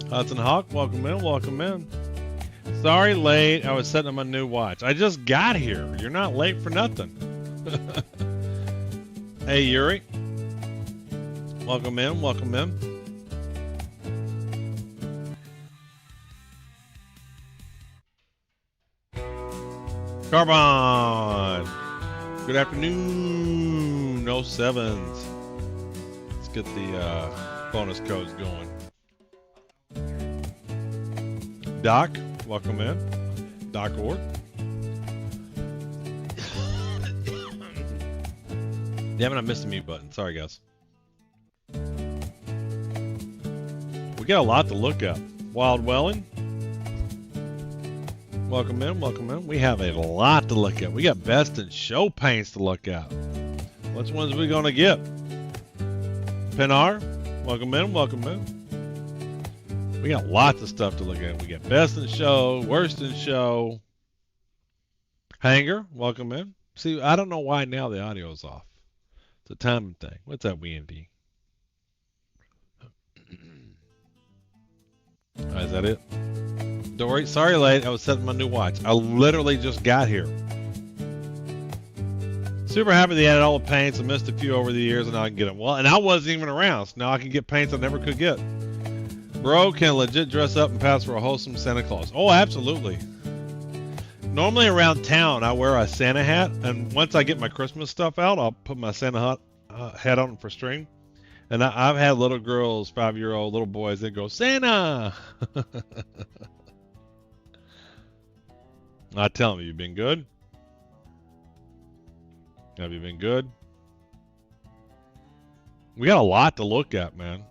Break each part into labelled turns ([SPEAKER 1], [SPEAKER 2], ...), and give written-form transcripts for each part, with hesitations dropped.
[SPEAKER 1] Hudson Hawk, welcome in, welcome in. Sorry late, I was setting up my new watch. I just got here. You're not late for nothing. Hey Yuri. Welcome in, welcome in. Carbon. Good afternoon. No sevens. Let's get the bonus codes going. Doc, welcome in. Doc Orr. Damn it, I missed the mute button. Sorry, guys. We got a lot to look at. Wild Welling. Welcome in, welcome in. We have a lot to look at. We got best in show paints to look at. Which ones are we going to get? Pinar, welcome in, welcome in. We got lots of stuff to look at. We got best in show, worst in show. Hanger, welcome in. See, I don't know why now the audio is off. It's a timing thing. What's up, Wendy? Is that it? Dory, sorry late. I was setting my new watch. I literally just got here. Super happy they added all the paints. I missed a few over the years and now I can get them. Well, and I wasn't even around. So now I can get paints I never could get. Bro can legit dress up and pass for a wholesome Santa Claus. Oh, absolutely. Normally around town, I wear a Santa hat. And once I get my Christmas stuff out, I'll put my Santa hat on for stream. And I've had little girls, 5-year-old little boys, that go, Santa! I tell them, you've been good? Have you been good? We got a lot to look at, man.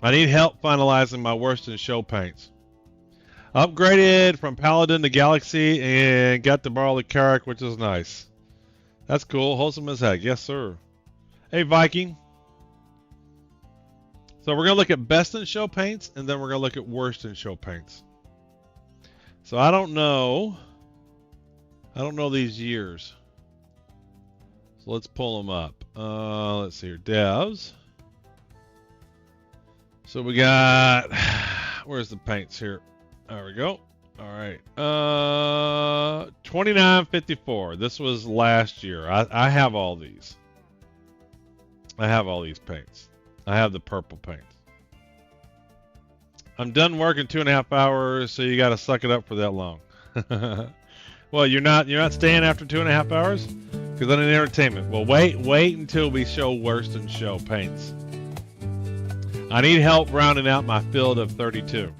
[SPEAKER 1] I need help finalizing my worst in show paints. Upgraded from Paladin to Galaxy and got to borrow the Carrack, which is nice. That's cool. Wholesome as heck. Yes, sir. Hey, Viking. So we're going to look at best in show paints, and then we're going to look at worst in show paints. So I don't know these years. So let's pull them up. Let's see here. Devs. So we got, where's the paints here? There we go. All right. 2954. This was last year. I have all these. I have all these paints. I have the purple paints. I'm done working 2.5 hours, so you got to suck it up for that long. Well, you're not staying after 2.5 hours? Because I need entertainment. Well, wait until we show worst in show paints. I need help rounding out my field of 32.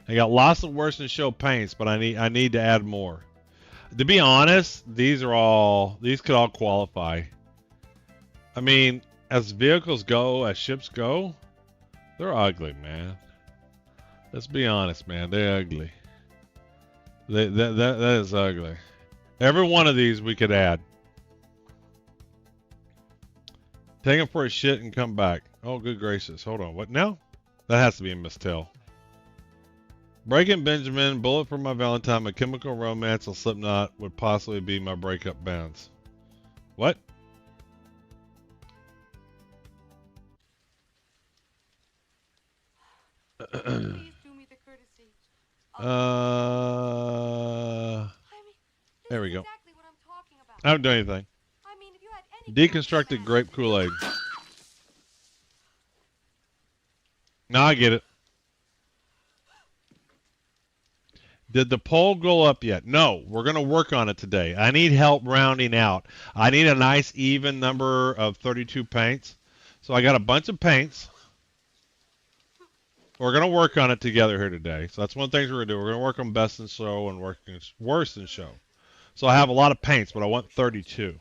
[SPEAKER 1] I got lots of worst in show paints, but I need to add more. To be honest, these could all qualify. I mean, as vehicles go, as ships go, they're ugly, man. Let's be honest, man. They're ugly. That is ugly. Every one of these we could add. Take them for a shit and come back. Oh, good gracious. Hold on. What now? That has to be a Mistel. Breaking Benjamin, Bullet for My Valentine, My Chemical Romance, and Slipknot would possibly be my breakup bands. What? There we go. I haven't done anything. Deconstructed grape Kool-Aid. Now I get it. Did the poll go up yet? No, we're going to work on it today. I need help rounding out. I need a nice even number of 32 paints. So I got a bunch of paints. We're going to work on it together here today. So that's one thing we're going to do. We're going to work on best in show and worst in show. So I have a lot of paints, but I want 32.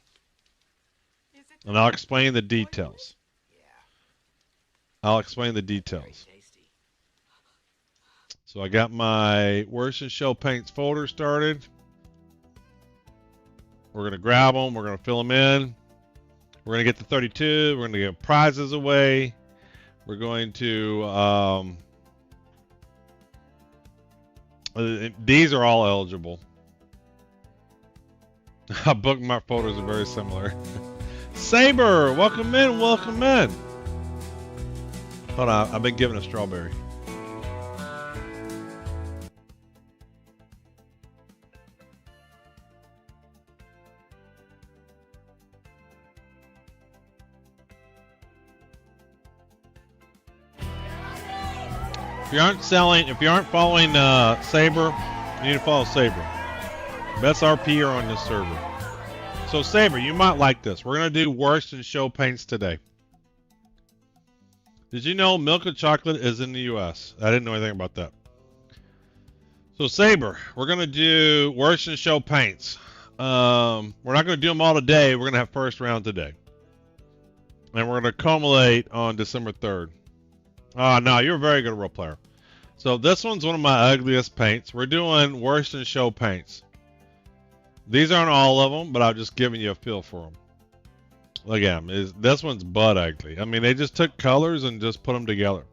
[SPEAKER 1] And I'll explain the details. I'll explain the details. So I got my worst in show paints folder started. We're going to grab them. We're going to fill them in. We're going to get the 32. We're going to give prizes away. We're going to, these are all eligible. Bookmark photos are very similar. Saber, welcome in, welcome in. Hold on, I've been given a strawberry. If you aren't following Saber, you need to follow Saber. Best RPer on this server. So Saber, you might like this. We're gonna do worst in show paints today. Did you know milk and chocolate is in the U.S.? I didn't know anything about that. So Saber, we're gonna do worst in show paints. We're not gonna do them all today. We're gonna have first round today, and we're gonna accumulate on December 3rd. Oh, no, you're a very good role player. So this one's one of my ugliest paints. We're doing worst in show paints. These aren't all of them, but I'm just giving you a feel for them. Look at them. This one's butt ugly. I mean, they just took colors and just put them together.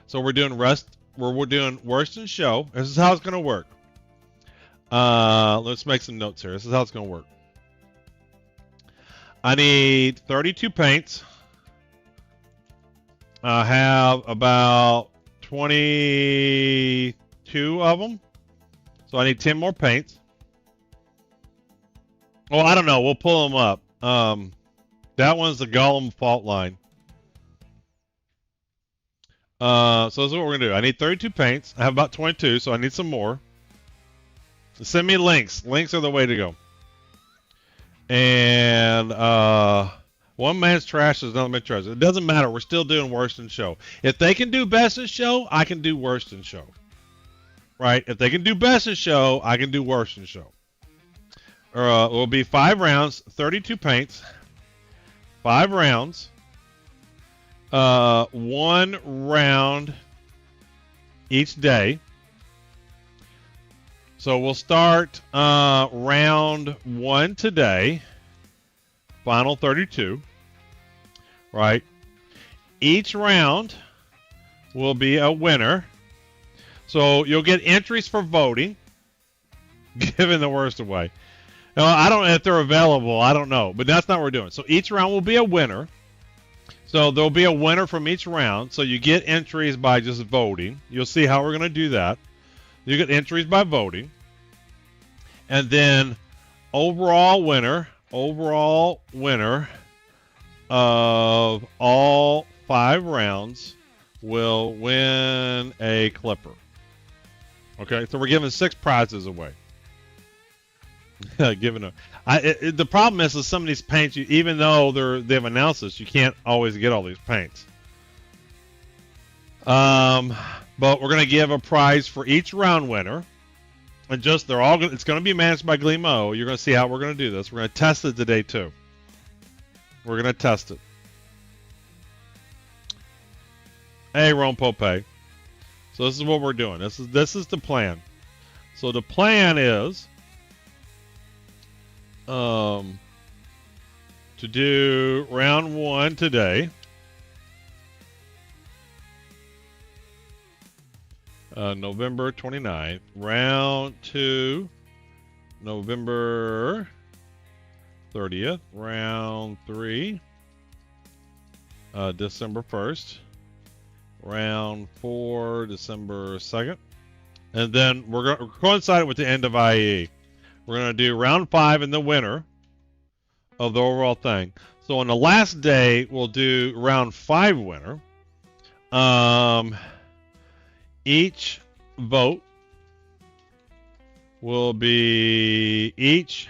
[SPEAKER 1] So we're doing we're doing worst in show. This is how it's going to work. Let's make some notes here. This is how it's going to work. I need 32 paints. I have about 22 of them. So I need 10 more paints. Well, I don't know. We'll pull them up. That one's the Gollum fault line. So this is what we're going to do. I need 32 paints. I have about 22, so I need some more. Send me links. Links are the way to go. And one man's trash is another man's trash. It doesn't matter. We're still doing worst in show. If they can do best in show, I can do worst in show. Right? If they can do best in show, I can do worst in show. It will be 5 rounds, 32 paints, 5 rounds, 1 round each day. So we'll start round 1 today, final 32, right? Each round will be a winner. So you'll get entries for voting, giving the worst away. Now, I don't know if they're available. I don't know. But that's not what we're doing. So each round will be a winner. So there'll be a winner from each round. So you get entries by just voting. You'll see how we're going to do that. You get entries by voting. And then overall winner of all 5 rounds will win a Clipper. Okay, so we're giving 6 prizes away. The problem is some of these paints, even though they've announced this, you can't always get all these paints. But we're gonna give a prize for each round winner, and it's gonna be managed by Glimo. You're gonna see how we're gonna do this. We're gonna test it today too. We're gonna test it. Hey, Ron Pope. So this is what we're doing. This is the plan. So the plan is to do round 1 today. November 29th. Round 2, November 30th. Round 3, December 1st. Round 4, December 2nd. And then we're going to coincide with the end of IE. We're going to do round 5 and the winner of the overall thing. So on the last day, we'll do round 5 winner. Each vote will be, each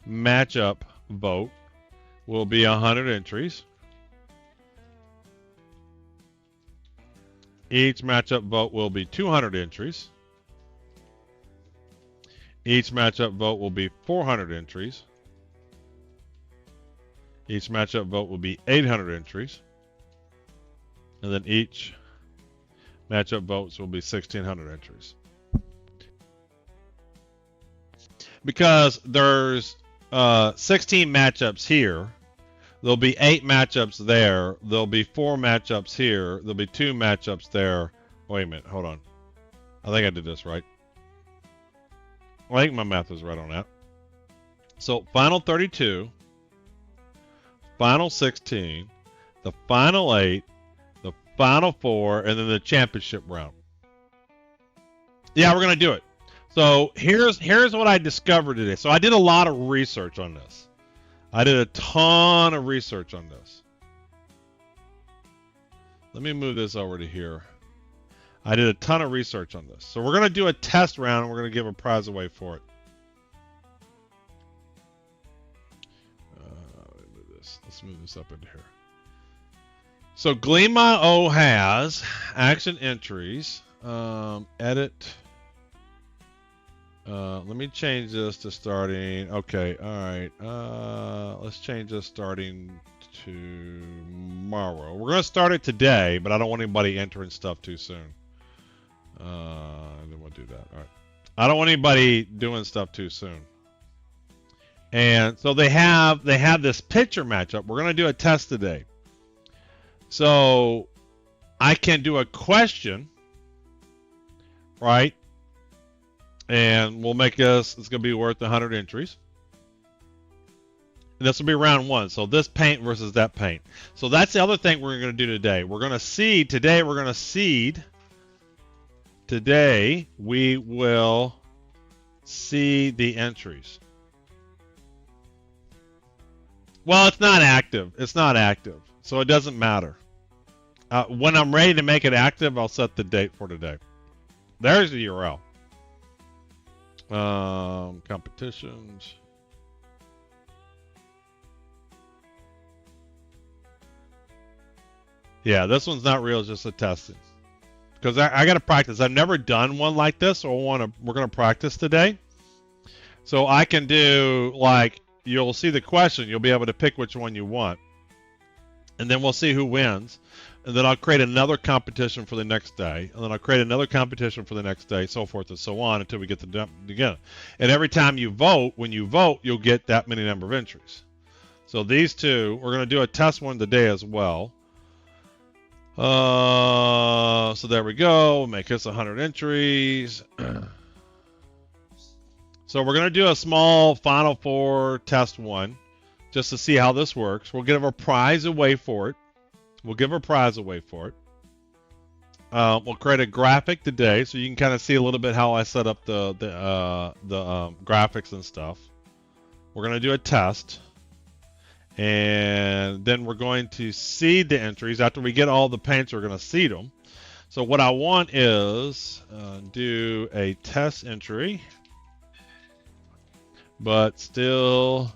[SPEAKER 1] matchup vote will be 100 entries. Each matchup vote will be 200 entries. Each matchup vote will be 400 entries. Each matchup vote will be 800 entries. And then each matchup votes will be 1,600 entries. Because there's 16 matchups here, there'll be 8 matchups there. There'll be 4 matchups here. There'll be 2 matchups there. Wait a minute. Hold on. I think I did this right. I think my math is right on that. So final 32, final 16, the final 8, the Final Four, and then the championship round. Yeah, we're gonna do it. So here's what I discovered today. So I did a lot of research on this. I did a ton of research on this. Let me move this over to here. I did a ton of research on this. So we're gonna do a test round, and we're gonna give a prize away for it. Let's move this up into here. So Gleam.io has action entries. Edit. Let me change this to starting. Okay, all right. Let's change this starting tomorrow. We're gonna start it today, but I don't want anybody entering stuff too soon. Then we'll do that. All right. I don't want anybody doing stuff too soon. And so they have this picture matchup. We're gonna do a test today. So I can do a question, right? And we'll make this, it's going to be worth 100 entries. And this will be round one. So this paint versus that paint. So that's the other thing we're going to do today. We're going to seed. Today we're going to seed. Today we will seed the entries. Well, it's not active. It's not active. So it doesn't matter. When I'm ready to make it active, I'll set the date for today. There's the URL. Competitions. Yeah, this one's not real, it's just a testing. Because I got to practice. I've never done one like this, so we're going to practice today. So I can do, like, you'll see the question, you'll be able to pick which one you want. And then we'll see who wins. And then I'll create another competition for the next day. And then I'll create another competition for the next day, so forth and so on until we get to again. And every time you vote, when you vote, you'll get that many number of entries. So these two, we're going to do a test one today as well. So there we go. Make this 100 entries. So we're going to do a small Final Four test one just to see how this works. We'll give a prize away for it. We'll create a graphic today so you can kind of see a little bit how I set up the graphics and stuff. We're going to do a test. And then we're going to seed the entries. After we get all the paints, we're going to seed them. So what I want is do a test entry, but still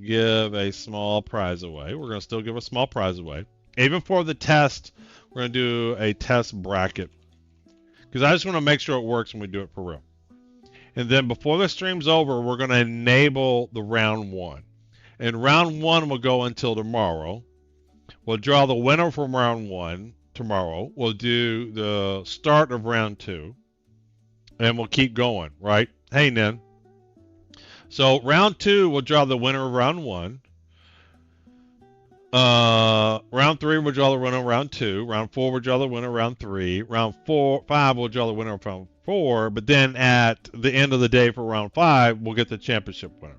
[SPEAKER 1] give a small prize away. We're going to still give a small prize away. Even for the test, we're going to do a test bracket. Because I just want to make sure it works when we do it for real. And then before the stream's over, we're going to enable the round one. And round one will go until tomorrow. We'll draw the winner from round one tomorrow. We'll do the start of round two. And we'll keep going, right? Hey, Nen. So round two, we'll draw the winner of round one. Round three, we'll draw the winner of round two. Round four, we'll draw the winner of round three. Round five, we'll draw the winner of round four. But then at the end of the day for round five, we'll get the championship winner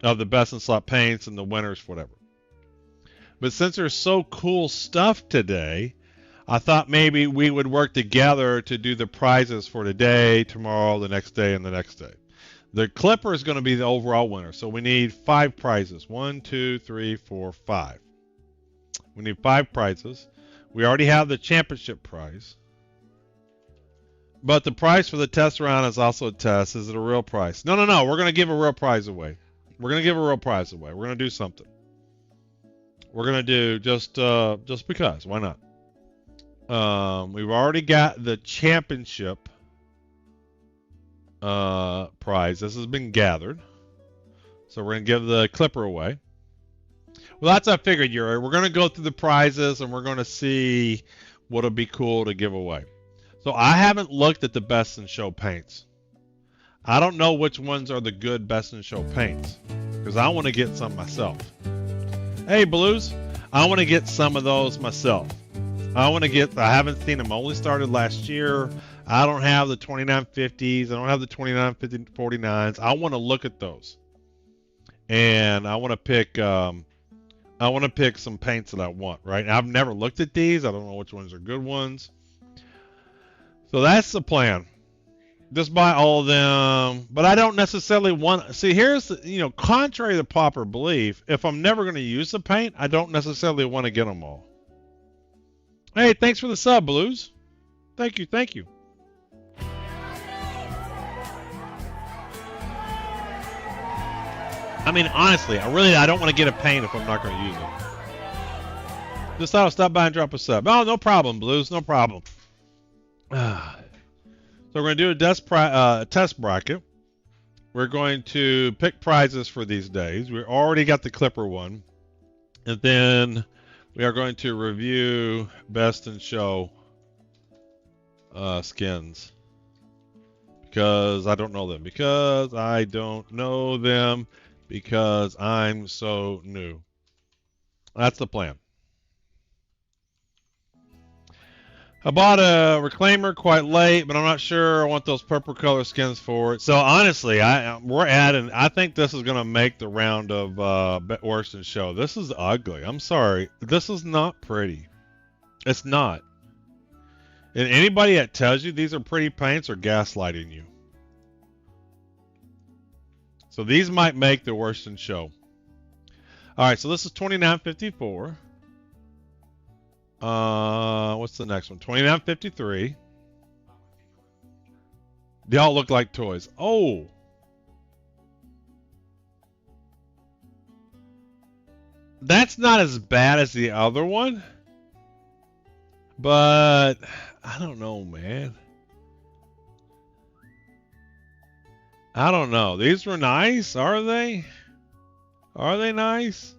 [SPEAKER 1] of the best in slot paints and the winners, whatever. But since there's so cool stuff today, I thought maybe we would work together to do the prizes for today, tomorrow, the next day, and the next day. The Clipper is going to be the overall winner. So we need 5 prizes. 1, 2, 3, 4, 5. We need 5 prizes. We already have the championship prize. But the prize for the test round is also a test. Is it a real prize? No. We're going to give a real prize away. We're going to give a real prize away. We're going to do something. We're going to do just because. Why not? We've already got the championship prize. This has been gathered. So we're going to give the Clipper away. Well, that's what I figured, Yuri. We're going to go through the prizes and we're going to see what would be cool to give away. So I haven't looked at the best in show paints. I don't know which ones are the good best in show paints because I want to get some myself. Hey, Blues, I want to get some of those myself. I haven't seen them. I only started last year. I don't have the 2950s. I don't have the 2949s. I want to look at those. And I want to pick I want to pick some paints that I want, right? I've never looked at these. I don't know which ones are good ones. So that's the plan. Just buy all of them, but I don't necessarily want. See, here's the, contrary to popular belief, if I'm never going to use the paint, I don't necessarily want to get them all. Hey, thanks for the sub, Blues. Thank you, thank you. I mean, honestly, I don't want to get a paint if I'm not going to use it. Just thought I'll stop by and drop a sub. Oh, no problem, Blues, no problem. So we're going to do a test bracket. We're going to pick prizes for these days. We already got the Clipper one. And then we are going to review Best in Show skins. Because I don't know them. Because I don't know them. Because I'm so new. That's the plan. I bought a Reclaimer quite late, but I'm not sure I want those purple color skins for it. So honestly, I think this is going to make the round of Worst in Show. This is ugly. I'm sorry. This is not pretty. It's not. And anybody that tells you these are pretty paints are gaslighting you. So these might make the Worst in Show. All right, so this is $29.54. What's the next one? $29.53. They all look like toys. Oh. That's not as bad as the other one. But I don't know, man. I don't know. These were nice, are they? Are they nice?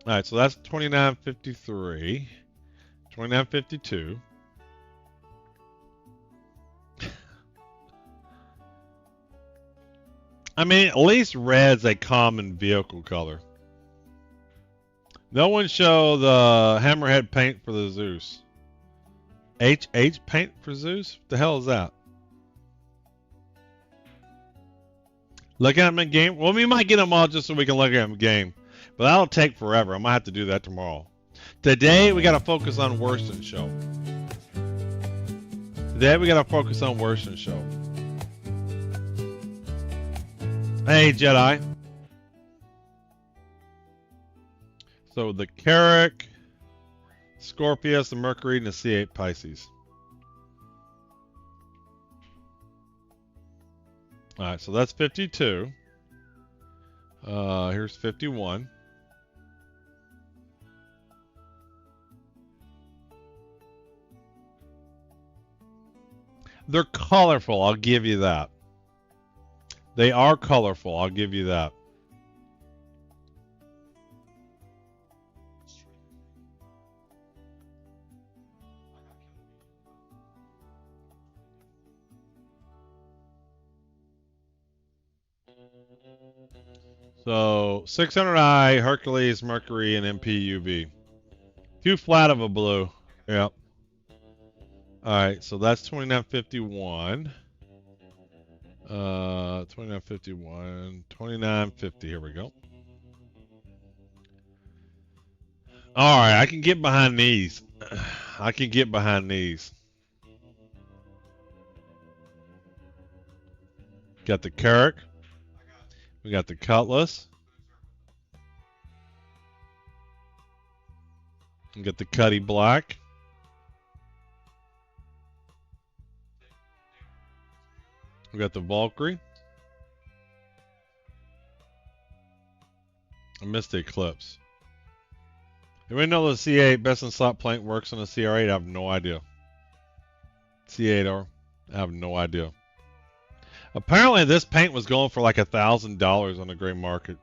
[SPEAKER 1] All right, so that's $29.53, $29.52. I mean, at least red's a common vehicle color. No one show the Hammerhead paint for the Zeus. HH paint for Zeus? What the hell is that? Look at them in game. Well, we might get them all just so we can look at them in game. But that'll take forever. I might have to do that tomorrow. Today, we got to focus on Worst in Show. Today, we got to focus on Worst in Show. Hey, Jedi. So, the Carrick, Scorpius, the Mercury, and the C8 Pisces. All right, so that's 52. Here's 51. They're colorful, I'll give you that. They are colorful, I'll give you that. So 600i, Hercules, Mercury, and MPUV. Too flat of a blue. Yep. Alright, so that's 29.51. 29.51. 29.50. Here we go. Alright, I can get behind these. I can get behind these. Got the Carrick. We got the Cutlass. We got the Cuddy Black. We got the Valkyrie. I missed the Eclipse. Anybody know the C8 best in slot paint works on the CR8? I have no idea. C8R. I have no idea. Apparently this paint was going for like $1,000 on the gray market.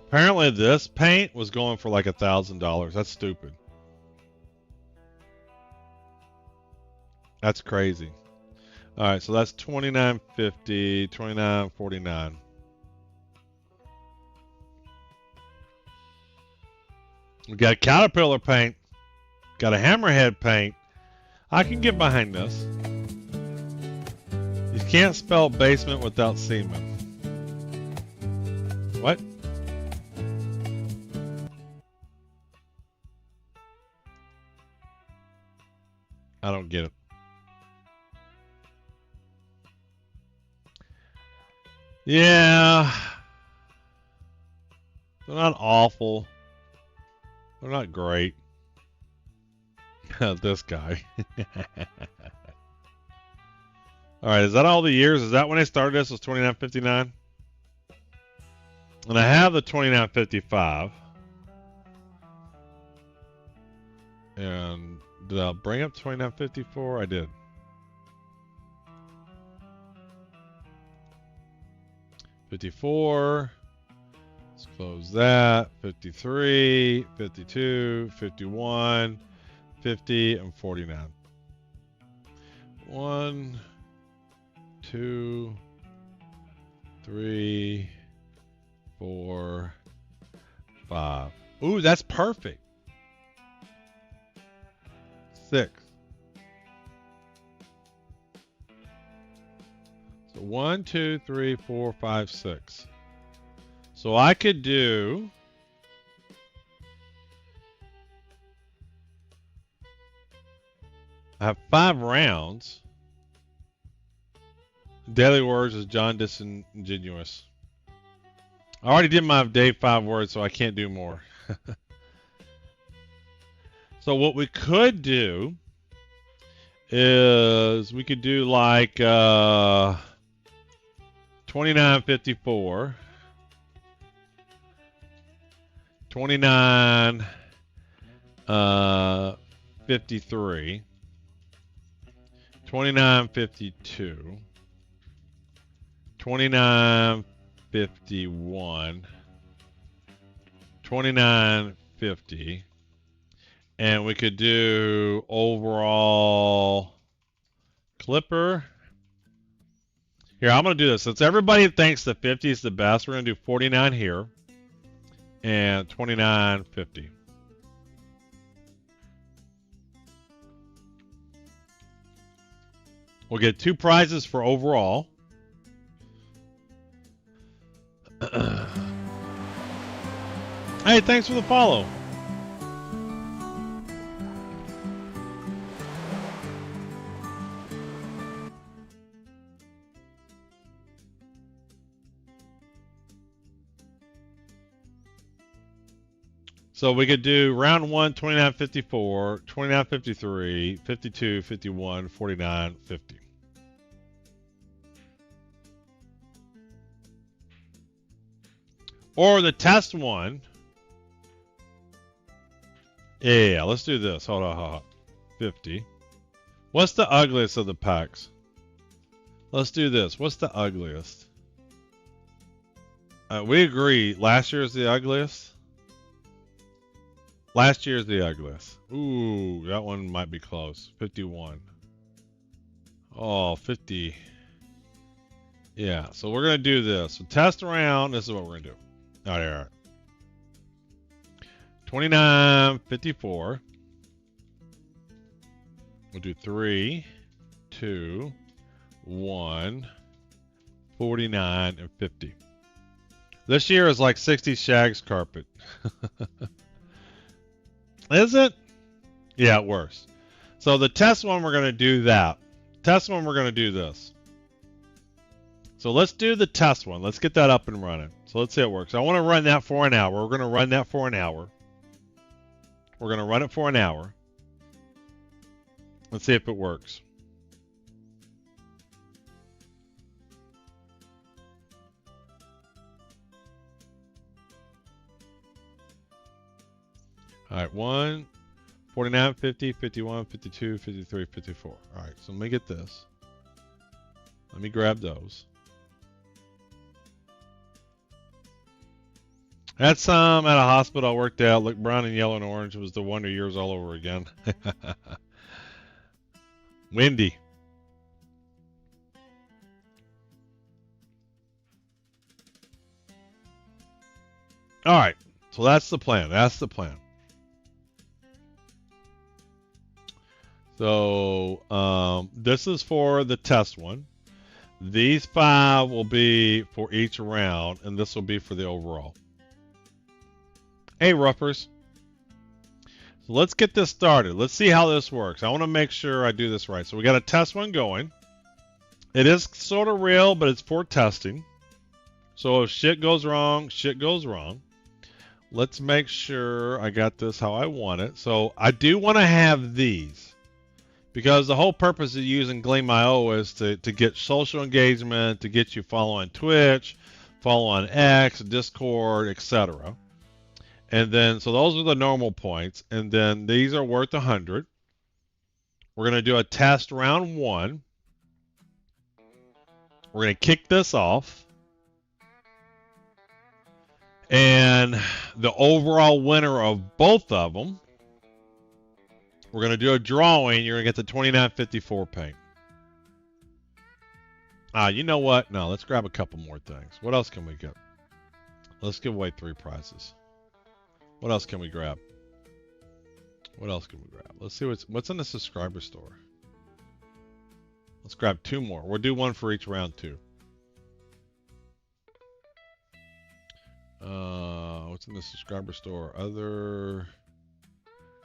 [SPEAKER 1] Apparently this paint was going for like $1,000. That's stupid. That's crazy. All right, so that's $29.50, $29.49. We got a Caterpillar paint. Got a Hammerhead paint. I can get behind this. You can't spell basement without semen. What? I don't get it. Yeah. They're not awful. They're not great. This guy. Alright, is that all the years? Is that when I started this? Was 2959? And I have the 2955. And did I bring up 2954? I did. $54. Let's close that. 53, 52, 51, 50, and 49. 1, 2, 3, 4, 5. Ooh, that's perfect. 6. So 1, 2, 3, 4, 5, 6. So I could do I have 5 rounds. Daily words is John Disingenuous. I already did my day 5 words, so I can't do more. So what we could do is we could do like 2954, 2953, 2952, 2951, 2950, and we could do overall Clipper. Here, I'm going to do this. Since everybody thinks the 50 is the best, we're going to do 49 here and 2950. We'll get 2 prizes for overall. Hey, thanks for the follow. So we could do round 1, 2954, 2953, 52, 51, 49, 50. Or the test one. Yeah, let's do this. Hold on. 50. What's the ugliest of the packs? Let's do this. What's the ugliest? We agree. Last year is the ugliest. Last year's the ugliest. Ooh, that one might be close. 51. Oh, 50. Yeah, so we're going to do this. So test around. This is what we're going to do. All right. 2954. We'll do 3, 2, 1, 49, and 50. This year is like 60 Shags carpet. Is it? Yeah, worse. So the test one, we're going to do that. Test one, we're going to do this. So let's do the test one. Let's get that up and running. So let's see how it works. I want to run that for an hour. We're going to run that for an hour. We're going to run it for an hour. Let's see if it works. All right, 1, 49, 50, 51, 52, 53, 54. All right, so let me get this. Let me grab those. Had some at a hospital I worked at. Looked brown and yellow and orange. It was the Wonder Years all over again. Windy. All right, so that's the plan. That's the plan. So this is for the test one. These 5 will be for each round, and this will be for the overall. Hey, Ruffers. So let's get this started. Let's see how this works. I want to make sure I do this right. So we got a test one going. It is sort of real, but it's for testing. So if shit goes wrong, shit goes wrong. Let's make sure I got this how I want it. So I do want to have these, because the whole purpose of using Gleam.io is to get social engagement, to get you follow on Twitch, follow on X, Discord, etc. And then, so those are the normal points. And then these are worth 100. We're going to do a test round 1. We're going to kick this off. And the overall winner of both of them, we're going to do a drawing. You're going to get the 2954 paint. You know what? No, let's grab a couple more things. What else can we get? Let's give away 3 prizes. What else can we grab? What else can we grab? Let's see what's in the subscriber store. Let's grab 2 more. We'll do 1 for each round too. What's in the subscriber store?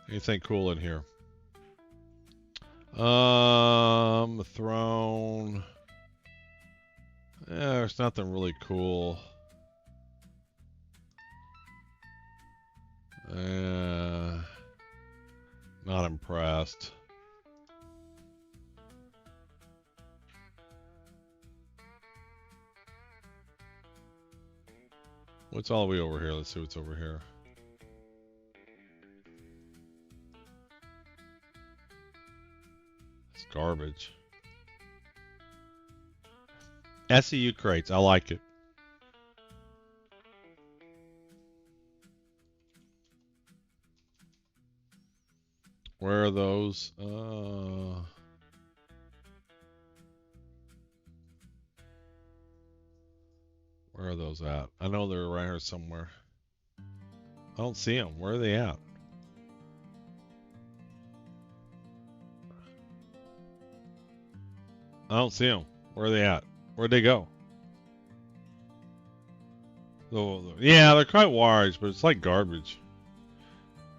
[SPEAKER 1] Anything cool in here? The throne. Yeah, there's nothing really cool. Not impressed. What's all the way over here? Let's see what's over here. It's garbage. SEU crates. I like it. Where are those? Where are those at? I know they're right here somewhere. I don't see them. Where are they at? I don't see them. Where are they at? Where'd they go? Yeah, they're quite large, but it's like garbage.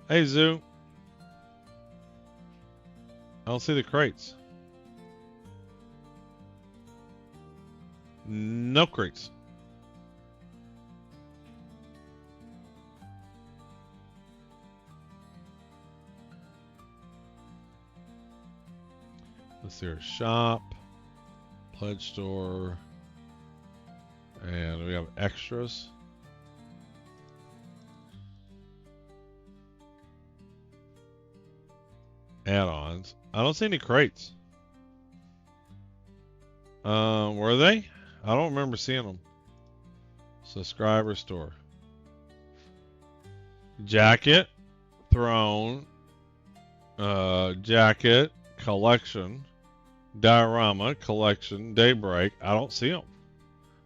[SPEAKER 1] Hey, Zoo. I don't see the crates. No crates. Let's see our shop, pledge store, and we have extras. Add-ons. I don't see any crates. Were they? I don't remember seeing them. Subscriber store. Jacket, throne, jacket, collection, diorama, collection, daybreak. I don't see them.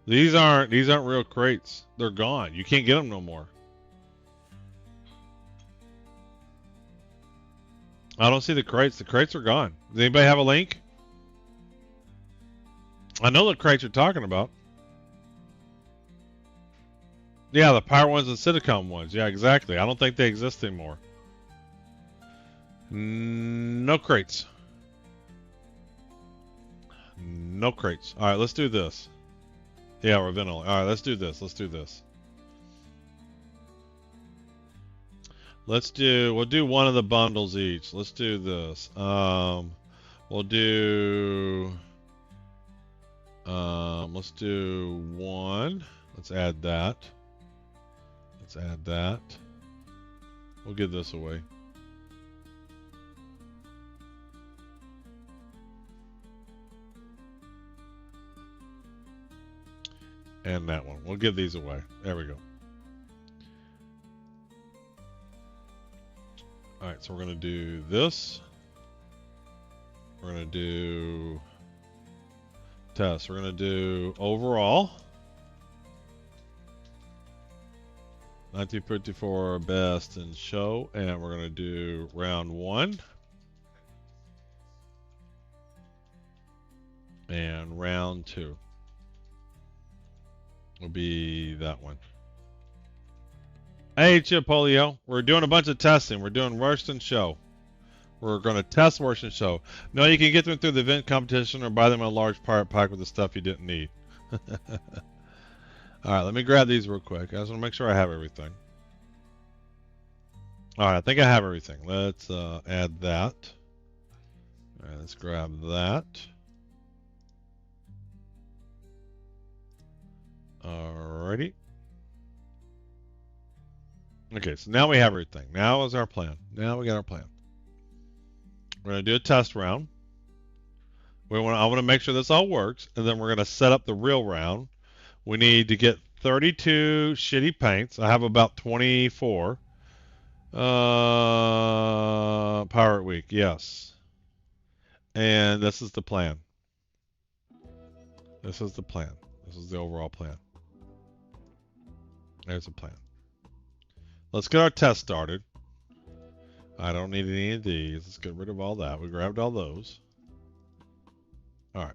[SPEAKER 1] These aren't real crates. They're gone. You can't get them no more. I don't see the crates. The crates are gone. Does anybody have a link? I know the crates you're talking about. Yeah, the power ones and Citicom ones. Yeah, exactly. I don't think they exist anymore. No crates. No crates. All right, let's do this. Yeah, we're vanilla. All right, let's do this. Let's do this. We'll do one of the bundles each. Let's do this. We'll do, let's do 1. Let's add that. Let's add that. We'll give this away. And that one. We'll give these away. There we go. Alright, so we're going to do this. We're going to do test. We're going to do overall. 1954 best in show. And we're going to do round 1. And round 2 will be that one. Hey, Chipolio, we're doing a bunch of testing. We're doing worst in show. We're going to test worst in show. No, you can get them through the event competition or buy them in a large pirate pack with the stuff you didn't need. All right, let me grab these real quick. I just want to make sure I have everything. All right, I think I have everything. Let's add that. All right, let's grab that. Alrighty. Okay, so now we have everything. Now is our plan. Now we got our plan. We're going to do a test round. I want to make sure this all works, and then we're going to set up the real round. We need to get 32 shitty paints. I have about 24. Pirate Week, yes. And this is the plan. This is the plan. This is the overall plan. There's a plan. Let's get our test started. I don't need any of these. Let's get rid of all that. We grabbed all those. All right.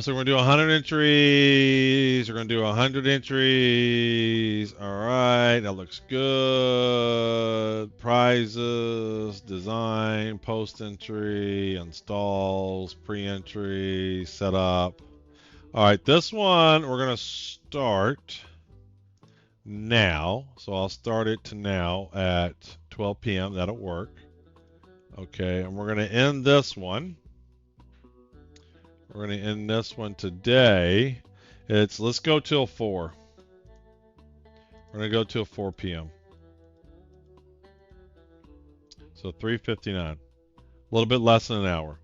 [SPEAKER 1] So we're going to do 100 entries. We're going to do 100 entries. All right. That looks good. Prizes, design, post entry, installs, pre-entry, setup. All right. This one we're going to start now. So I'll start it to now at 12 p.m. That'll work. Okay. And we're going to end this one. We're going to end this one today. Let's go till 4. We're going to go till 4 p.m. So 3:59. A little bit less than an hour.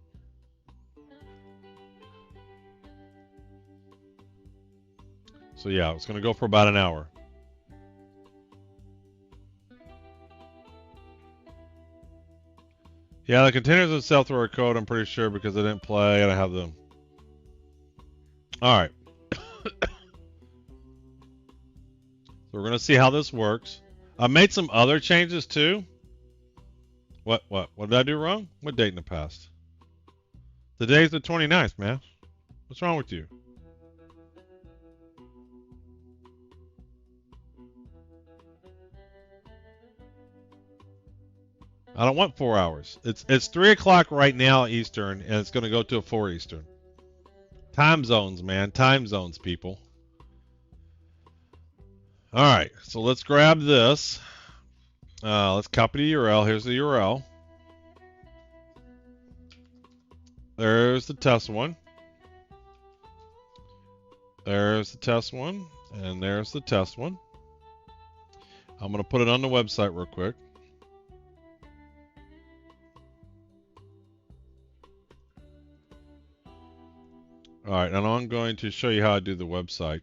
[SPEAKER 1] So yeah, it's going to go for about an hour. Yeah, the containers itself through our code, I'm pretty sure, because I didn't play and I have them. All right. So we're going to see how this works. I made some other changes too. What did I do wrong? What date in the past? Today's the 29th, man. What's wrong with you? I don't want 4 hours. It's 3 o'clock right now Eastern, and it's going to go to 4 Eastern. Time zones, man. Time zones, people. All right, so let's grab this. Let's copy the URL. Here's the URL. There's the test one. There's the test one. And there's the test one. I'm going to put it on the website real quick. All right, and I'm going to show you how I do the website.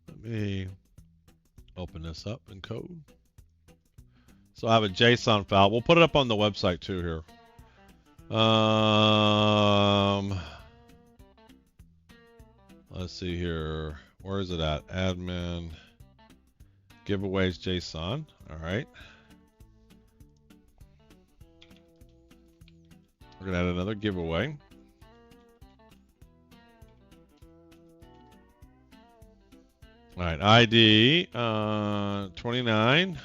[SPEAKER 1] Let me open this up in code. So I have a JSON file. We'll put it up on the website too here. Let's see here. Where is it at? Admin giveaways JSON. All right. We're gonna add another giveaway. All right, ID 29.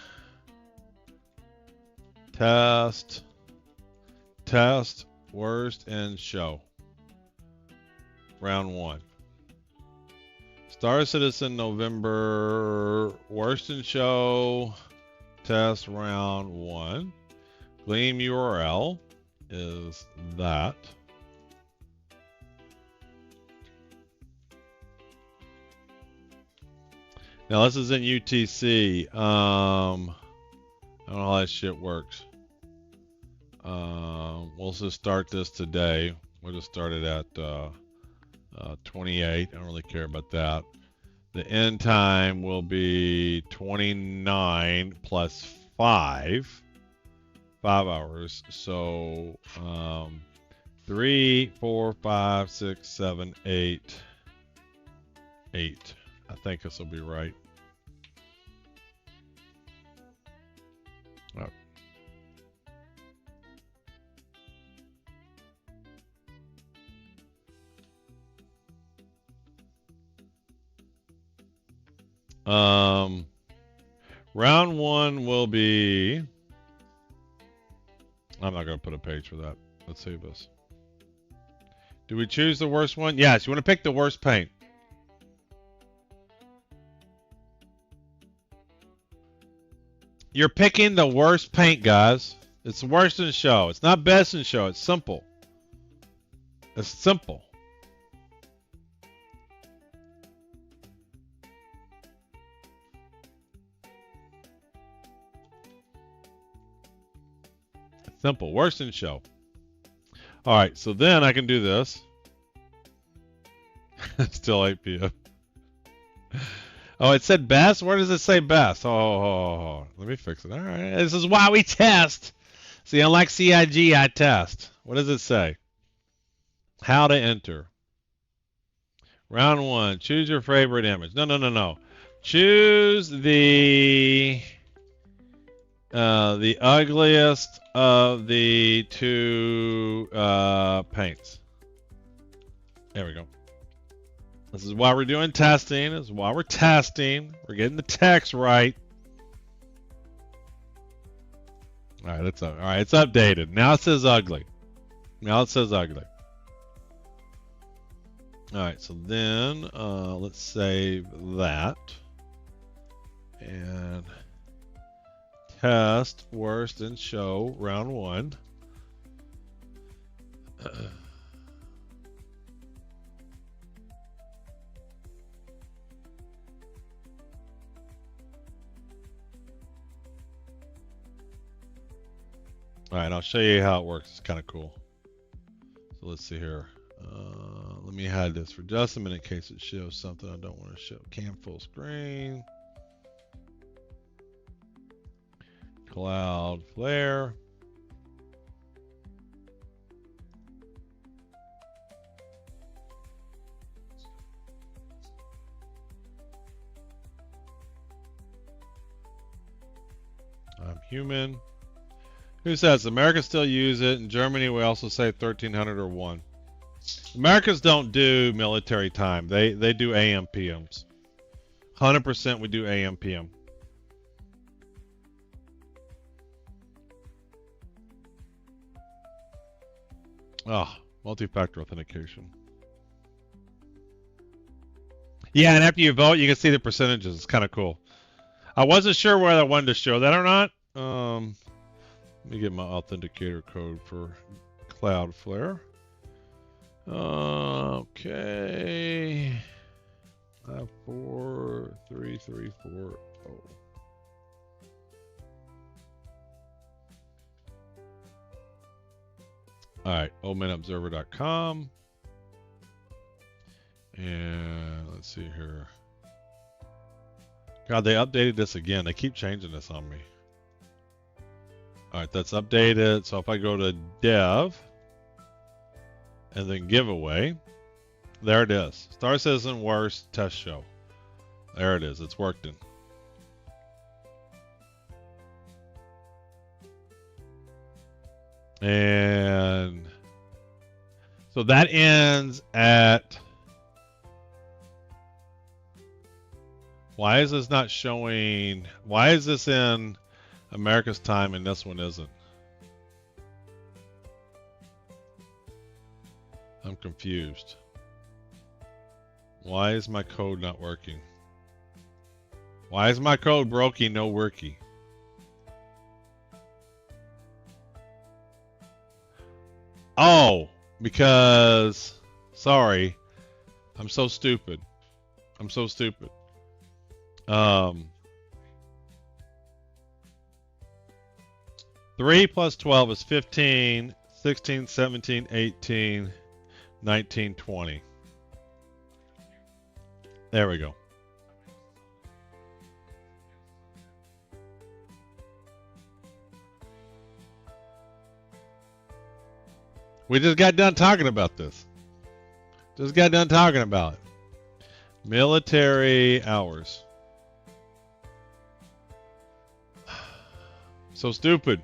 [SPEAKER 1] Test, worst, and show. Round 1. Star Citizen November, worst in show, test round 1. Gleam URL is that. Now this is in UTC. I don't know how that shit works. We'll just start this today. We'll just start it at 28. I don't really care about that. The end time will be 29 plus 5 hours. So 3, 4, 5, 6, 7, 8. I think this will be right. Oh. Round one will be. I'm not going to put a page for that. Let's save this. Do we choose the worst one? Yes, you want to pick the worst paint. You're picking the worst paint, guys. It's worst in show. It's not best in show. It's simple. It's simple. It's simple. Worst in show. All right, so then I can do this. Still 8 p.m. Oh, it said best? Where does it say best? Oh, let me fix it. All right, this is why we test. See, unlike CIG, I test. What does it say? How to enter. Round one, choose your favorite image. No. Choose the ugliest of the two paints. There we go. This is why we're doing testing. This is why we're testing. We're getting the text right. All right, it's up. All right, it's updated. Now it says ugly. Now it says ugly. All right, so then let's save that and test worst in show round one. All right, I'll show you how it works. It's kind of cool. So let's see here. Let me hide this for just a minute in case it shows something I don't want to show. Cam full screen. Cloud flare. I'm human. Who says America still use it? In Germany, we also say 1300 or 1. Americans don't do military time. They do AM PMs. 100% we do AM PM. Oh, multi-factor authentication. Yeah, and after you vote, you can see the percentages. It's kind of cool. I wasn't sure whether I wanted to show that or not. Let me get my authenticator code for Cloudflare. Okay. 43340. All right, oldmanobserver.com. And let's see here. God, they updated this again. They keep changing this on me. All right, that's updated. So if I go to dev and then giveaway, there it is. Star Citizen worst test show. There it is. It's working. And so that ends at. Why is this not showing? Why is this in America's time and this one isn't? I'm confused. Why is my code not working? Why is my code broken, no worky? Oh, because, sorry, I'm so stupid. I'm so stupid. 3 plus 12 is 15, 16, 17, 18, 19, 20. There we go. We just got done talking about this. Just got done talking about it. Military hours. So stupid.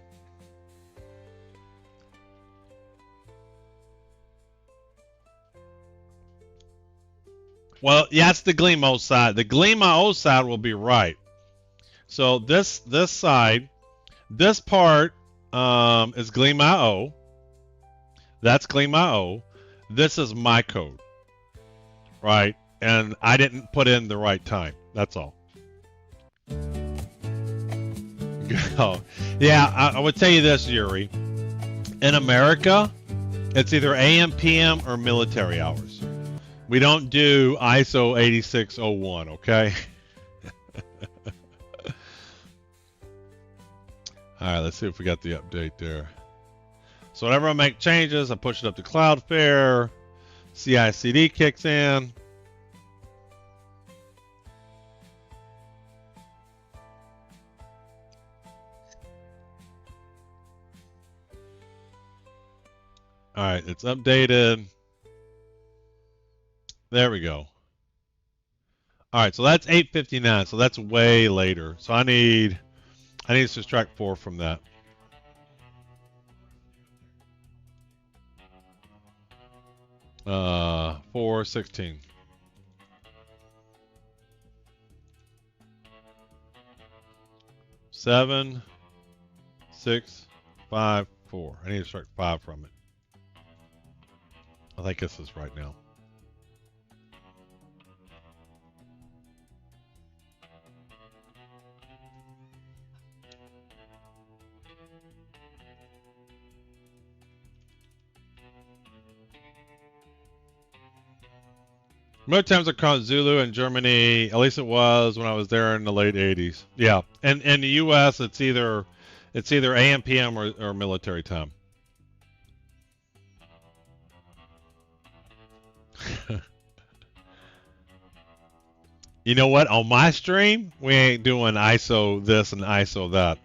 [SPEAKER 1] Well, yeah, it's the Glimo side. The Glimo side will be right. So this side, this part is Glimo. That's Glimo. This is my code, right? And I didn't put in the right time. That's all. Oh, yeah, I would tell you this, Yuri. In America, it's either AM, PM, or military hours. We don't do ISO 8601, okay? All right, let's see if we got the update there. So whenever I make changes, I push it up to Cloudflare. CI/CD kicks in. All right, it's updated. There we go. All right, so that's 8:59. So that's way later. So I need to subtract 4 from that. Uh, 4:16. 7, 6, 5, 4. I need to subtract 5 from it. I think this is right now. Most times I call it Zulu in Germany. At least it was when I was there in the late 80s. Yeah, and in the U.S. it's either AM, PM, or military time. You know what? On my stream, we ain't doing ISO this and ISO that.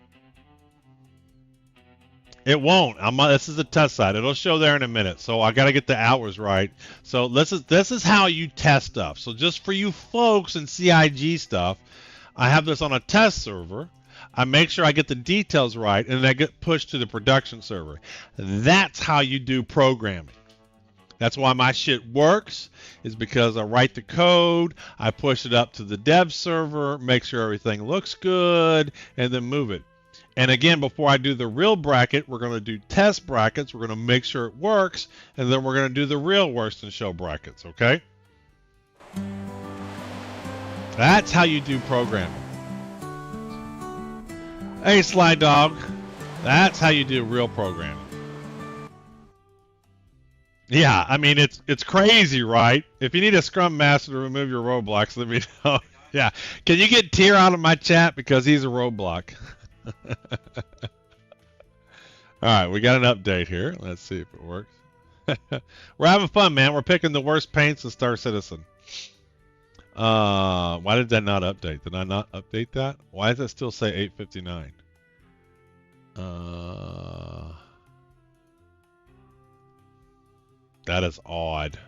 [SPEAKER 1] It won't. This is the test side. It'll show there in a minute. So I got to get the hours right. So this is how you test stuff. So just for you folks and CIG stuff, I have this on a test server. I make sure I get the details right, and then I get pushed to the production server. That's how you do programming. That's why my shit works, is because I write the code, I push it up to the dev server, make sure everything looks good, and then move it. And again, before I do the real bracket, we're going to do test brackets. We're going to make sure it works, and then we're going to do the real worst in show brackets, okay? That's how you do programming. Hey, Sly Dog. That's how you do real programming. Yeah, I mean, it's crazy, right? If you need a Scrum Master to remove your roadblocks, let me know. Yeah. Can you get Tier out of my chat because he's a roadblock? All right, we got an update here. Let's see if it works. We're having fun, man. We're picking the worst paints in Star Citizen. Why did that not update? Did I not update that? Why does it still say 8:59? That is odd.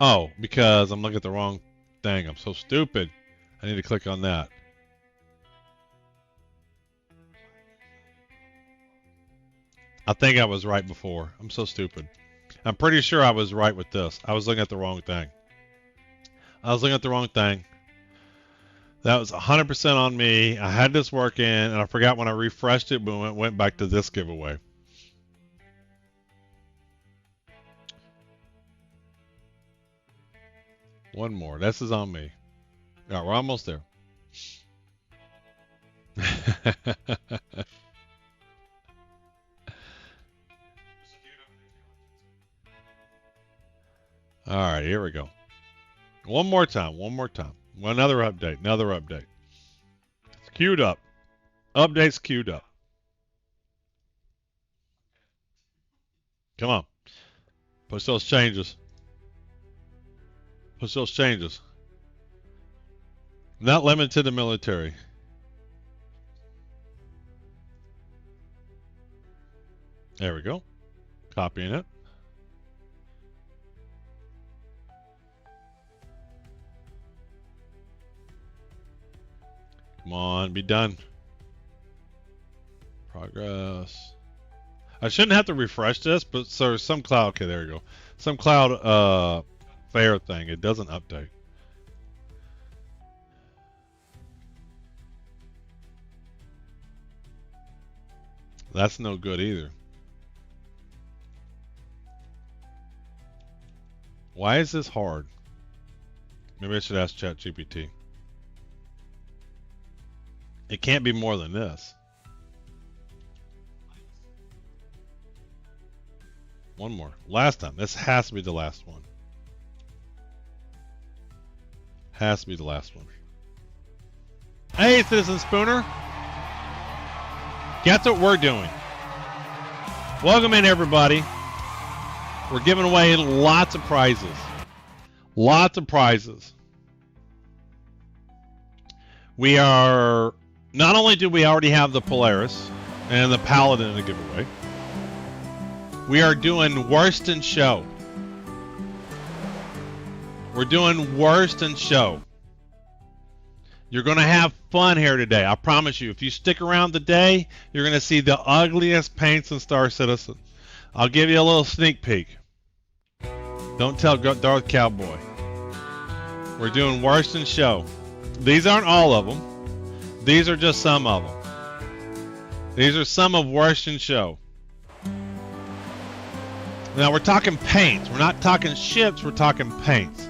[SPEAKER 1] Oh, because I'm looking at the wrong thing. I'm so stupid. I need to click on that. I think I was right before. I'm so stupid. I'm pretty sure I was right with this. I was looking at the wrong thing. That was 100% on me. I had this working, and I forgot when I refreshed it, but went back to this giveaway. One more. This is on me. All right, we're almost there. All right, here we go. One more time. Another update. It's queued up. Update's queued up. Come on. Push those changes. Not limited to the military. There we go. Copying it. Come on, be done. Progress. I shouldn't have to refresh this, but so some cloud. Okay, there you go. Some cloud fair thing. It doesn't update. That's no good either. Why is this hard? Maybe I should ask ChatGPT. It can't be more than this. One more. Last time. This has to be the last one. Has to be the last one. Hey, Citizen Spooner. Guess what we're doing? Welcome in, everybody. We're giving away lots of prizes. Lots of prizes. We are... Not only do we already have the Polaris and the Paladin to give away, we are doing Worst in Show. We're doing Worst in Show. You're going to have fun here today. I promise you. If you stick around today, you're going to see the ugliest paints in Star Citizen. I'll give you a little sneak peek. Don't tell Darth Cowboy. We're doing Worst in Show. These aren't all of them. These are just some of them. These are some of Worst in Show. Now we're talking paints. We're not talking ships. We're talking paints.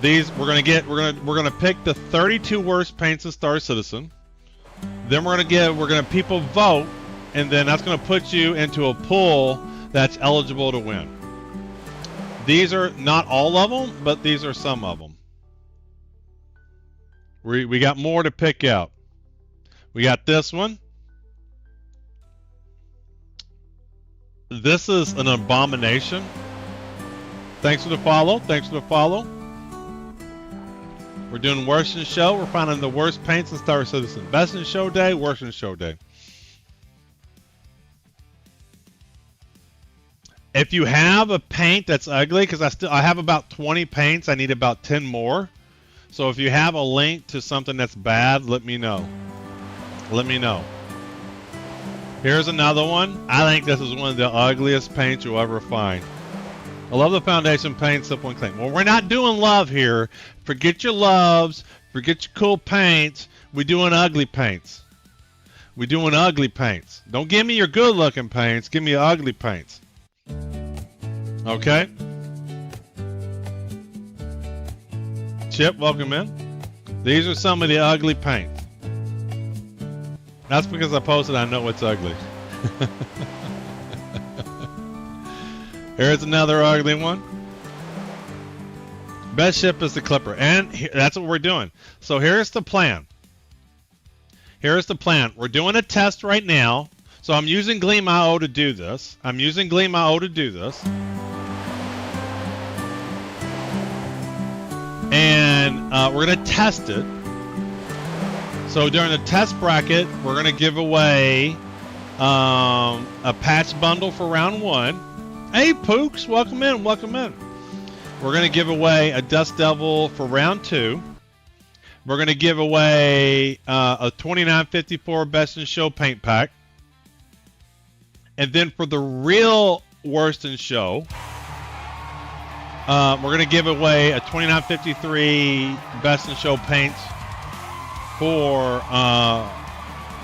[SPEAKER 1] These we're gonna pick the 32 worst paints in Star Citizen. Then we're gonna people vote, and then that's gonna put you into a pool that's eligible to win. These are not all of them, but these are some of them. We got more to pick out. We got this one. This is an abomination. Thanks for the follow. Thanks for the follow. We're doing Worst in Show. We're finding the worst paints in Star Citizen. Best in Show Day, Worst in Show Day. If you have a paint that's ugly, because I have about 20 paints, I need about 10 more. So if you have a link to something that's bad, let me know. Let me know. Here's another one. I think this is one of the ugliest paints you'll ever find. I love the foundation paint, simple and clean. Well, we're not doing love here. Forget your loves. Forget your cool paints. We're doing ugly paints. We're doing ugly paints. Don't give me your good looking paints. Give me ugly paints. Okay? Chip, welcome in. These are some of the ugly paints. That's because I posted I know it's ugly. Here's another ugly one. Best ship is the Clipper. And that's what we're doing. So here's the plan. Here's the plan. We're doing a test right now. So I'm using Gleam.io to do this. I'm using Gleam.io to do this. And we're going to test it. So during the test bracket, we're going to give away a patch bundle for round 1. Hey, Pooks, welcome in, welcome in. We're going to give away a Dust Devil for round 2. We're going to give away a 2954 Best in Show paint pack. And then for the real Worst in Show, we're going to give away a 2953 Best in Show paints for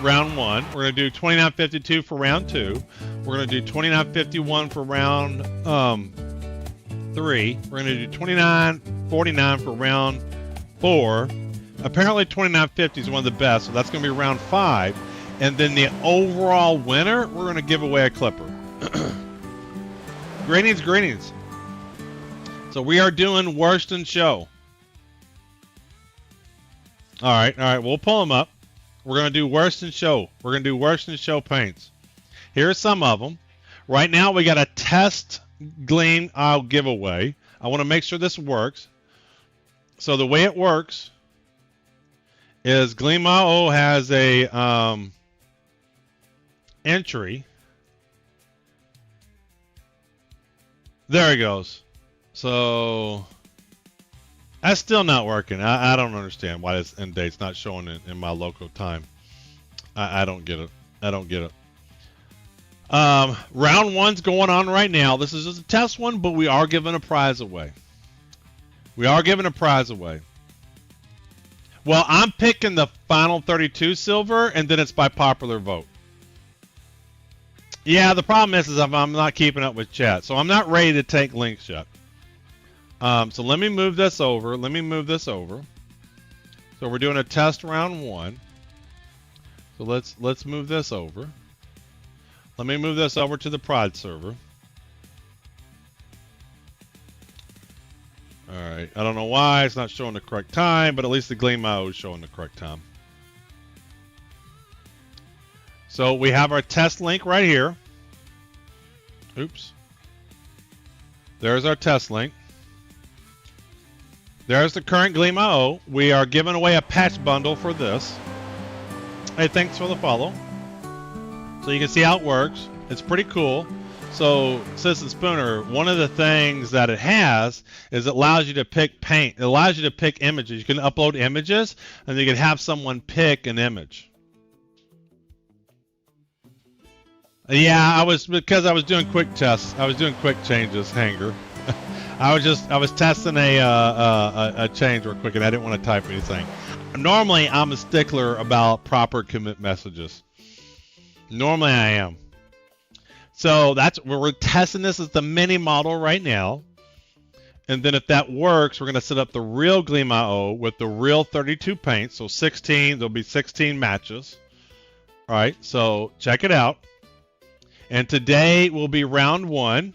[SPEAKER 1] round 1. We're going to do 2952 for round 2. We're going to do 2951 for round 3. We're going to do 2949 for round 4. Apparently 2950 is one of the best, so that's going to be round 5. And then the overall winner, we're going to give away a Clipper. Greetings, greetings. So we are doing Worst in Show. All right, we'll pull them up. We're going to do Worst in Show. We're going to do Worst in Show paints. Here's some of them. Right now, we got a test Gleam.io giveaway. I want to make sure this works. So the way it works is Gleam.io has a entry. There it goes. So that's still not working. I don't understand why this end date's not showing in my local time. I don't get it. I don't get it. Round one's going on right now. This is just a test one, but we are giving a prize away. We are giving a prize away. Well, I'm picking the final 32 silver, and then it's by popular vote. Yeah, the problem is I'm not keeping up with chat, so I'm not ready to take links yet. So let me move this over. So we're doing a test round one. So let's move this over. Let me move this over to the prod server. All right. I don't know why it's not showing the correct time, but at least the Gleam.io is showing the correct time. So we have our test link right here. Oops. There's our test link. There's the current Gleam.io. We are giving away a patch bundle for this. Hey, thanks for the follow. So you can see how it works. It's pretty cool. So, Citizen Spooner, one of the things that it has is it allows you to pick paint. It allows you to pick images. You can upload images, and you can have someone pick an image. Yeah, because I was doing quick tests. I was doing quick changes, Hanger. I was testing a change real quick, and I didn't want to type anything. Normally, I'm a stickler about proper commit messages. Normally, I am. So that's where we're testing this as the mini model right now. And then if that works, we're going to set up the real Gleam.io with the real 32 paints. So 16, there'll be 16 matches. All right, so check it out. And today will be round one.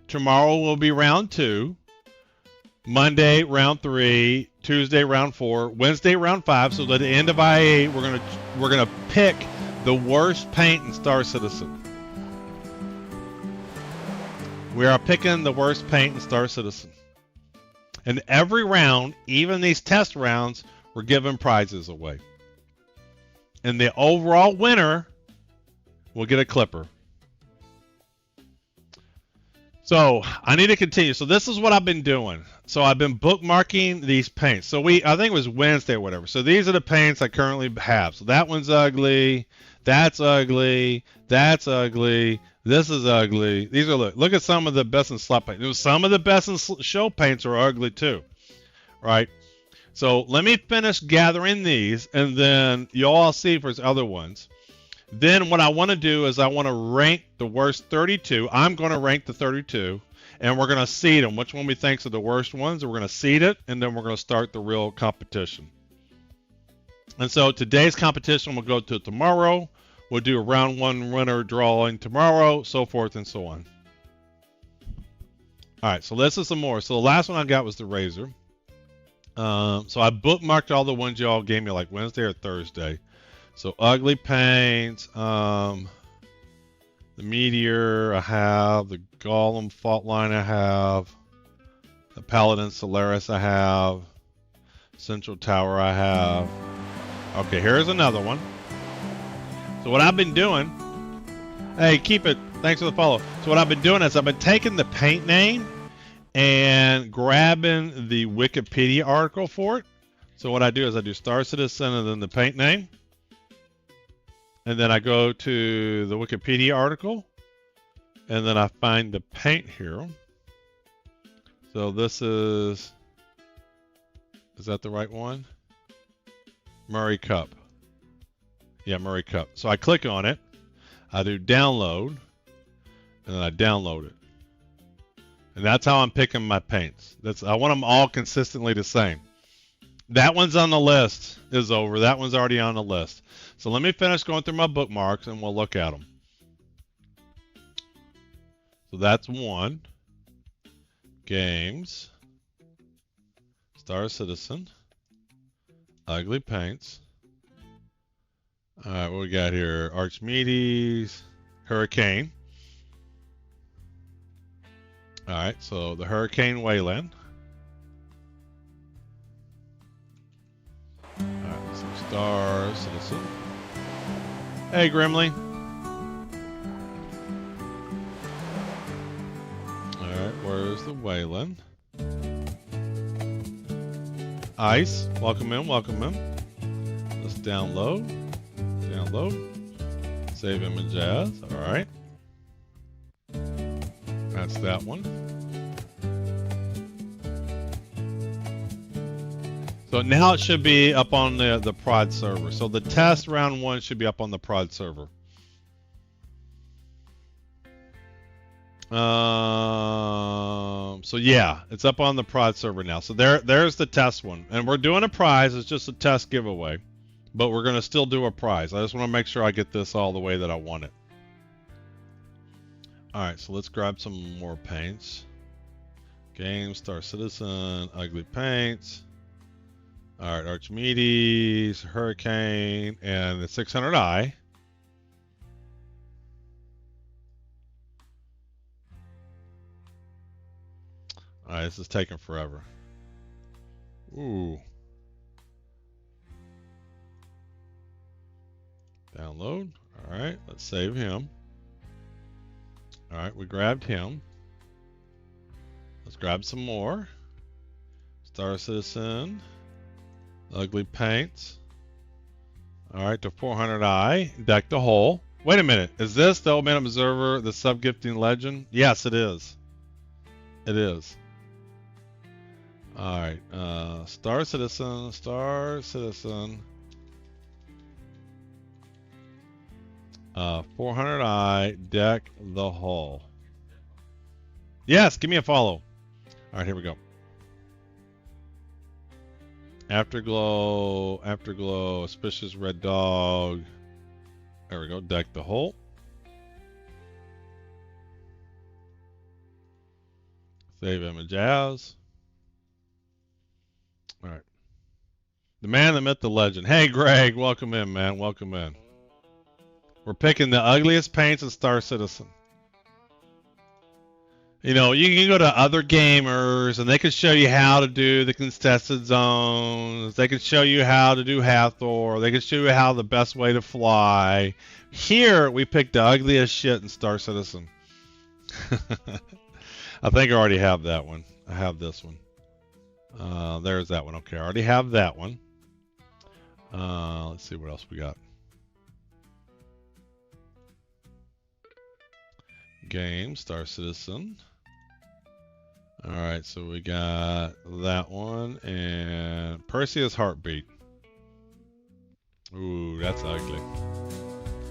[SPEAKER 1] Tomorrow will be round two. Monday, round three. Tuesday, round four. Wednesday, round five. So at the end of IA, we're gonna pick the worst paint in Star Citizen. We are picking the worst paint in Star Citizen. And every round, even these test rounds, we're giving prizes away. And the overall winner will get a Clipper. So I need to continue. So this is what I've been doing. So I've been bookmarking these paints. So I think it was Wednesday or whatever. So these are the paints I currently have. So that one's ugly. That's ugly. That's ugly. This is ugly. These are look at some of the best in slot paint. Some of the best in show paints are ugly too, right? So let me finish gathering these, and then you'll all see if there's other ones. Then what I want to do is I want to rank the worst 32. I'm going to rank the 32, and we're going to seed them. Which one we think are the worst ones? We're going to seed it, and then we're going to start the real competition. And so today's competition will go to tomorrow. We'll do a round one winner drawing tomorrow, so forth and so on. All right, so this is some more. So the last one I got was the Razor. So I bookmarked all the ones y'all gave me like Wednesday or Thursday. So ugly paints, the Meteor I have, the Golem Fault Line I have, the Paladin Solaris I have, Central Tower I have. Okay, here's another one. So what I've been doing, hey, keep it, thanks for the follow. So what I've been doing is I've been taking the paint name and grabbing the Wikipedia article for it. So what I do is I do Star Citizen and then the paint name. And then I go to the Wikipedia article. And then I find the paint here. So this is that the right one? Murray Cup. Yeah, Murray Cup. So I click on it, I do download, and then I download it. And that's how I'm picking my paints. I want them all consistently the same. That one's on the list, is over. That one's already on the list. So let me finish going through my bookmarks and we'll look at them. So that's one. Games. Star Citizen. Ugly paints. All right, what we got here? Archimedes, Hurricane. All right, so the Hurricane Wayland. All right, some Star Citizen. Hey, Grimly. All right, where's the Wayland? Ice, welcome in, welcome in. Let's download. Download. Save image as. All right. That's that one. So now it should be up on the prod server. So the test round 1 should be up on the prod server. So yeah, it's up on the prod server now. So there's the test one. And we're doing a prize. It's just a test giveaway. But we're going to still do a prize. I just want to make sure I get this all the way that I want it. All right, so let's grab some more paints. Game, Star Citizen, Ugly Paints. All right, Archimedes, Hurricane, and the 600i. All right, this is taking forever. Ooh. Download. All right, let's save him. All right, we grabbed him. Let's grab some more. Star Citizen. Ugly Paints. All right, to 400i. Deck the Hole. Wait a minute. Is this the Old Man Observer, the Subgifting Legend? Yes, it is. It is. All right. Star Citizen. Star Citizen. 400i. Deck the Hole. Yes, give me a follow. All right, here we go. Afterglow, Afterglow, Auspicious Red Dog. There we go, Deck the Hole. Save image as. All right. The man, the myth, the legend. Hey, Greg, welcome in, man. Welcome in. We're picking the ugliest paints in Star Citizen. You know, you can go to other gamers and they can show you how to do the contested zones. They can show you how to do Hathor. They can show you how the best way to fly. Here, we picked the ugliest shit in Star Citizen. I think I already have that one. I have this one. There's that one. Okay, I already have that one. Let's see what else we got. Game, Star Citizen. All right, so we got that one and Perseus Heartbeat. Ooh, that's ugly.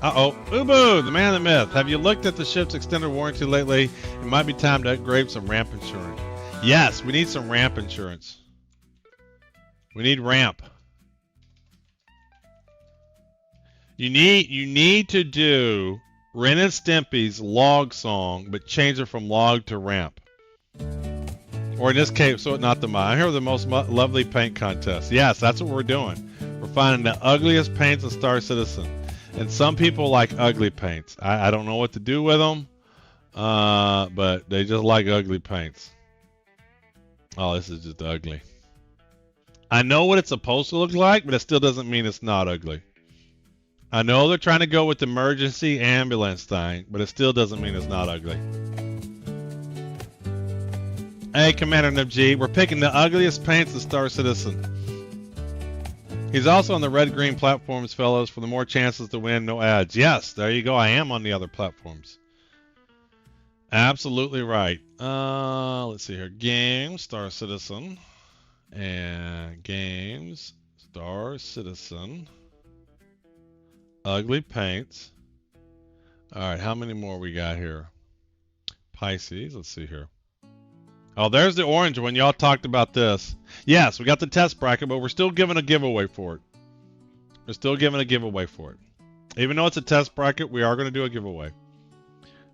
[SPEAKER 1] Uh-oh, Ubu, the man, the myth. Have you looked at the ship's extended warranty lately? It might be time to upgrade some ramp insurance. Yes, we need some ramp insurance. We need ramp. You need to do Ren and Stimpy's log song, but change it from log to ramp. Or in this case, so not the mine. Here are the most lovely paint contests. Yes, that's what we're doing. We're finding the ugliest paints in Star Citizen. And some people like ugly paints. I don't know what to do with them, but they just like ugly paints. Oh, this is just ugly. I know what it's supposed to look like, but it still doesn't mean it's not ugly. I know they're trying to go with the emergency ambulance thing, but it still doesn't mean it's not ugly. Hey, Commander Nibji, we're picking the ugliest paints in Star Citizen. He's also on the red-green platforms, fellows, for the more chances to win, no ads. Yes, there you go. I am on the other platforms. Absolutely right. Let's see here. Games, Star Citizen. And Games, Star Citizen. Ugly paints. All right, how many more we got here? Pisces, let's see here. Oh, there's the orange one. Y'all talked about this. Yes, we got the test bracket, but we're still giving a giveaway for it. We're still giving a giveaway for it. Even though it's a test bracket, we are going to do a giveaway.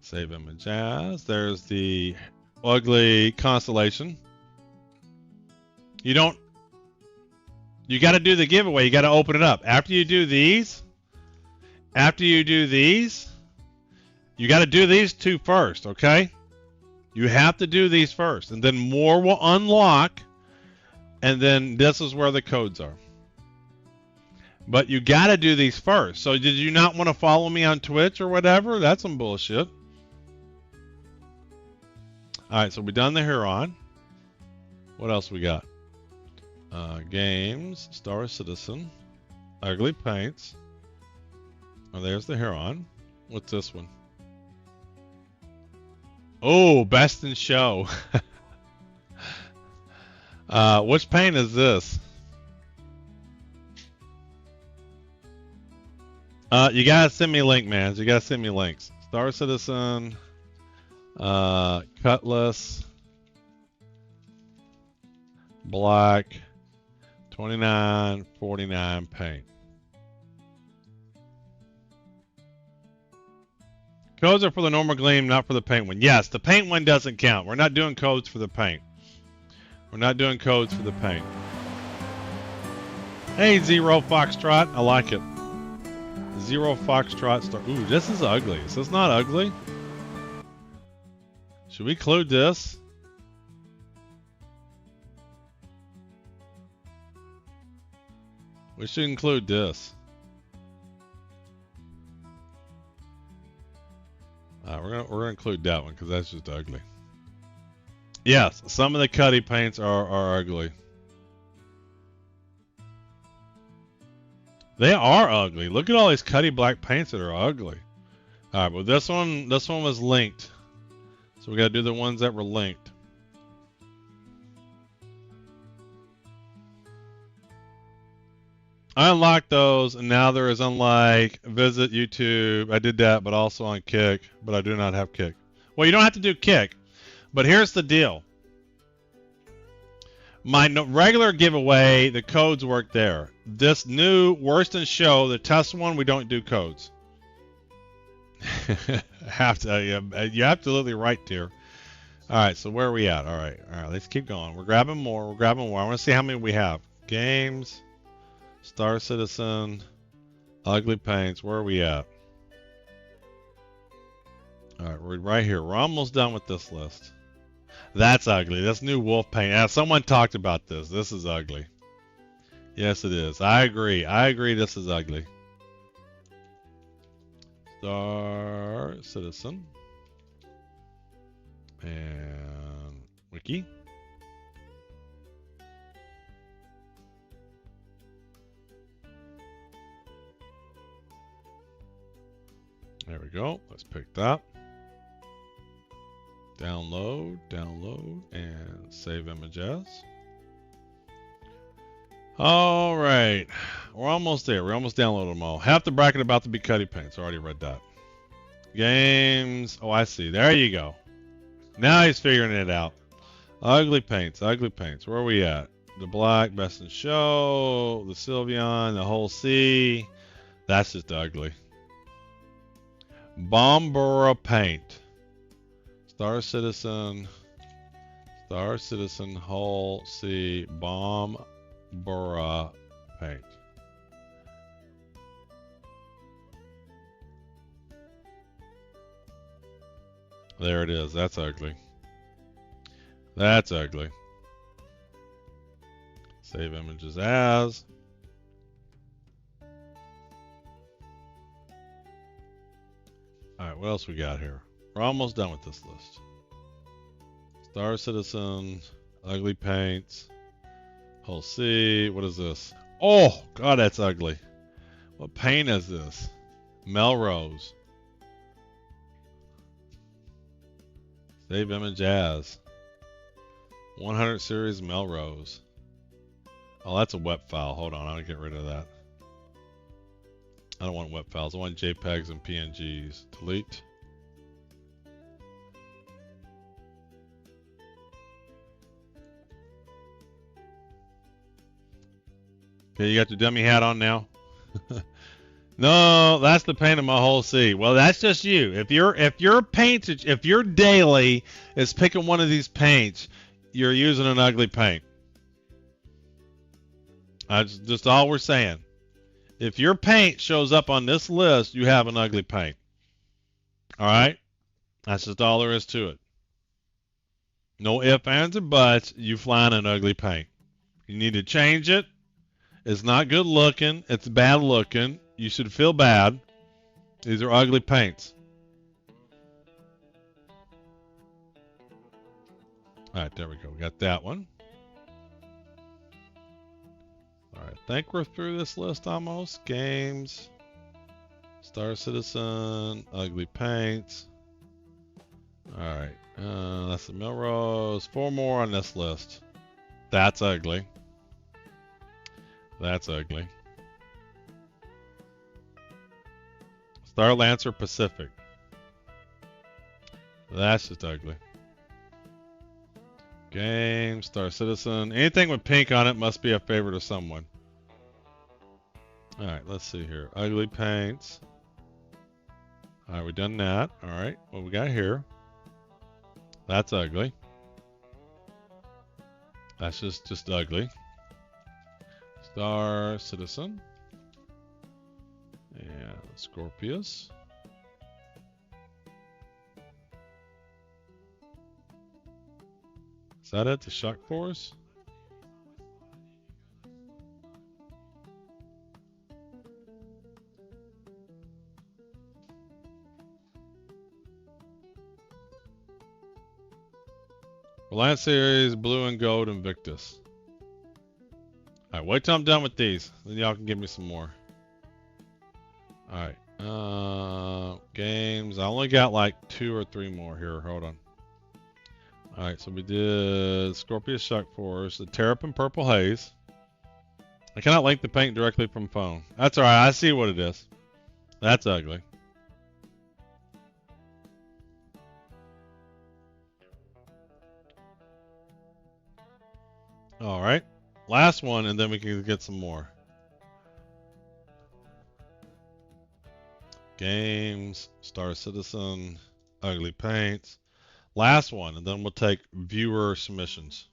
[SPEAKER 1] Save image as. There's the ugly constellation. You got to do the giveaway. You got to open it up. After you do these, you got to do these two first, okay? You have to do these first, and then more will unlock, and then this is where the codes are. But you got to do these first. So did you not want to follow me on Twitch or whatever? That's some bullshit. All right, so we done the Huron. What else we got? Games, Star Citizen, Ugly Paints. Oh, there's the Huron. What's this one? Oh, best in show. Which paint is this? You gotta send me a link, man. You gotta send me links. Star Citizen, Cutlass, Black, 29.49 paint. Codes are for the normal gleam, not for the paint one. Yes, the paint one doesn't count. We're not doing codes for the paint. We're not doing codes for the paint. Hey, Zero Foxtrot. I like it. Zero Foxtrot star. Ooh, this is ugly. Is this not ugly? Should we include this? We should include this. We're gonna include that one because that's just ugly. Yes, some of the Cuddy paints are ugly. They are ugly. Look at all these Cuddy black paints that are ugly. All right, but this one was linked, so we gotta do the ones that were linked. I unlocked those, and now there is unlike visit YouTube. I did that, but also on Kick, but I do not have Kick. Well, you don't have to do Kick, but here's the deal. My regular giveaway, the codes work there. This new worst in show, the test one, we don't do codes. You absolutely right, dear. All right, so where are we at? All right, let's keep going. We're grabbing more. I want to see how many we have. Games. Star Citizen, ugly paints. Where are we at? All right, we're right here. We're almost done with this list. That's ugly. That's new wolf paint. Someone talked about this. This is ugly. Yes, it is. I agree. This is ugly. Star Citizen and Wiki. There we go. Let's pick that. Download, and save images. All right. We're almost there. We almost downloaded them all. Half the bracket about to be Cuddy paints. Already read that. Games. Oh, I see. There you go. Now he's figuring it out. Ugly paints. Where are we at? The black, best in show, the Sylveon, the whole C. That's just ugly. Bombura paint. Star Citizen, Hull C, Bombura paint. There it is. That's ugly. Save images as. Alright, what else we got here? We're almost done with this list. Star Citizen, ugly paints, Hull C. What is this? Oh, God, that's ugly. What paint is this? Melrose. Save image as. 100 series Melrose. Oh, that's a web file. Hold on, I'm going to get rid of that. I don't want web files. I want JPEGs and PNGs. Delete. Okay, you got your dummy hat on now? No, that's the paint of my whole C. Well, that's just you. If your daily is picking one of these paints, you're using an ugly paint. That's just all we're saying. If your paint shows up on this list, you have an ugly paint. All right? That's just all there is to it. No ifs, ands, or buts. You flying an ugly paint. You need to change it. It's not good looking. It's bad looking. You should feel bad. These are ugly paints. All right, there we go. We got that one. All right, I think we're through this list almost. Games, Star Citizen, ugly paints. Alright, that's the Melrose. 4 more on this list. That's ugly. That's ugly. Star Lancer Pacific. That's just ugly. Game, Star Citizen. Anything with pink on it must be a favorite of someone. Alright, let's see here. Ugly paints. Alright, we done that. Alright, what we got here? That's ugly. That's just ugly. Star Citizen. And Scorpius. Is that it? The Shock Force? Reliance Series, Blue and Gold, Invictus. Alright, wait till I'm done with these. Then y'all can give me some more. Alright. Games. I only got like 2 or 3 more here. Hold on. Alright, so we did Scorpius Shock Force, the Terrapin Purple Haze. I cannot link the paint directly from phone. That's alright, I see what it is. That's ugly. Alright, last one and then we can get some more. Games, Star Citizen, ugly paints. Last one, and then we'll take viewer submissions.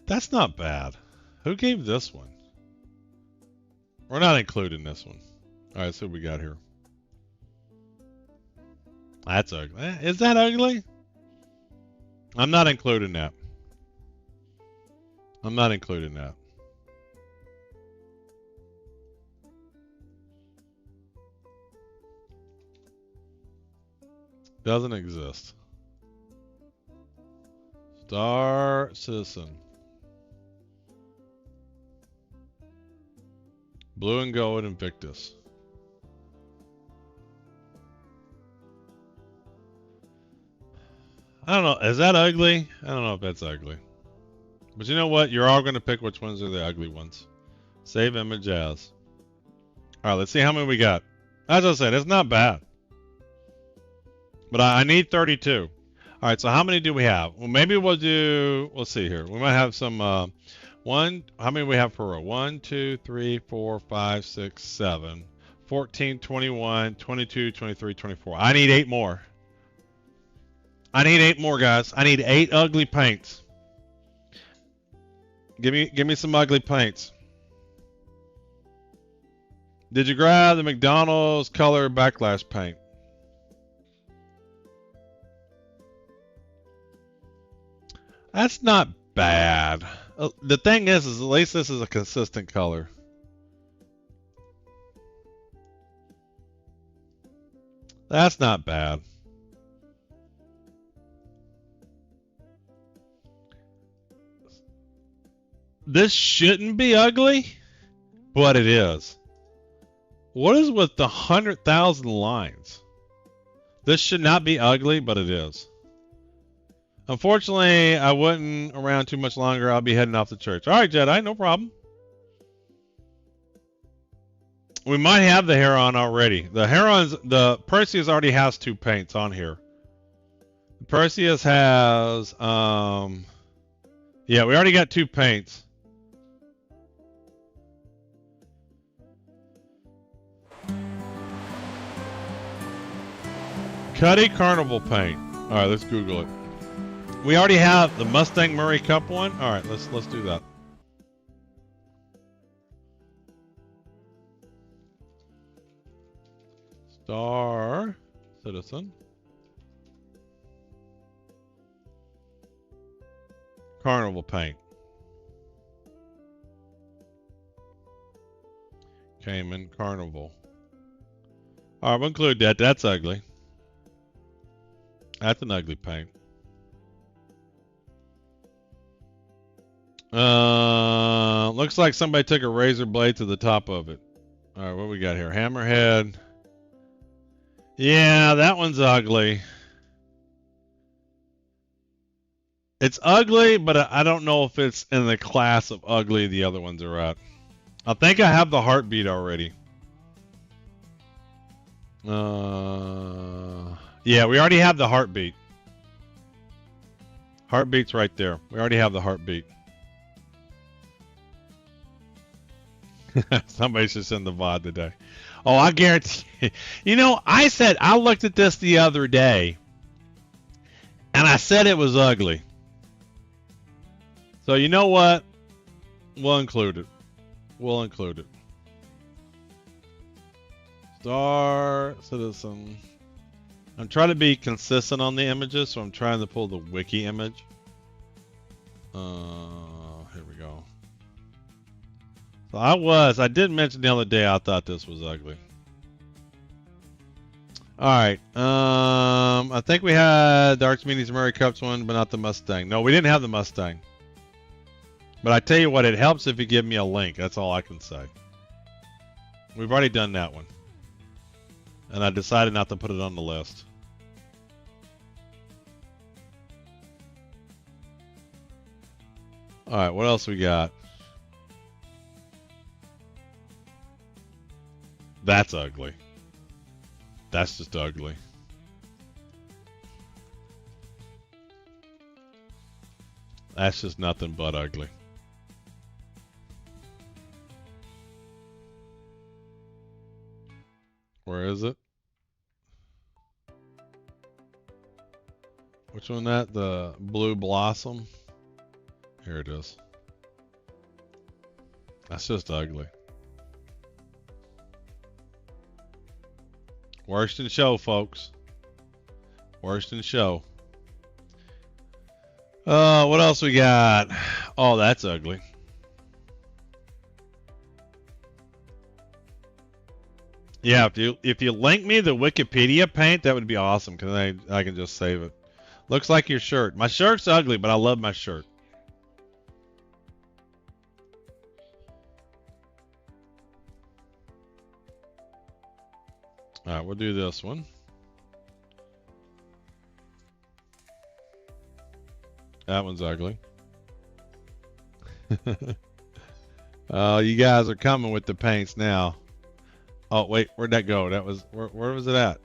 [SPEAKER 1] That's not bad. Who gave this one? We're not including this one. Alright, so what we got here. That's ugly. Is that ugly? I'm not including that. I'm not including that. Doesn't exist. Star Citizen. Blue and Gold Invictus. I don't know. Is that ugly? I don't know if that's ugly. But you know what? You're all going to pick which ones are the ugly ones. Save image as. Alright, let's see how many we got. As I said, it's not bad. But I need 32. Alright, so how many do we have? Well, maybe we'll do, let's see here. We might have some, how many we have per row? 1, 2, 3, 4, 5, 6, 7, 14, 21, 22, 23, 24. I need 8 more. I need 8 more, guys. I need 8 ugly paints. Give me some ugly paints. Did you grab the McDonald's color backlash paint? That's not bad. The thing is at least this is a consistent color. That's not bad. This shouldn't be ugly, but it is. What is with the 100,000 lines? This should not be ugly, but it is. Unfortunately, I wouldn't around too much longer. I'll be heading off to church. All right, Jedi, no problem. We might have the Heron already. The Perseus already has 2 paints on here. The Perseus has, yeah, we already got 2 paints. Cuddy Carnival paint. All right, let's Google it. We already have the Mustang Murray Cup one. All right, let's do that. Star Citizen. Carnival paint. Cayman Carnival. All right, we'll include that. That's ugly. That's an ugly paint. Looks like somebody took a razor blade to the top of it. All right, what we got here? Hammerhead. Yeah, that one's ugly. It's ugly, but I don't know if it's in the class of ugly the other ones are at. I think I have the heartbeat already. Yeah, we already have the heartbeat. Heartbeat's right there. We already have the heartbeat. Somebody should send the VOD today. Oh, I guarantee. You know, I looked at this the other day, and I said it was ugly. So you know what? We'll include it. We'll include it. Star Citizen. I'm trying to be consistent on the images, so I'm trying to pull the wiki image. Here we go. So I did mention the other day I thought this was ugly. Alright, I think we had the Archimedes Murray Cups one, but not the Mustang. No, we didn't have the Mustang. But I tell you what, it helps if you give me a link. That's all I can say. We've already done that one. And I decided not to put it on the list. Alright, what else we got? That's ugly. That's just ugly. That's just nothing but ugly. Where is it? Which one that? The Blue Blossom? Here it is. That's just ugly. Worst in show, folks. Worst in show. What else we got? Oh, that's ugly. Yeah, if you link me the Wikipedia paint, that would be awesome because I can just save it. Looks like your shirt. My shirt's ugly, but I love my shirt. All right, we'll do this one. That one's ugly. You guys are coming with the paints now. Oh, wait, where'd that go? That was, where was it at?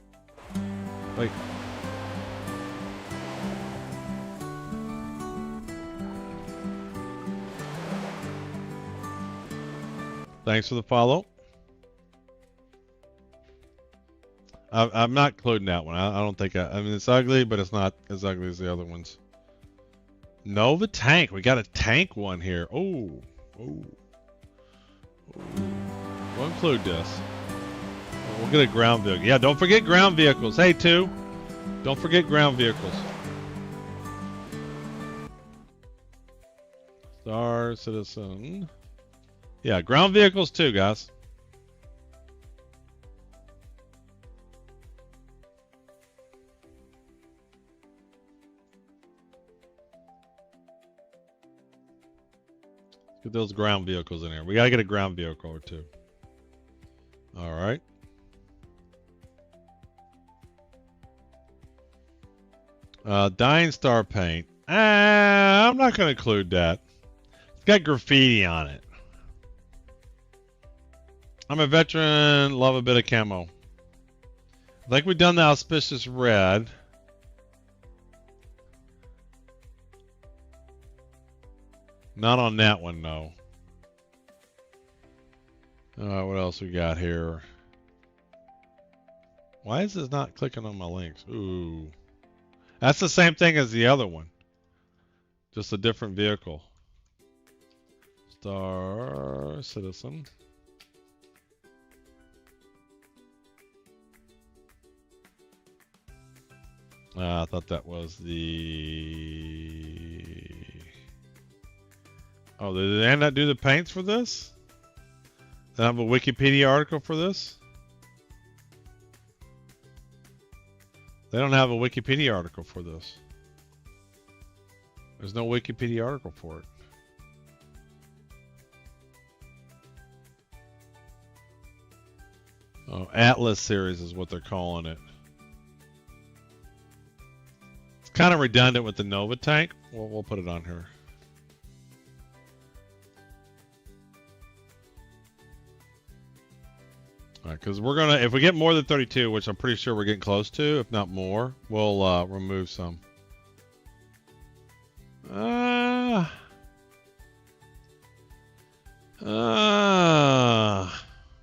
[SPEAKER 1] Wait. Thanks for the follow. I'm not including that one. I don't think I mean, it's ugly, but it's not as ugly as the other ones. Nova Tank. We got a tank one here. Oh. We'll include this. We'll get a ground vehicle. Yeah, don't forget ground vehicles. Hey, too. Don't forget ground vehicles. Star Citizen. Yeah, ground vehicles too, guys. Get those ground vehicles in here. We gotta get a ground vehicle or two. All right. Dying Star paint. I'm not gonna include that. It's got graffiti on it. I'm a veteran, love a bit of camo. I think we've done the auspicious red. Not on that one, no. What else we got here? Why is this not clicking on my links? Ooh. That's the same thing as the other one. Just a different vehicle. Star Citizen. I thought that was the... Oh, did they not do the paints for this? They have a Wikipedia article for this? They don't have a Wikipedia article for this. There's no Wikipedia article for it. Oh, Atlas series is what they're calling it. kind of redundant with the Nova tank. We'll put it on here. All right, because we're gonna, if we get more than 32, which I'm pretty sure we're getting close to, if not more, we'll remove some.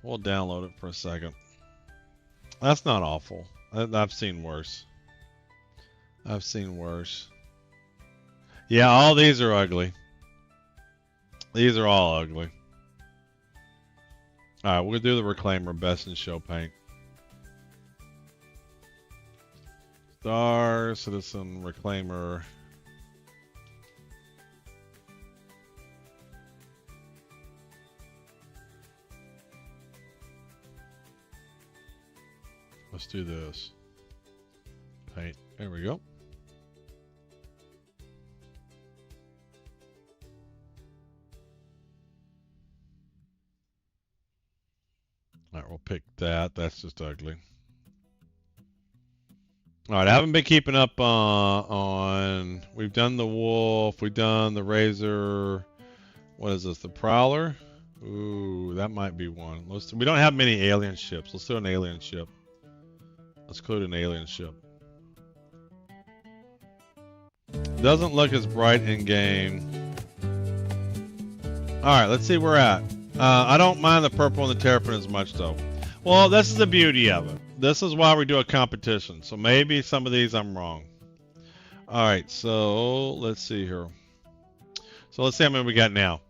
[SPEAKER 1] We'll download it for a second. That's not awful. I've seen worse. I've seen worse. Yeah, all these are ugly. These are all ugly. All right, we'll do the Reclaimer Best in Show Paint. Star Citizen Reclaimer. Let's do this. Paint. There we go. All right, we'll pick that. That's just ugly. All right, I haven't been keeping up on. We've done the wolf. We've done the razor. What is this? The prowler. Ooh, that might be one. We don't have many alien ships. Let's do an alien ship. Let's include an alien ship. Doesn't look as bright in game. All right, let's see where we're at. I don't mind the purple and the terrapin as much though. Well, this is the beauty of it. This is why we do a competition. So maybe some of these I'm wrong. All right, so let's see here. So let's see how many we got now.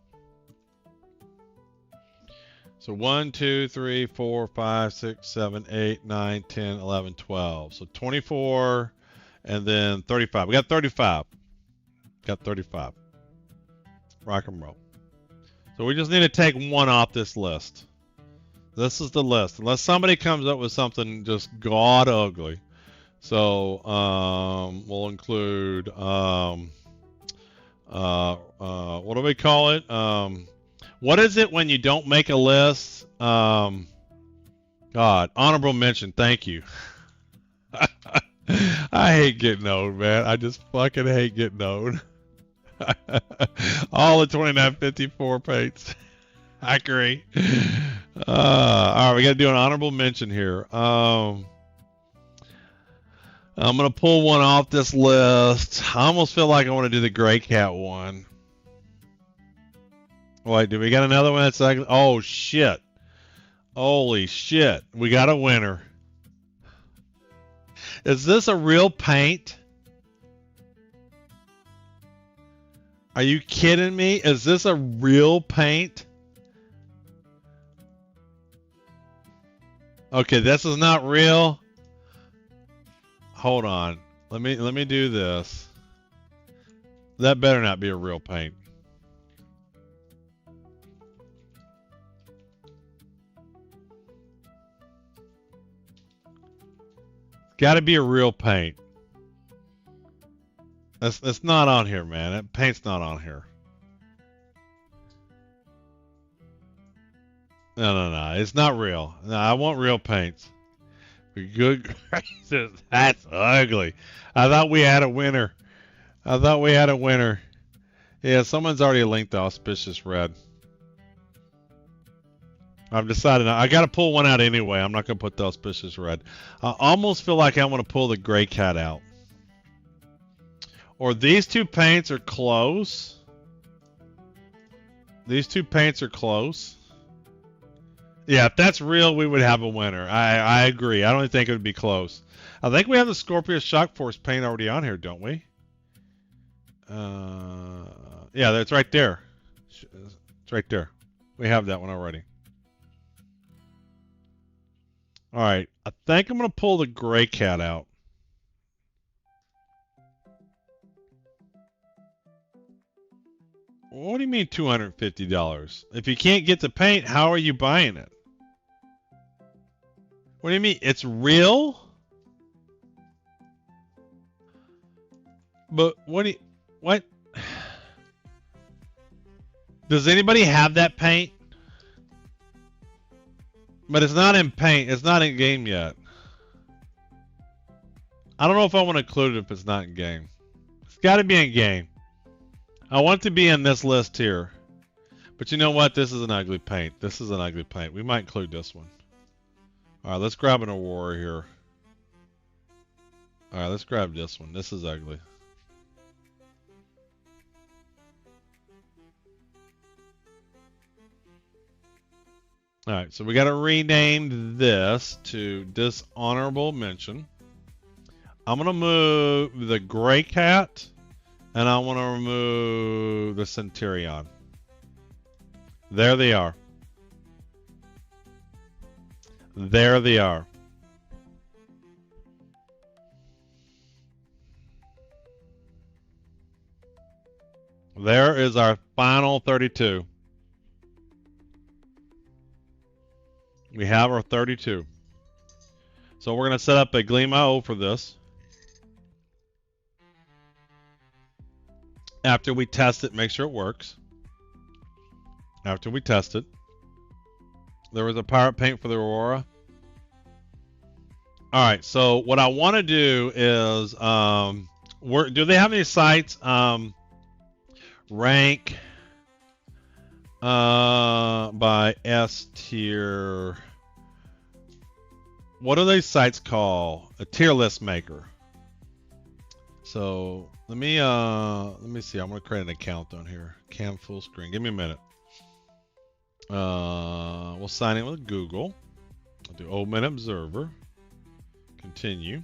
[SPEAKER 1] So 1, 2, 3, 4, 5, 6, 7, 8, 9, 10, 11, 12. So 24 and then 35. We got 35. Got 35. Rock and roll. So we just need to take one off this list. This is the list. Unless somebody comes up with something just god ugly. So we'll include what do we call it? What is it when you don't make a list? God, honorable mention. Thank you. I hate getting old, man. I just fucking hate getting old. All the 2954 paints. I agree. All right, we got to do an honorable mention here. I'm going to pull one off this list. I almost feel like I want to do the Gray Cat one. Wait, do we got another one that's like, oh shit. Holy shit. We got a winner. Is this a real paint? Are you kidding me? Is this a real paint? Okay, this is not real. Hold on. Let me do this. That better not be a real paint. Got to be a real paint. That's not on here, man. That paint's not on here. No. It's not real. No, I want real paints. Good gracious, that's ugly. I thought we had a winner. Yeah, someone's already linked the auspicious red. I've decided I got to pull one out anyway. I'm not going to put the auspicious red. I almost feel like I want to pull the Gray Cat out. Or these two paints are close. These two paints are close. Yeah, if that's real, we would have a winner. I agree. I don't think it would be close. I think we have the Scorpius Shock Force paint already on here, don't we? Yeah, that's right there. It's right there. We have that one already. All right. I think I'm going to pull the Gray Cat out. What do you mean $250? If you can't get the paint, how are you buying it? What do you mean? It's real? But what? Does anybody have that paint? But it's not in paint. It's not in game yet. I don't know if I want to include it if it's not in game. It's got to be in game. I want it to be in this list here. But you know what? This is an ugly paint. This is an ugly paint. We might include this one. All right, let's grab an Aurora here. All right, let's grab this one. This is ugly. All right, so we got to rename this to dishonorable mention. I'm going to move the gray cat, and I want to remove the Centurion. There they are. There they are. There is our final 32. We have our 32. So we're going to set up a Gleam.io for this. After we test it, make sure it works. After we test it. There was a pirate paint for the Aurora. All right, so what I want to do is, do they have any sites? Rank by S tier. What are these sites called? A tier list maker. So let me see. I'm gonna create an account on here. Cam full screen. Give me a minute. We'll sign in with Google. I'll do Open Observer. Continue.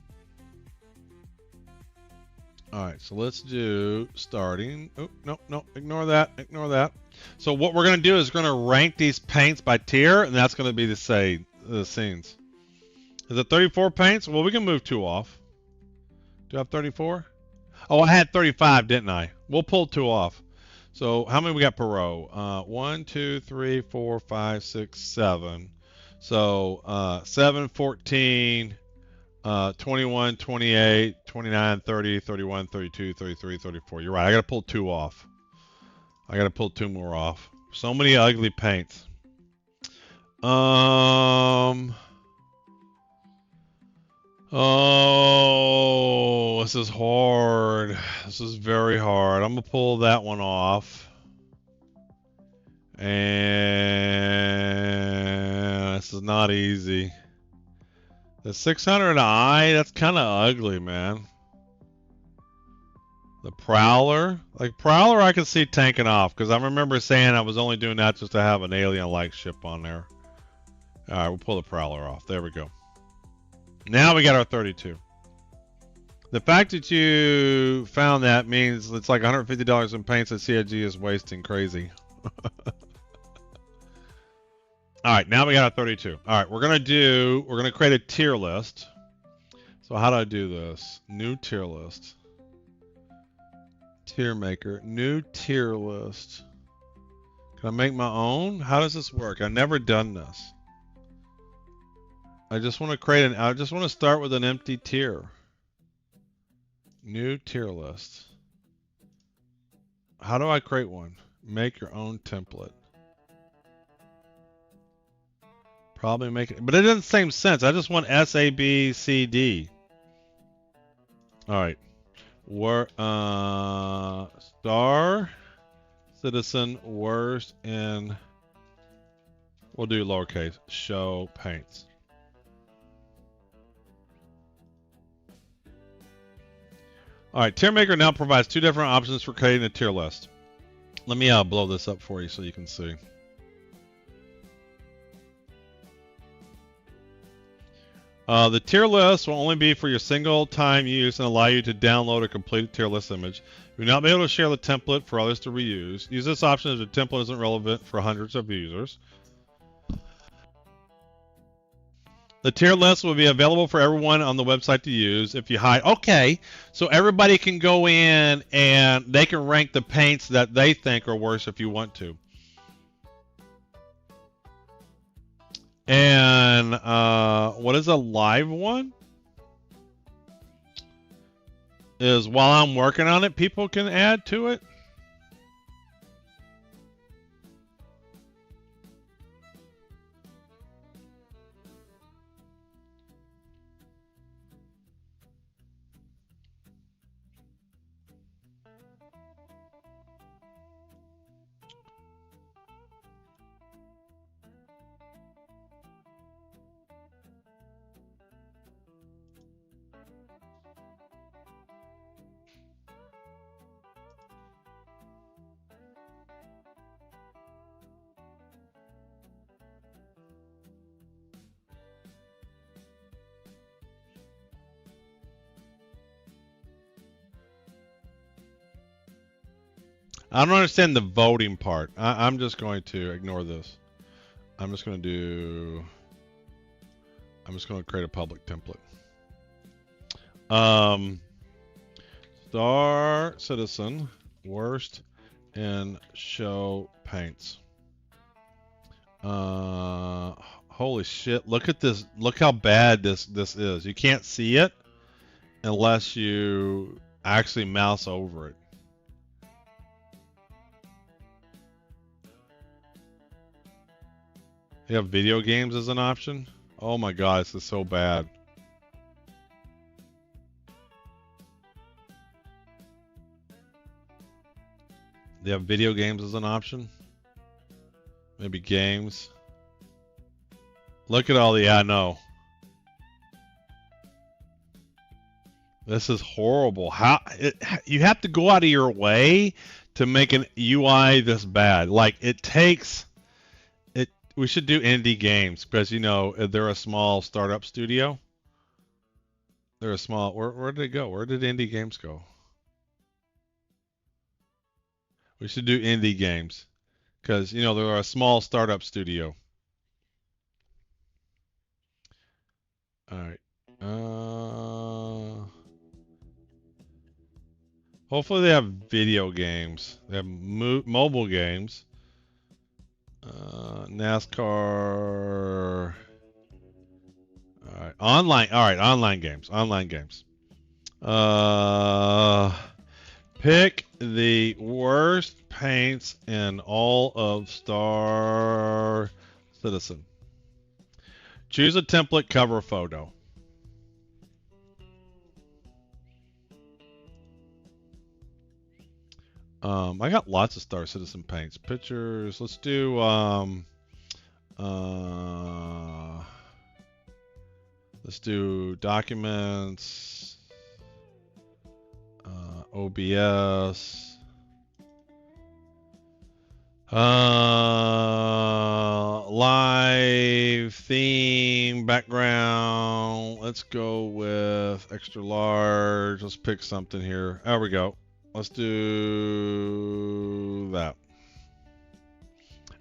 [SPEAKER 1] All right, so let's do starting. Oh, no, ignore that, ignore that. So what we're gonna do is we're gonna rank these paints by tier, and that's gonna be the scenes. Is it 34 paints? Well, we can move 2 off. Do I have 34? Oh, I had 35, didn't I? We'll pull 2 off. So how many we got per row? 1, 2, 3, 4, 5, 6, 7. So 7, 14, 21, 28, 29, 30, 31, 32, 33, 34. You're right. I got to pull 2 off. I got to pull 2 more off. So many ugly paints. Oh, this is hard. This is very hard. I'm gonna pull that one off. And this is not easy. The 600i, that's kind of ugly, man. The Prowler, like Prowler I could see tanking off because I remember saying I was only doing that just to have an alien-like ship on there. All right, we'll pull the Prowler off. There we go. Now we got our 32. The fact that you found that means it's like $150 in paints that CIG is wasting crazy. All right, now we got our 32. All right, we're gonna create a tier list. So how do I do this? New tier list. Tier maker, new tier list. Can I make my own? How does this work? I've never done this. I just want to create I just want to start with an empty tier. New tier list. How do I create one? Make your own template. Probably make it, but it doesn't make sense. I just want S, A, B, C, D. All right. Star Citizen worst in, we'll do lowercase, show paints. All right, Tier Maker now provides 2 different options for creating a tier list. Let me blow this up for you so you can see. The tier list will only be for your single-time use and allow you to download a completed tier list image. You will not be able to share the template for others to reuse. Use this option if the template isn't relevant for hundreds of users. The tier list will be available for everyone on the website to use. If you hide, okay, so everybody can go in and they can rank the paints that they think are worse if you want to. And what is a live one? Is while I'm working on it, people can add to it. I don't understand the voting part. I'm just going to ignore this. I'm just going to create a public template. Star Citizen worst in show paints. Holy shit! Look at this. Look how bad this is. You can't see it unless you actually mouse over it. You have video games as an option? Oh my god, this is so bad. They have video games as an option? Maybe games. Look at all the, yeah, no. This is horrible. You have to go out of your way to make an UI this bad. Like, it takes, we should do indie games because, you know, they're a small startup studio. They're a small, where did it go? Where did indie games go? We should do indie games because, you know, they're a small startup studio. All right. Hopefully they have video games. They have mobile games. NASCAR. All right. Online. All right. Online games. Online games. Pick the worst paints in all of Star Citizen. Choose a template cover photo. I got lots of Star Citizen paints. Pictures. Let's do let's do documents, OBS, live theme background. Let's go with extra large. Let's pick something here. There we go. Let's do that.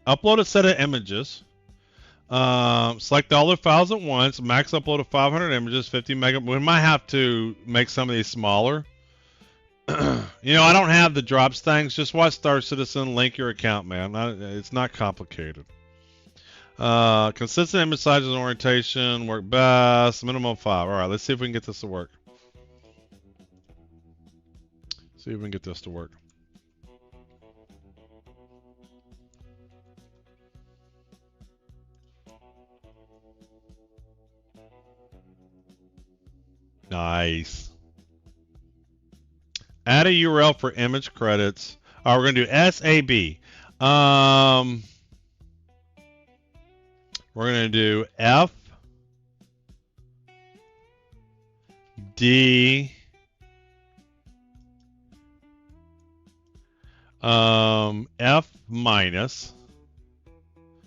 [SPEAKER 1] Upload a set of images. Select all the files at once. Max upload of 500 images, 50 mega. We might have to make some of these smaller. You know, I don't have the drops things. Just watch Star Citizen. Link your account, man. It's not complicated. Consistent image sizes and orientation work best. Minimum 5. All right, let's see if we can get this to work. See if we can get this to work. Nice. Add a URL for image credits. All right, we're going to do SAB. We're going to do F D F minus.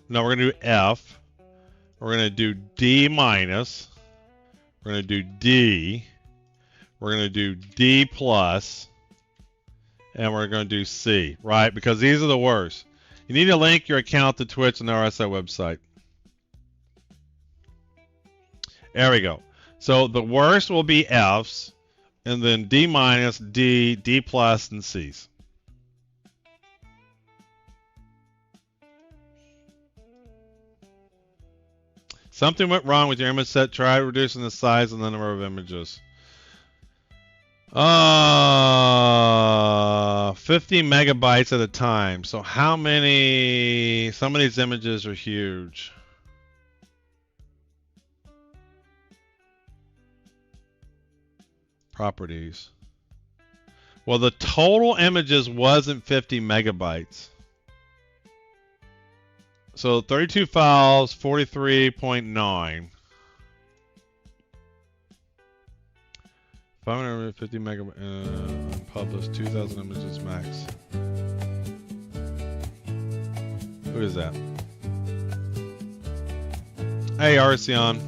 [SPEAKER 1] No, we're going to do F. We're going to do D minus. We're going to do D. We're going to do D plus. And we're going to do C, right? Because these are the worst. You need to link your account to Twitch and the RSI website. There we go. So the worst will be F's, and then D minus, D, D plus, and C's. Something went wrong with your image set. Try reducing the size and the number of images. 50 megabytes at a time. So how many? Some of these images are huge. Properties. Well, the total images wasn't 50 megabytes. So 32 files, 43.9. 550 megabytes, published, 2,000 images max. Who is that? Hey, Arceon.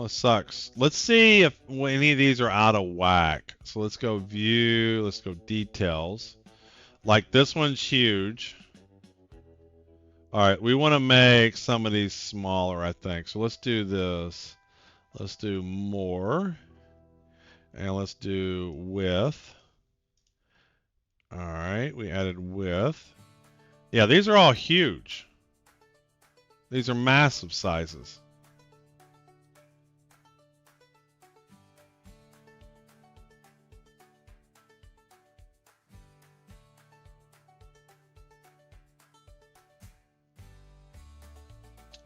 [SPEAKER 1] Oh, it sucks. Let's see if any of these are out of whack. So let's go view, let's go details. Like this one's huge. All right, we want to make some of these smaller, I think. So let's do this. Let's do more. And let's do width. All right, we added width. Yeah, these are all huge. These are massive sizes.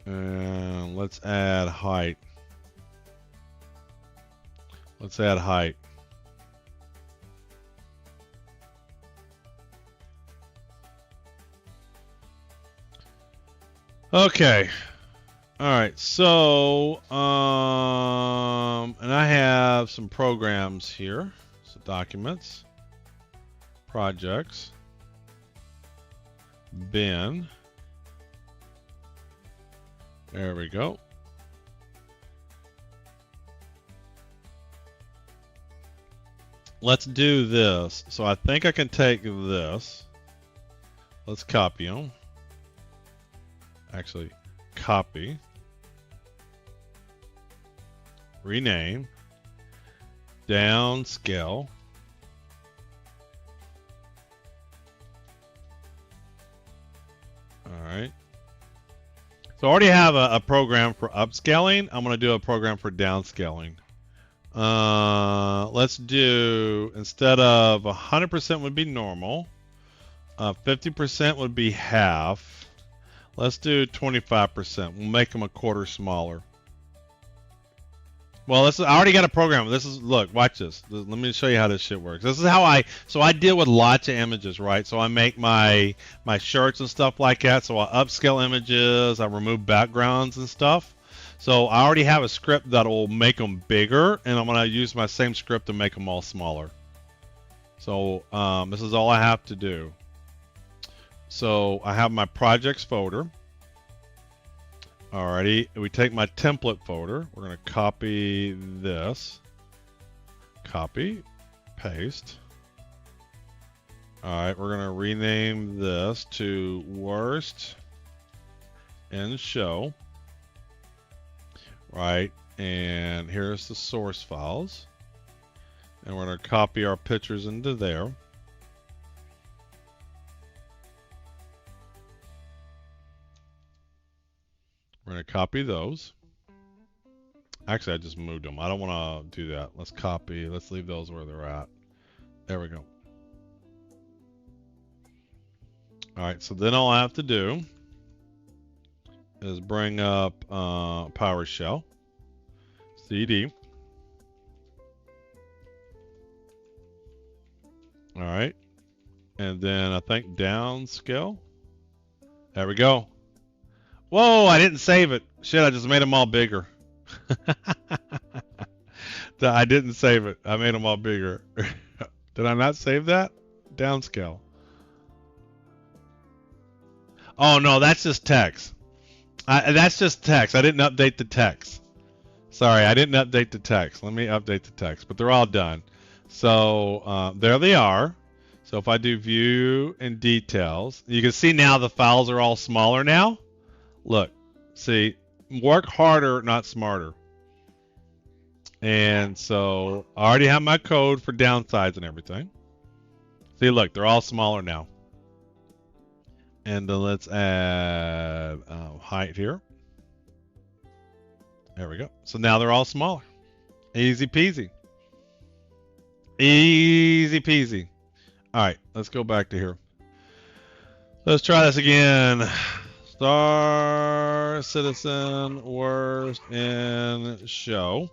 [SPEAKER 1] And let's add height. Let's add height. Okay. All right. So, and I have some programs here. So documents, projects, bin. There we go. Let's do this. So I think I can take this. Let's copy them. Actually, copy. Rename. Downscale. All right. So I already have a program for upscaling. I'm going to do a program for downscaling. Let's do, instead of 100% would be normal, 50% would be half. Let's do 25%. We'll make them a quarter smaller. Well, this is, I already got a program. This is, look, watch this. Let me show you how this shit works. This is how so I deal with lots of images, right? So I make my shirts and stuff like that. So I upscale images, I remove backgrounds and stuff. So I already have a script that will make them bigger, and I'm going to use my same script to make them all smaller. So this is all I have to do. So I have my projects folder. Alrighty, we take my template folder. We're going to copy this. Copy, paste. Alright, we're going to rename this to worst and show. Right, and here's the source files. And we're going to copy our pictures into there. We're going to copy those. Actually, I just moved them. I don't want to do that. Let's copy. Let's leave those where they're at. There we go. All right, so then all I have to do is bring up PowerShell, CD. All right, and then I think downscale. There we go. Whoa, I didn't save it. Shit, I just made them all bigger. I didn't save it. I made them all bigger. Did I not save that? Downscale. Oh, no, that's just text. That's just text. I didn't update the text. Sorry, I didn't update the text. Let me update the text. But they're all done. So there they are. So if I do view and details, you can see now the files are all smaller now. Look, see, work harder, not smarter. And so I already have my code for downsides and everything. See, look, they're all smaller now. And then let's add height here. There we go. So now they're all smaller. Easy peasy. Easy peasy. All right, let's go back to here. Let's try this again. Star, citizen, worst, and show.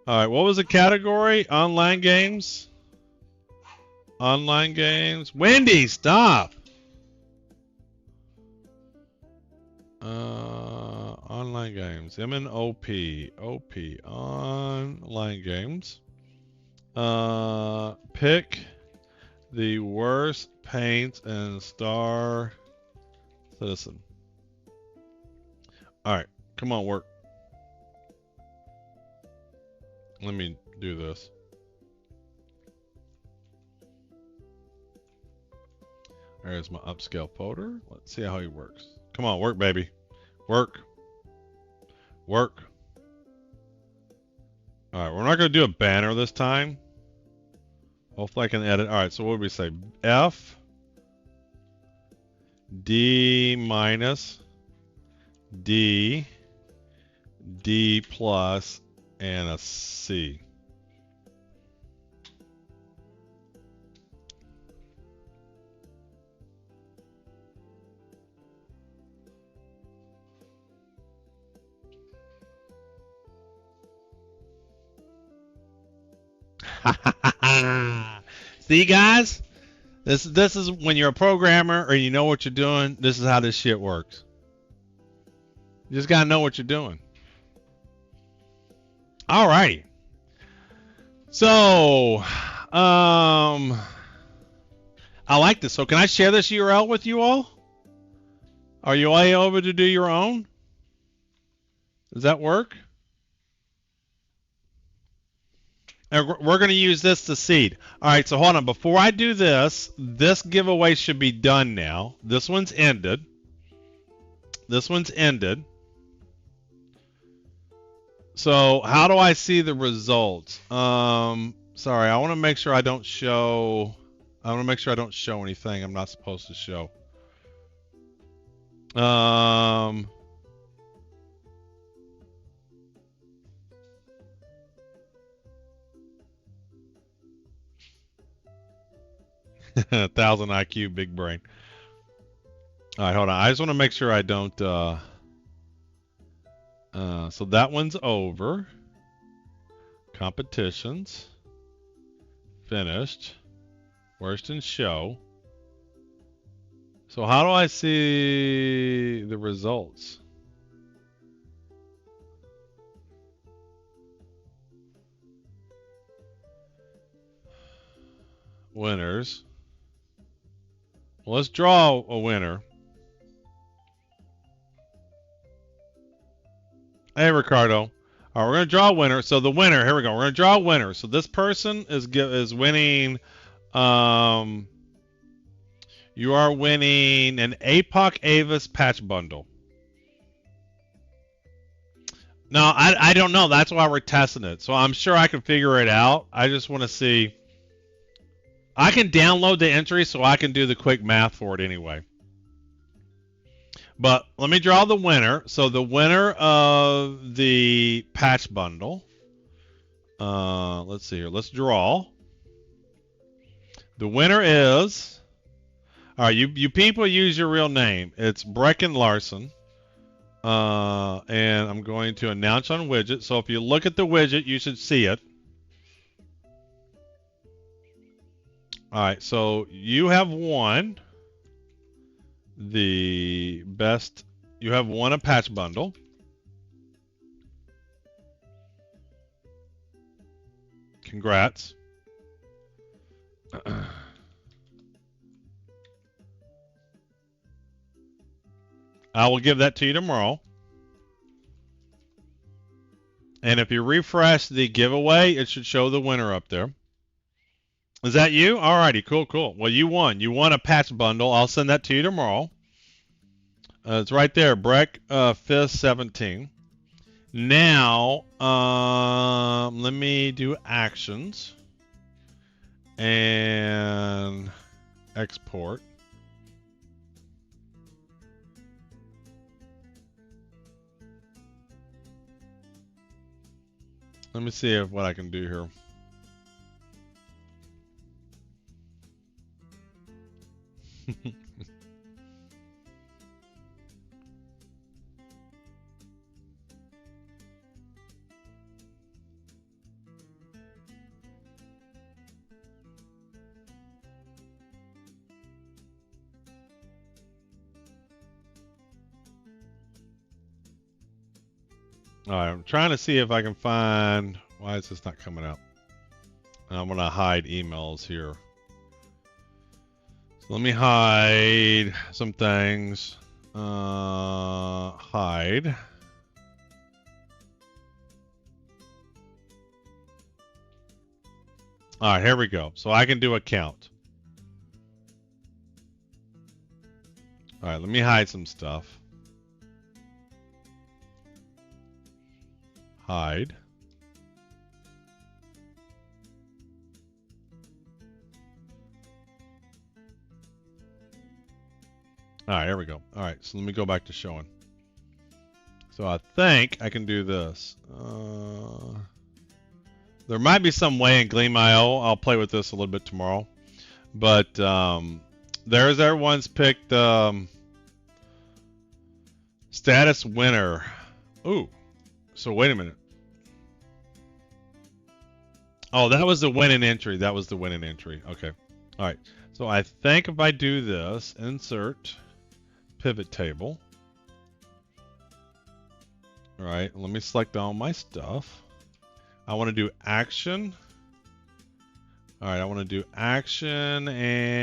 [SPEAKER 1] All right, what was the category? Online games? Online games. Wendy, stop. Online games. MNOP. OP. Online games. Pick the worst paint and star citizen. All right, come on, work. Let me do this. There's my upscale folder. Let's see how he works. Come on, work, baby. Work. Work. All right, we're not going to do a banner this time. Hopefully I can edit. All right, so what would we say? F, D minus, D, D plus, and a C. See, guys? This is when you're a programmer or you know what you're doing, this is how this shit works. You just gotta know what you're doing. Alrighty. So, I like this. So can I share this URL with you all? Are you all able to do your own? Does that work? And we're going to use this to seed. All right, so hold on. Before I do this, this giveaway should be done now. This one's ended. This one's ended. So how do I see the results? Sorry, I want to make sure I don't show. I want to make sure I don't show anything I'm not supposed to show. 1,000 IQ, big brain. All right, hold on. I just want to make sure I don't. So that one's over. Competitions. Finished. Worst in show. So how do I see the results? Winners. Well, let's draw a winner. Hey, Ricardo. All right, we're going to draw a winner. So the winner, here we go. We're going to draw a winner. So this person is winning. You are winning an APOC Avis patch bundle. No, I don't know. That's why we're testing it. So I'm sure I can figure it out. I just want to see. I can download the entry so I can do the quick math for it anyway. But let me draw the winner. So the winner of the patch bundle. Let's see here. Let's draw. The winner is. All right, you people use your real name. It's Brecken Larson. And I'm going to announce on widget. So if you look at the widget, you should see it. All right, so you have won the best. You have won a patch bundle. Congrats. I will give that to you tomorrow. And if you refresh the giveaway, it should show the winner up there. Is that you? Alrighty, cool, cool. Well, you won. You won a patch bundle. I'll send that to you tomorrow. It's right there, Breck Fizz 17. Now, let me do actions and export. Let me see what I can do here. All right, I'm trying to see if I can find. Why is this not coming out? I'm gonna hide emails here. So let me hide some things. Hide. All right, here we go. So I can do a count. All right, let me hide some stuff. Hide. All right, here we go. All right, so let me go back to showing. So I think I can do this. There might be some way in Gleam.io. I'll play with this a little bit tomorrow. But there's everyone's picked status winner. Ooh, so wait a minute. Oh, that was the winning entry. That was the winning entry. Okay. All right. So I think if I do this, insert pivot table. All right. Let me select all my stuff. I want to do action. All right. I want to do action and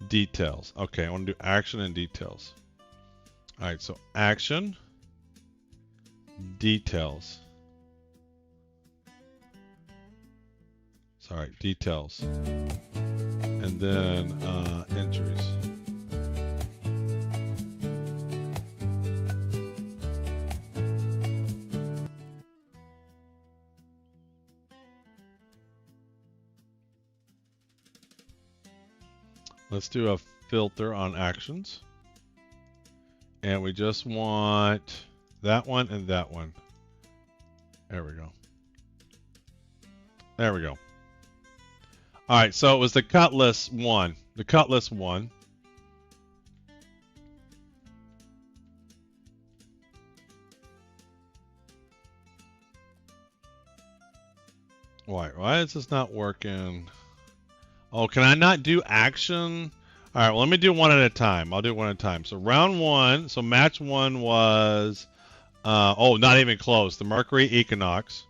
[SPEAKER 1] details. Okay. I want to do action and details. All right. So action, details. Sorry, details. And then entries. Let's do a filter on actions. And we just want that one and that one. There we go. There we go. All right, so it was the Cutlass one. The Cutlass one. Why is this not working? Oh, can I not do action? All right, well, let me do one at a time. I'll do one at a time. So round one, so match one was, oh, not even close. The Mercury Equinox.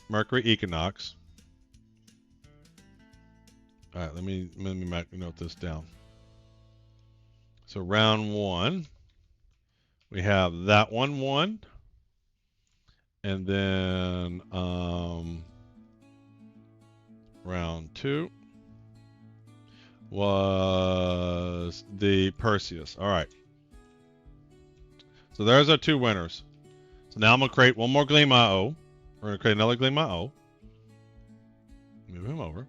[SPEAKER 1] Mercury Equinox. All right, let me note this down. So round one, we have that one, and then round two was the Perseus. All right. So there's our two winners. So now I'm gonna create one more Gleam.io. We're gonna create another Gleam.io. Move him over.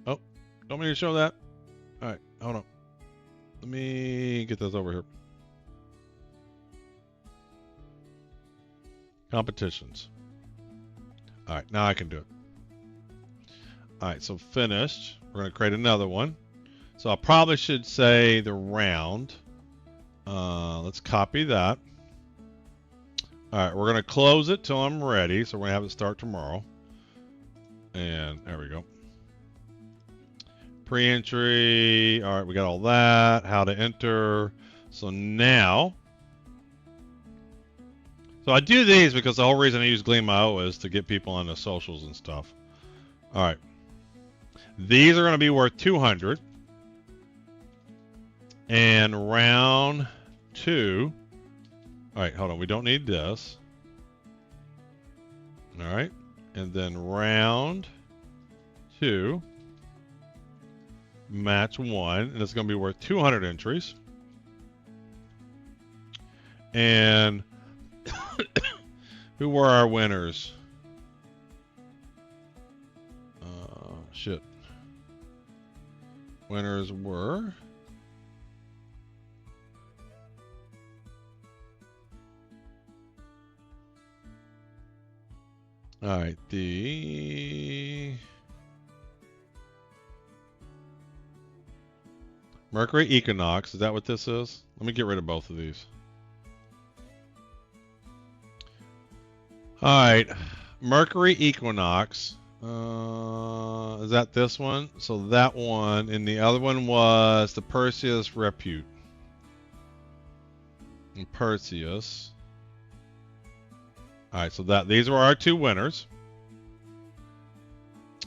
[SPEAKER 1] Oh, don't mean to show that. All right, hold on. Let me get this over here. Competitions. All right, now I can do it. All right, so finished. We're going to create another one. So I probably should say the round. Let's copy that. All right, we're going to close it till I'm ready. So we're going to have it start tomorrow. And there we go. Pre-entry. All right, we got all that. How to enter. So now, so I do these because the whole reason I use Gleam.io is to get people on the socials and stuff. All right. These are going to be worth 200. And round two. All right, hold on. We don't need this. All right. And then round two. Match one. And it's going to be worth 200 entries. And who were our winners? Shit. Winners were... All right, the Mercury Equinox, is that what this is? Let me get rid of both of these. All right, Mercury Equinox, is that this one? So that one, and the other one was the Perseus Repute. And Perseus. All right, so these were our two winners.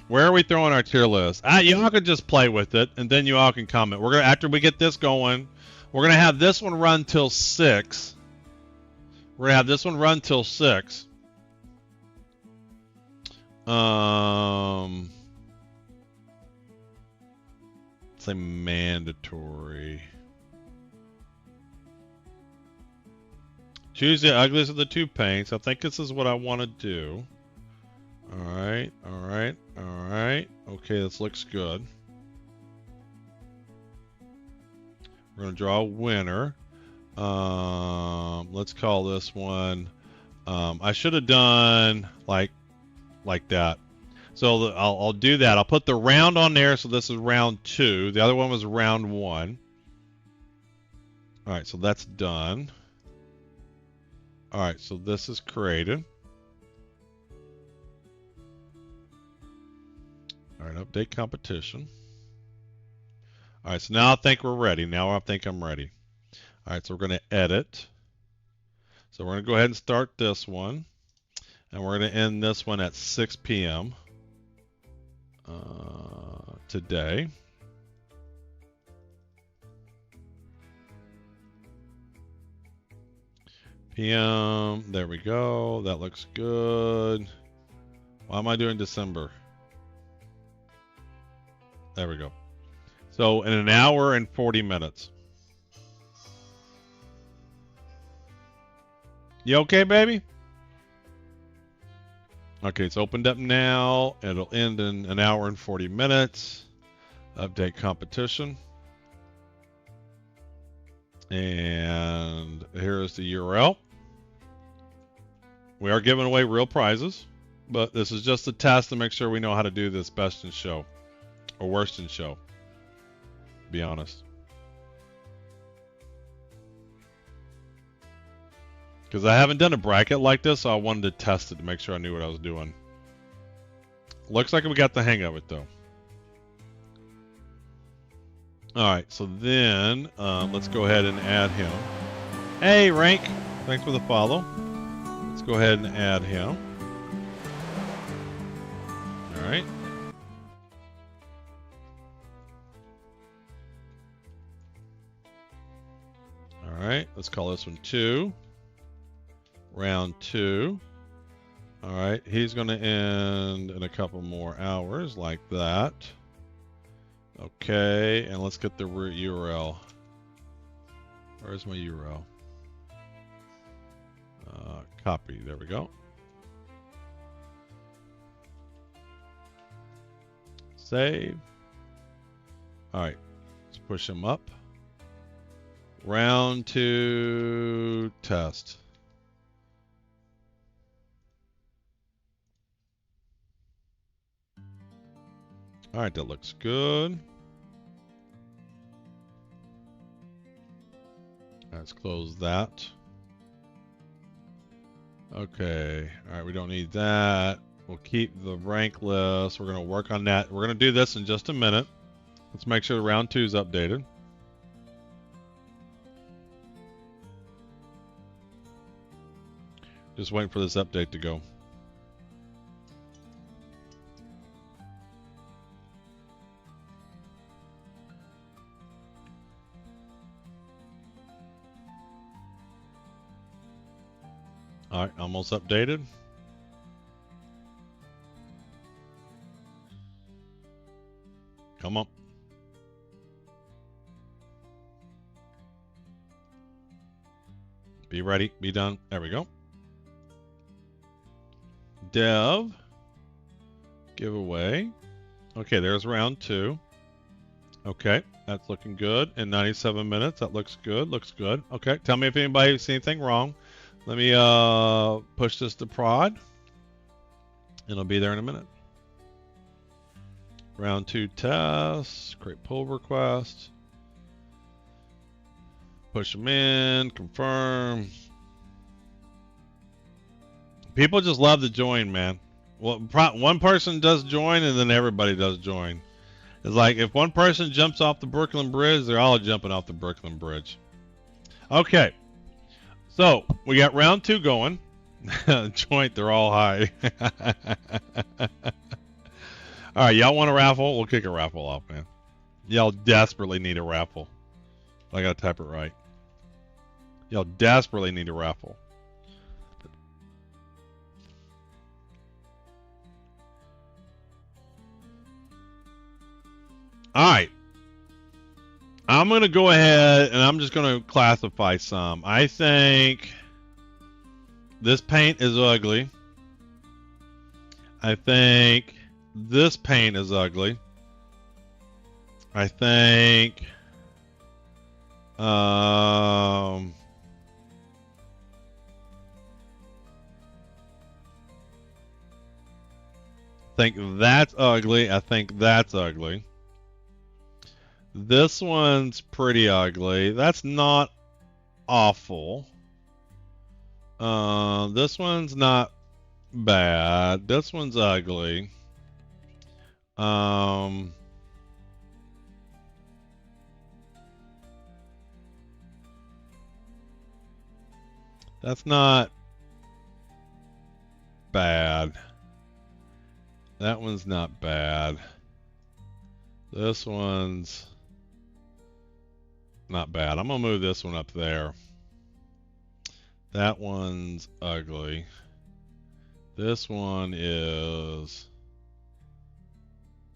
[SPEAKER 1] Where are we throwing our tier list? Y'all can just play with it, and then you all can comment. We're gonna, after we get this going, we're gonna have this one run till 6, We're gonna have this one run till 6. Say mandatory. Choose the ugliest of the 2 paints. I think this is what I want to do. Alright, alright, alright. Okay, this looks good. We're going to draw a winner. Let's call this one. I should have done like that. So I'll do that. I'll put the round on there. So this is round 2. The other one was round 1. Alright, so that's done. Alright, so this is created. Alright, update competition. Alright, so now I think we're ready. Now I think I'm ready. Alright, so we're going to edit. So we're going to go ahead and start this one. And we're going to end this one at 6 p.m. Today. PM, there we go. That looks good. Why am I doing December? There we go. So in an hour and 40 minutes. You okay, baby? Okay, it's opened up now. It'll end in an hour and 40 minutes. Update competition. And here is the URL. We are giving away real prizes, but this is just a test to make sure we know how to do this best in show or worst in show. Be honest. Because I haven't done a bracket like this, so I wanted to test it to make sure I knew what I was doing. Looks like we got the hang of it, though. Alright, so then let's go ahead and add him. Hey, Rank! Thanks for the follow. Let's go ahead and add him. Alright. Alright, let's call this one 2. Round 2. Alright, he's going to end in a couple more hours like that. Okay, and let's get the URL. Where's my URL? Copy, there we go. Save. Alright, let's push him up. Round 2 test. Alright, that looks good. Let's close that. Okay. Alright, we don't need that. We'll keep the rank list. We're going to work on that. We're going to do this in just a minute. Let's make sure round 2 is updated. Just waiting for this update to go. Alright, almost updated. Come on. Be ready, be done. There we go. Dev. Giveaway. Okay, there's round 2. Okay, that's looking good. In 97 minutes, that looks good. Looks good. Okay, tell me if anybody sees anything wrong. Let me push this to prod. It'll be there in a minute. Round 2 tests. Create pull request. Push them in. Confirm. People just love to join, man. Well, one person does join, and then everybody does join. It's like if one person jumps off the Brooklyn Bridge, they're all jumping off the Brooklyn Bridge. Okay. So, we got round 2 going. Joint, they're all high. Alright, y'all want a raffle? We'll kick a raffle off, man. Y'all desperately need a raffle. I gotta type it right. Y'all desperately need a raffle. All right. I'm going to go ahead and I'm just going to classify some. I think this paint is ugly. I think this paint is ugly. I think that's ugly. I think that's ugly. This one's pretty ugly. That's not awful. This one's not bad. This one's ugly. That's not bad. That one's not bad. This one's not bad. I'm gonna move this one up there. That one's ugly. This one is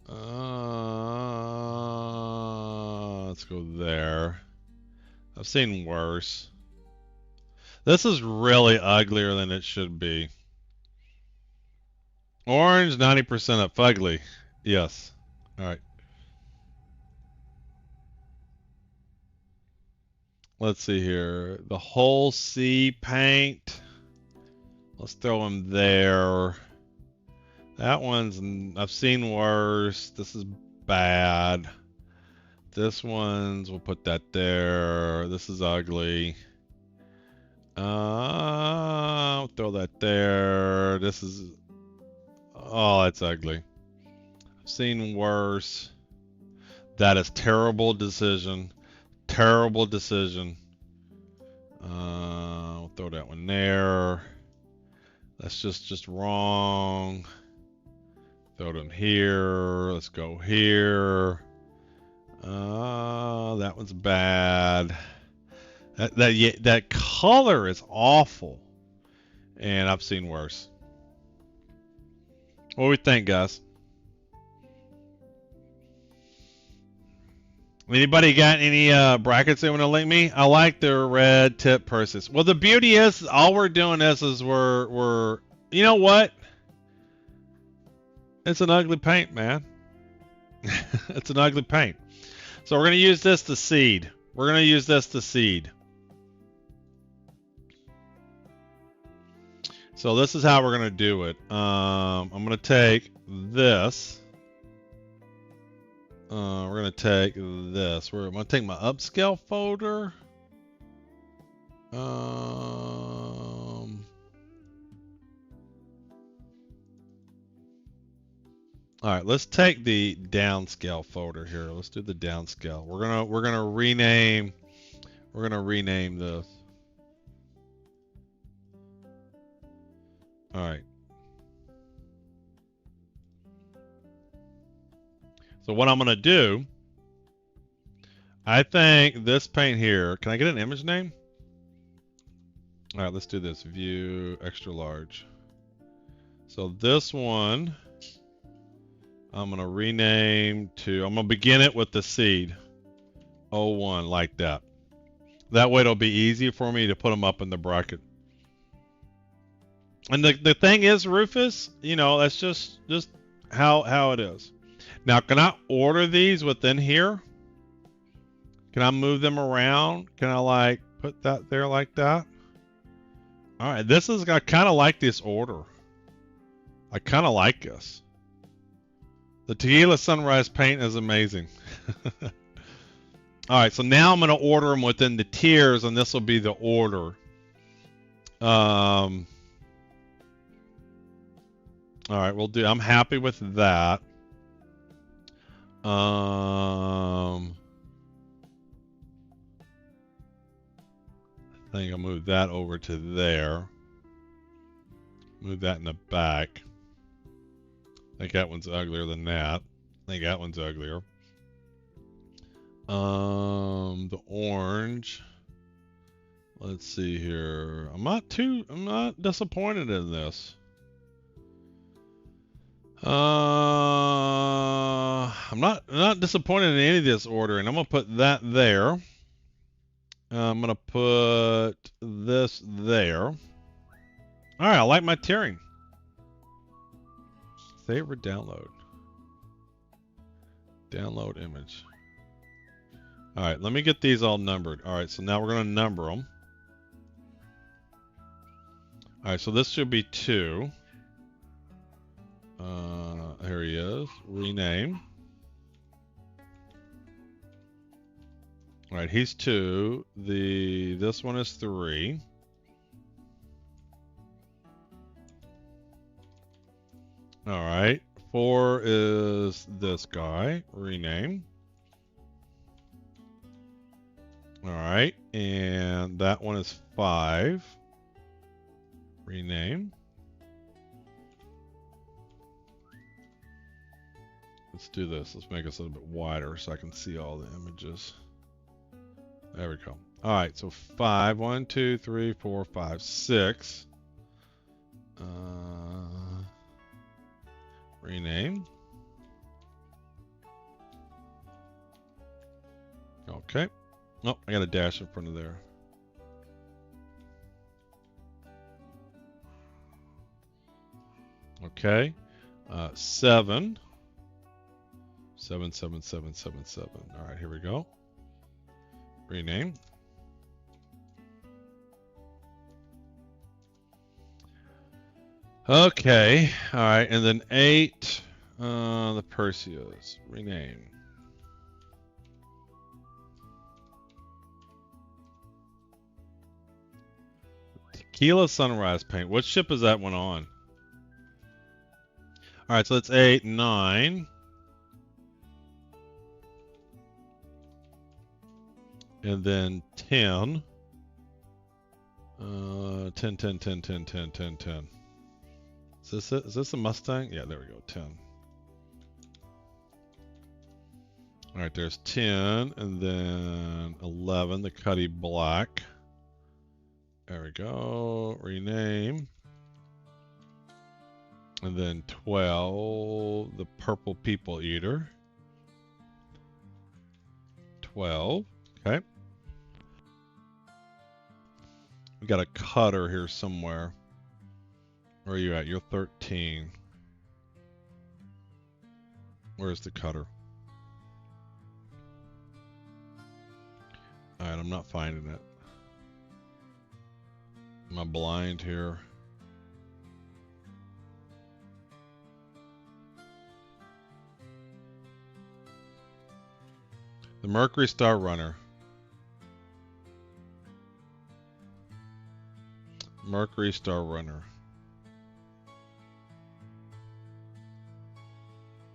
[SPEAKER 1] let's go there. I've seen worse. This is really uglier than it should be. Orange, 90% up. Fugly. Yes. All right. Let's see here. The whole sea paint. Let's throw them there. That one's, I've seen worse. This is bad. This one's, we'll put that there. This is ugly. I'll throw that there. This is, oh, that's ugly. I've seen worse. That is terrible decision. Terrible decision. We'll throw that one there. That's just wrong. Throw them here. Let's go here. That one's bad. That color is awful, and I've seen worse. What do we think, guys? Anybody got any brackets they want to link me? I like the red tip purses. Well, the beauty is all we're doing is we're you know what? It's an ugly paint, man. It's an ugly paint. So we're gonna use this to seed. We're gonna use this to seed. So this is how we're gonna do it. I'm gonna take this. We're gonna take this. I'm gonna take my upscale folder. All right, let's take the downscale folder here. Let's do the downscale. We're gonna rename this. All right. So what I'm gonna do, I think this paint here, can I get an image name? All right, let's do this. View extra large. So this one, I'm gonna rename to, I'm gonna begin it with the seed 01 like that. That way it'll be easy for me to put them up in the bracket. And the thing is, Rufus, you know, that's just how it is. Now, can I order these within here? Can I move them around? Can I like put that there like that? All right, this is, I kind of like this order. I kind of like this. The Tequila Sunrise paint is amazing. All right, so now I'm going to order them within the tiers, and this will be the order. All right, we'll do. I'm happy with that. I think I'll move that over to there. Move that in the back. I think that one's uglier than that. I think that one's uglier. The orange. Let's see here. I'm not disappointed in this. I'm not disappointed in any of this ordering. I'm gonna put that there. I'm gonna put this there. All right, I like my tiering. Save or download. Download image. All right, let me get these all numbered. All right, so now we're gonna number them. All right, so this should be 2. Here he is. Rename. All right, he's 2. This one is 3. All right, 4 is this guy. Rename. All right, and that one is 5. Rename. Let's do this. Let's make this a little bit wider so I can see all the images. There we go. All right, so 5, 1, 2, 3, 4, 5, 6. Rename. Okay. Oh, I got a dash in front of there. Okay. 7. 7, 7, 7, 7, 7. All right, here we go. Rename. Okay. All right, and then 8. The Perseus. Rename. Tequila Sunrise Paint. What ship is that one on? All right, so that's 8, 9. And then 10. 10, 10, 10, 10, 10, 10, 10. Is this it? Is this a Mustang? Yeah, there we go, 10. All right, there's 10, and then 11, the Cuddy Black. There we go, rename. And then 12, the Purple People Eater. 12, okay. We got a cutter here somewhere. Where are you at? You're 13. Where's the cutter? Alright, I'm not finding it. Am I blind here? The Mercury Star Runner. Mercury Star Runner.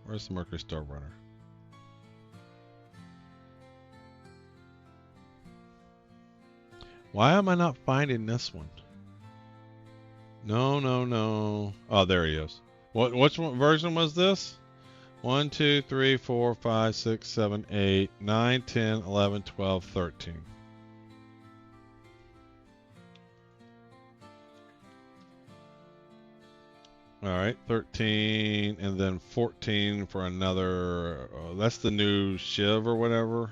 [SPEAKER 1] Where's the Mercury Star Runner? Why am I not finding this one? No, no, no. Oh, there he is. Which one version was this? 1, 2, 3, 4, 5, 6, 7, 8, 9, 10, 11, 12, 13. All right, 13, and then 14 for another. That's the new Shiv or whatever.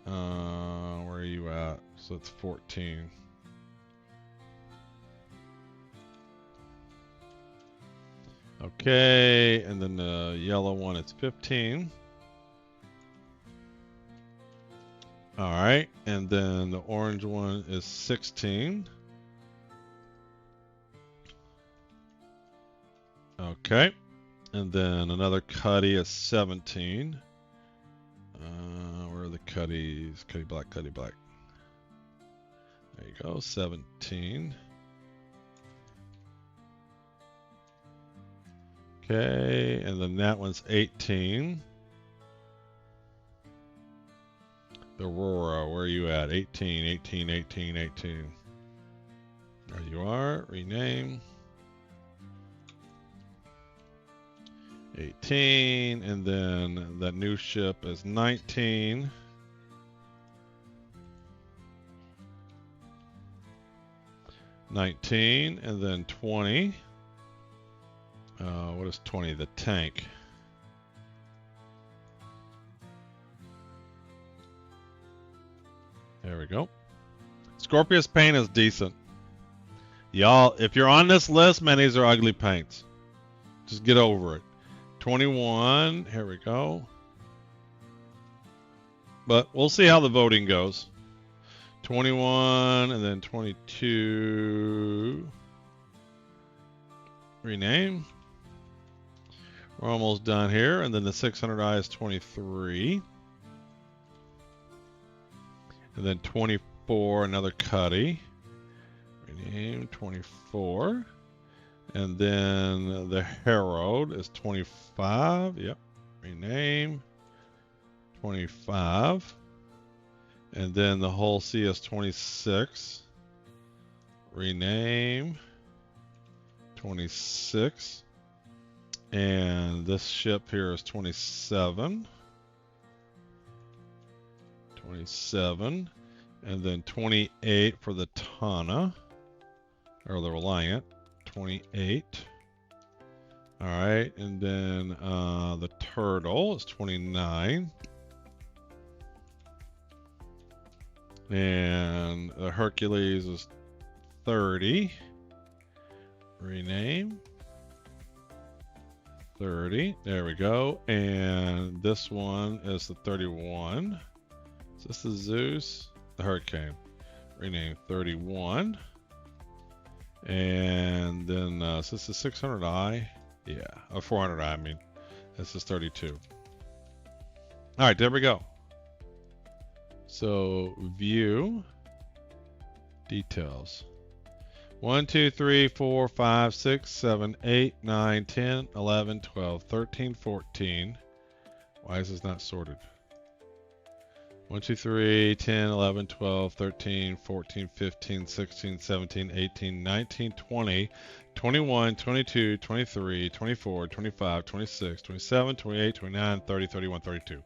[SPEAKER 1] Where are you at? So it's 14. Okay, and then the yellow one, it's 15. All right, and then the orange one is 16. Okay, and then another Cuddy is 17. Where are the Cuddies? Cuddy Black, Cuddy Black. There you go, 17. Okay, and then that one's 18. The Aurora, where are you at? 18, 18, 18, 18. There you are, rename. 18, and then that new ship is 19. And then 20. What is 20? The tank. There we go. Scorpius paint is decent. Y'all, if you're on this list, man, these are ugly paints. Just get over it. 21, here we go. But we'll see how the voting goes. 21 and then 22. Rename. We're almost done here. And then the 600i is 23. And then 24, another Cuddy. Rename 24. And then the Herald is 25. Yep. Rename 25. And then the whole C is 26. Rename 26. And this ship here is 27. 27. And then 28 for the Tana. Or the Reliant. 28. Alright, and then the Turtle is 29. And the Hercules is 30. Rename. 30. There we go. And this one is the 31. Is this the Zeus? The Hurricane. Rename 31. And then, so this is 600i. Yeah, 400i, I mean. This is 32. All right, there we go. So, view. Details. 1, 2, 3, 4, 5, 6, 7, 8, 9, 10, 11, 12, 13, 14. Why is this not sorted? 1, 2, 3, 10, 11, 12, 13, 14, 15, 16, 17, 18, 19, 20, 21, 22, 23, 24, 25, 26, 27, 28, 29, 30, 31, 32.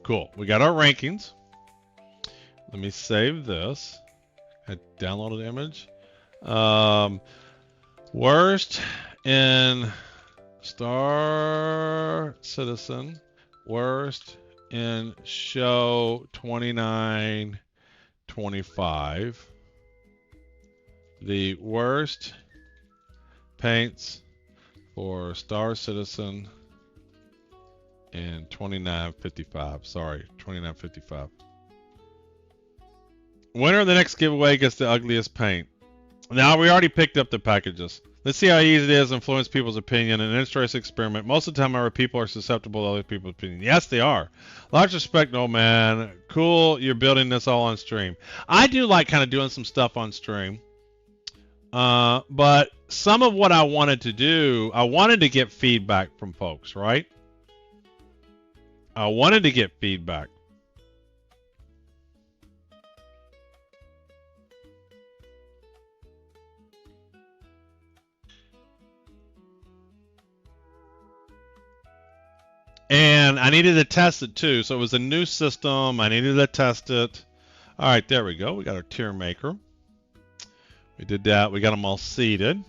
[SPEAKER 1] Cool. We got our rankings. Let me save this. I downloaded the image. Worst in Star Citizen. Worst in show 2925. The worst paints for Star Citizen in 2955. Sorry, 2955. Winner of the next giveaway gets the ugliest paint. Now, we already picked up the packages. Let's see how easy it is to influence people's opinion. An interesting experiment. Most of the time, our people are susceptible to other people's opinion. Yes, they are. Large respect, no man. Cool, you're building this all on stream. I do like kind of doing some stuff on stream. But some of what I wanted to do, I wanted to get feedback from folks, right? I wanted to get feedback. And I needed to test it too. So it was a new system. I needed to test it. All right, there we go. We got our tier maker. We did that. We got them all seated.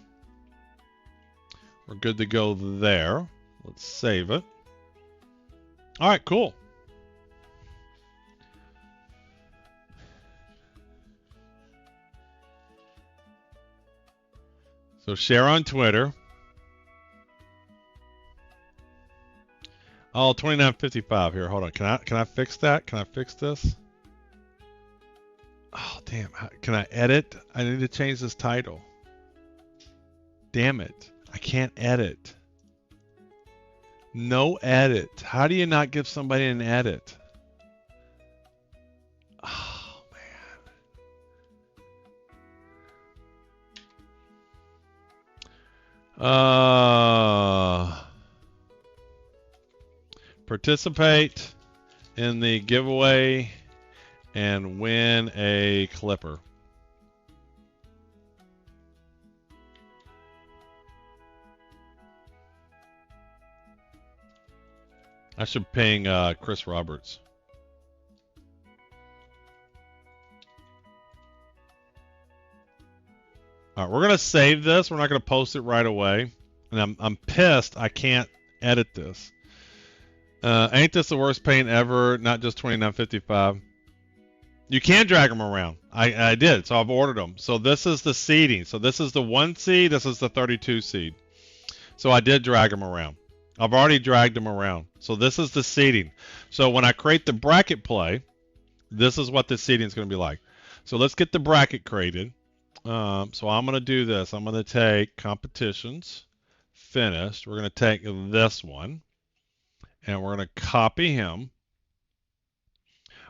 [SPEAKER 1] We're good to go there. Let's save it. All right, cool. So share on Twitter. Oh, 2955 here. Hold on. Can I fix that? Can I fix this? Oh, damn. Can I edit? I need to change this title. Damn it. I can't edit. No edit. How do you not give somebody an edit? Oh, man. Participate in the giveaway and win a Clipper. I should ping Chris Roberts. All right, we're gonna save this. We're not gonna post it right away, and I'm pissed I can't edit this. Ain't this the worst paint ever? Not just 2955. You can drag them around. I did, so I've ordered them. So this is the seeding. So this is the 1 seed. This is the 32 seed. So I did drag them around. I've already dragged them around. So this is the seeding. So when I create the bracket play, this is what the seeding is going to be like. So let's get the bracket created. So I'm going to do this. I'm going to take competitions, finished. We're going to take this one, and we're going to copy him.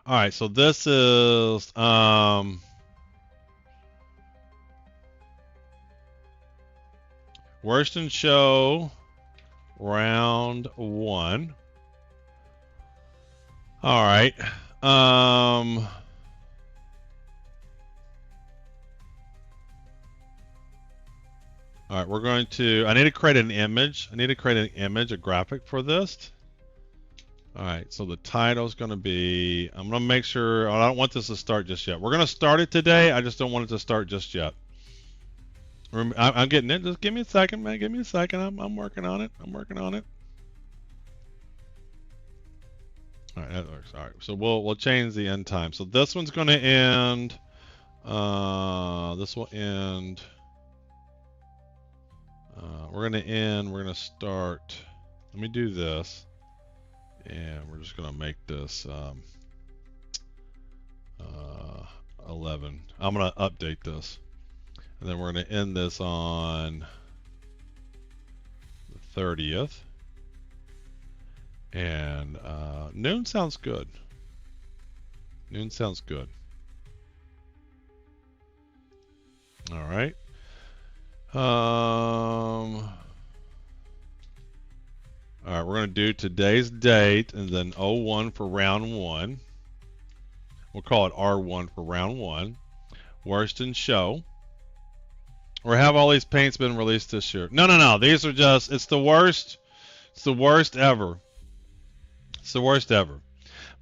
[SPEAKER 1] All right, so this is worst in show round 1. All right. All right, we're going to, I need to create an image. I need to create an image, a graphic for this. All right, so the title is going to be, I'm going to make sure, I don't want this to start just yet. We're going to start it today. I just don't want it to start just yet. I'm getting it. Just give me a second, man. Give me a second. I'm working on it. I'm working on it. All right, that works. All right, so we'll change the end time. So this one's going to end, this will end, we're going to end, we're going to start, let me do this. And we're just going to make this 11. I'm going to update this. And then we're going to end this on the 30th. And noon sounds good. Noon sounds good. All right. All right, we're going to do today's date and then 01 for round 1. We'll call it R1 for round 1. Worst in show. Or have all these paints been released this year? No. These are just, it's the worst. It's the worst ever. It's the worst ever.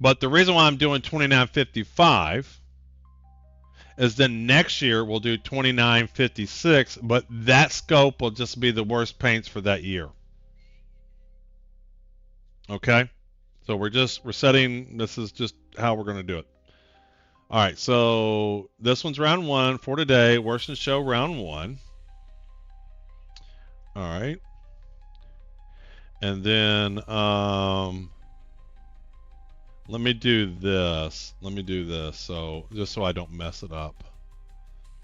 [SPEAKER 1] But the reason why I'm doing 2955 is then next year we'll do 2956, but that scope will just be the worst paints for that year. Okay, so we're setting, this is just how we're going to do it. All right, so this one's round 1 for today, worst in show round 1. All right, and then let me do this. So just so I don't mess it up.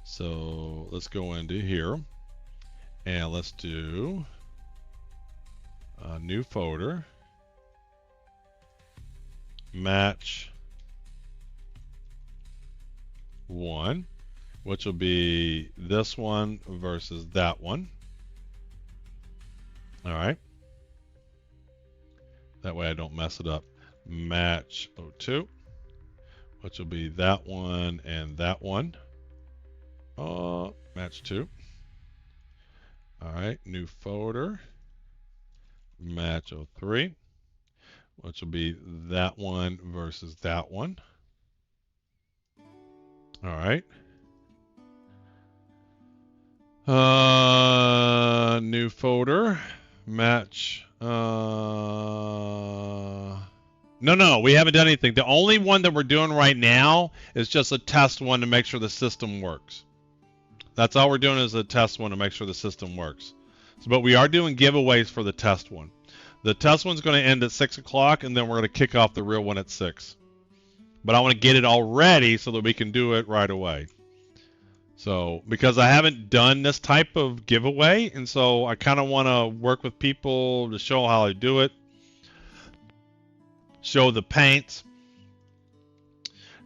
[SPEAKER 1] So let's go into here and let's do a new folder. Match 1, which will be this one versus that one. All right. That way I don't mess it up. Match 02, which will be that one and that one. Match 2. All right. New folder. Match 03. Which will be that one versus that one. All right. New folder. Match. No, we haven't done anything. The only one that we're doing right now is just a test one to make sure the system works. That's all we're doing is a test one to make sure the system works. So, but we are doing giveaways for the test one. The test one's going to end at 6 o'clock, and then we're going to kick off the real one at 6. But I want to get it all ready so that we can do it right away. So, because I haven't done this type of giveaway, and so I kind of want to work with people to show how I do it. Show the paints.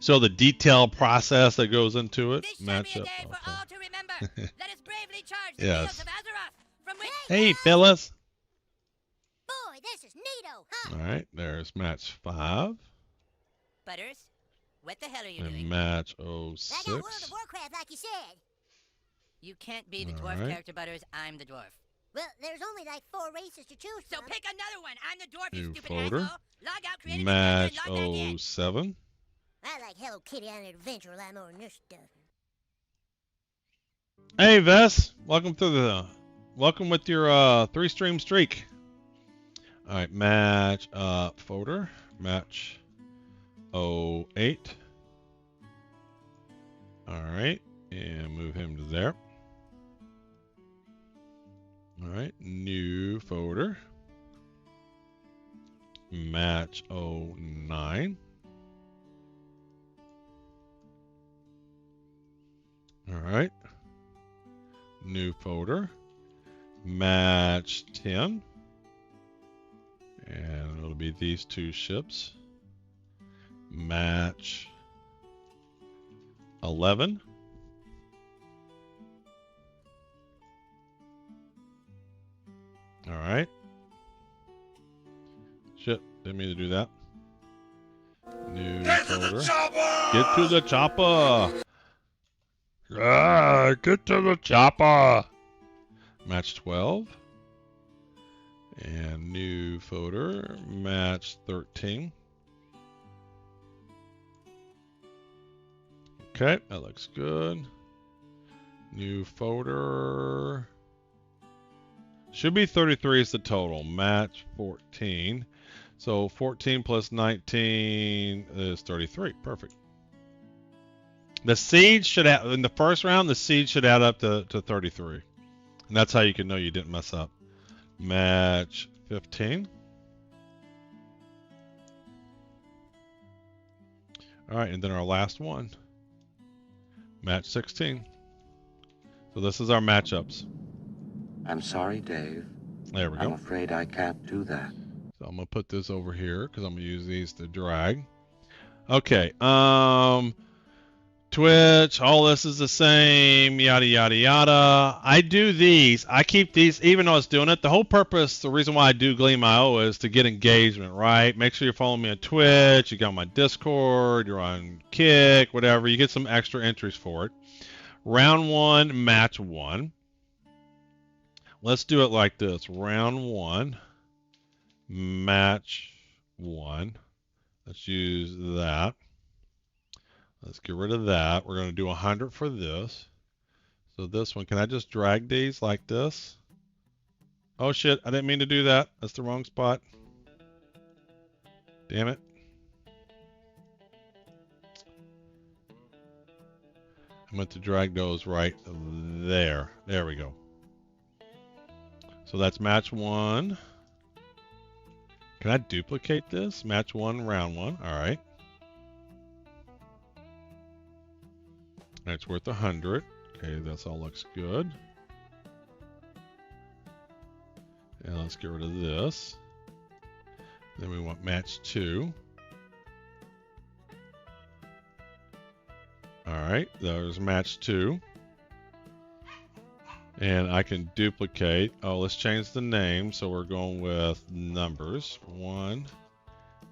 [SPEAKER 1] Show the detailed process that goes into it.
[SPEAKER 2] This shall be a day for all to remember. Let us bravely charge the
[SPEAKER 1] Yes.
[SPEAKER 2] fields of Azeroth, from which...
[SPEAKER 1] Hey, Phyllis.
[SPEAKER 2] Boy, this is neato, huh?
[SPEAKER 1] All right, there's match 5.
[SPEAKER 2] Butters, what the hell are you
[SPEAKER 1] And
[SPEAKER 2] doing?
[SPEAKER 1] match
[SPEAKER 2] I got World of
[SPEAKER 1] 06.
[SPEAKER 2] Warcraft like you said. You can't be the
[SPEAKER 1] All
[SPEAKER 2] dwarf
[SPEAKER 1] right.
[SPEAKER 2] character, Butters. I'm the dwarf. Well, there's only like 4 races to choose from. So pick another one. I'm the dwarf, you
[SPEAKER 1] New
[SPEAKER 2] stupid
[SPEAKER 1] folder.
[SPEAKER 2] asshole. Log out, create a new
[SPEAKER 1] Match
[SPEAKER 2] character, and log back in.
[SPEAKER 1] 07.
[SPEAKER 2] I like Hello Kitty on an adventure a lot more than this stuff.
[SPEAKER 1] Hey, Vess. Welcome with your 3-stream streak. All right, match folder. Match 08. All right, and move him to there. All right, new folder. Match 09. All right. New folder. Match 10. And it'll be these two ships. Match 11. All right. Shit, didn't mean to do that. New folder. Get to the chopper! Ah, get to the chopper! Match 12. And new folder, match 13. Okay, that looks good. New folder. Should be 33 is the total. Match 14. So 14 plus 19 is 33. Perfect. The seed should add, in the first round, the seed should add up to 33. And that's how you can know you didn't mess up. Match 15. All right, and then our last one. Match 16. So this is our matchups.
[SPEAKER 3] I'm sorry, Dave.
[SPEAKER 1] There we go.
[SPEAKER 3] I'm afraid I can't do that.
[SPEAKER 1] So I'm gonna put this over here because I'm gonna use these to drag. Okay. Twitch, all this is the same, yada yada yada. I do these. I keep these even though I was doing it. The whole purpose, the reason why I do Gleam.io is to get engagement, right? Make sure you're following me on Twitch, you got my Discord, you're on Kick, whatever. You get some extra entries for it. Round 1, match 1. Let's do it like this. Round 1, match 1. Let's use that. Let's get rid of that. We're going to do 100 for this. So this one, can I just drag these like this? Oh shit, I didn't mean to do that. That's the wrong spot. Damn it. I meant to drag those right there. There we go. So that's match 1. Can I duplicate this? Match 1, round 1. All right. That's worth 100. Okay, that's all looks good. And let's get rid of this. Then we want match 2. All right, there's match 2. And I can duplicate. Oh, let's change the name. So we're going with numbers. 1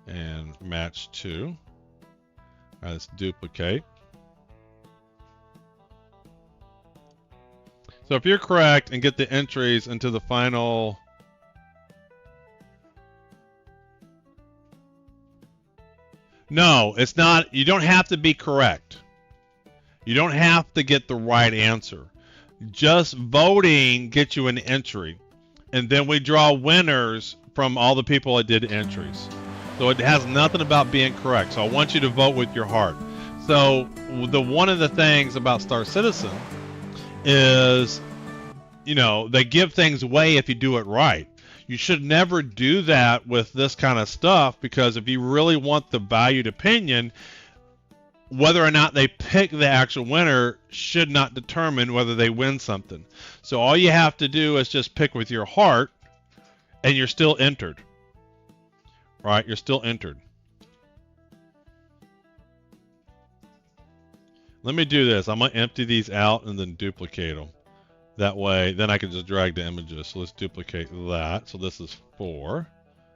[SPEAKER 1] and match 2. All right, let's duplicate. So if you're correct and get the entries into the final No, it's not. You don't have to be correct. You don't have to get the right answer. Just voting gets you an entry. And then we draw winners from all the people that did entries. So it has nothing about being correct. So I want you to vote with your heart. So one of the things about Star Citizen is, you know, they give things away if you do it right. You should never do that with this kind of stuff, because if you really want the valued opinion, whether or not they pick the actual winner should not determine whether they win something. So all you have to do is just pick with your heart, and you're still entered. Right? You're still entered. Let me do this. I'm going to empty these out and then duplicate them. That way, then I can just drag the images. So let's duplicate that. So this is 4.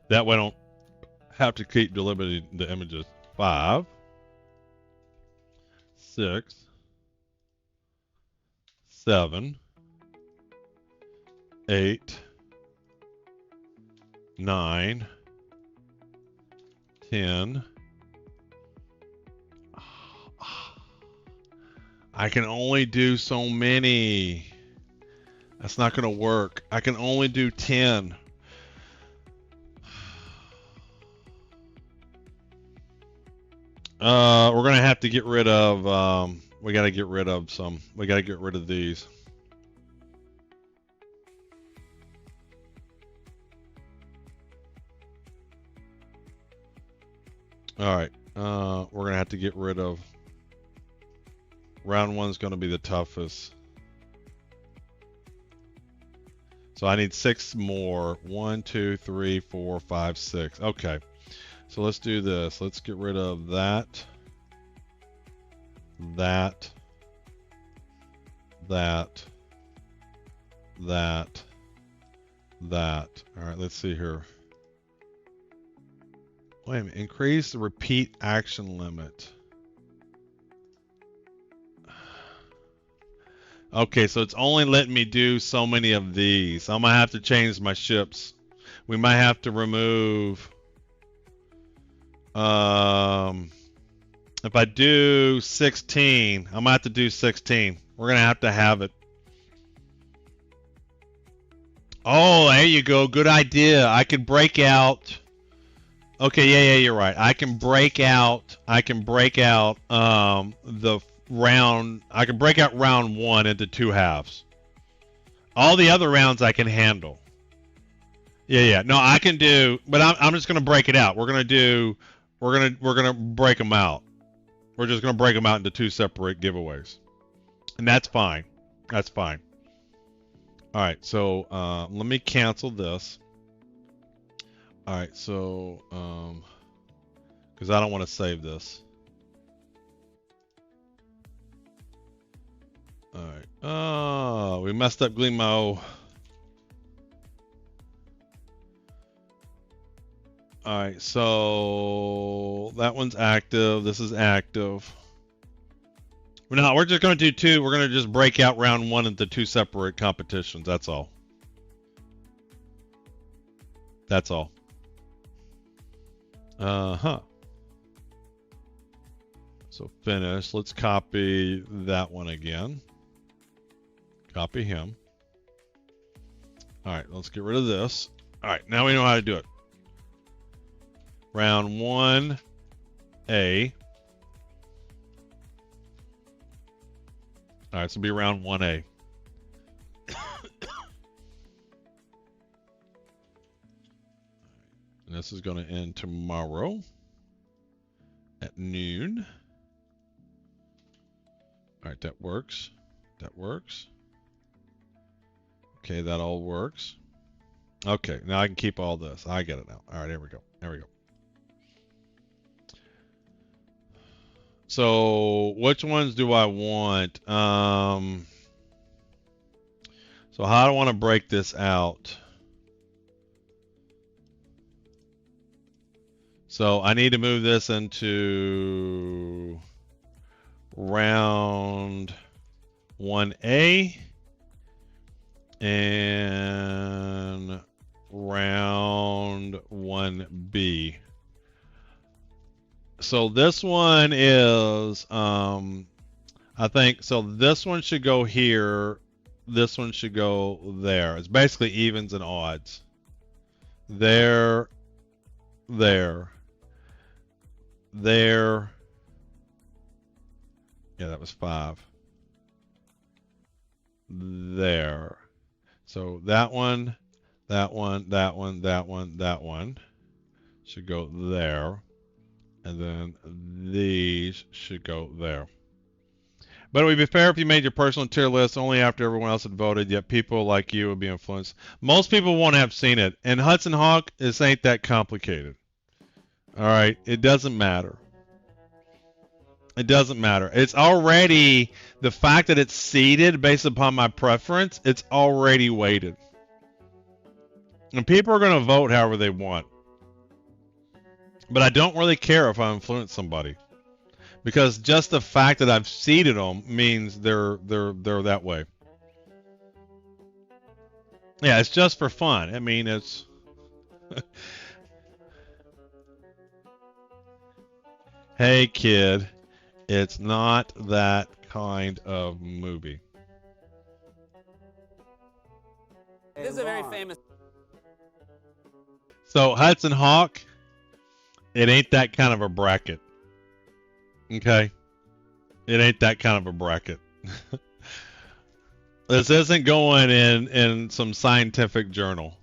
[SPEAKER 1] That way I don't have to keep delimiting the images. 5, 6, 7, 8, 9, 10. I can only do so many. That's not going to work. I can only do 10. We're going to have to get rid of We got to get rid of some. We got to get rid of these. All right. We're going to have to get rid of. Round one's going to be the toughest. So I need 6 more. 1, 2, 3, 4, 5, 6. Okay. So let's do this. Let's get rid of that. That. That. That. That. All right, let's see here. Wait a minute. Increase the repeat action limit. Okay, so it's only letting me do so many of these. I'm gonna have to change my ships. We might have to remove. If I do 16, I'm gonna have to do 16. We're gonna have it. Oh, there you go. Good idea. I could break out. Okay, yeah, you're right. I can break out. The round. I can break out round 1 into 2 halves. All the other rounds I can handle. Yeah. No, I can do. But I'm just gonna break it out. We're gonna break them out. We're just gonna break them out into 2 separate giveaways, and that's fine. That's fine. All right. So let me cancel this. All right. So because I don't want to save this. All right. Oh, we messed up Glimo. All right, so that one's active. This is active. No, we're just going to do 2. We're going to just break out round 1 into 2 separate competitions. That's all. That's all. So finish. Let's copy that one again. Copy him. All right, let's get rid of this. All right, now we know how to do it. Round 1A. All right, this will be round 1A. And this is going to end tomorrow at noon. All right, that works. That works. Okay, that all works. Okay, now I can keep all this. I get it now. All right, there we go. There we go. So which ones do I want? So how do I want to break this out? So I need to move this into round 1A and round 1B. So this one is, I think, so this one should go here. This one should go there. It's basically evens and odds. There. Yeah, that was 5. There. So that one should go there. And then these should go there. But it would be fair if you made your personal tier list only after everyone else had voted, yet people like you would be influenced. Most people won't have seen it. And Hudson Hawk, this ain't that complicated. All right? It doesn't matter. It doesn't matter. It's already, the fact that it's seeded based upon my preference, it's already weighted. And people are going to vote however they want. But I don't really care if I influence somebody, because just the fact that I've seeded them means they're that way. Yeah, it's just for fun. I mean, it's hey kid, it's not that kind of movie.
[SPEAKER 4] This is a very famous.
[SPEAKER 1] So Hudson Hawk, it ain't that kind of a bracket. Okay? It ain't that kind of a bracket. This isn't going in some scientific journal.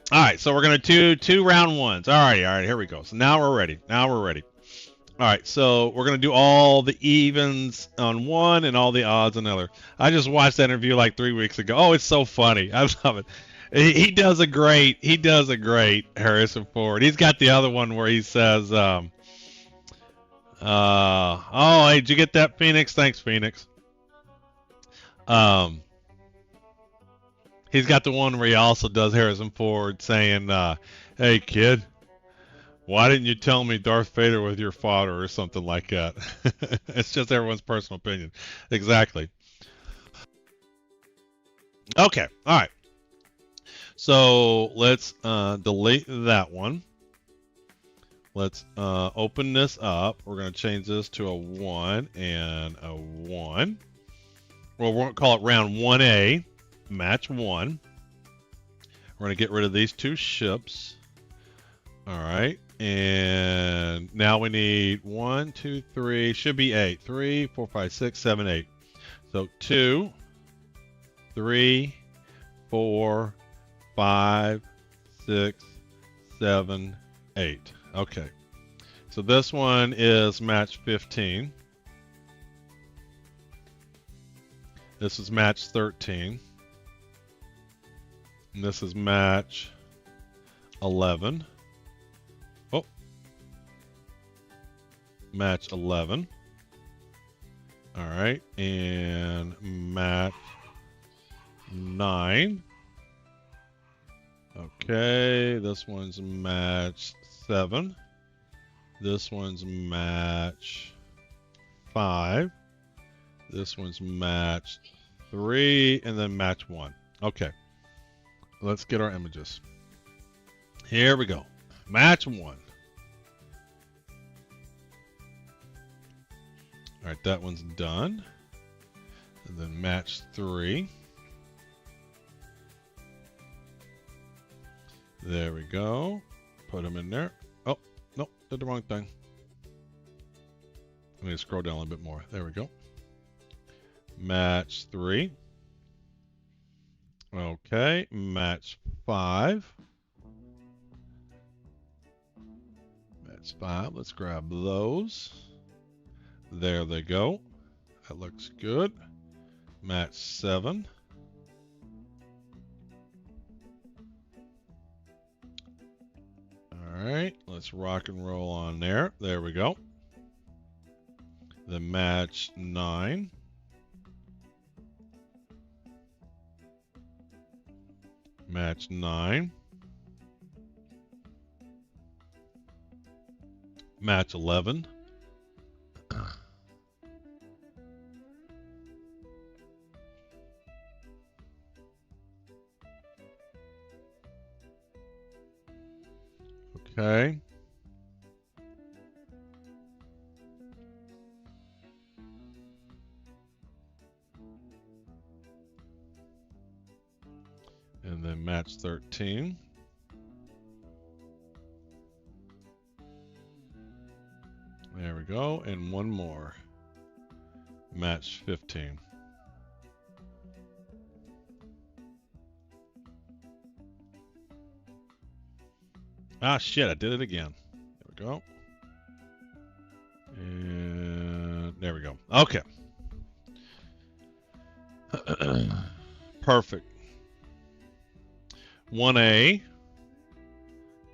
[SPEAKER 1] All right, so we're gonna do two round ones. All right, here we go. So now we're ready. All right, so we're gonna do all the evens on one and all the odds on the other. I just watched that interview like 3 weeks ago. Oh, it's so funny. I love it. He does a great Harrison Ford. He's got the other one where he says, oh, hey, did you get that, Phoenix? Thanks, Phoenix. He's got the one where he also does Harrison Ford saying, hey, kid, why didn't you tell me Darth Vader was your father or something like that? It's just everyone's personal opinion. Exactly. Okay, all right. So let's delete that one. Let's open this up. We're going to change this to a 1 and a 1. Well, we're going to call it round 1A, match 1. We're going to get rid of these two ships. All right. And now we need 1, 2, 3, should be 8. 3, 4, 5, 6, 7, 8. So 2, 3, 4, 5, 6, 7, 8. Okay. So this one is match 15. This is match 13. And this is match 11. Oh. Match 11. All right. And match 9. Okay. This one's match 7. This one's match 5. This one's match 3, and then match 1. Okay. Let's get our images. Here we go. Match 1. All right, that one's done. And then match 3. There we go. Put them in there. Oh, no, did the wrong thing. Let me scroll down a little bit more. There we go. Match 3. Okay, match 5. Match 5. Let's grab those. There they go. That looks good. Match 7. All right, let's rock and roll on there. There we go. Then match 9. Match 9. Match 11. Okay. And then match 13. There we go. And one more. Match 15. Ah, shit, I did it again. There we go. And there we go. Okay. Perfect. 1A.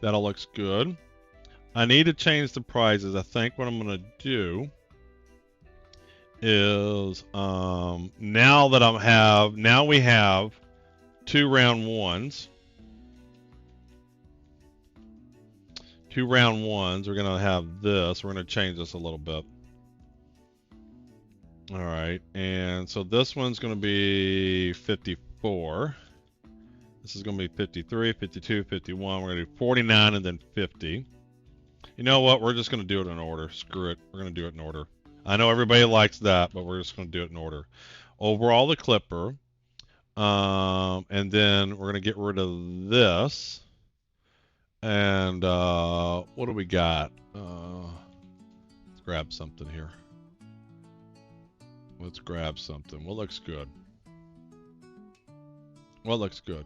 [SPEAKER 1] That all looks good. I need to change the prizes. I think what I'm going to do is now we have 2 round 1s. 2 round 1s. We're going to have this. We're going to change this a little bit. All right. And so this one's going to be 54. This is going to be 53, 52, 51. We're going to do 49 and then 50. You know what? We're just going to do it in order. Screw it. We're going to do it in order. I know everybody likes that, but we're just going to do it in order. Overall, the Clipper. And then we're going to get rid of this. And what do we got? Let's grab something here. Let's grab something. What looks good? What looks good?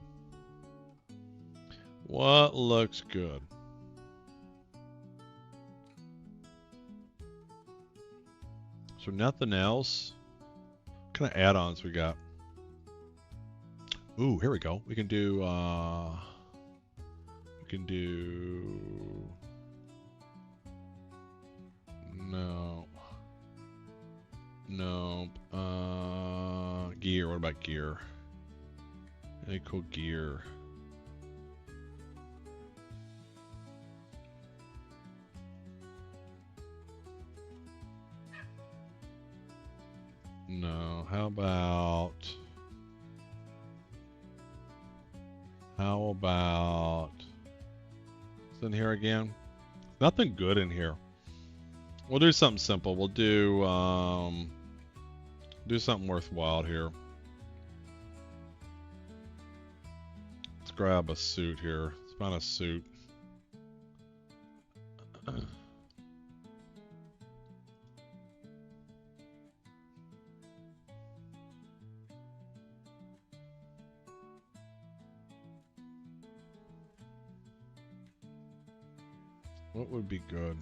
[SPEAKER 1] What looks good? So nothing else. What kind of add-ons we got? Ooh, here we go. We can do no. Gear. What about gear? Any cool gear? No. How about it's in here again? Nothing good in here. We'll do something simple. We'll do something worthwhile here. Let's grab a suit here. Let's find a suit. What would be good?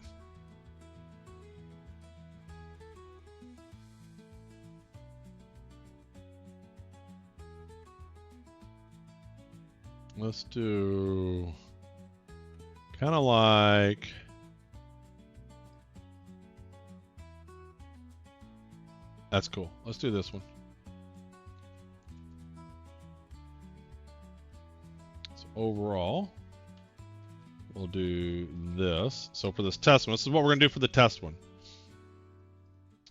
[SPEAKER 1] Let's do kind of like that's cool. Let's do this one. So overall, we'll do this. So for this test one, this is what we're going to do for the test one.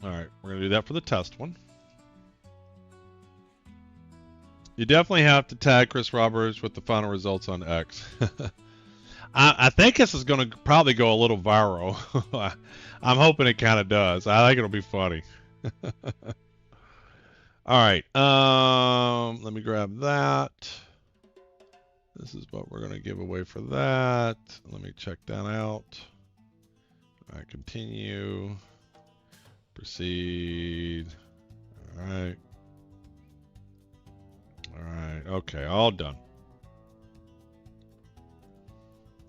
[SPEAKER 1] All right, we're going to do that for the test one. You definitely have to tag Chris Roberts with the final results on X. I think this is going to probably go a little viral. I'm hoping it kind of does. I think it'll be funny. All right, let me grab that. This is what we're going to give away for that. Let me check that out. All right, continue. Proceed. All right. All right. Okay, all done.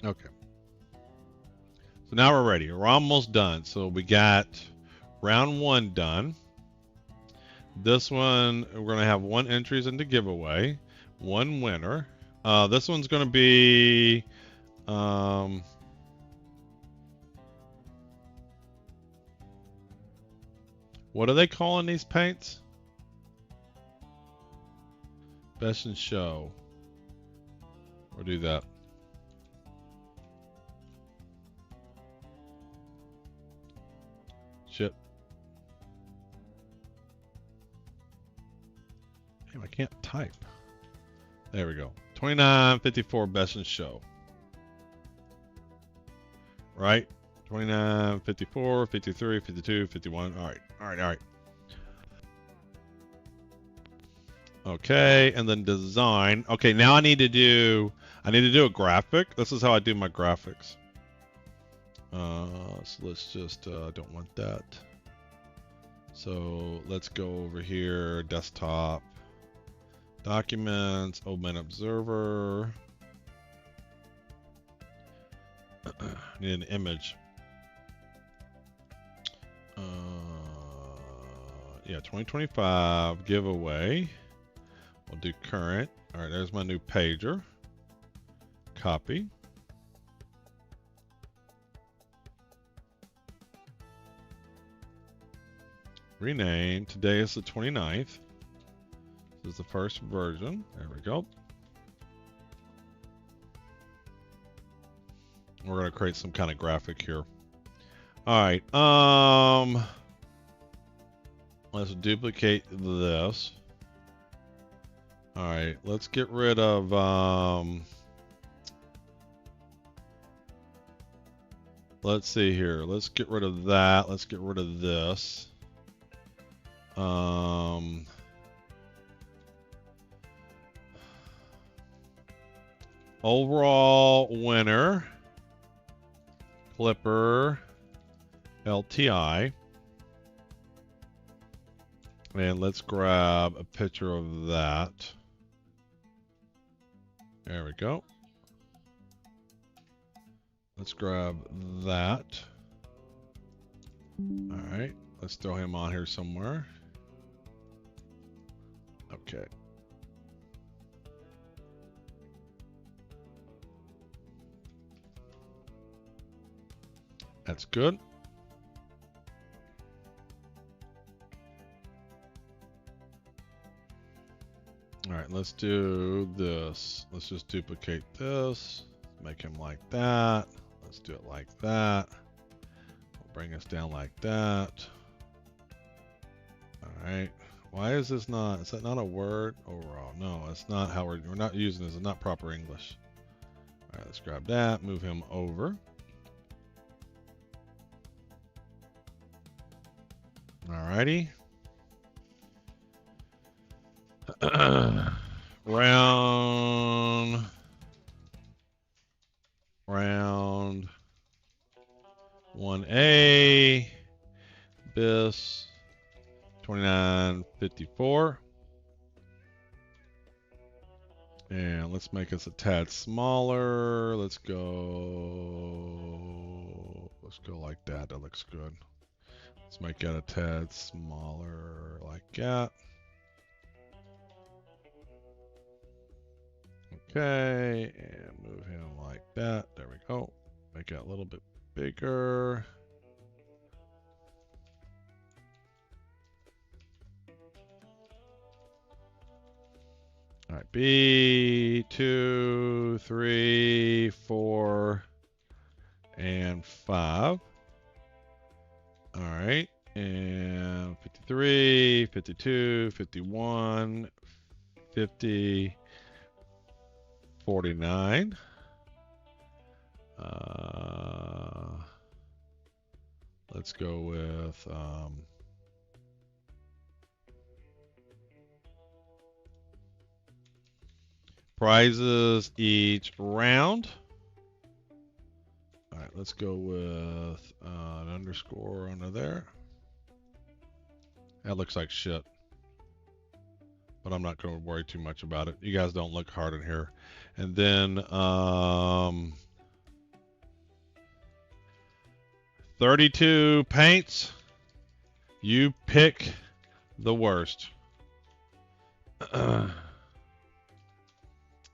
[SPEAKER 1] Okay. So now we're ready. We're almost done. So we got round 1 done. This one, we're going to have 1 entries into giveaway, 1 winner. This one's going to be what are they calling these paints? Best in show. We'll do that. Shit. Damn, I can't type. There we go. 29.54 best in show. Right? 29, 54, 53, 52, 51. All right. All right. All right. Okay, and then design. Okay, now I need to do a graphic. This is how I do my graphics. So let's just don't want that. So let's go over here, desktop, documents, open observer. Need an image. Yeah, 2025 giveaway. We'll do current. All right, there's my new pager. Copy. Rename. Today is the 29th. This is the first version. There we go. We're going to create some kind of graphic here. All right. Let's duplicate this. All right, let's get rid of let's see here. Let's get rid of that. Let's get rid of this. Overall winner, Clipper LTI. And let's grab a picture of that. There we go. Let's grab that. All right, let's throw him on here somewhere. Okay. That's good. All right, let's do this. Let's just duplicate this. Make him like that. Let's do it like that. We'll bring us down like that. All right. Why is this not? Is that not a word overall? No, it's not how we're not using this. It's not proper English. All right, let's grab that. Move him over. All righty. Round 1A, bis 2954. And let's make us a tad smaller. Let's go like that. That looks good. Let's make it a tad smaller like that. Okay, and move him like that. There we go. Make it a little bit bigger. All right, B, 2, 3, 4, and 5. All right, and 53, 52, 51, 50, 49. Let's go with prizes each round. All right, let's go with an underscore under there. That looks like shit, but I'm not going to worry too much about it. You guys don't look hard in here. And then 32 paints. You pick the worst.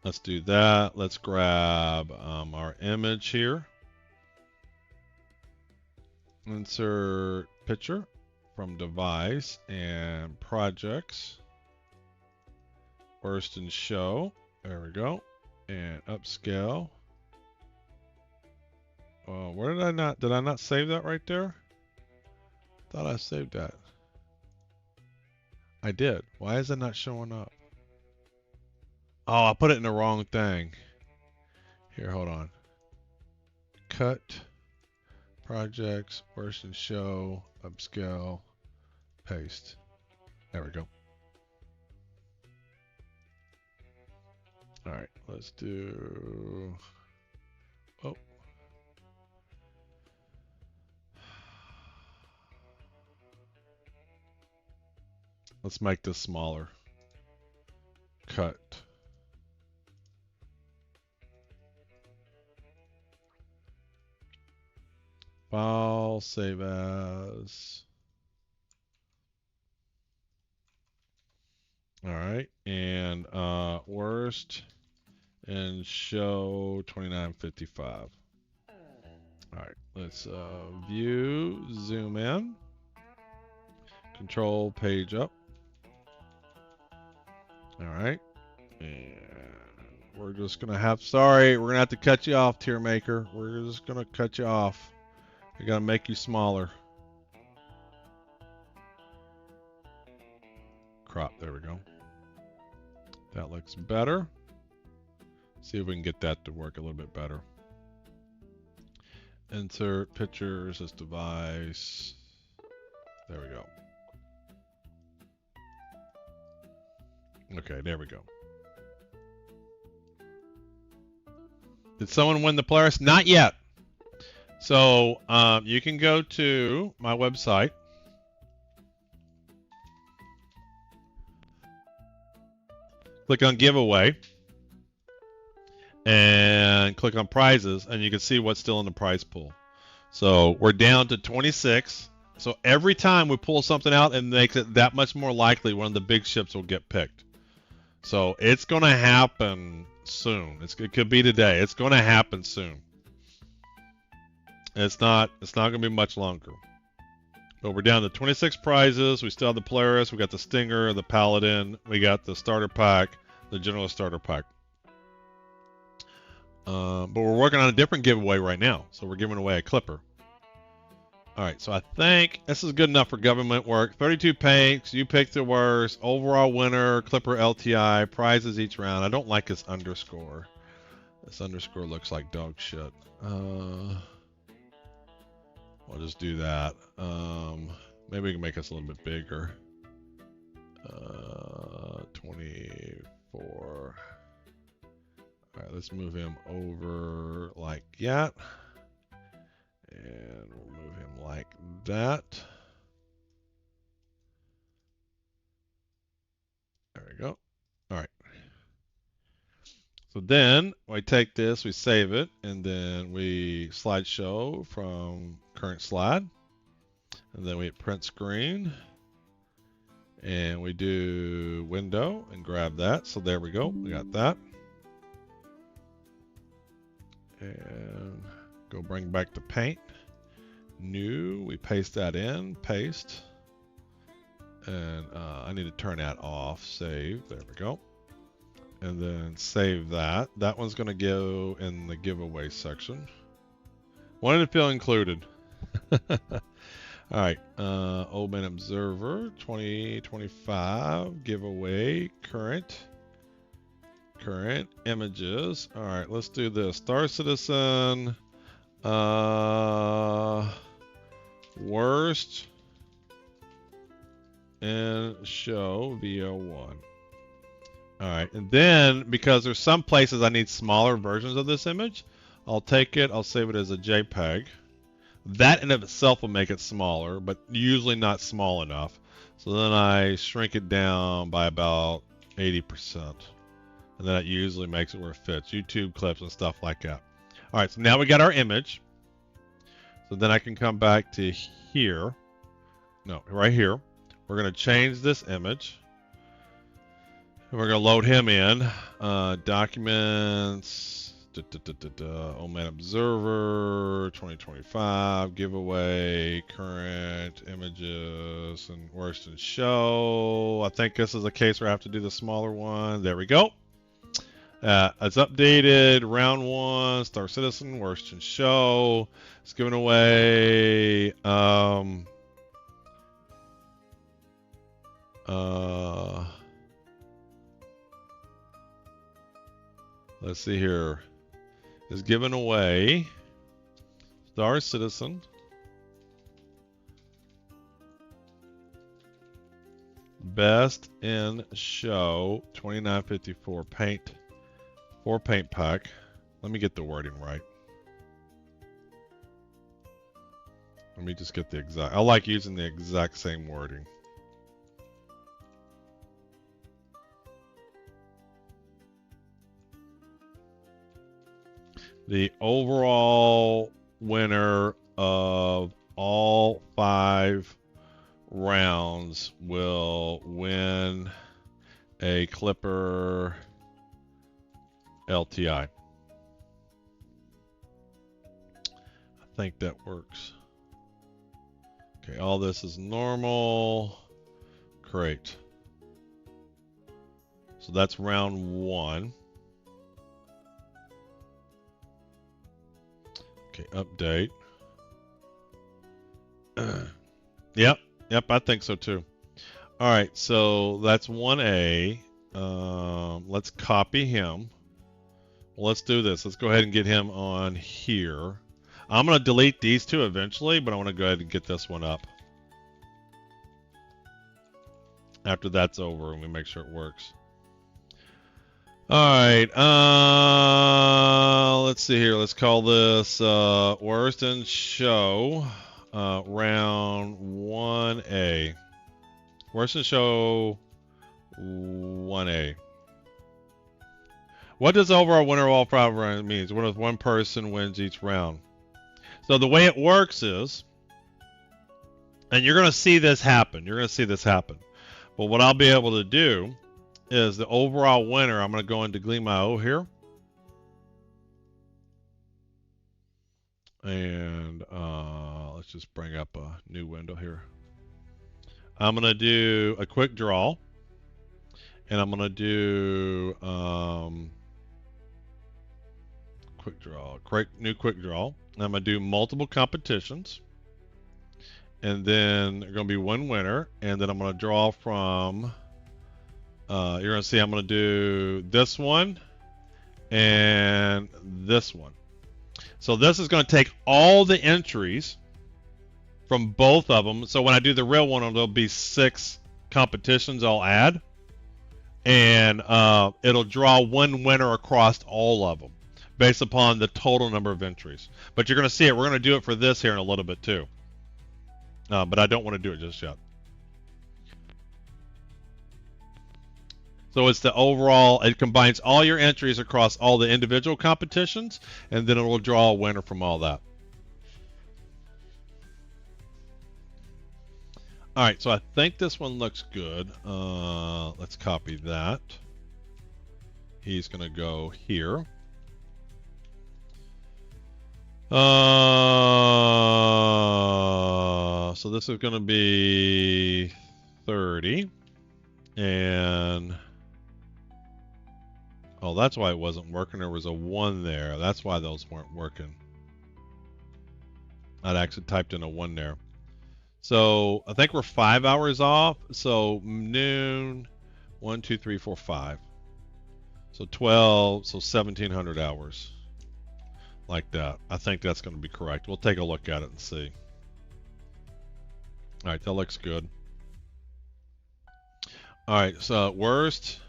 [SPEAKER 1] Let's do that. Let's grab our image here. Insert picture from device and projects. Worst in show. There we go. And upscale. Where did I not save that right there? Thought I saved that. I did. Why is it not showing up? Oh, I put it in the wrong thing. Here, hold on. Cut. Projects. Worst in show. Upscale. Paste. There we go. All right, let's do. Oh. Let's make this smaller. Cut. File, save as. All right, and worst and show 2955. All right, let's view, zoom in, control page up. All right, and we're just gonna have, sorry, we're gonna have to cut you off, tier maker. We're just gonna cut you off. We gotta make you smaller. Crop, there we go. That looks better. See if we can get that to work a little bit better. Insert pictures as device. There we go. Okay, there we go. Did someone win the Polaris? Not yet. So you can go to my website. Click on giveaway. And click on prizes. And you can see what's still in the prize pool. So we're down to 26. So every time we pull something out, it makes it that much more likely one of the big ships will get picked. So it's going to happen soon. It could be today. It's going to happen soon. It's not going to be much longer. But we're down to 26 prizes. We still have the Polaris. We got the Stinger, the Paladin. We got the starter pack, the general starter pack. But we're working on a different giveaway right now. So we're giving away a Clipper. All right, so I think this is good enough for government work. 32 paints, you pick the worst. Overall winner, Clipper LTI, prizes each round. I don't like this underscore. This underscore looks like dog shit. I'll just do that. Maybe we can make this a little bit bigger. 24. All right, let's move him over like that. And we'll move him like that. There we go. All right. So then we take this, we save it, and then we slideshow from current slide. And then we hit print screen. And we do window and grab that. So there we go. We got that. And go bring back the paint. New, we paste that in, paste. And I need to turn that off, save, there we go. And then save that. That one's gonna go in the giveaway section. Wanted to feel included. All right, Old Man Observer, 2025, giveaway, current images. All right, let's do this. Star Citizen, worst and show VO1. All right, and then because there's some places I need smaller versions of this image, I'll take it, I'll save it as a JPEG. That in of itself will make it smaller, but usually not small enough. So then I shrink it down by about 80%. And then it usually makes it where it fits. YouTube clips and stuff like that. All right, so now we got our image. So then I can come back to here. No, right here. We're going to change this image. And we're going to load him in. Documents. Old Man Observer. 2025. Giveaway. Current. Images. And worst in show. I think this is a case where I have to do the smaller one. There we go. It's updated, round 1, Star Citizen, worst in show. It's giving away let's see here. Is giving away Star Citizen, best in show, 2954 paint. 4 paint pack. Let me get the wording right. Let me just get the exact. I like using the exact same wording. The overall winner of all 5 rounds will win a Clipper LTI. I think that works. Okay, all this is normal. Great. So that's round 1. Okay, update. Yep, I think so too. All right, so that's 1A. Let's copy him. Well, let's do this. Let's go ahead and get him on here. I'm going to delete these 2 eventually, but I want to go ahead and get this one up. After that's over and we make sure it works. All right. Let's see here. Let's call this worst in show round 1A. Worst in show 1A. What does overall winner of all 5 rounds means? What if one person wins each round? So the way it works is, and you're going to see this happen. You're going to see this happen. But what I'll be able to do is the overall winner. I'm going to go into Gleam.io here. And let's just bring up a new window here. I'm going to do a quick draw. And I'm going to do new quick draw. And I'm going to do multiple competitions. And then there's going to be one winner. And then I'm going to draw from, you're going to see I'm going to do this one and this one. So this is going to take all the entries from both of them. So when I do the real one, there'll be 6 competitions I'll add. And it'll draw one winner across all of them based upon the total number of entries. But you're going to see it. We're going to do it for this here in a little bit too. But I don't want to do it just yet. So it's the overall, it combines all your entries across all the individual competitions, and then it will draw a winner from all that. All right, so I think this one looks good. Let's copy that. He's going to go here. So this is going to be 30. And, oh, that's why it wasn't working. There was a 1 there. That's why those weren't working. I'd actually typed in a 1 there. So I think we're 5 hours off. So noon, 1, 2, 3, 4, 5. So 12, so 1,700 hours. Like that. I think that's going to be correct. We'll take a look at it and see. All right, that looks good. All right, so worst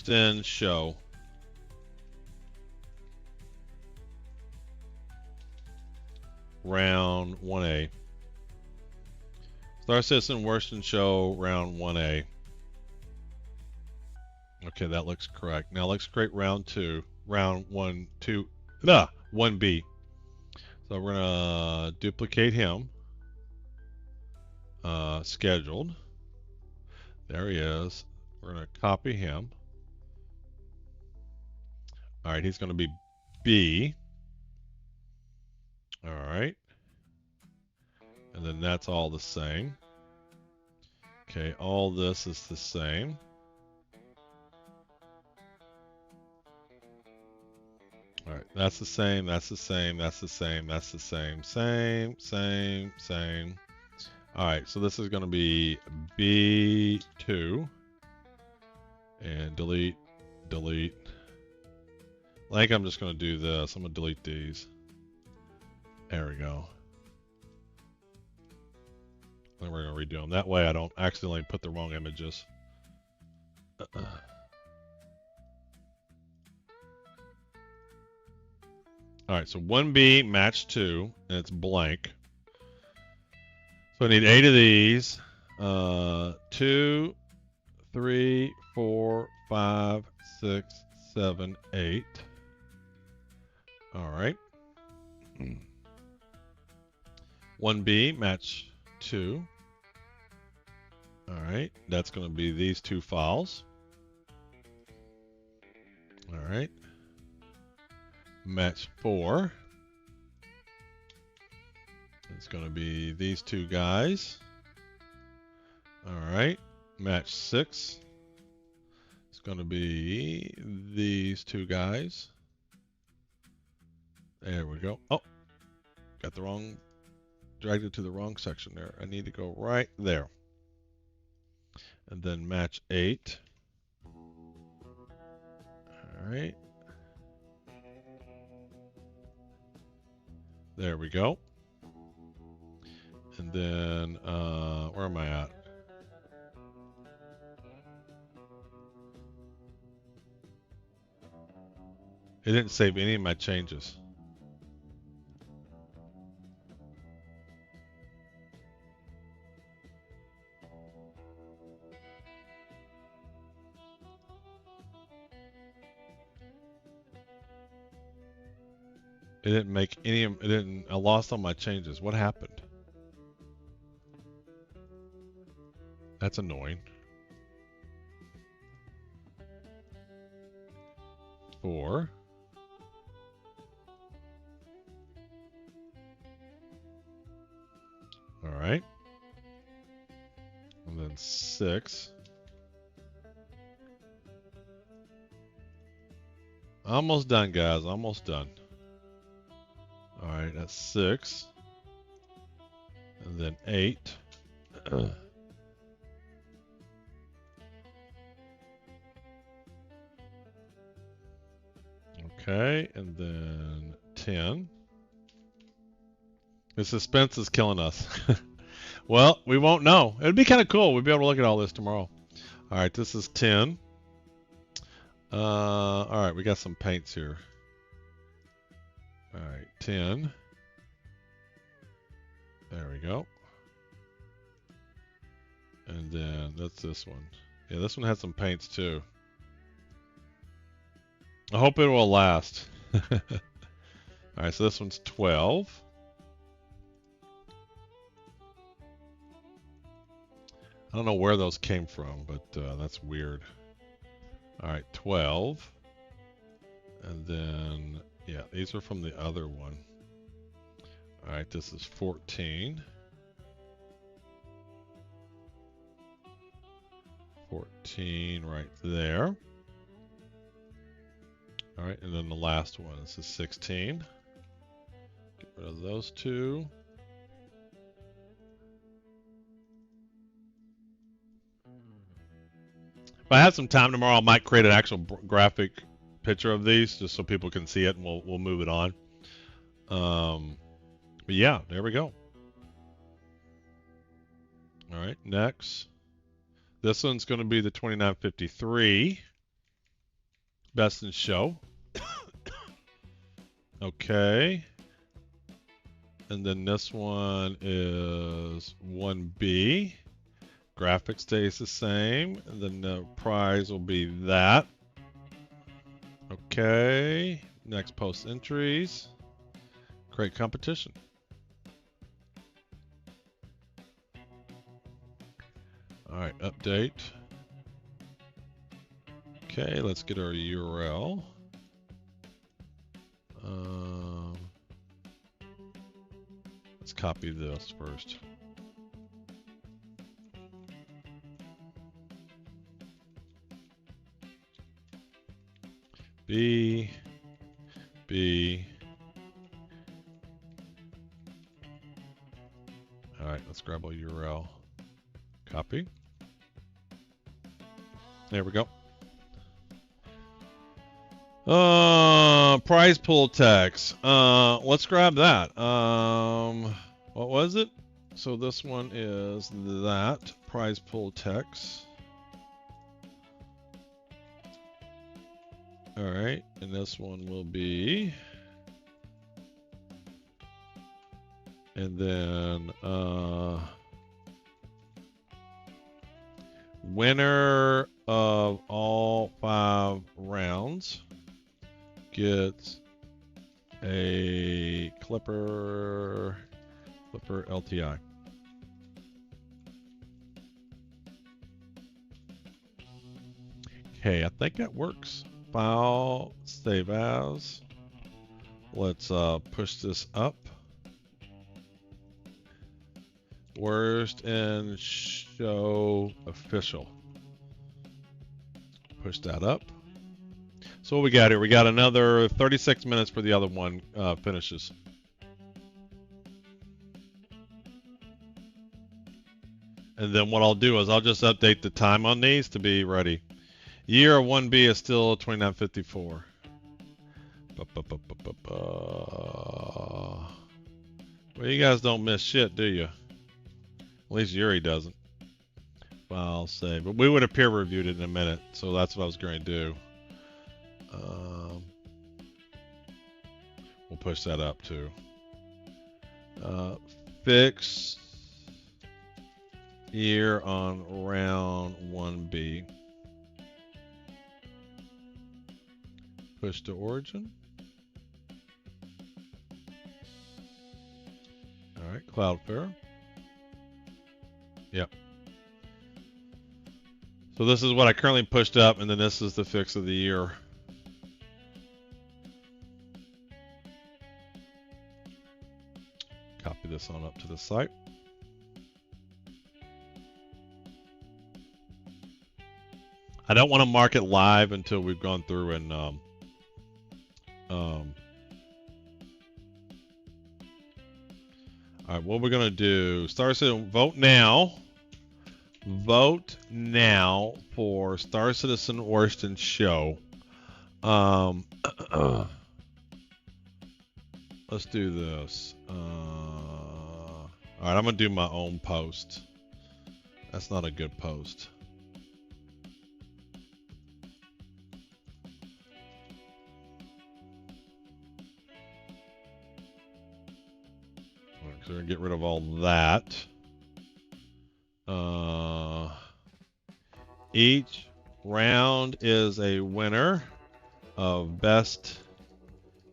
[SPEAKER 1] in show. Round 1A. Star Citizen worst in show round 1A. Okay, that looks correct. Now let's create round 2. Round 1B. So we're gonna duplicate him. Scheduled. There he is. We're gonna copy him. All right, he's gonna be B. All right. And then that's all the same. Okay, all this is the same. All right, that's the same, that's the same, that's the same, that's the same, same. All right, so this is going to be B2. And delete. I think I'm just going to do this. I'm going to delete these. There we go. Then we're going to redo them. That way I don't accidentally put the wrong images. All right, so 1B match 2, and it's blank. So I need 8 of these. 2, 3, 4, 5, 6, 7, 8. All right. 1B match 2. All right, that's going to be these 2 files. All right. Match 4. It's going to be these 2 guys. All right. Match 6. It's going to be these 2 guys. There we go. Oh, got the wrong, dragged it to the wrong section there. I need to go right there. And then match 8. All right. There we go. And then, where am I at? It didn't save any of my changes. It didn't make any. It didn't. I lost all my changes. What happened? That's annoying. 4. All right. And then 6. Almost done, guys. Almost done. All right, that's 6. And then 8. Okay, and then 10. The suspense is killing us. Well, we won't know. It'd be kind of cool. We'll be able to look at all this tomorrow. All right, this is 10. All right, we got some paints here. All right, 10. There we go. And then that's this one. Yeah, this one has some paints too. I hope it will last. All right, so this one's 12. I don't know where those came from, but that's weird. All right, 12. And then, yeah, these are from the other one. All right, this is 14. 14 right there. All right, and then the last one, this is 16. Get rid of those two. If I have some time tomorrow, I might create an actual graphic picture of these just so people can see it, and we'll move it on. But yeah, there we go. All right, next. This one's going to be the 2953 Best in Show. Okay. And then this one is 1B. Graphic stays the same. And then the prize will be that. Okay. Next post entries. Create competition. All right, update. Okay, let's get our URL. Let's copy this first. B. All right, let's grab a URL. Copy. There we go. Prize pool text. Let's grab that. What was it? So this one is that prize pool text. All right, and this one will be, and then winner of all 5 rounds gets a Clipper LTI. Okay, I think that works. File, save as. Let's push this up. Worst in show official. Push that up. So what we got here? We got another 36 minutes for the other one finishes. And then what I'll do is I'll just update the time on these to be ready. Year 1B is still 2954. Well, you guys don't miss shit, do you? At least Yuri doesn't. File save. But we would have peer reviewed it in a minute, so that's what I was going to do. push that up too. Fix year on round 1B. Push to origin. All right, Cloudflare. Yep. So this is what I currently pushed up, and then this is the fix of the year. Copy this on up to the site. I don't want to mark it live until we've gone through and all right, what we're gonna do? Star Citizen, vote now. Vote now for Star Citizen Worst in Show. Let's do this. All right, I'm gonna do my own post. That's not a good post. So we're gonna get rid of all that. Each round is a winner of Best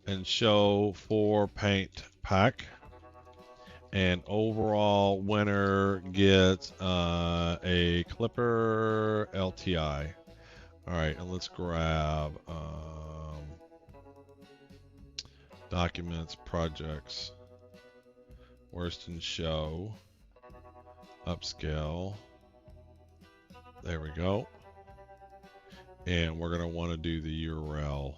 [SPEAKER 1] in Show 4 Paint Pack. And overall winner gets a Clipper LTI. All right, and let's grab documents, projects. Worst in Show, upscale, there we go, and we're going to want to do the URL.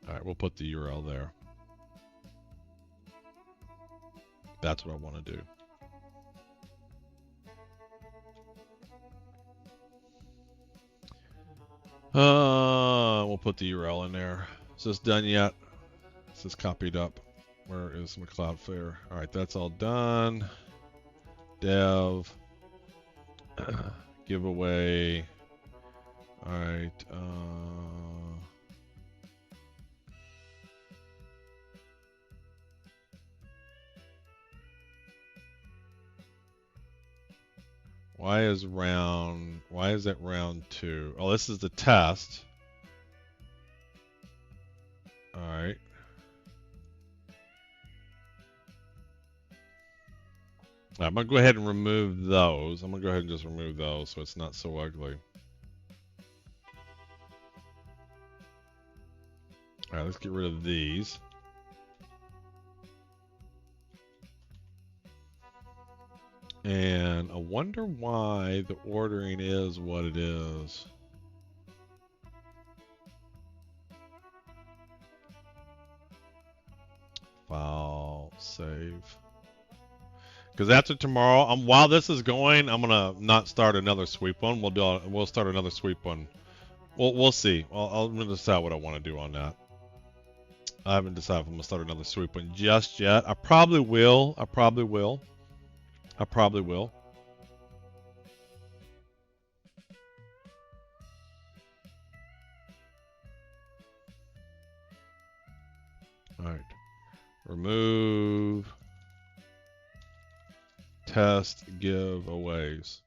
[SPEAKER 1] All right, we'll put the URL there. That's what I want to do. We'll put the URL in there. Is this done yet? Is this copied up? Where is my Cloudflare? All right, that's all done. Dev. Giveaway. All right. Why is it round 2? Oh, this is the test. All right. I'm going to go ahead and remove those. I'm going to go ahead and just remove those so it's not so ugly. All right, let's get rid of these. And I wonder why the ordering is what it is. File, save. Because after tomorrow, while this is going, I'm gonna not start another sweep one. We'll start another sweep one. We'll see. I'm gonna decide what I want to do on that. I haven't decided if I'm gonna start another sweep one just yet. I probably will. I probably will. All right. Remove. Test giveaways.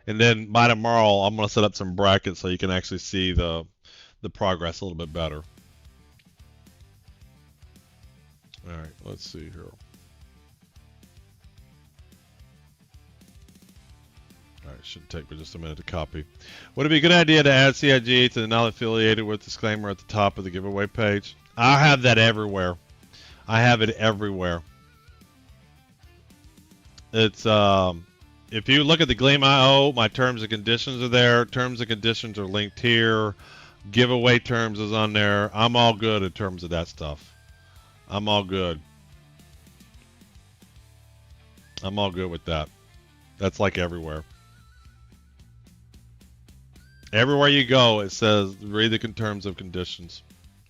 [SPEAKER 1] And then by tomorrow, I'm going to set up some brackets so you can actually see the progress a little bit better. All right, let's see here. All right, should take me just a minute to copy. Would it be a good idea to add CIG to the not affiliated with disclaimer at the top of the giveaway page? I have that everywhere. I have it everywhere. It's if you look at the Gleam.io, my terms and conditions are there. Terms and conditions are linked here. Giveaway terms is on there. I'm all good in terms of that stuff. I'm all good. I'm all good with that. That's like everywhere. Everywhere you go, it says read the terms of conditions,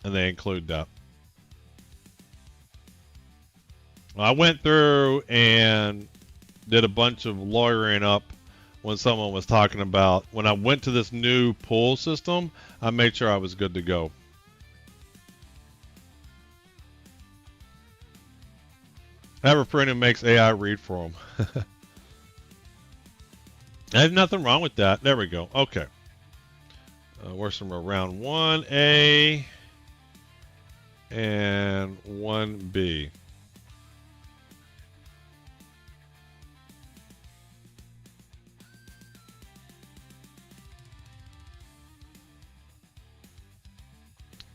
[SPEAKER 1] and they include that. I went through and did a bunch of lawyering up when someone was talking about when I went to this new pull system, I made sure I was good to go. I have a friend who makes AI read for him. There's nothing wrong with that. There we go. Okay. Where's some round 1A and 1B.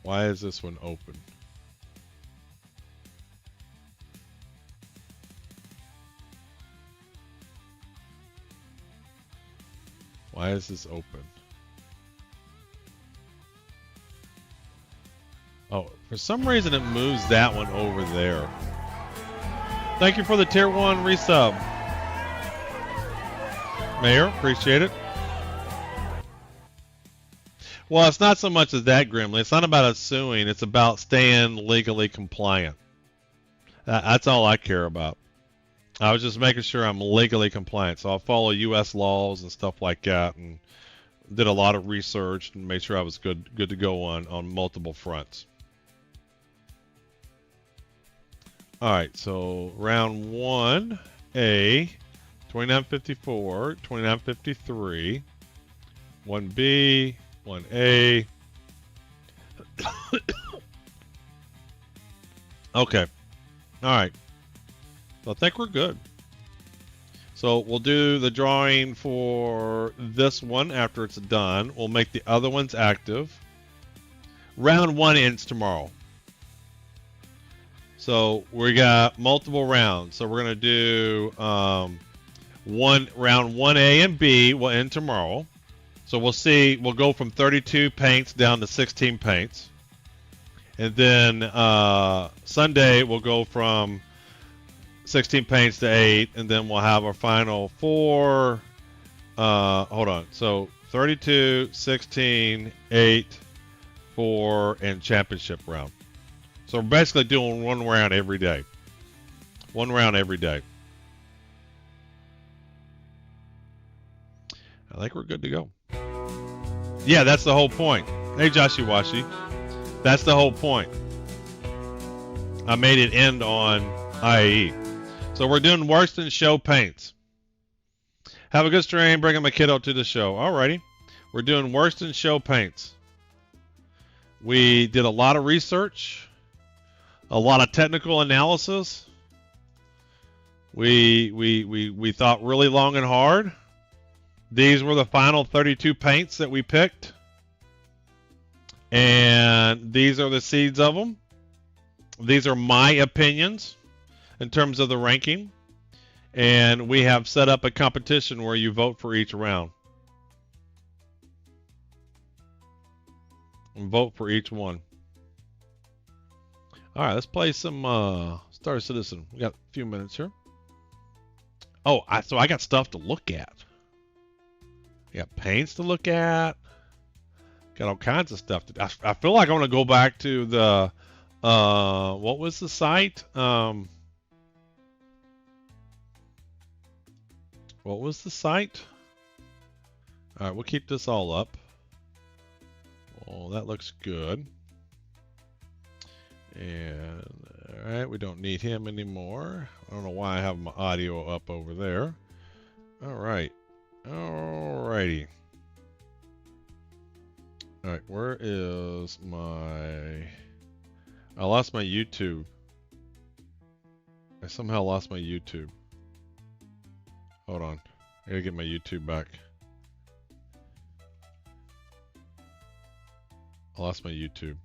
[SPEAKER 1] Why is this one open? Why is this open? Oh, for some reason it moves that one over there. Thank you for the tier 1 resub. Mayor, appreciate it. Well, it's not so much as that, Grimly. It's not about us suing. It's about staying legally compliant. That's all I care about. I was just making sure I'm legally compliant. So I'll follow U.S. laws and stuff like that, and did a lot of research and made sure I was good to go on multiple fronts. All right, so round 1A, 2954, 2953, 1B, 1A. Okay. All right. So I think we're good. So we'll do the drawing for this one after it's done. We'll make the other ones active. Round 1 ends tomorrow. So we got multiple rounds. So we're going to do round 1A and B will end tomorrow. So we'll see, we'll go from 32 paints down to 16 paints. And then Sunday we'll go from 16 paints to 8, and then we'll have our final 4. Hold on. So 32, 16, 8, 4, and championship round. So we're basically doing one round every day. One round every day. I think we're good to go. Yeah, that's the whole point. Hey, Joshiwashi. That's the whole point. I made it end on IAE. So we're doing worse than show paints. Have a good stream. Bringing my kiddo to the show. Alrighty. We're doing worse than show paints. We did a lot of research. A lot of technical analysis. We thought really long and hard. These were the final 32 paints that we picked. And these are the seeds of them. These are my opinions in terms of the ranking. And we have set up a competition where you vote for each round. And vote for each one. All right, let's play some Star Citizen. We got a few minutes here. Oh, so I got stuff to look at. I got paints to look at. Got all kinds of stuff to do. I feel like I want to go back to the what was the site? What was the site? All right, we'll keep this all up. Oh, that looks good. And all right, we don't need him anymore. I don't know why I have my audio up over there. All right. Alrighty. Alright, where is my... I lost my YouTube. I somehow lost my YouTube. Hold on. I gotta get my YouTube back. I lost my YouTube.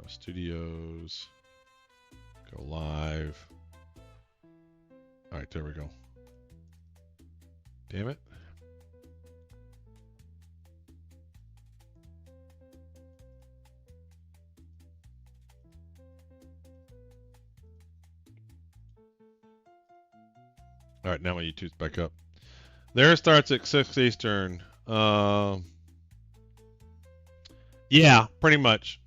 [SPEAKER 1] Studios. Go live. Alright, there we go. Damn it. All right, now my YouTube's back up. There it starts at 6 Eastern. Yeah, pretty much.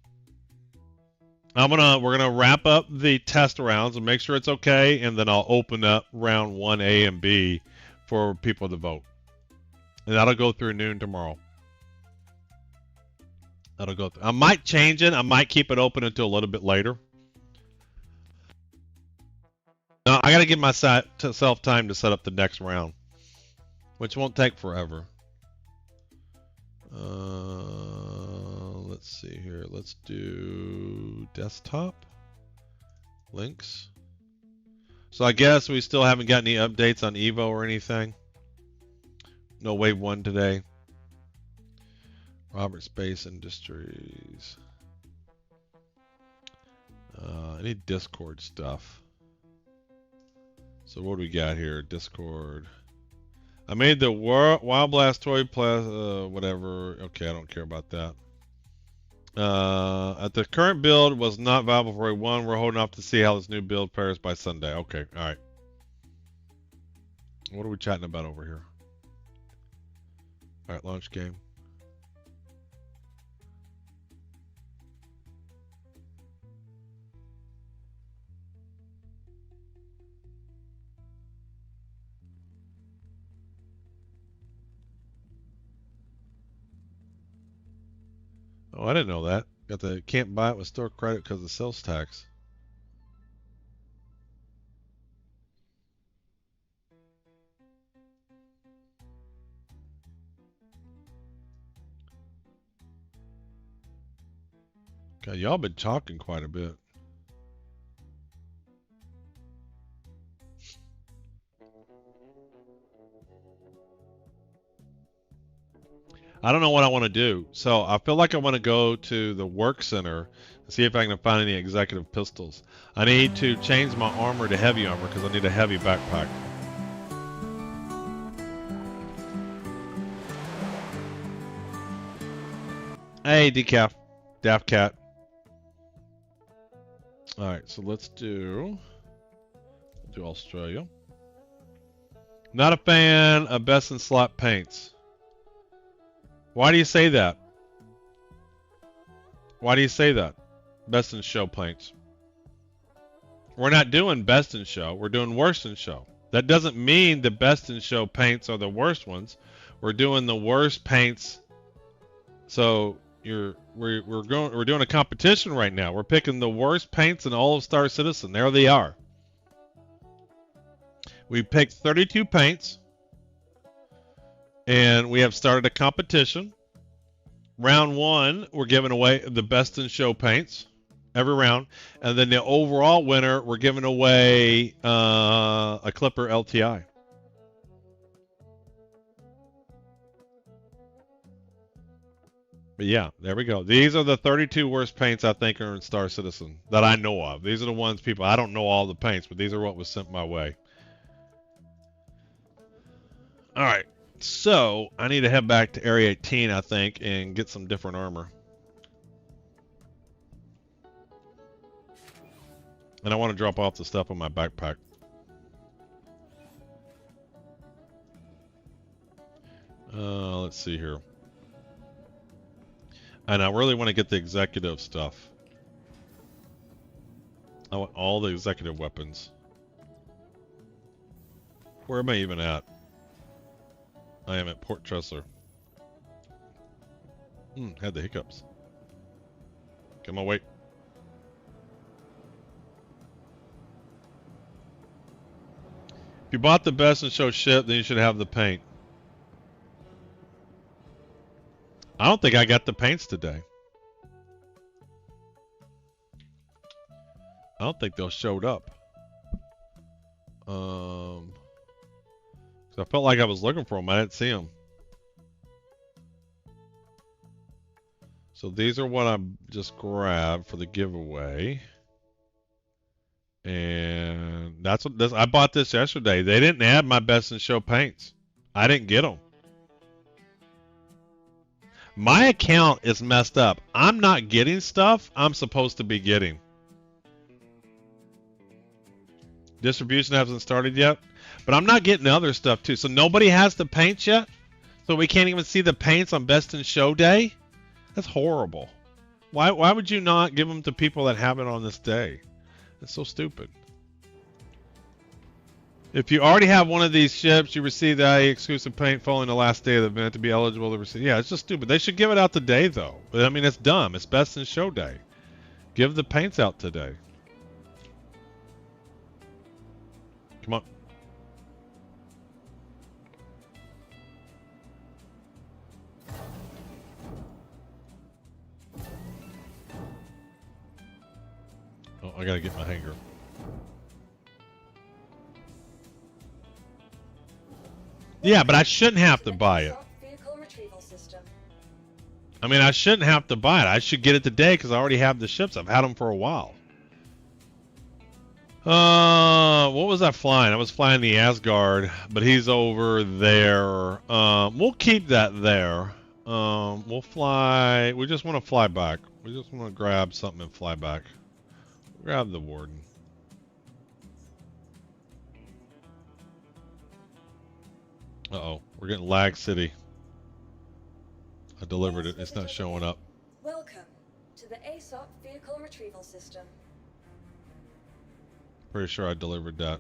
[SPEAKER 1] We're gonna wrap up the test rounds and make sure it's okay, and then I'll open up round 1A and B for people to vote. And that'll go through noon tomorrow. That'll go through. I might change it. I might keep it open until a little bit later. No, I gotta give myself time to set up the next round, which won't take forever. Let's see here. Let's do desktop links. So I guess we still haven't got any updates on Evo or anything. No Wave 1 today. Robert Space Industries. Any Discord stuff. So what do we got here? Discord. I made the Wild Blast toy whatever. Okay, I don't care about that. At the current build was not viable for Wave 1. We're holding off to see how this new build fares by Sunday. Okay, all right. What are we chatting about over here? All right, launch game. Oh, I didn't know that. Got the can't buy it with store credit because of sales tax. God, y'all been talking quite a bit. I don't know what I want to do. So I feel like I want to go to the work center and see if I can find any executive pistols. I need to change my armor to heavy armor because I need a heavy backpack. Hey, Decaf. Daft Cat. Alright, so let's do Australia. Not a fan of best in slot paints. Why do you say that? Why do you say that? Best in show paints. We're not doing best in show. We're doing worst in show. That doesn't mean the best in show paints are the worst ones. We're doing the worst paints. So we're doing a competition right now. We're picking the worst paints in all of Star Citizen. There they are. We picked 32 paints. And we have started a competition. Round 1, we're giving away the best in show paints every round. And then the overall winner, we're giving away a Clipper LTI. But yeah, there we go. These are the 32 worst paints I think are in Star Citizen that I know of. These are the ones people, I don't know all the paints, but these are what was sent my way. All right. So, I need to head back to Area 18, I think, and get some different armor. And I want to drop off the stuff on my backpack. Let's see here. And I really want to get the executive stuff. I want all the executive weapons. Where am I even at? I am at Port Tressler. Had the hiccups. Come on, wait. If you bought the best in show ship, then you should have the paint. I don't think I got the paints today. I don't think those showed up. I felt like I was looking for them. I didn't see them. So these are what I just grabbed for the giveaway. And that's what this. I bought this yesterday. They didn't add my best in show paints. I didn't get them. My account is messed up. I'm not getting stuff I'm supposed to be getting. Distribution hasn't started yet. But I'm not getting other stuff too. So nobody has the paints yet? So we can't even see the paints on Best in Show Day? That's horrible. Why would you not give them to people that have it on this day? That's so stupid. If you already have one of these ships, you receive the IE exclusive paint following the last day of the event to be eligible to receive. Yeah, it's just stupid. They should give it out today, though. But I mean, it's dumb. It's best in show day. Give the paints out today. Come on. Oh, I gotta get my hanger. Yeah, but I shouldn't have to buy it. I mean, I shouldn't have to buy it. I should get it today because I already have the ships. I've had them for a while. What was I flying? I was flying the Asgard, but he's over there. We'll keep that there. We'll fly. We just want to fly back. We just want to grab something and fly back. Grab the Warden. Uh-oh, we're getting Lag City. I delivered it. It's not showing up.
[SPEAKER 5] Welcome to the ASOP Vehicle Retrieval System.
[SPEAKER 1] Pretty sure I delivered that.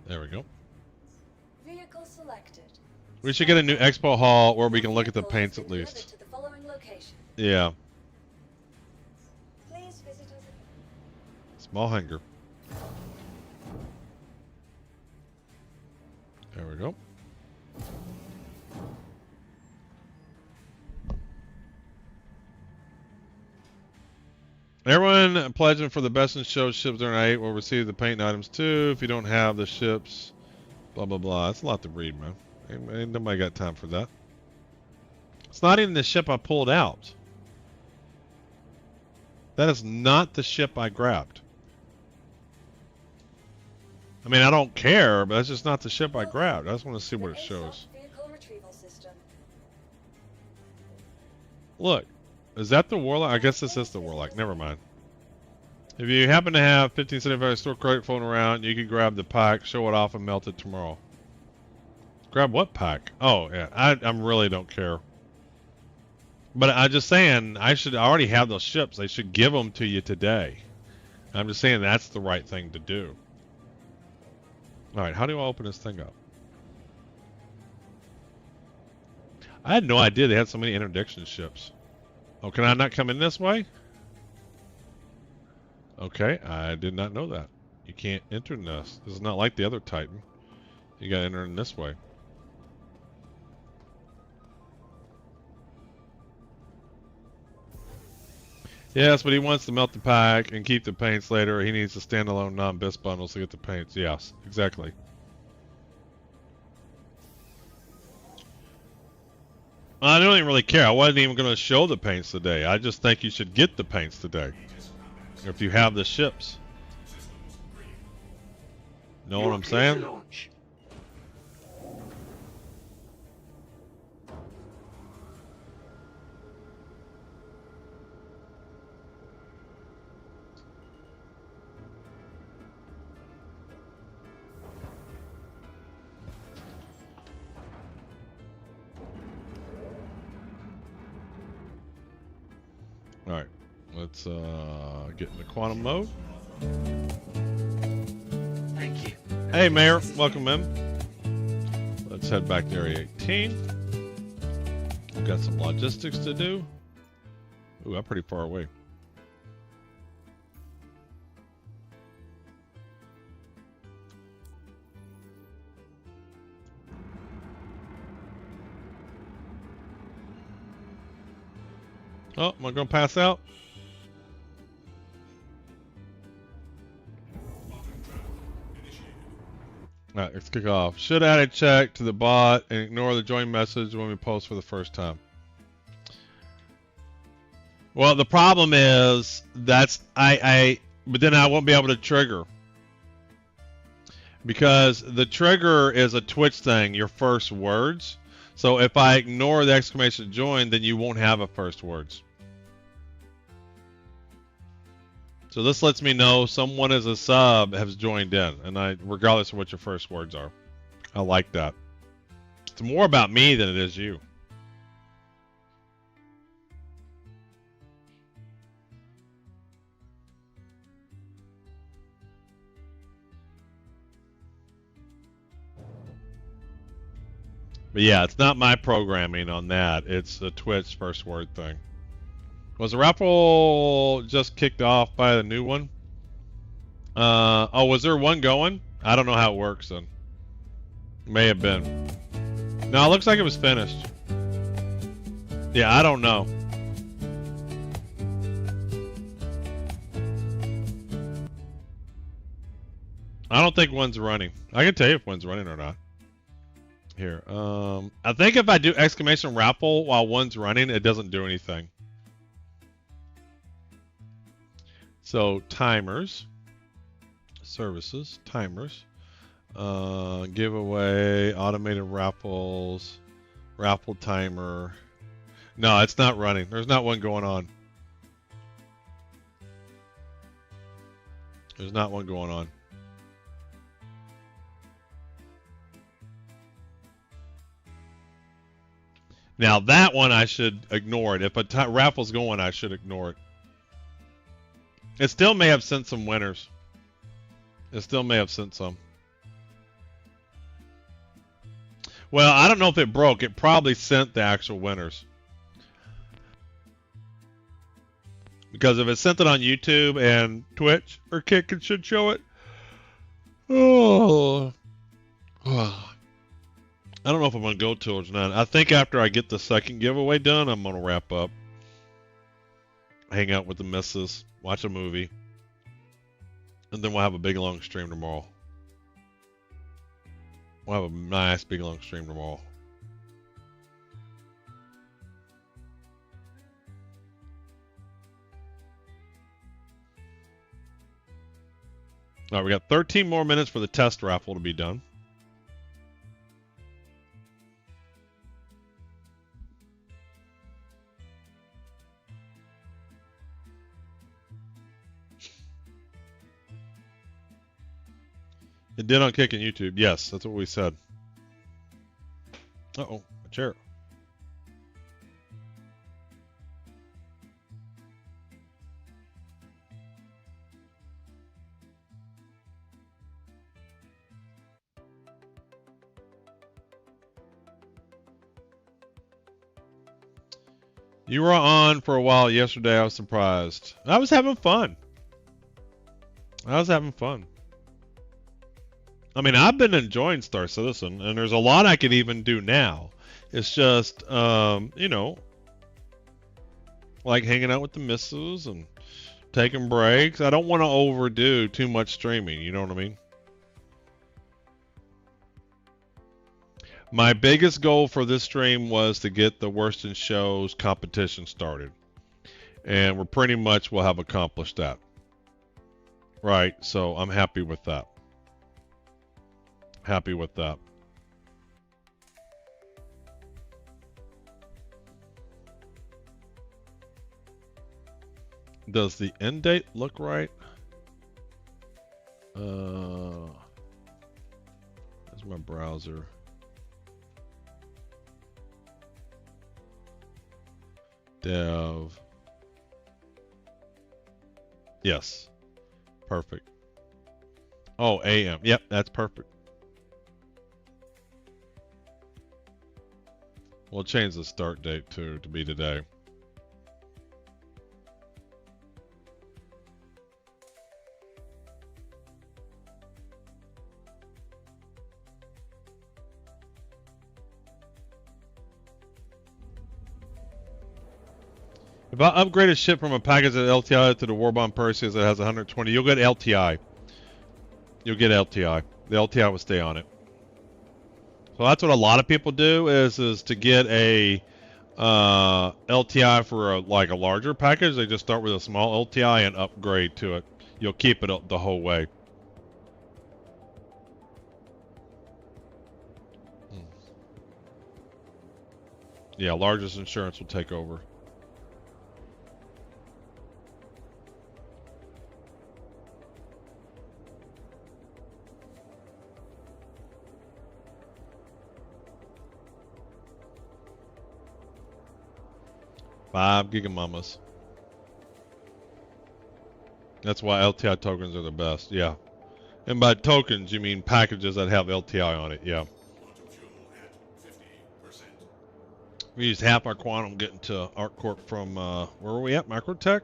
[SPEAKER 1] There we go.
[SPEAKER 5] Vehicle selected.
[SPEAKER 1] We should get a new expo hall where we can look at the paints at least.
[SPEAKER 5] To the following location.
[SPEAKER 1] Yeah.
[SPEAKER 5] Please visit us.
[SPEAKER 1] Small hanger. There we go. Everyone pledging for the best in show ships during 8 will receive the paint items too. If you don't have the ships, blah blah blah. That's a lot to read, man. Ain't nobody got time for that. It's not even the ship I pulled out. That is not the ship I grabbed. I mean, I don't care, but that's just not the ship I grabbed. I just want to see what it shows. Look, is that the Warlock? I guess this is the Warlock. Never mind. If you happen to have 1575 store credit floating around, you can grab the pack, show it off, and melt it tomorrow. Grab what pack? Oh, yeah. I really don't care. But I'm just saying, I already have those ships. They should give them to you today. I'm just saying that's the right thing to do. Alright, how do I open this thing up? I had no idea they had so many interdiction ships. Oh, can I not come in this way? Okay, I did not know that. You can't enter in this. This is not like the other Titan. You gotta enter in this way. Yes, but he wants to melt the pack and keep the paints later. He needs the standalone non-BIS bundles to get the paints. Yes, exactly. I don't even really care. I wasn't even going to show the paints today. I just think you should get the paints today. If you have the ships. Know what I'm saying? Alright, let's get into quantum mode.
[SPEAKER 3] Thank you.
[SPEAKER 1] Hey Mayor, welcome in. Let's head back to Area 18. We've got some logistics to do. Ooh, I'm pretty far away. Oh, am I going to pass out? Alright, let's kick off. Should add a check to the bot and ignore the join message when we post for the first time. Well, the problem is but then I won't be able to trigger. Because the trigger is a Twitch thing, your first words. So if I ignore the exclamation join, then you won't have a first words. So this lets me know someone as a sub has joined in, and regardless of what your first words are. I like that. It's more about me than it is you. But yeah, it's not my programming on that. It's the Twitch first word thing. Was the raffle just kicked off by the new one? Oh, was there one going? I don't know how it works then. May have been. No, it looks like it was finished. Yeah, I don't know. I don't think one's running. I can tell you if one's running or not. Here, I think if I do exclamation raffle while one's running, it doesn't do anything. So timers, services, timers, giveaway, automated raffles, raffle timer. No, it's not running. There's not one going on. There's not one going on. Now that one I should ignore it. If a raffle's going, I should ignore it. It still may have sent some winners. It still may have sent some. Well, I don't know if it broke. It probably sent the actual winners. Because if it sent it on YouTube and Twitch or Kick, it should show it. Oh. I don't know if I'm going to go to it or not. I think after I get the second giveaway done, I'm going to wrap up. Hang out with the missus. Watch a movie. And then we'll have a big long stream tomorrow. We'll have a nice big long stream tomorrow. All right, we got 13 more minutes for the test raffle to be done. It did on Kick and YouTube. Yes, that's what we said. Uh-oh, a chair. You were on for a while yesterday. I was surprised. I was having fun. I mean, I've been enjoying Star Citizen, and there's a lot I could even do now. It's just, you know, like hanging out with the missus and taking breaks. I don't want to overdo too much streaming, you know what I mean? My biggest goal for this stream was to get the Worst in Shows competition started. And we're pretty much will have accomplished that. Right, so I'm happy with that. Happy with that. Does the end date look right? There's my browser. Dev. Yes. Perfect. Oh, AM. Yep, that's perfect. We'll change the start date to be today. If I upgrade a ship from a package at LTI to the Warbond Perseus that has 120, you'll get LTI. You'll get LTI. The LTI will stay on it. So that's what a lot of people do is to get a LTI for like a larger package. They just start with a small LTI and upgrade to it. You'll keep it the whole way. Yeah, largest insurance will take over. Five gigamamas. That's why LTI tokens are the best, yeah. And by tokens, you mean packages that have LTI on it, yeah. We used half our quantum getting to ArcCorp from, where were we at? Microtech?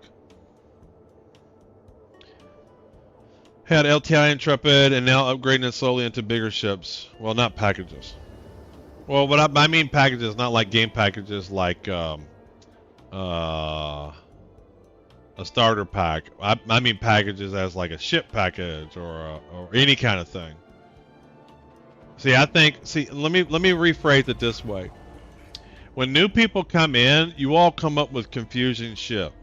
[SPEAKER 1] Had LTI Intrepid and now upgrading it slowly into bigger ships. Well, not packages. Well, but I mean packages, not like game packages like a starter pack. I mean packages as like a ship package or any kind of thing. See, let me rephrase it this way. When new people come in, you all come up with confusing shit.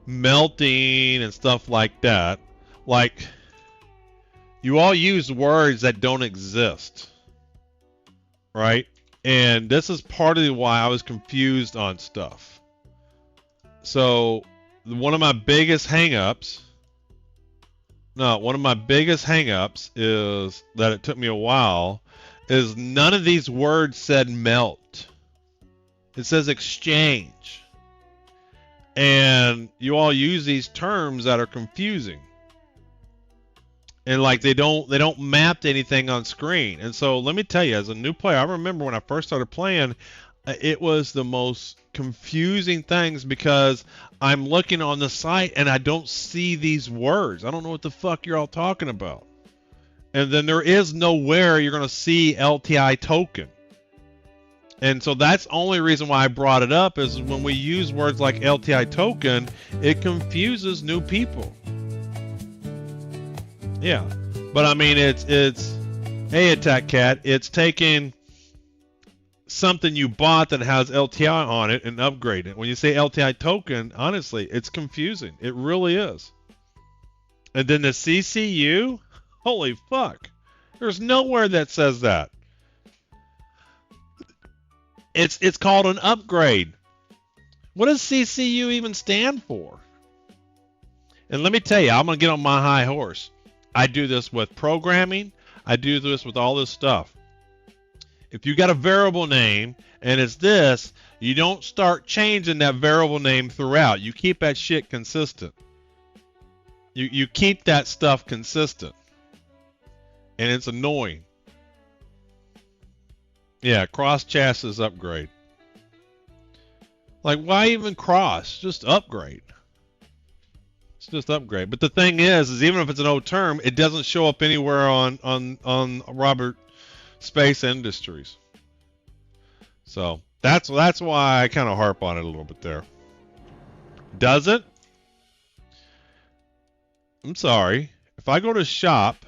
[SPEAKER 1] Melting and stuff like that. Like, you all use words that don't exist. Right? And this is partly why I was confused on stuff. So, one of my biggest hangups is that it took me a while, is none of these words said melt. It says exchange. And you all use these terms that are confusing. And like they don't map to anything on screen. And so let me tell you, as a new player, I remember when I first started playing, it was the most confusing things because I'm looking on the site and I don't see these words. I don't know what the fuck you're all talking about. And then there is nowhere you're going to see LTI token. And so that's the only reason why I brought it up is when we use words like LTI token, it confuses new people. Yeah. But I mean, it's hey, Attack Cat, it's taking something you bought that has LTI on it and upgrade it. When you say LTI token, honestly, it's confusing. It really is. And then the CCU, holy fuck. There's nowhere that says that. It's called an upgrade. What does CCU even stand for? And let me tell you, I'm going to get on my high horse. I do this with programming. I do this with all this stuff. If you got a variable name and it's this, you don't start changing that variable name throughout. You keep that shit consistent. You keep that stuff consistent. And it's annoying. Yeah, cross chassis upgrade. Like, why even cross? Just upgrade. It's just upgrade. But the thing is even if it's an old term, it doesn't show up anywhere on Robert Space Industries. So that's why I kind of harp on it a little bit there. Does it? I'm sorry. If I go to shop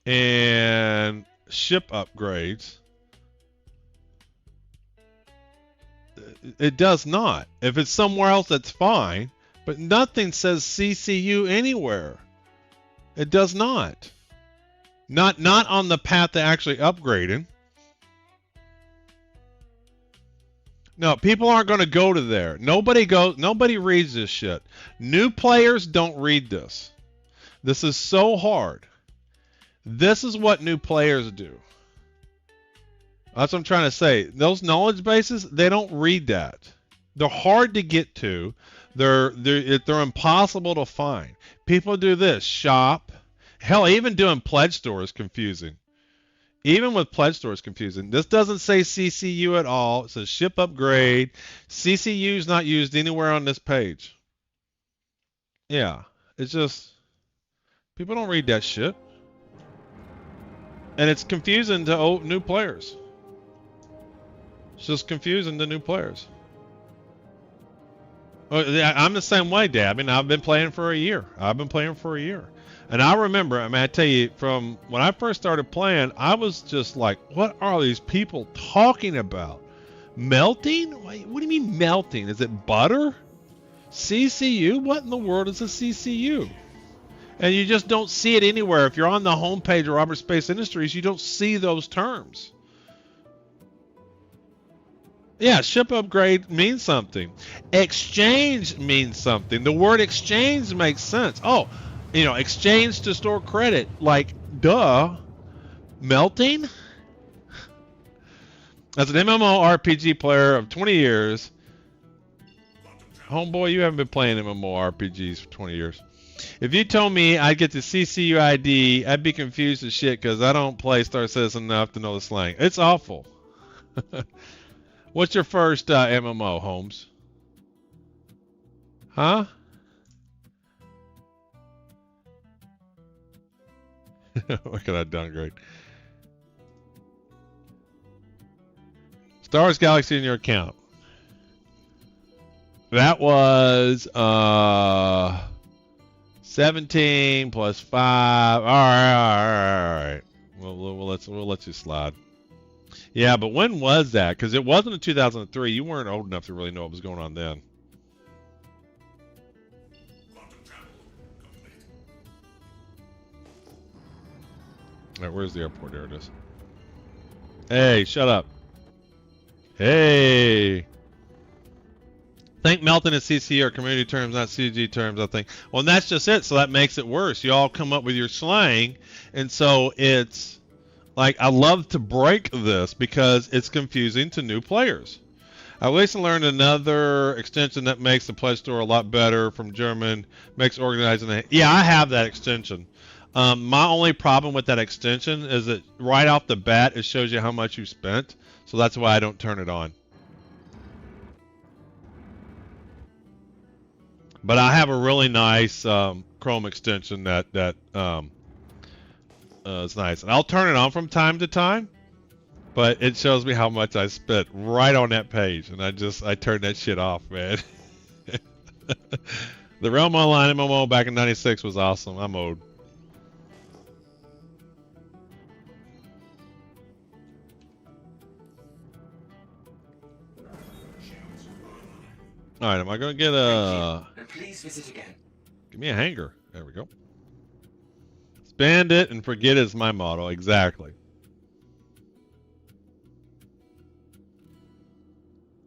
[SPEAKER 1] and ship upgrades, it does not. If it's somewhere else, that's fine. But nothing says CCU anywhere. It does not. Not on the path to actually upgrading. No, people aren't going to go to there. Nobody reads this shit. New players don't read this. This is so hard. This is what new players do. That's what I'm trying to say. Those knowledge bases, they don't read that. They're hard to get to. They're impossible to find. People do this. Shop. Hell, even doing pledge store is confusing. Even with pledge store is confusing. This doesn't say CCU at all. It says ship upgrade. CCU is not used anywhere on this page. Yeah. It's just, people don't read that shit. And it's confusing to new players. It's just confusing to new players. I'm the same way, Dad. I mean, I've been playing for a year. And I remember, I tell you, from when I first started playing, I was just like, what are these people talking about? Melting? What do you mean melting? Is it butter? CCU? What in the world is a CCU? And you just don't see it anywhere. If you're on the homepage of Robert Space Industries, you don't see those terms. Yeah, ship upgrade means something. Exchange means something. The word exchange makes sense. Oh, exchange to store credit. Like, duh. Melting? As an MMORPG player of 20 years, Homeboy, you haven't been playing MMORPGs for 20 years. If you told me I'd get the CCUID, I'd be confused as shit because I don't play Star Citizen enough to know the slang. It's awful. What's your first MMO, Holmes? Huh? Look at that downgrade. Star Wars Galaxy in your account. That was 17 plus 5. All right. We'll let you slide. Yeah, but when was that? Because it wasn't in 2003. You weren't old enough to really know what was going on then. All right, where's the airport? There it is. Hey, shut up. Hey. I think Melton and CC are community terms, not CG terms, I think. Well, and that's just it. So that makes it worse. You all come up with your slang. And so it's like, I love to break this because it's confusing to new players. I recently learned another extension that makes the Play Store a lot better from German, makes organizing. Yeah, I have that extension. My only problem with that extension is that right off the bat, it shows you how much you spent. So that's why I don't turn it on. But I have a really nice Chrome extension that is nice. And I'll turn it on from time to time, but it shows me how much I spent right on that page. And I turn that shit off, man. The Realm Online MMO back in 96 was awesome. I'm old. All right, am I gonna get a?
[SPEAKER 6] Please visit again.
[SPEAKER 1] Give me a hanger. There we go. Spend it and forget is my motto. Exactly.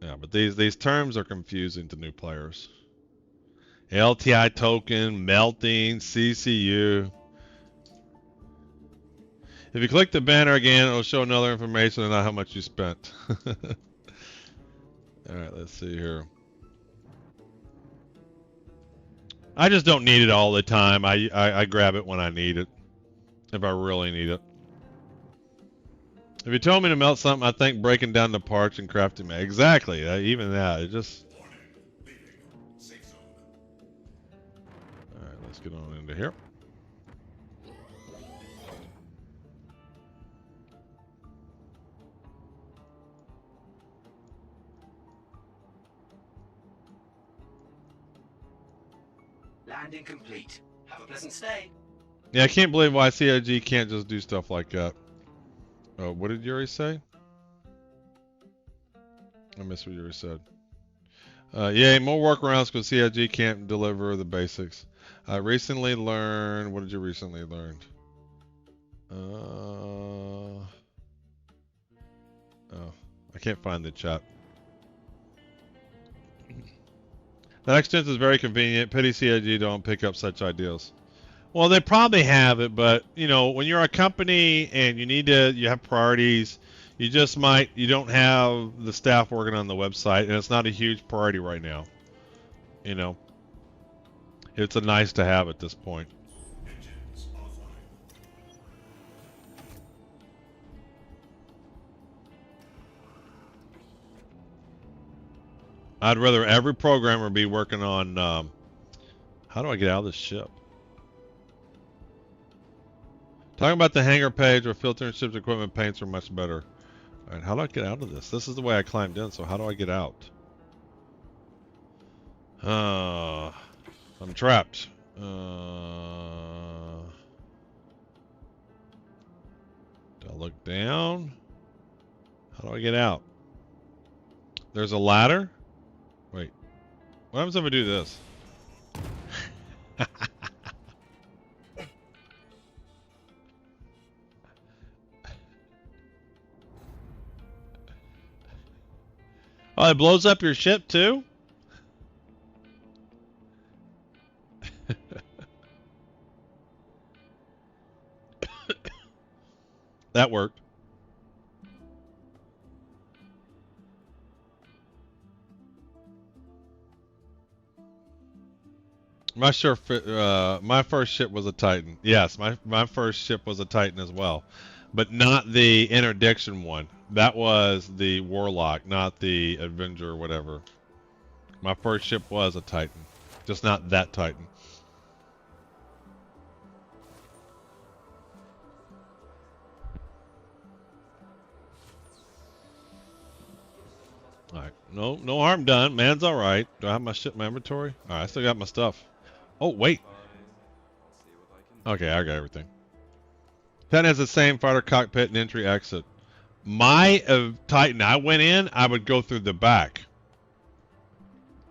[SPEAKER 1] Yeah, but these terms are confusing to new players. LTI token, melting, CCU. If you click the banner again, it'll show another information and not how much you spent. All right, let's see here. I just don't need it all the time. I grab it when I need it, if I really need it. If you told me to melt something, I think breaking down the parts and crafting it. Exactly. Even that. It just. All right, let's get on into here.
[SPEAKER 6] Landing complete. Have a pleasant stay.
[SPEAKER 1] Yeah, I can't believe why CIG can't just do stuff like that. Oh, what did Yuri say? I missed what Yuri said. Yeah, more workarounds because CIG can't deliver the basics. I recently learned. What did you recently learn? Oh, I can't find the chat. That extension is very convenient. Pity CIG don't pick up such ideas. Well, they probably have it, but you know, when you're a company and you have priorities, you don't have the staff working on the website, and it's not a huge priority right now. You know, it's a nice to have at this point. I'd rather every programmer be working on, how do I get out of this ship? Talking about the hangar page where filtering ship's equipment paints are much better. All right, how do I get out of this? This is the way I climbed in, so how do I get out? I'm trapped. Do I look down? How do I get out? There's a ladder? Wait. What happens if I do this? Oh, it blows up your ship too? That worked. My first ship was a Titan. Yes, my first ship was a Titan as well, but not the interdiction one. That was the Warlock, not the Avenger or whatever. My first ship was a Titan, just not that Titan. All right, no harm done. Man's all right. Do I have my shit in my inventory? All right, I still got my stuff. Oh wait. Okay, I got everything. Titan has the same fighter cockpit and entry exit. My Titan, I went in, I would go through the back.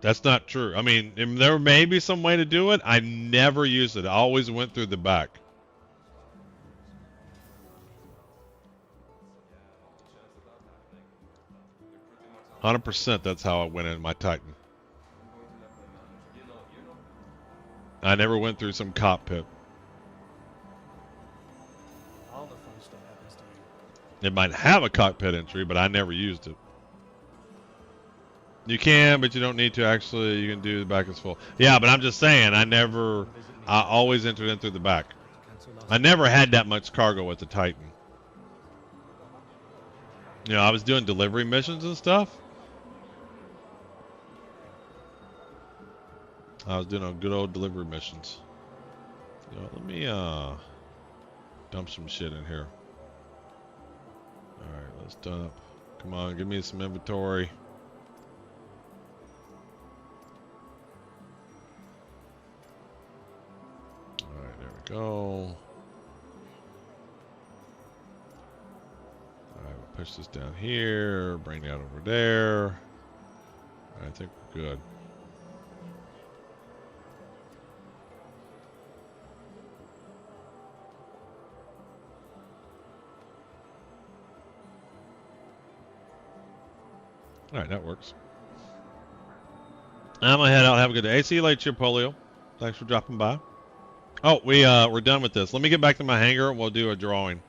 [SPEAKER 1] That's not true. I mean, there may be some way to do it. I never used it. I always went through the back. %, that's how I went in my Titan. I never went through some cockpit.
[SPEAKER 7] All the fun stuff happens to me.
[SPEAKER 1] It might have a cockpit entry, but I never used it. You can, but you don't need to actually. You can do the back is full. Yeah, but I'm just saying, I always entered in through the back. I never had that much cargo with the Titan. You know, I was doing delivery missions and stuff. I was doing good old delivery missions. You know, let me dump some shit in here. Alright, let's dump. Come on, give me some inventory. Alright, there we go. Alright, we'll push this down here, bring that over there. I think we're good. Alright, that works. I'm gonna head out. Have a good day. Hey, see you later, Polio. Thanks for dropping by. Oh, we're done with this. Let me get back to my hangar and we'll do a drawing.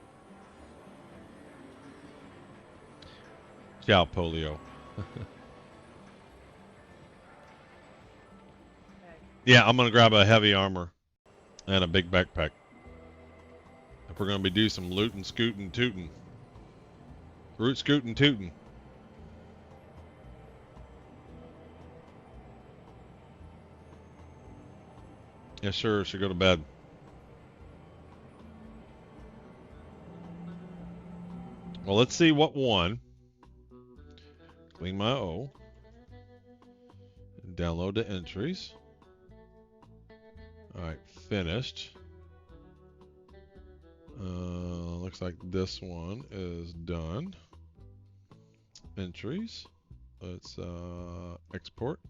[SPEAKER 1] Ciao, Polio. Yeah, I'm gonna grab a heavy armor and a big backpack. If we're gonna be do some lootin', scootin', tootin'. Root scootin' tootin'. Yeah, sure, should go to bed. Well, let's see what won. Clean my O. Download the entries. Alright, finished. Looks like this one is done. Entries. Let's export.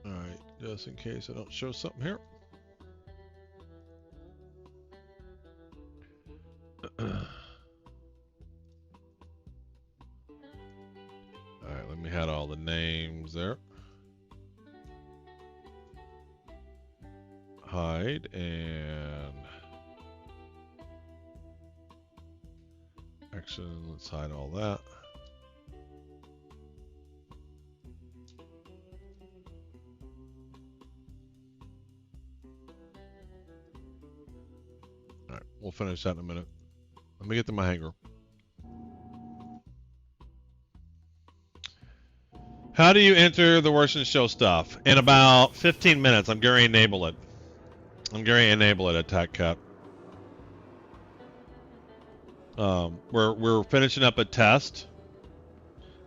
[SPEAKER 1] Alright, just in case I don't show something here. Alright, let me have all the names there. Hide and actually let's hide all that. Alright, we'll finish that in a minute. Let me get to my hangar. How do you enter the worst in show stuff? In about 15 minutes, I'm going to enable it. I'm going to enable it, Attack Cat. We're finishing up a test.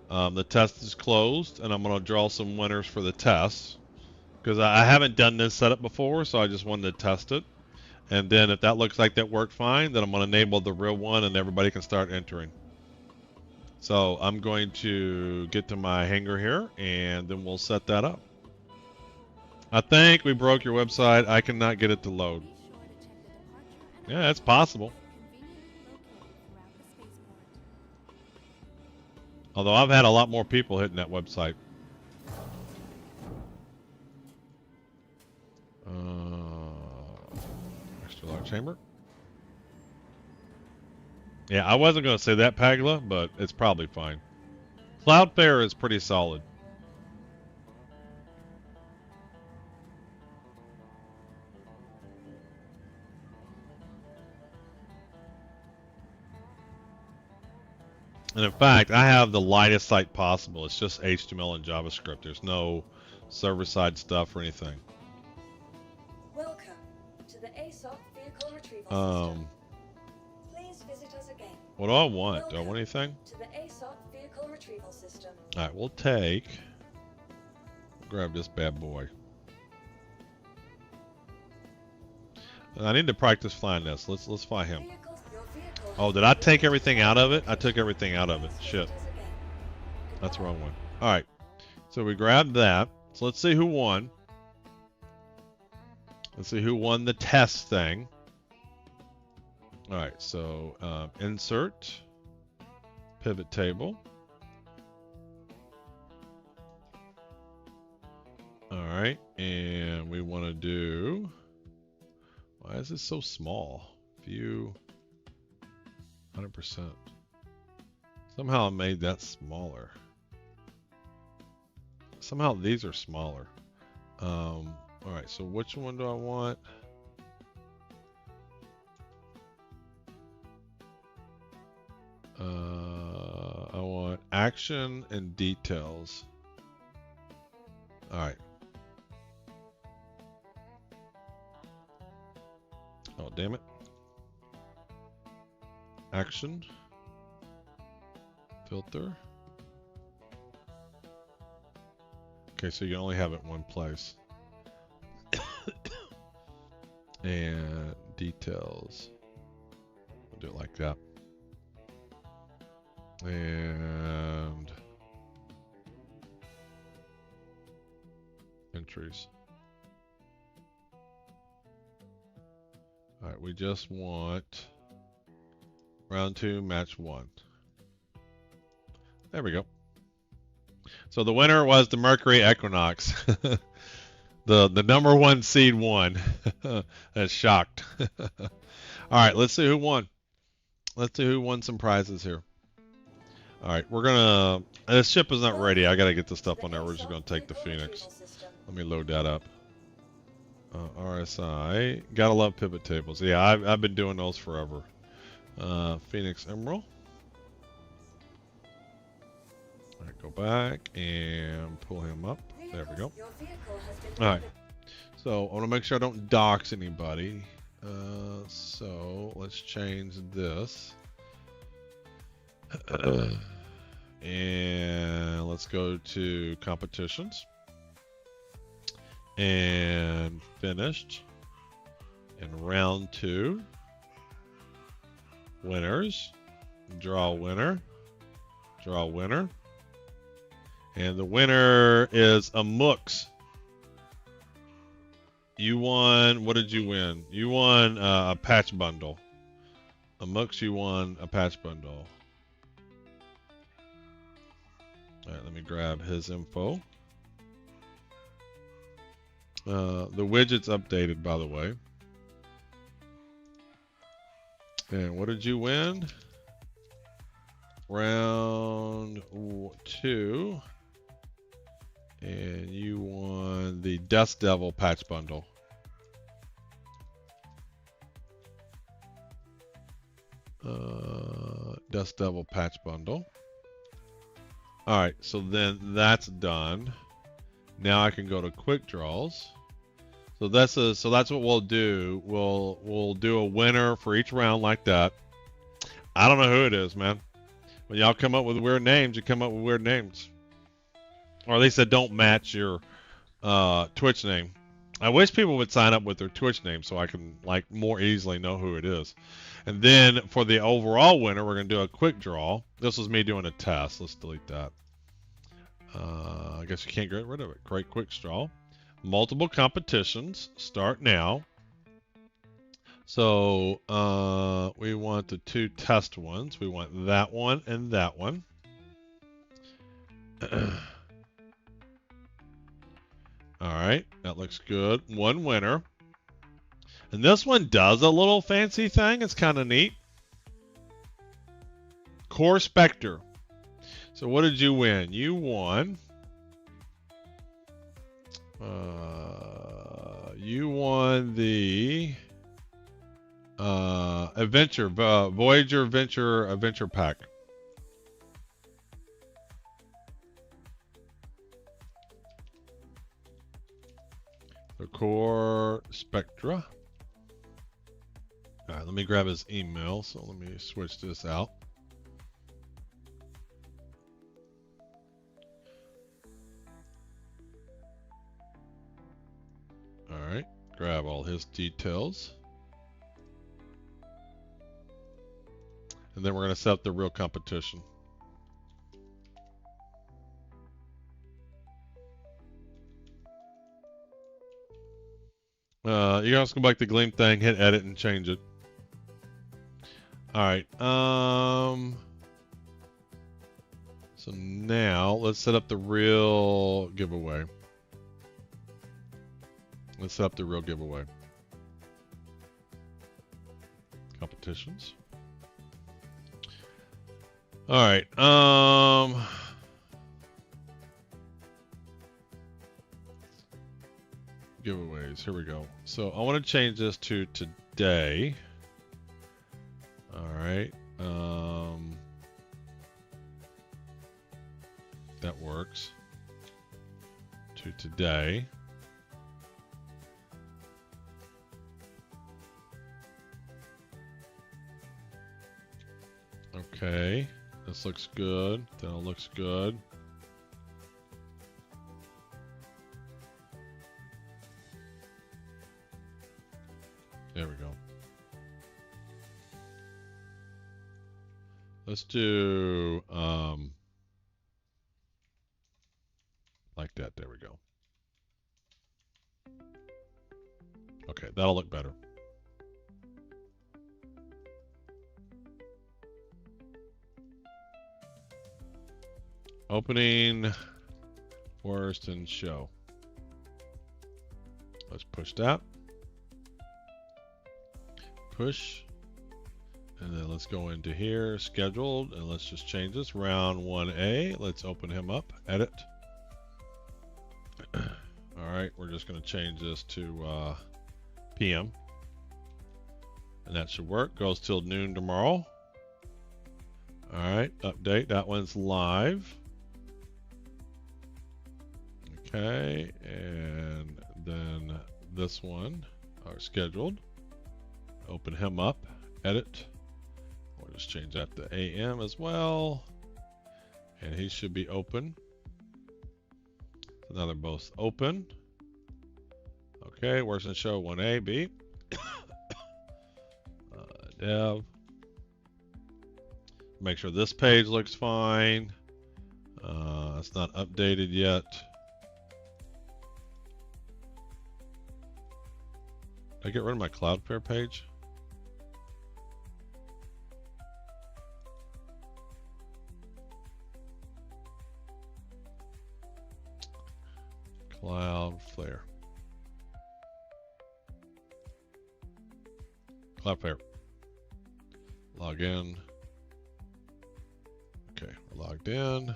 [SPEAKER 1] The test is closed, and I'm going to draw some winners for the test. Because I haven't done this setup before, so I just wanted to test it. And then if that looks like that worked fine, then I'm going to enable the real one, and everybody can start entering. So I'm going to get to my hangar here, and then we'll set that up. I think we broke your website. I cannot get it to load. Yeah, that's possible. Although I've had a lot more people hitting that website. Extra large chamber. Yeah, I wasn't going to say that, Pagla, but it's probably fine. Cloudflare is pretty solid. And in fact, I have the lightest site possible. It's just HTML and JavaScript. There's no server-side stuff or anything.
[SPEAKER 5] Welcome to the ASOP vehicle retrieval system. Please visit us again.
[SPEAKER 1] What do I want? Do I want anything?
[SPEAKER 5] To the ASOP vehicle retrieval system.
[SPEAKER 1] All right, we'll grab this bad boy. I need to practice flying this. Let's fly him. Oh, did I take everything out of it? I took everything out of it. Shit. That's the wrong one. All right. So we grabbed that. So let's see who won. Let's see who won the test thing. All right. So insert pivot table. All right. And we want to do. Why is this so small? View. 100%. Somehow I made that smaller. Somehow these are smaller. All right, so which one do I want? I want action and details. All right. Oh, damn it. Action, filter. Okay, so you only have it in one place. And details. We'll do it like that. And entries. All right, we just want round 2, match 1. There we go. So the winner was the Mercury Equinox. the number 1 seed won. That's shocked. All right, let's see who won. Let's see who won some prizes here. All right, we're gonna. This ship is not ready. I gotta get the stuff on there. We're just gonna take the Phoenix. Let me load that up. RSI. Gotta love pivot tables. Yeah, I've been doing those forever. Phoenix Emerald. All right, go back and pull him up. There we go. All right. So I want to make sure I don't dox anybody. So let's change this. And let's go to competitions. And finished. And round 2. Winners. Draw winner. Draw winner. And the winner is a Mux. You won. What did you win? You won a patch bundle. A Mux, you won a patch bundle. All right, let me grab his info. The widget's updated, by the way. And what did you win? Round 2. And you won the Dust Devil patch bundle. Dust Devil patch bundle. All right, so then that's done. Now I can go to quick draws. So that's what we'll do. We'll do a winner for each round like that. I don't know who it is, man. When y'all come up with weird names, you come up with weird names. Or at least that don't match your Twitch name. I wish people would sign up with their Twitch name so I can like more easily know who it is. And then for the overall winner, we're gonna do a quick draw. This was me doing a test. Let's delete that. I guess you can't get rid of it. Create quick draw. Multiple competitions. Start now. So we want the 2 test ones. We want that one and that one. All right, that looks good. 1 winner. And this one does a little fancy thing. It's kind of neat. Core Spectre. So what did you win? You won. You won the Adventure Voyager Adventure Pack. The Core Spectra. All right, let me grab his email. So let me switch this out. All right, grab all his details. And then we're going to set up the real competition. You can also go back to Gleam thing, hit edit, and change it. All right. So now let's set up the real giveaway. Let's set up the real giveaway. Competitions. All right. Giveaways. Here we go. So I want to change this to today. All right. That works. To today. Okay. This looks good. That looks good. There we go. Let's do like that. There we go. Okay, that'll look better. Opening, worst, and show. Let's push that. Push. And then let's go into here, scheduled, and let's just change this. Round 1A. Let's open him up. Edit. Alright, we're just going to change this to PM. And that should work. Goes till noon tomorrow. Alright, update. That one's live. Okay, and then this one are scheduled. Open him up. Edit. We'll just change that to AM as well. And he should be open. So now they're both open. Okay, works in show 1A, B. Dev. Make sure this page looks fine. It's not updated yet. Did I get rid of my Cloudflare page? Cloudflare. Cloudflare. Log in. Okay, we're logged in.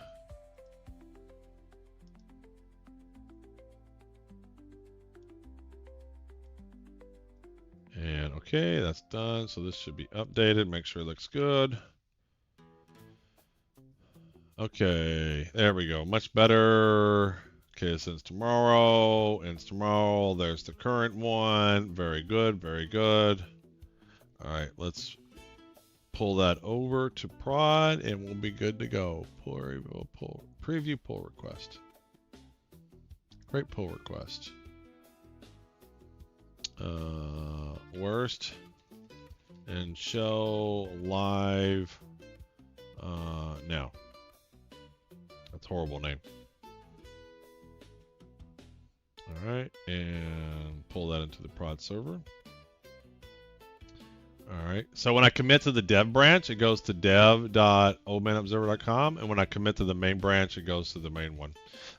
[SPEAKER 1] And okay, that's done. So this should be updated. Make sure it looks good. Okay, there we go. Much better. Okay, since tomorrow, ends tomorrow. There's the current one. Very good, very good. All right, let's pull that over to prod and we'll be good to go. Preview pull request. Great pull request. Worst and show live now. That's a horrible name. All right, and pull that into the prod server. All right, so when I commit to the dev branch, it goes to dev.oldmanobserver.com, and when I commit to the main branch, it goes to the main one.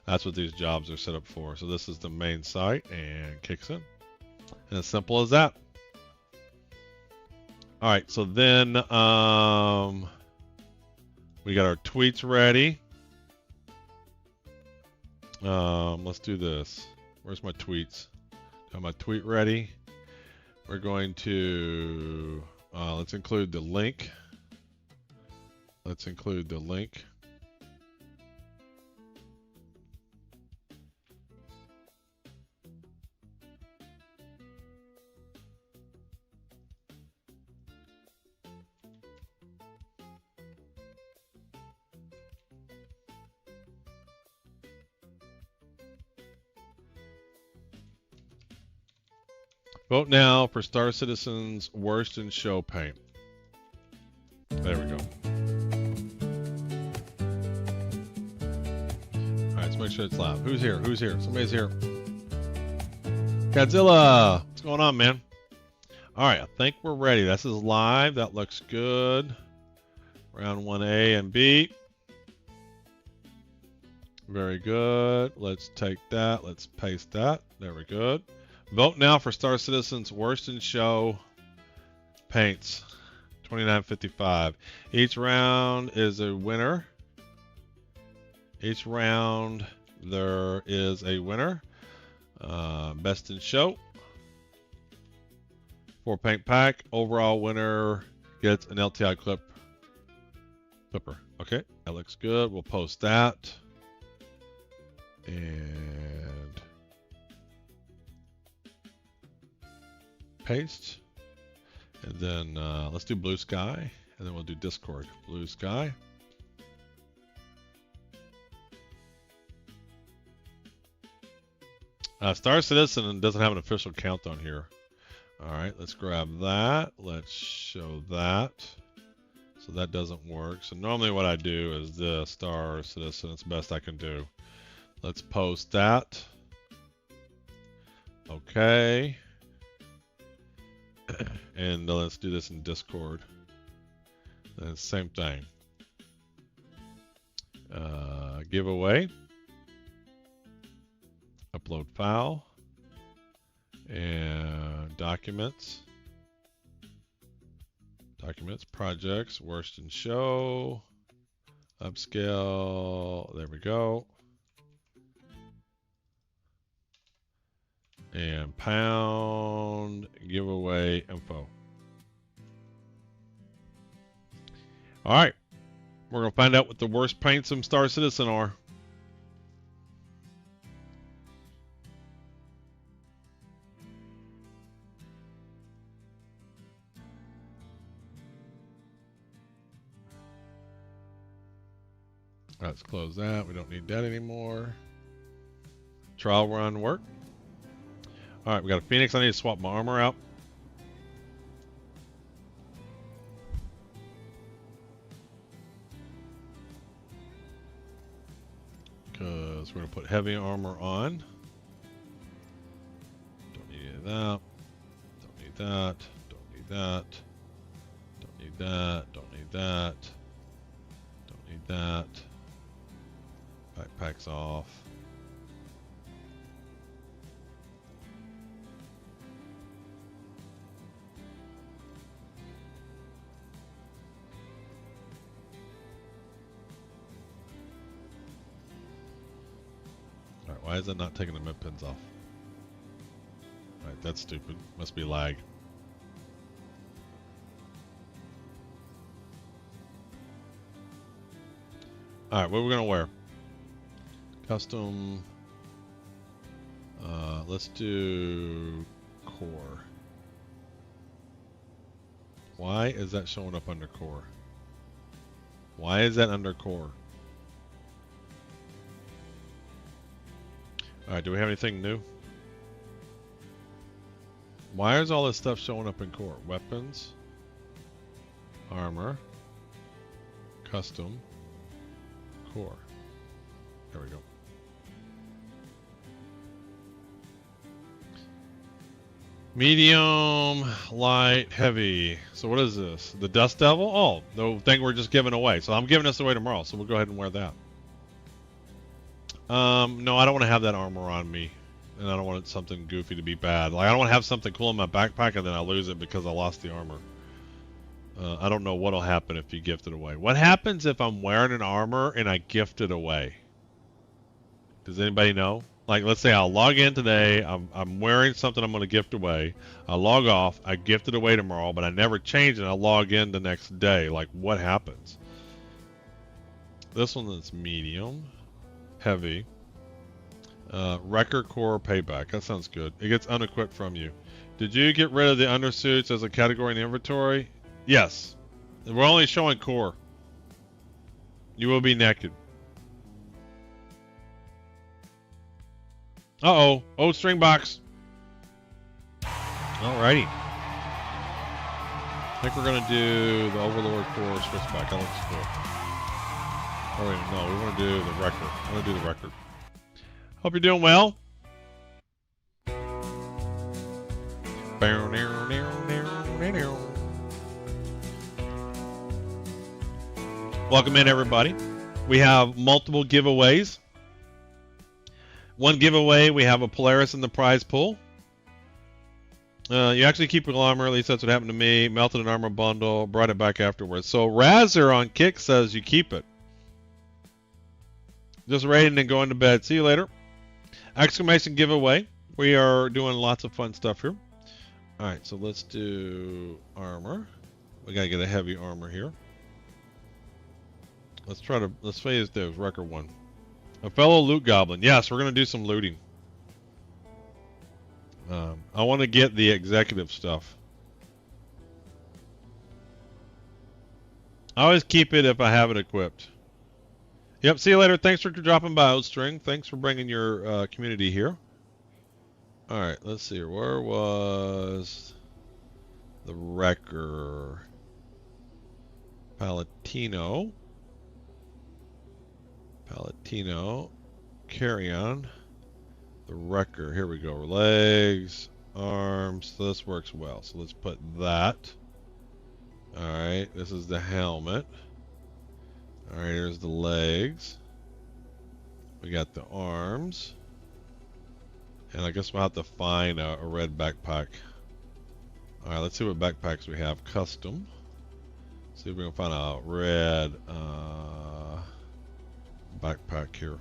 [SPEAKER 1] That's what these jobs are set up for. So this is the main site, and kicks in. And as simple as that. All right, so then We got our tweets ready. Let's do this. Where's my tweets? Got my tweet ready. We're going to let's include the link. Let's include the link. Vote now for Star Citizen's worst in show paint. There we go. Alright, let's make sure it's live. Who's here? Who's here? Somebody's here. Godzilla! What's going on, man? Alright, I think we're ready. This is live. That looks good. Round 1A and B. Very good. Let's take that. Let's paste that. There we go. Vote now for Star Citizen's worst in show paints. $29.55. Each round is a winner. Each round there is a winner. Best in show. 4 paint pack. Overall winner gets an LTI Clipper. Okay, that looks good. We'll post that. And paste. And then let's do blue sky. And then we'll do Discord. Blue sky. Star Citizen doesn't have an official count on here. Alright, let's grab that. Let's show that. So that doesn't work. So normally what I do is the Star Citizen. It's the best I can do. Let's post that. Okay. And let's do this in Discord. And same thing. Giveaway. Upload file. And documents. Documents, projects, worst in show. Upscale. There we go. And pound giveaway info. All right, we're gonna find out what the worst paints in Star Citizen are. Let's close that. We don't need that anymore. Trial run work. All right, we got a Phoenix. I need to swap my armor out. Because we're going to put heavy armor on. Don't need any of that. Don't need that. Don't need that. Don't need that. Don't need that. Don't need that. Backpack's off. Alright, why is it not taking the mid pins off? Alright, that's stupid. Must be lag. Alright, what are we gonna wear? Custom. Let's do core. Why is that showing up under core? Why is that under core? Alright, do we have anything new? Why is all this stuff showing up in core? Weapons, armor, custom, core. There we go. Medium, light, heavy. So what is this? The Dust Devil? Oh, the thing we're just giving away. So I'm giving this away tomorrow, so we'll go ahead and wear that. No, I don't want to have that armor on me. And I don't want something goofy to be bad. Like, I don't want to have something cool in my backpack and then I lose it because I lost the armor. I don't know what'll happen if you gift it away. What happens if I'm wearing an armor and I gift it away? Does anybody know? Like, let's say I'll log in today. I'm wearing something I'm going to gift away. I log off. I gift it away tomorrow, but I never change it. I log in the next day. Like, what happens? This one is medium, heavy. Wrecker core payback. That sounds good. It gets unequipped from you. Did you get rid of the undersuits as a category in the inventory? Yes. We're only showing core. You will be naked. Uh-oh. Oh, string box. Alrighty. I think we're going to do the Overlord core switchback. That looks cool. Oh, wait, no. We want to do the record. I want to do the record. Hope you're doing well. Welcome in, everybody. We have multiple giveaways. One giveaway, we have a Polaris in the prize pool. You actually keep your armor, at least that's what happened to me. Melted an armor bundle, brought it back afterwards. So Razzer on Kick says you keep it. Just raiding and going to bed. See you later. Exclamation giveaway. We are doing lots of fun stuff here. Alright, so let's do armor. We gotta get a heavy armor here. Let's phase those record one. A fellow loot goblin. Yes, we're gonna do some looting. I want to get the executive stuff. I always keep it if I have it equipped. Yep, see you later. Thanks for dropping by, Oldstring. Thanks for bringing your community here. Alright, let's see here. Where was the wrecker? Palatino. Carry on. The wrecker. Here we go. Legs, arms. So this works well. So let's put that. Alright, this is the helmet. Alright, here's the legs. We got the arms. And I guess we'll have to find a red backpack. Alright, let's see what backpacks we have. Custom. See if we can find a red backpack here.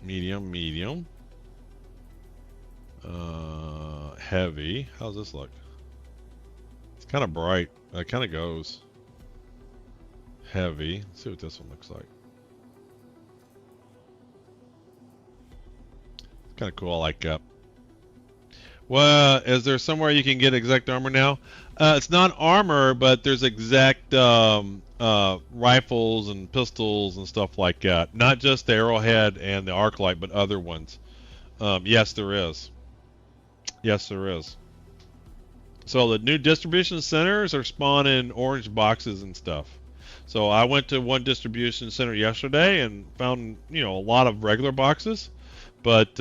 [SPEAKER 1] Medium. Heavy. How's this look? It's kind of bright. It kind of goes. Heavy. Let's see what this one looks like. It's kind of cool. I like that. Well, is there somewhere you can get exact armor now? It's not armor, but there's exact rifles and pistols and stuff like that. Not just the arrowhead and the arc light, but other ones. Yes, there is. Yes, there is. So the new distribution centers are spawning orange boxes and stuff. So I went to one distribution center yesterday and found, a lot of regular boxes, but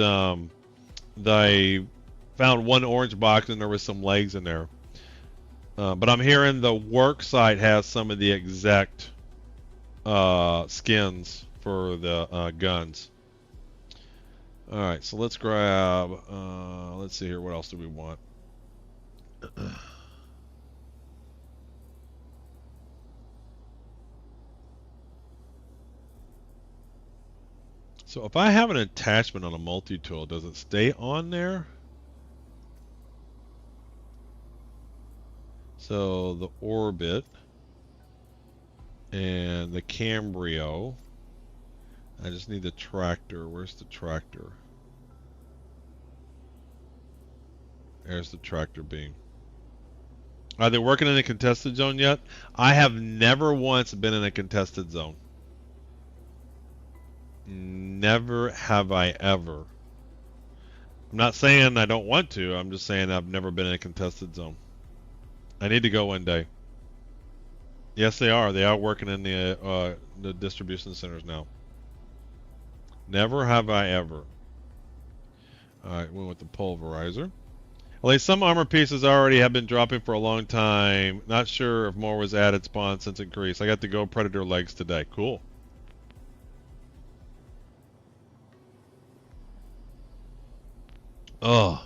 [SPEAKER 1] they found one orange box and there was some legs in there. But I'm hearing the work site has some of the exact skins for the guns. Alright, so let's grab, let's see here, what else do we want? So if I have an attachment on a multi-tool, does it stay on there? So the Orbit and the Cambrio. I just need the tractor. Where's the tractor? There's the tractor beam. Are they working in a contested zone yet? I have never once been in a contested zone. Never have I ever. I'm not saying I don't want to. I'm just saying I've never been in a contested zone. I need to go one day. Yes, they are. They are working in the distribution centers now. Never have I ever. Alright, went with the pulverizer. At least some armor pieces already have been dropping for a long time. Not sure if more was added spawn since increase. I got the Go Predator legs today. Cool. Oh.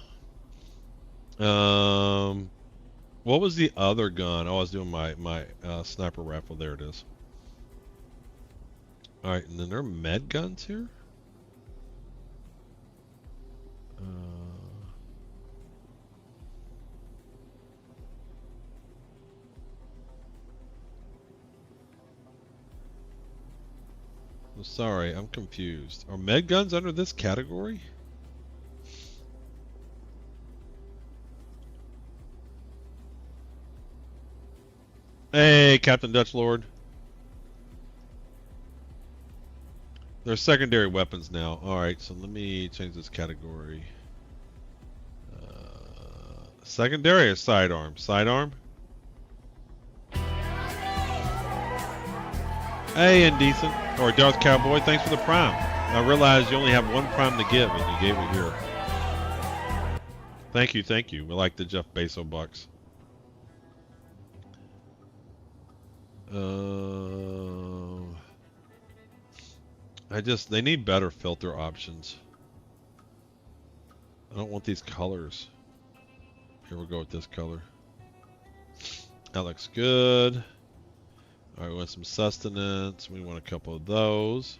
[SPEAKER 1] What was the other gun? Oh, I was doing my sniper rifle. There it is. All right, and then there are med guns here. I'm sorry, I'm confused. Are med guns under this category? Hey, Captain Dutch Lord. They're secondary weapons now. Alright, so let me change this category. Secondary or sidearm? Sidearm? Hey, Indecent. Or Darth Cowboy, thanks for the prime. I realized you only have one prime to give, and you gave it here. Thank you, thank you. We like the Jeff Bezos bucks. They need better filter options. I don't want these colors. Here we go with this color. That looks good. Alright, we want some sustenance. We want a couple of those.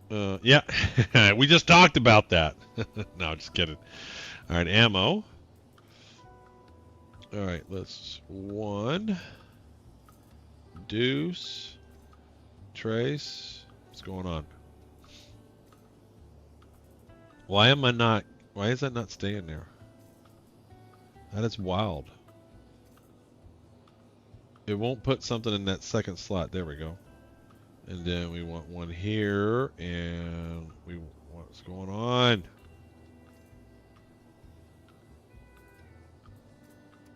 [SPEAKER 1] Yeah, we just talked about that. No, just kidding. Alright, ammo. Alright, let's one. Deuce. Trace. What's going on? Why is that not staying there? That is wild. It won't put something in that second slot. There we go. And then we want one here, and what's going on?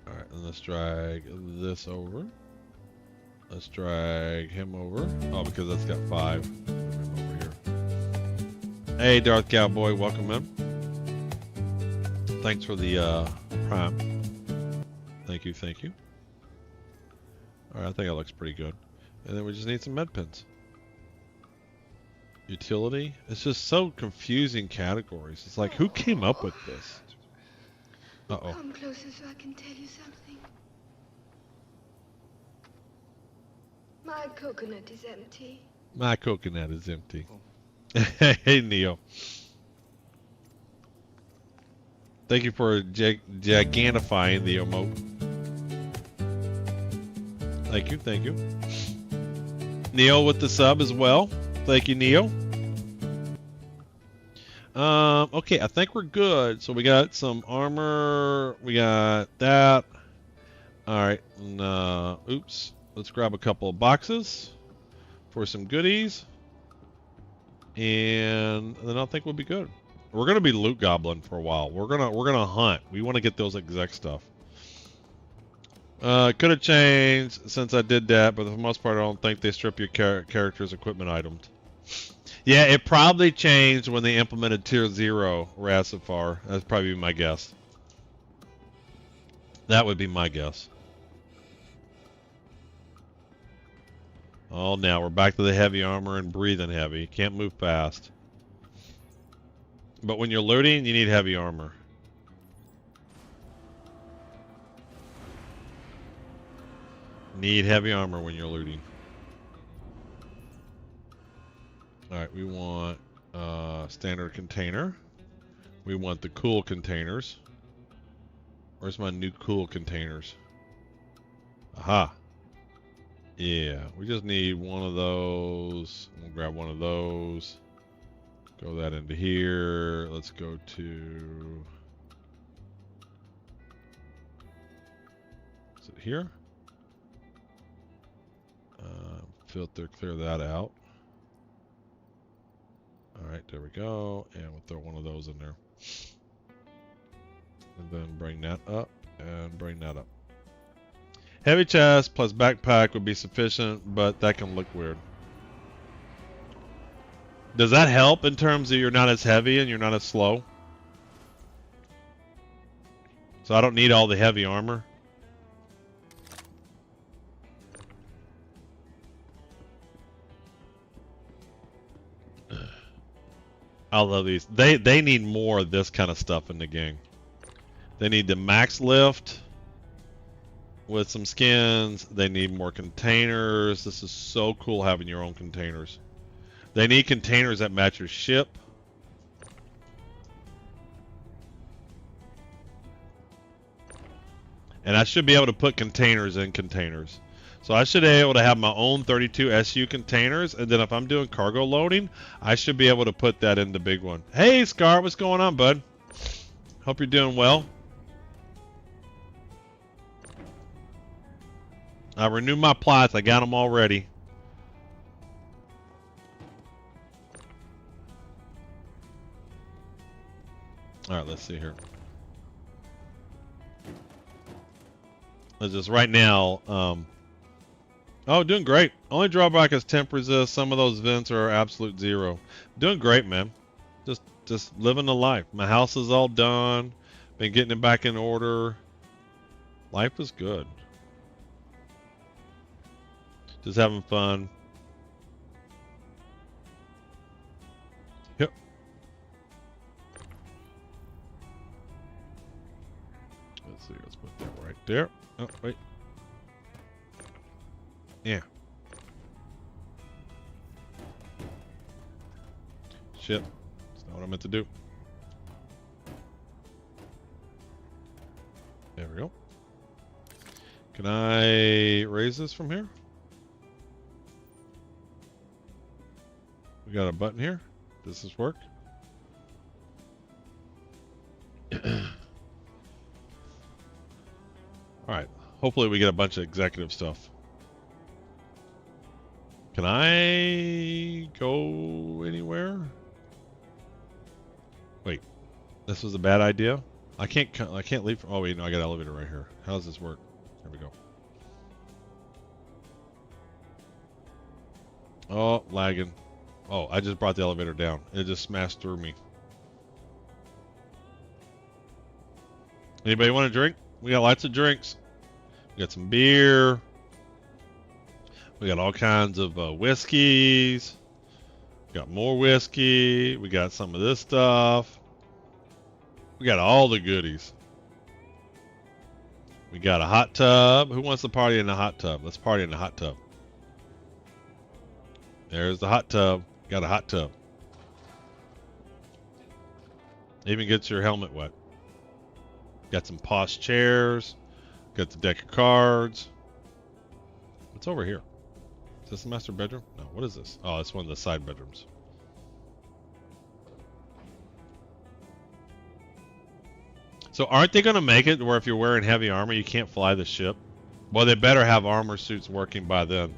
[SPEAKER 1] All right, and let's drag this over. Let's drag him over. Oh, because that's got 5. Over here. Hey, Darth Cowboy, welcome in. Thanks for the prime. Thank you, thank you. All right, I think that looks pretty good. And then we just need some med pins. Utility. It's just so confusing categories. It's like, who came up with this? Uh-oh.
[SPEAKER 5] Come closer so I can tell you something. My coconut is empty.
[SPEAKER 1] My coconut is empty. Hey, Neo. Thank you for gigantifying the emote. Thank you, thank you. Neo with the sub as well. Thank you, Neo. Okay, I think we're good. So we got some armor. We got that. All right. And, oops. Let's grab a couple of boxes for some goodies. And then I think we'll be good. We're gonna be loot goblin for a while. We're gonna hunt. We want to get those exec stuff. Could have changed since I did that, but for the most part, I don't think they strip your character's equipment items. Yeah, it probably changed when they implemented Tier 0 Rasifar. That's probably my guess. That would be my guess. Oh, now we're back to the heavy armor and breathing heavy. Can't move fast. But when you're looting, you need heavy armor. Need heavy armor when you're looting. Alright, we want standard container. We want the cool containers. Where's my new cool containers? Aha. Yeah, we just need one of those. We'll grab one of those. Go that into here. Let's go to... Is it here? Filter, clear that out. Alright, there we go. And we'll throw one of those in there. And then bring that up and bring that up. Heavy chest plus backpack would be sufficient, but that can look weird. Does that help in terms of you're not as heavy and you're not as slow? So I don't need all the heavy armor. I love these. They need more of this kind of stuff in the game. They need the max lift. with some skins. They need more containers. This is so cool having your own containers. They need containers that match your ship. And I should be able to put containers in containers. So I should be able to have my own 32 SU containers, and then if I'm doing cargo loading, I should be able to put that in the big one. Hey, Scar, what's going on, bud? Hope you're doing well. I renewed my plots. I got them all ready. All right, let's see here. Let's just right now. Oh, doing great. Only drawback is temp resist. Some of those vents are absolute zero. Doing great, man. Just living the life. My house is all done. Been getting it back in order. Life is good. Just having fun. Yep. Let's see. Let's put that right there. Oh, wait. Yeah. Shit. That's not what I meant to do. There we go. Can I raise this from here? We got a button here. Does this work? Alright. Hopefully we get a bunch of executive stuff. Can I go anywhere? Wait. This was a bad idea? I can't leave. Oh wait, no, I got an elevator right here. How does this work? There we go. Oh, lagging. Oh, I just brought the elevator down. It just smashed through me. Anybody want a drink? We got lots of drinks. We got some beer. We got all kinds of whiskeys. We got more whiskey. We got some of this stuff. We got all the goodies. We got a hot tub. Who wants to party in the hot tub? Let's party in the hot tub. There's the hot tub. Got a hot tub. Even gets your helmet wet. Got some posh chairs. Got the deck of cards. What's over here? Is this the master bedroom? No, what is this? Oh, it's one of the side bedrooms. So aren't they going to make it where if you're wearing heavy armor, you can't fly the ship? Well, they better have armor suits working by then.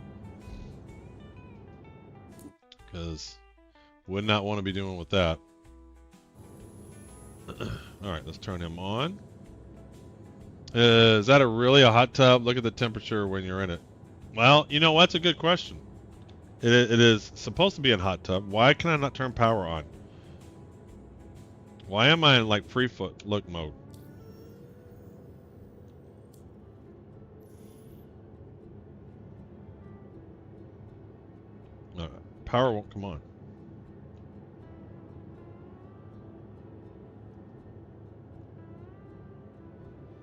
[SPEAKER 1] Because would not want to be doing with that. Alright, let's turn him on. Is that really a hot tub? Look at the temperature when you're in it. Well, you know what's a good question. It is supposed to be a hot tub. Why can I not turn power on? Why am I in like free look mode? Power won't come on.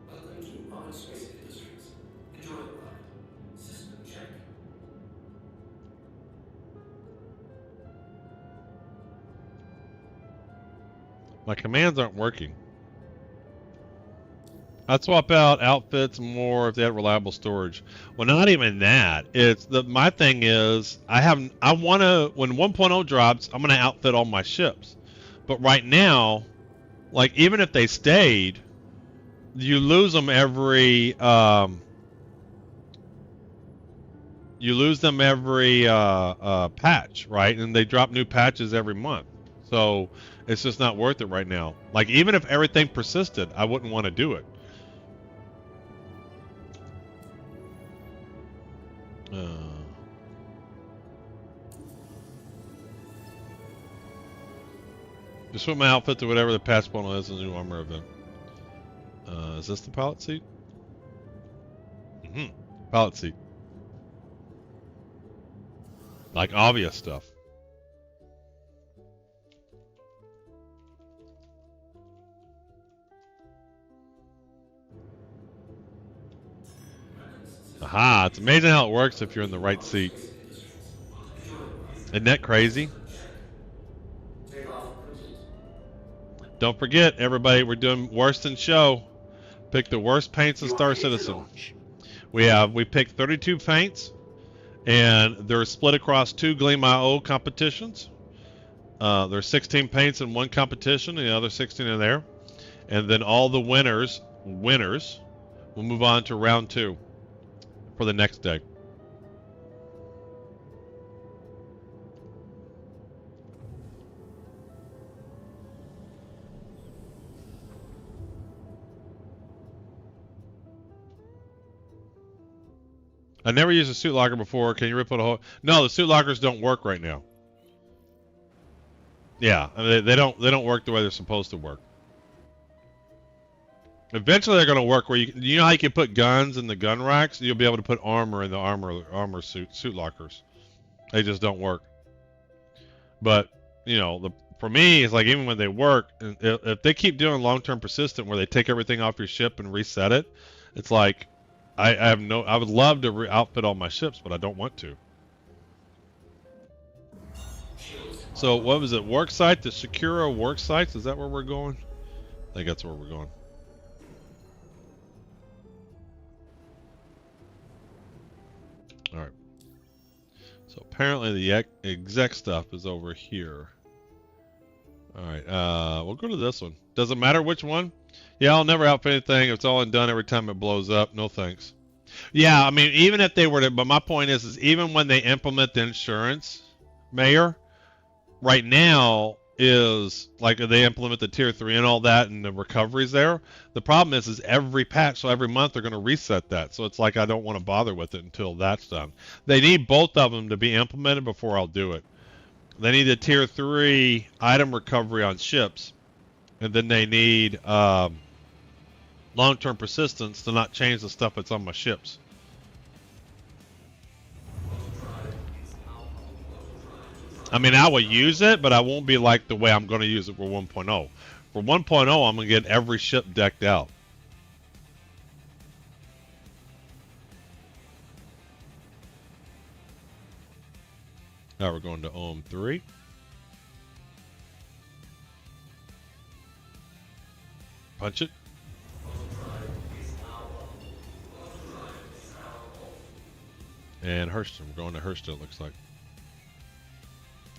[SPEAKER 6] Welcome to Office Space Industries. Enjoy the ride. System check.
[SPEAKER 1] My commands aren't working. I'd swap out outfits more if they had reliable storage. Well, not even that. It's my thing is I want to when 1.0 drops, I'm gonna outfit all my ships. But right now, like even if they stayed, you lose them every patch, right? And they drop new patches every month. So it's just not worth it right now. Like even if everything persisted, I wouldn't want to do it. Just put my outfit to whatever the patch bundle is in the new armor event. Is this the pilot seat? Pilot seat. Like obvious stuff. Aha, it's amazing how it works if you're in the right seat. Isn't that crazy? Don't forget, everybody, we're doing worst in show. Pick the worst paints in Star Citizen. We picked 32 paints, and they're split across 2 Gleam.io competitions. There's 16 paints in one competition, and the other 16 are there. And then all the winners will move on to round 2 for the next day. I never used a suit locker before. Can you rip out a hole? No, the suit lockers don't work right now. Yeah, I mean, they don't work the way they're supposed to work. Eventually, they're going to work where you know how you can put guns in the gun racks. You'll be able to put armor in the armor suit lockers. They just don't work. But you know, for me, it's like even when they work, if they keep doing long-term persistent where they take everything off your ship and reset it, it's like. I would love to outfit all my ships, but I don't want to. So what was it? Work site, the Secura work sites? Is that where we're going? I think that's where we're going. All right. So apparently the exec stuff is over here. All right. We'll go to this one. Doesn't matter which one. Yeah, I'll never outfit anything. It's all done every time it blows up. No thanks. Yeah, I mean, even if they were to, but my point is even when they implement the insurance, Mayor, right now is like they implement the tier 3 and all that and the recoveries there. The problem is every patch, so every month they're going to reset that. So it's like I don't want to bother with it until that's done. They need both of them to be implemented before I'll do it. They need a tier 3 item recovery on ships. And then they need long-term persistence to not change the stuff that's on my ships. I mean, I will use it, but I won't be like the way I'm going to use it for 1.0. For 1.0, I'm going to get every ship decked out. Now we're going to OM 3. Punch it. And Hurston. We're going to Hurston, it looks like.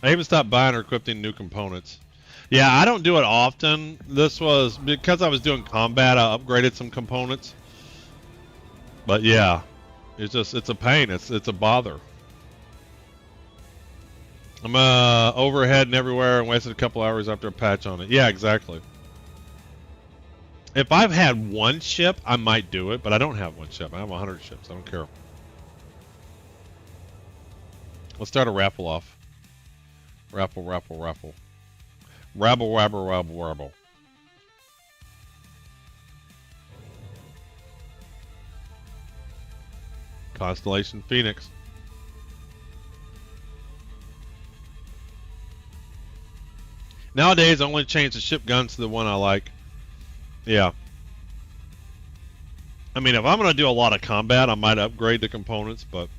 [SPEAKER 1] I even stopped buying or equipping new components. Yeah, I don't do it often. This was because I was doing combat, I upgraded some components. But yeah, it's a pain. It's a bother. I'm overhead and everywhere and wasted a couple hours after a patch on it. Yeah, exactly. If I've had one ship, I might do it, but I don't have one ship. I have 100 ships. I don't care. Let's start a raffle off. Raffle, raffle, raffle. Rabble, rabble, rabble, rabble. Constellation Phoenix. Nowadays, I only change the ship guns to the one I like. Yeah. I mean, if I'm going to do a lot of combat, I might upgrade the components, but...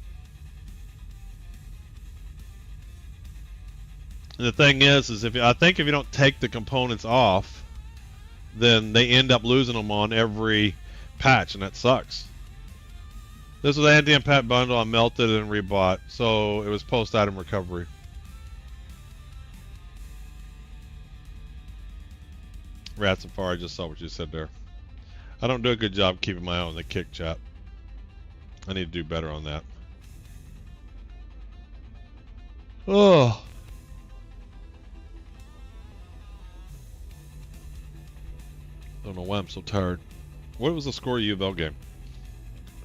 [SPEAKER 1] And the thing is I think if you don't take the components off, then they end up losing them on every patch, and that sucks. This was the anti-impact bundle. I melted and rebought, so it was post-item recovery. Rat Safari, just saw what you said there. I don't do a good job keeping my eye on the kick chat. I need to do better on that. Oh. Don't know why I'm so tired. What was the score of U of L game?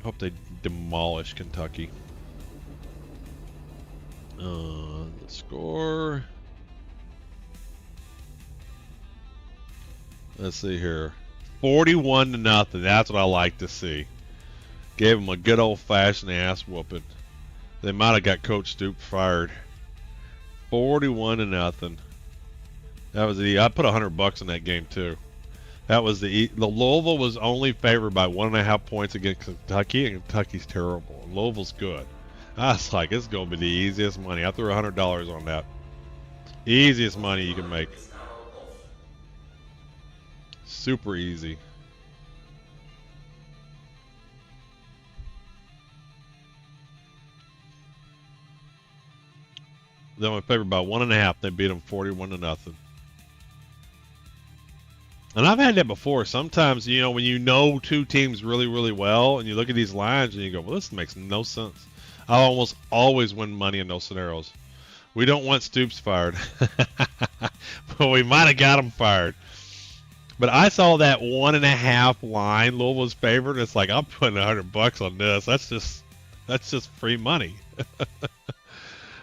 [SPEAKER 1] I hope they demolish Kentucky. The score. Let's see here. 41-0. That's what I like to see. Gave them a good old-fashioned ass whooping. They might have got Coach Stoops fired. 41-0. That was I put $100 in that game too. That was the Louisville was only favored by 1.5 points against Kentucky, and Kentucky's terrible. Louisville's good. I was like, it's gonna be the easiest money. I threw $100 on that. Easiest money you can make. Super easy. They only favored by 1.5. They beat them 41-0. And I've had that before. Sometimes, you know, when you know two teams really, really well, and you look at these lines and you go, well, this makes no sense. I almost always win money in those scenarios. We don't want Stoops fired. But we might have got him fired. But I saw that 1.5 line, Louisville's favored. It's like, I'm putting $100 on this. That's just free money.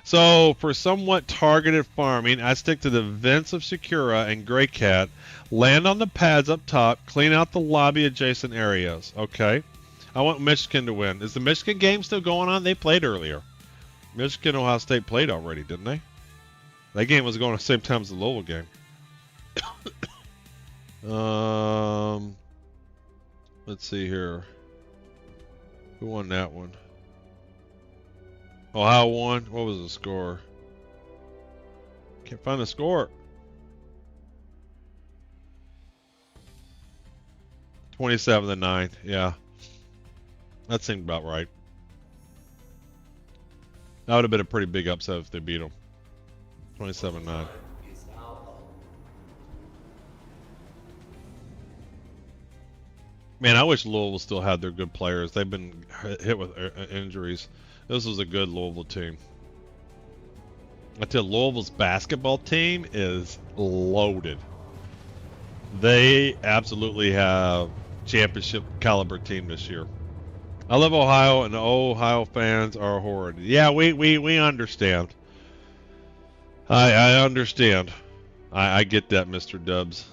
[SPEAKER 1] So for somewhat targeted farming, I stick to the vents of Sakura and Gray Cat, land on the pads up top, clean out the lobby adjacent areas. Okay. I want Michigan to win. Is the Michigan game still going on? They played earlier. Michigan Ohio State played already, didn't they? That game was going at the same time as the Louisville game. Let's see here. Who won that one? Ohio won. What was the score? Can't find the score. 27-9. Yeah. That seemed about right. That would have been a pretty big upset if they beat them. 27-9. Man, I wish Louisville still had their good players. They've been hit with injuries. This was a good Louisville team. I tell you, Louisville's basketball team is loaded. They absolutely have championship caliber team this year. I love Ohio, and the Ohio fans are horrid. Yeah, we understand. I understand. I get that, Mr. Dubs.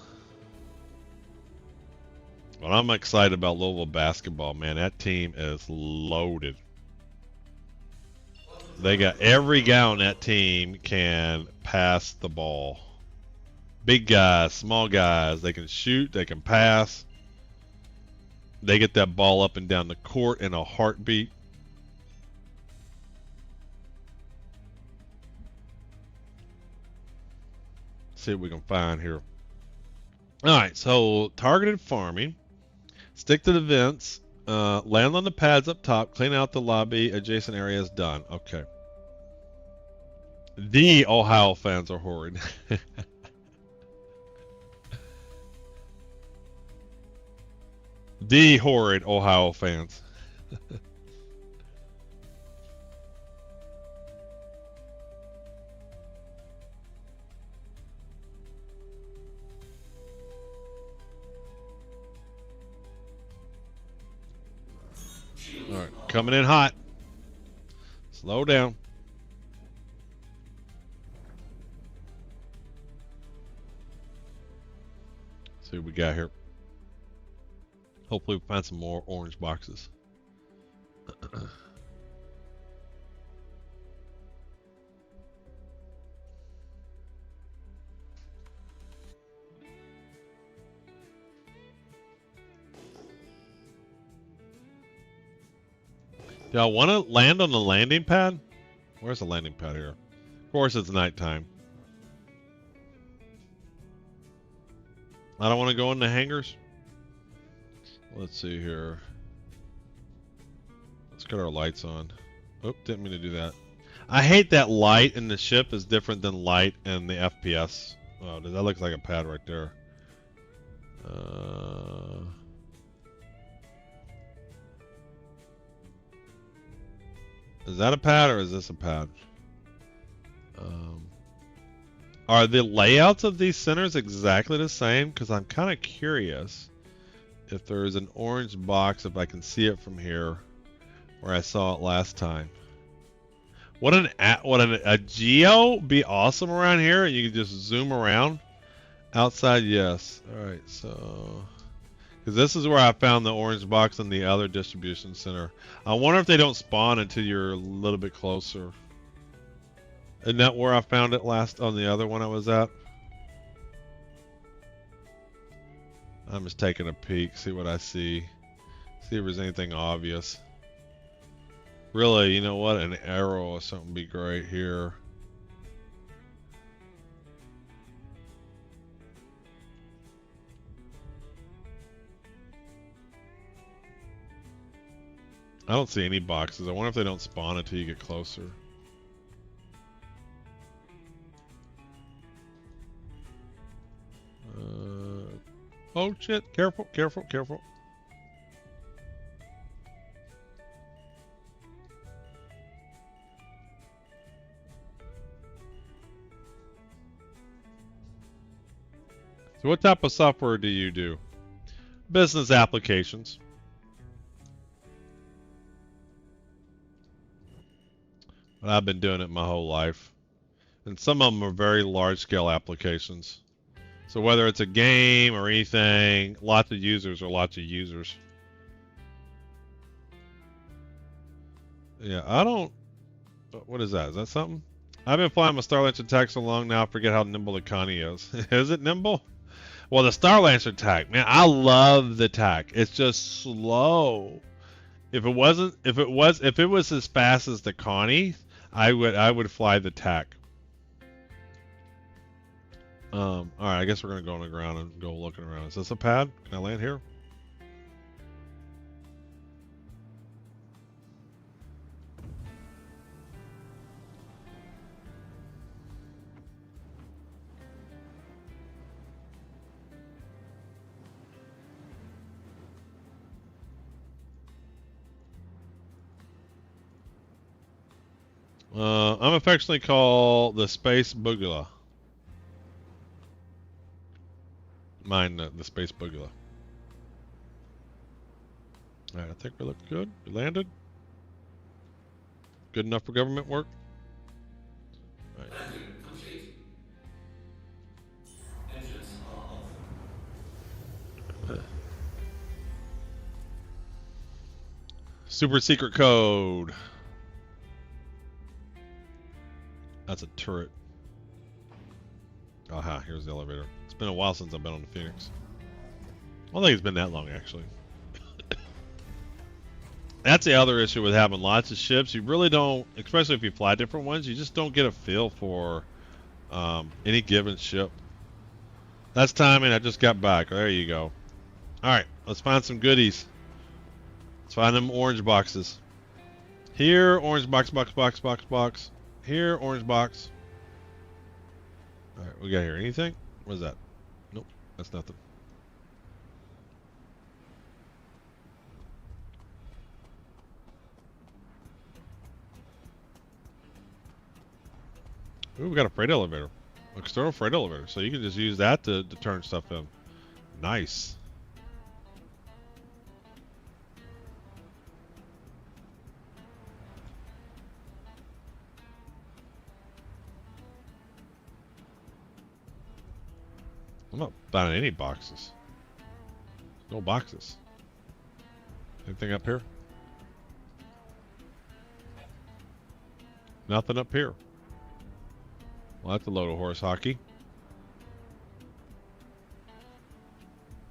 [SPEAKER 1] But I'm excited about Louisville basketball, man. That team is loaded. They got every guy on that team can pass the ball. Big guys, small guys. They can shoot. They can pass. They get that ball up and down the court in a heartbeat. See what we can find here. All right, so targeted farming. Stick to the vents. Land on the pads up top. Clean out the lobby. Adjacent areas done. Okay. The Ohio fans are horrid. The horrid Ohio fans. All right, coming in hot. Slow down. See what we got here. Hopefully we find some more orange boxes. Do I want to land on the landing pad? Where's the landing pad here? Of course it's nighttime. I don't want to go in the hangars. Let's see here. Let's get our lights on. Oh, didn't mean to do that. I hate that light in the ship is different than light in the FPS. Oh, that looks like a pad right there. Is that a pad or is this a pad? Are the layouts of these centers exactly the same? Because I'm kind of curious if there is an orange box, if I can see it from here, where I saw it last time. Would a Geo be awesome around here? You can just zoom around. Outside, yes. All right, so because this is where I found the orange box in the other distribution center. I wonder if they don't spawn until you're a little bit closer. Isn't that where I found it last on the other one I was at? I'm just taking a peek, see what I see. See if there's anything obvious. Really, you know what? An arrow or something would be great here. I don't see any boxes. I wonder if they don't spawn until you get closer. Oh shit, careful, careful, careful. So what type of software do you do? Business applications. But I've been doing it my whole life. And some of them are very large scale applications. So whether it's a game or anything, lots of users are lots of users. Yeah, I don't... What is that? Is that something? I've been flying my Starlancer TAC so long now I forget how nimble the Connie is. Is it nimble? Well, the Starlancer TAC, man, I love the TAC. It's just slow. If it was as fast as the Connie, I would fly the TAC. All right, I guess we're gonna go on the ground and go looking around. Is this a pad? Can I land here? I'm affectionately called the Space Boogula. Mine, the Space Boogula. Alright, I think we look good. We landed. Good enough for government work. All right.
[SPEAKER 6] Landing complete. Engines are off.
[SPEAKER 1] Super secret code. That's a turret. Aha, here's the elevator. It's been a while since I've been on the Phoenix. I don't think it's been that long, actually. That's the other issue with having lots of ships. You really don't, especially if you fly different ones, you just don't get a feel for any given ship. That's timing. I just got back. There you go. Alright, let's find some goodies. Let's find them orange boxes. Here, orange box, box, box, box, box. Here, orange box. Alright, we got here. Anything? What is that? Nope, that's nothing. Ooh, we got a freight elevator. External freight elevator. So you can just use that to turn stuff in. Nice. I'm not finding any boxes. No boxes. Anything up here? Nothing up here. Well, that's a load of horse hockey.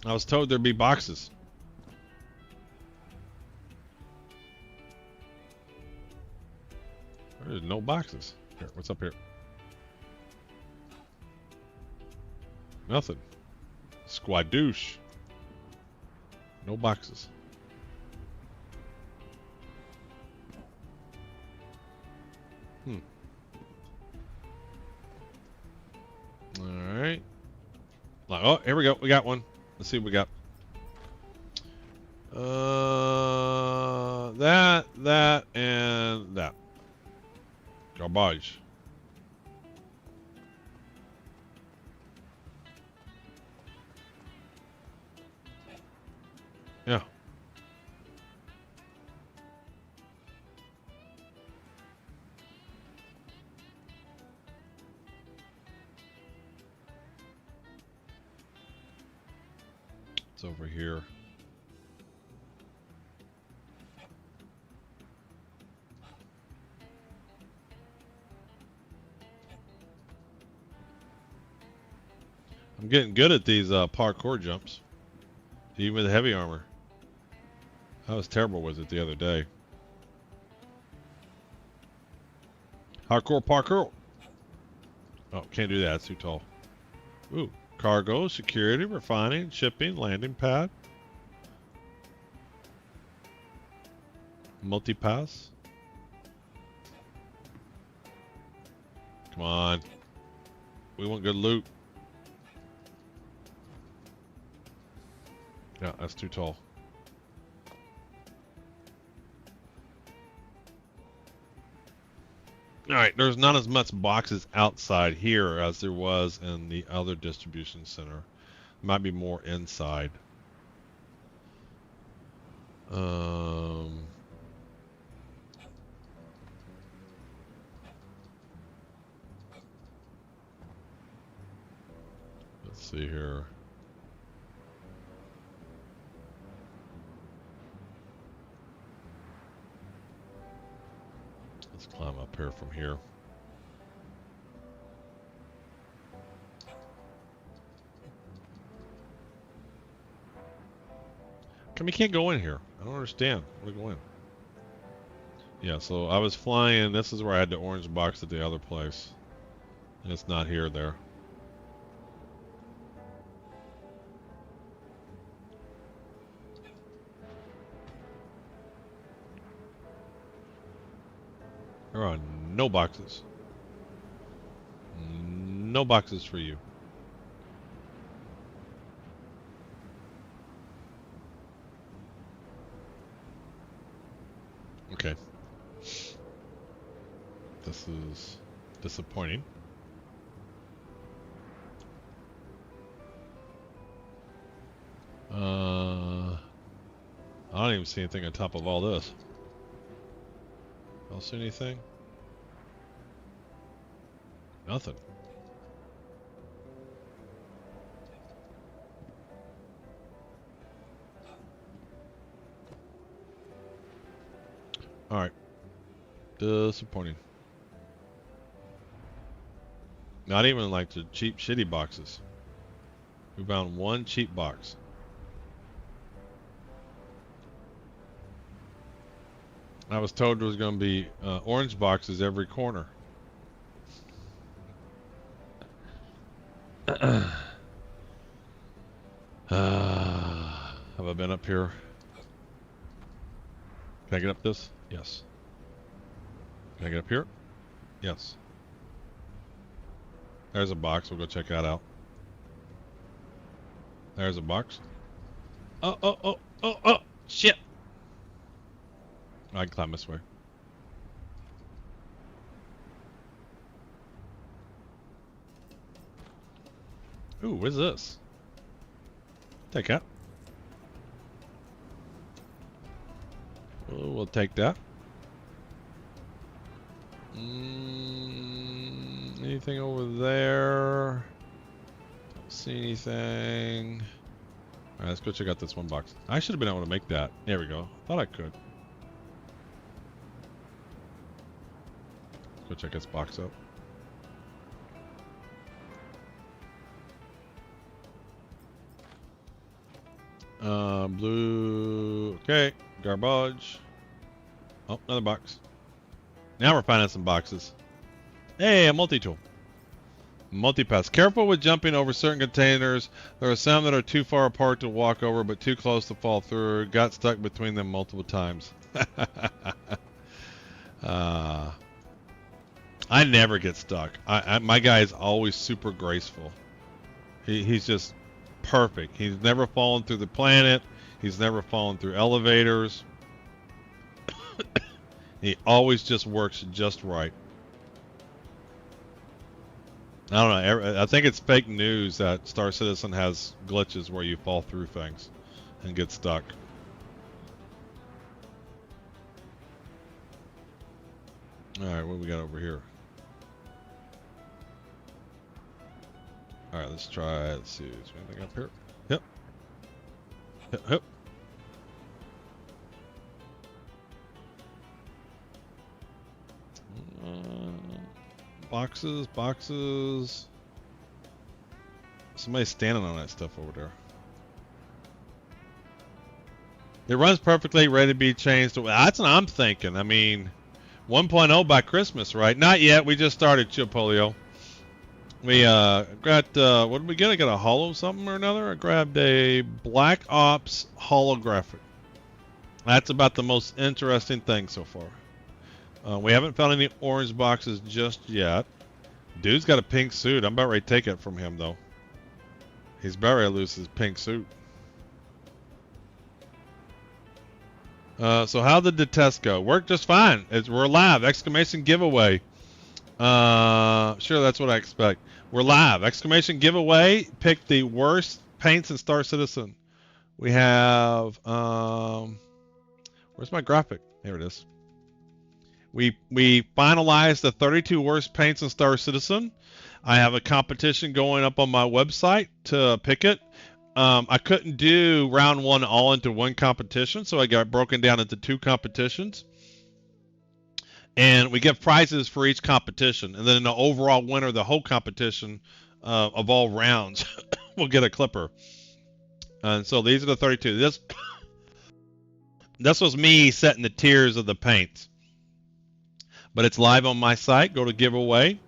[SPEAKER 1] I was told there'd be boxes. There's no boxes. Here, what's up here? Nothing. Squadouche. No boxes. Alright. Oh, here we go. We got one. Let's see what we got. That, and that. Garbage. Yeah. It's over here. I'm getting good at these parkour jumps. Even with heavy armor. I was terrible with it the other day. Hardcore parkour. Oh, can't do that. It's too tall. Ooh. Cargo, security, refining, shipping, landing pad. Multi-pass. Come on. We want good loot. Yeah, that's too tall. Alright, there's not as much boxes outside here as there was in the other distribution center. Might be more inside. Let's see here. Let's climb up here from here. Come, you can't go in here. I don't understand. Where to go in? Yeah, so I was flying. This is where I had the orange box at the other place. And it's not here there. There are no boxes. No boxes for you. Okay. This is disappointing. I don't even see anything on top of all this. I'll see anything? Nothing. Alright. Disappointing. Not even like the cheap, shitty boxes. We found one cheap box. I was told there was going to be orange boxes every corner. Have I been up here? Can I get up this? Yes. Can I get up here? Yes. There's a box. We'll go check that out. There's a box. Oh, shit. I can climb this way. Ooh, what is this? Take that. We'll take that. Anything over there? Don't see anything. Alright, let's go check out this one box. I should have been able to make that. There we go. Thought I could. Let's go check this box out. Blue. Okay. Garbage. Oh, another box. Now we're finding some boxes. Hey, a multi-tool. Multi-pass. Careful with jumping over certain containers. There are some that are too far apart to walk over, but too close to fall through. Got stuck between them multiple times. I never get stuck. My guy is always super graceful. He's just perfect. He's never fallen through the planet. He's never fallen through elevators. He always just works just right. I don't know. I think it's fake news that Star Citizen has glitches where you fall through things and get stuck. Alright, what do we got over here? Alright, let's try. Let's see. Is there anything up here? Yep. Yep. Boxes. Somebody's standing on that stuff over there. It runs perfectly, ready to be changed. That's what I'm thinking. I mean, 1.0 by Christmas, right? Not yet. We just started Chipolio. We got, what did we get? I got a holo something or another. I grabbed a Black Ops holographic. That's about the most interesting thing so far. We haven't found any orange boxes just yet. Dude's got a pink suit. I'm about ready to take it from him, though. He's about ready to lose his pink suit. So how did the test go? Worked just fine. We're live. Exclamation giveaway. Sure, that's what I expect. We're live. Exclamation giveaway. Pick the worst paints in Star Citizen. We have, where's my graphic? Here it is. We finalized the 32 worst paints in Star Citizen. I have a competition going up on my website to pick it. I couldn't do round one all into one competition, so I got broken down into two competitions. And we give prizes for each competition. And then the overall winner of the whole competition of all rounds will get a Clipper. And so these are the 32. This was me setting the tiers of the paints. But it's live on my site. Go to giveaway.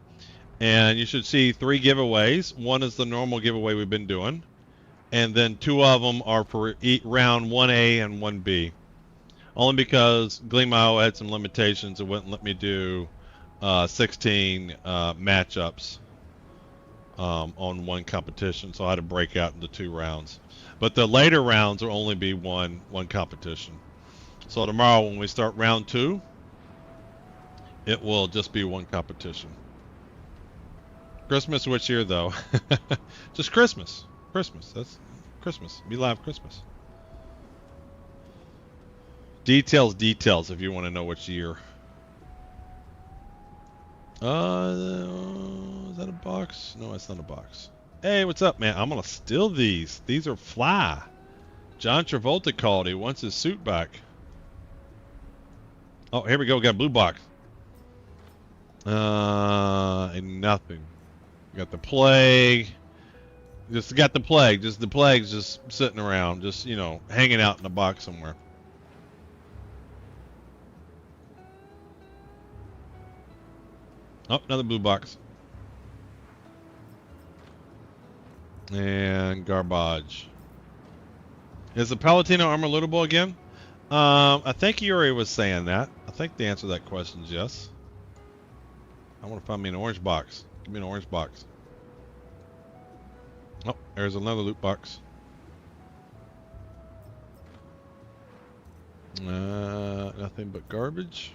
[SPEAKER 1] And you should see 3 giveaways. One is the normal giveaway we've been doing. And then 2 of them are for round 1A and 1B. Only because Gleamo had some limitations. It wouldn't let me do 16 matchups on one competition. So I had to break out into 2 rounds. But the later rounds will only be one competition. So tomorrow when we start round 2, it will just be one competition. Christmas which year though? Just Christmas. Christmas. That's Christmas. Be live Christmas. Details if you want to know which year. Is that a box? No, it's not a box. Hey, what's up, man? I'm gonna steal these. These are fly. John Travolta called. He wants his suit back. Oh, here we go. We got a blue box. And nothing. We got the plague. Just got the plague. Just the plague's just sitting around, just hanging out in a box somewhere. Oh, another blue box. And garbage. Is the Palatino armor lootable again? I think Yuri was saying that. I think the answer to that question is yes. I want to find me an orange box. Give me an orange box. Oh, there's another loot box. Nothing but garbage.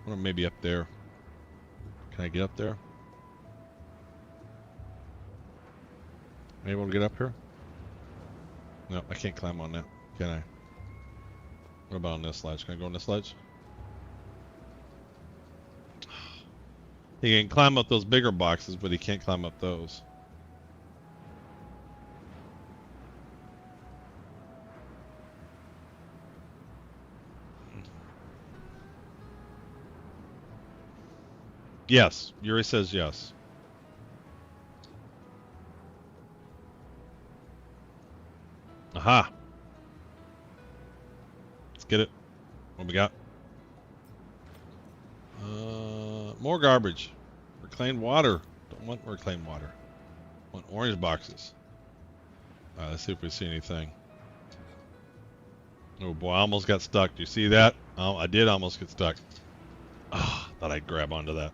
[SPEAKER 1] Or maybe up there. Can I get up there? Able to get up here? No, I can't climb on that. Can I? What about on this ledge? Can I go on this ledge? He can climb up those bigger boxes, but he can't climb up those. Yes, Yuri says yes. Aha. Let's get it. What we got? More garbage. Reclaimed water. Don't want reclaimed water. Want orange boxes. Let's see if we see anything. Oh boy, I almost got stuck. Do you see that? Oh, I did almost get stuck. Oh, thought I'd grab onto that.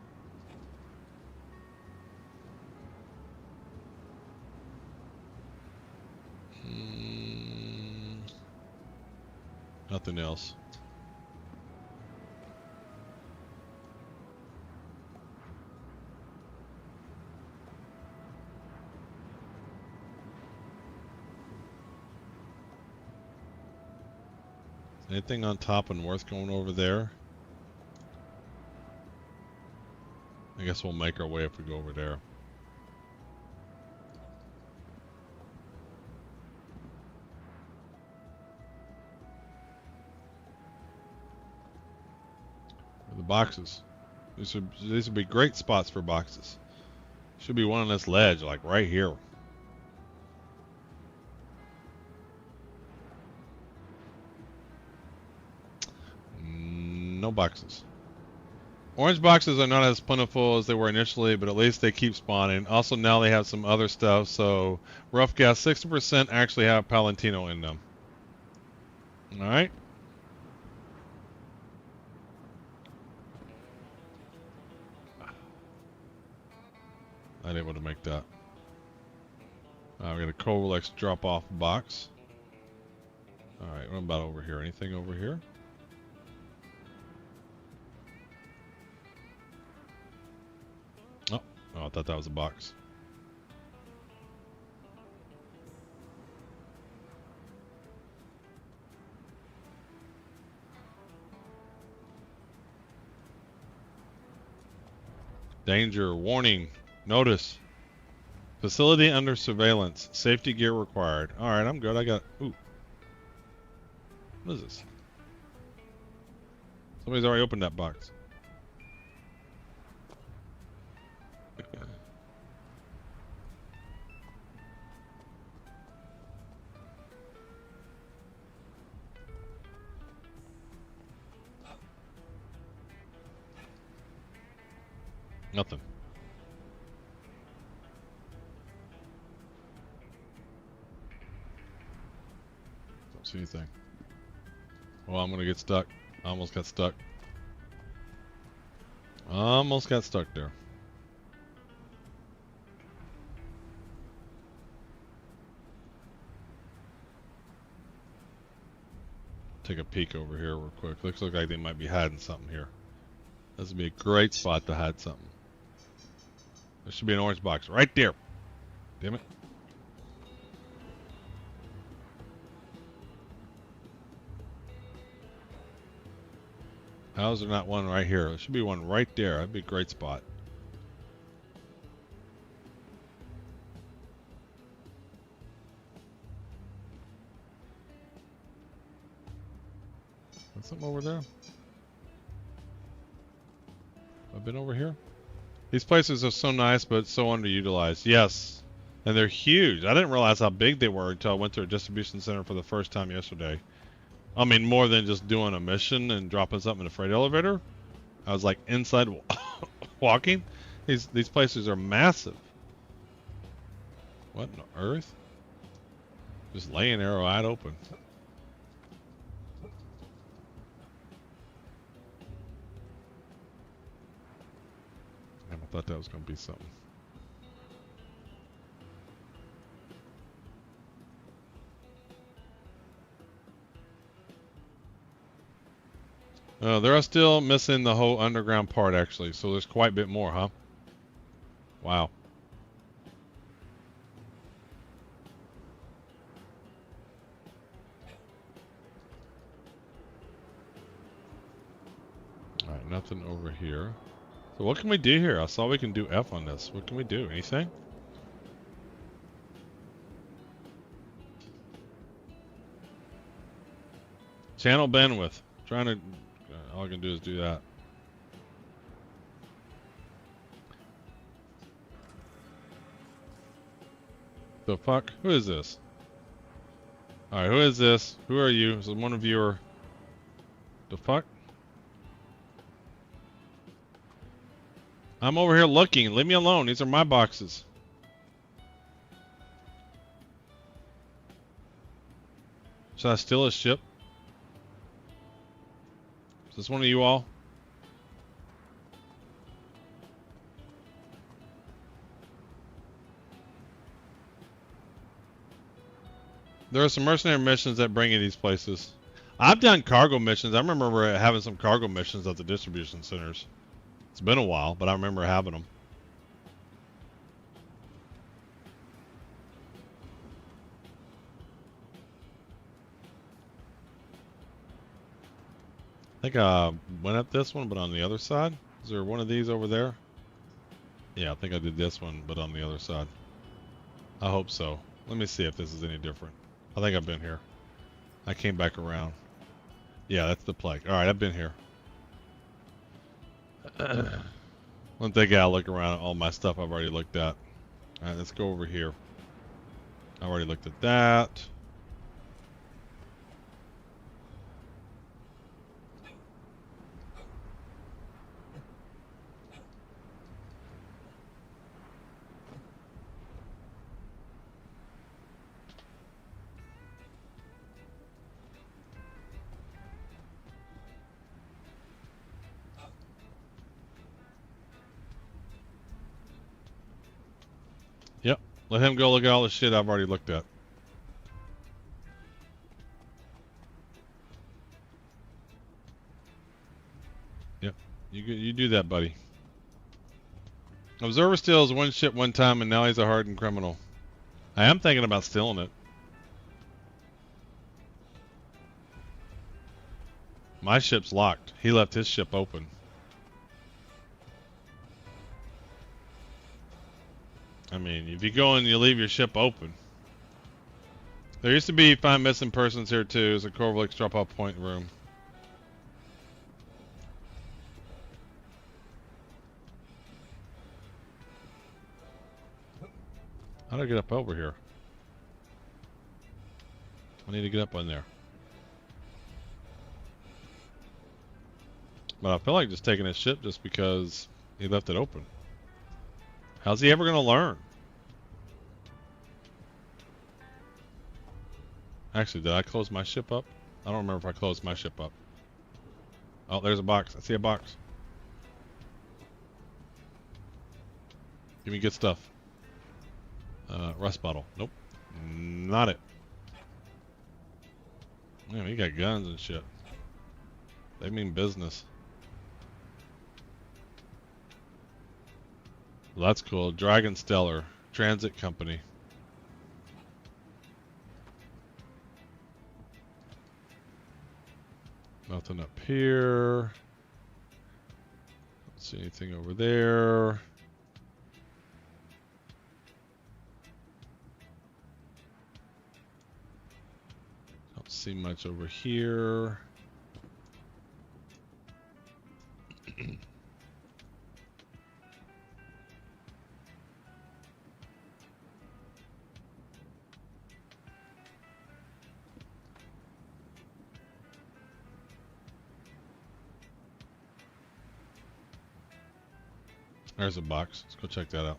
[SPEAKER 1] Nothing else. Anything on top and worth going over there? I guess we'll make our way if we go over there. The boxes. These would be great spots for boxes. Should be one on this ledge, like right here. no boxes. Orange boxes are not as plentiful as they were initially, but at least they keep spawning. Also, now they have some other stuff, so rough guess 60% actually have Palantino in them. Alright. Not able to make that. We got a Colex drop-off box. Alright, what about over here? Anything over here? Oh, I thought that was a box. Danger, warning, notice. Facility under surveillance. Safety gear required. Alright, I'm good. I got... Ooh. What is this? Somebody's already opened that box. Nothing. Don't see anything. Well, I'm gonna get stuck. I almost got stuck. Almost got stuck there. Take a peek over here real quick. Looks like they might be hiding something here. This would be a great spot to hide something. There should be an orange box right there. Damn it. How is there not one right here? There should be one right there. That'd be a great spot. There's something over there. I've been over here. These places are so nice, but so underutilized. Yes. And they're huge. I didn't realize how big they were until I went to a distribution center for the first time yesterday. I mean, more than just doing a mission and dropping something in a freight elevator. I was like inside walking. These places are massive. What in the earth? Just laying there wide open. I thought that was going to be something. They're still missing the whole underground part, actually. So there's quite a bit more, huh? Wow. Alright, nothing over here. So what can we do here? I saw we can do F on this. What can we do? Anything? Channel bandwidth. Trying to... all I can do is do that. The fuck? Who is this? Alright, who is this? Who are you? Is one of your... The fuck? I'm over here looking. Leave me alone. These are my boxes. Should I steal a ship? Is this one of you all? There are some mercenary missions that bring you these places. I've done cargo missions. I remember having some cargo missions at the distribution centers. It's been a while, but I remember having them. I think I went up this one, but on the other side. Is there one of these over there? Yeah, I think I did this one, but on the other side. I hope so. Let me see if this is any different. I think I've been here. I came back around. Yeah, that's the plague. Alright, I've been here. One thing I gotta look around at all my stuff I've already looked at. Alright, let's go over here. I already looked at that. Let him go look at all the shit I've already looked at. Yep. You do that, buddy. Observer steals one ship one time and now he's a hardened criminal. I am thinking about stealing it. My ship's locked. He left his ship open. I mean, if you go and you leave your ship open. There used to be find missing persons here too. It's a Corvalix drop-off point room. How do I get up over here? I need to get up on there. But I feel like just taking his ship just because he left it open. How's he ever going to learn? Actually, did I close my ship up? I don't remember if I closed my ship up. Oh, there's a box. I see a box. Give me good stuff. Rust bottle. Nope. Not it. Man, he got guns and shit. They mean business. Well, that's cool. Dragon Stellar Transit Company. Nothing up here. Don't see anything over there. Don't see much over here. There's a box. Let's go check that out.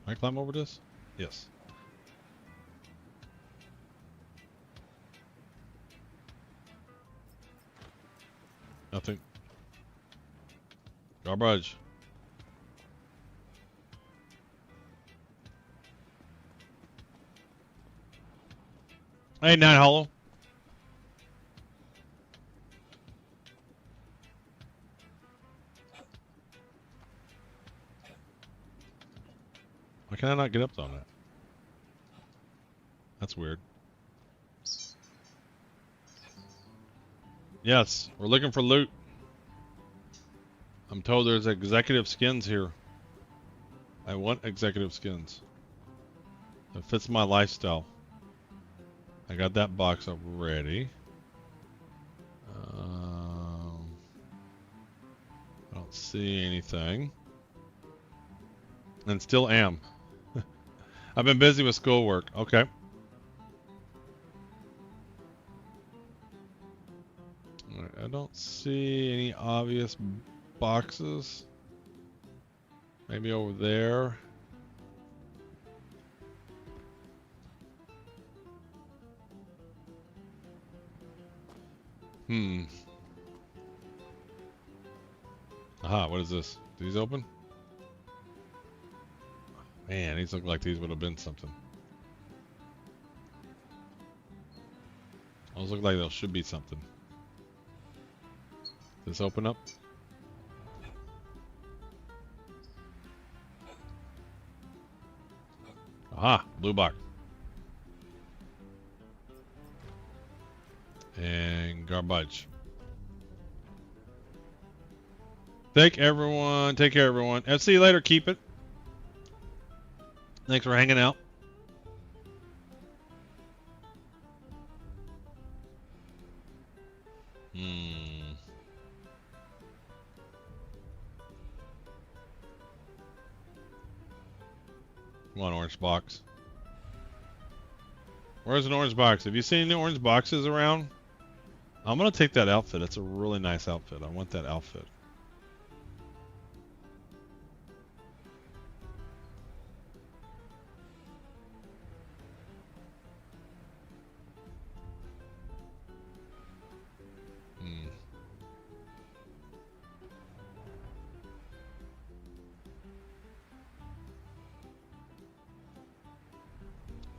[SPEAKER 1] Can I climb over this? Yes. Nothing. Garbage. Hey, Night Hollow. Why can I not get up on that? That's weird. Yes, we're looking for loot. I'm told there's executive skins here. I want executive skins. It fits my lifestyle. I got that box up ready. I don't see anything. And still am. I've been busy with schoolwork. Okay. Alright, I don't see any obvious boxes. Maybe over there. Aha, what is this? Do these open? Man, these look like these would have been something. Those look like those should be something. Does this open up? Aha, blue box. And garbage. Take care, everyone. And see you later. Keep it. Thanks for hanging out. Come on, orange box. Where's an orange box? Have you seen the orange boxes around? I'm gonna take that outfit. It's a really nice outfit. I want that outfit.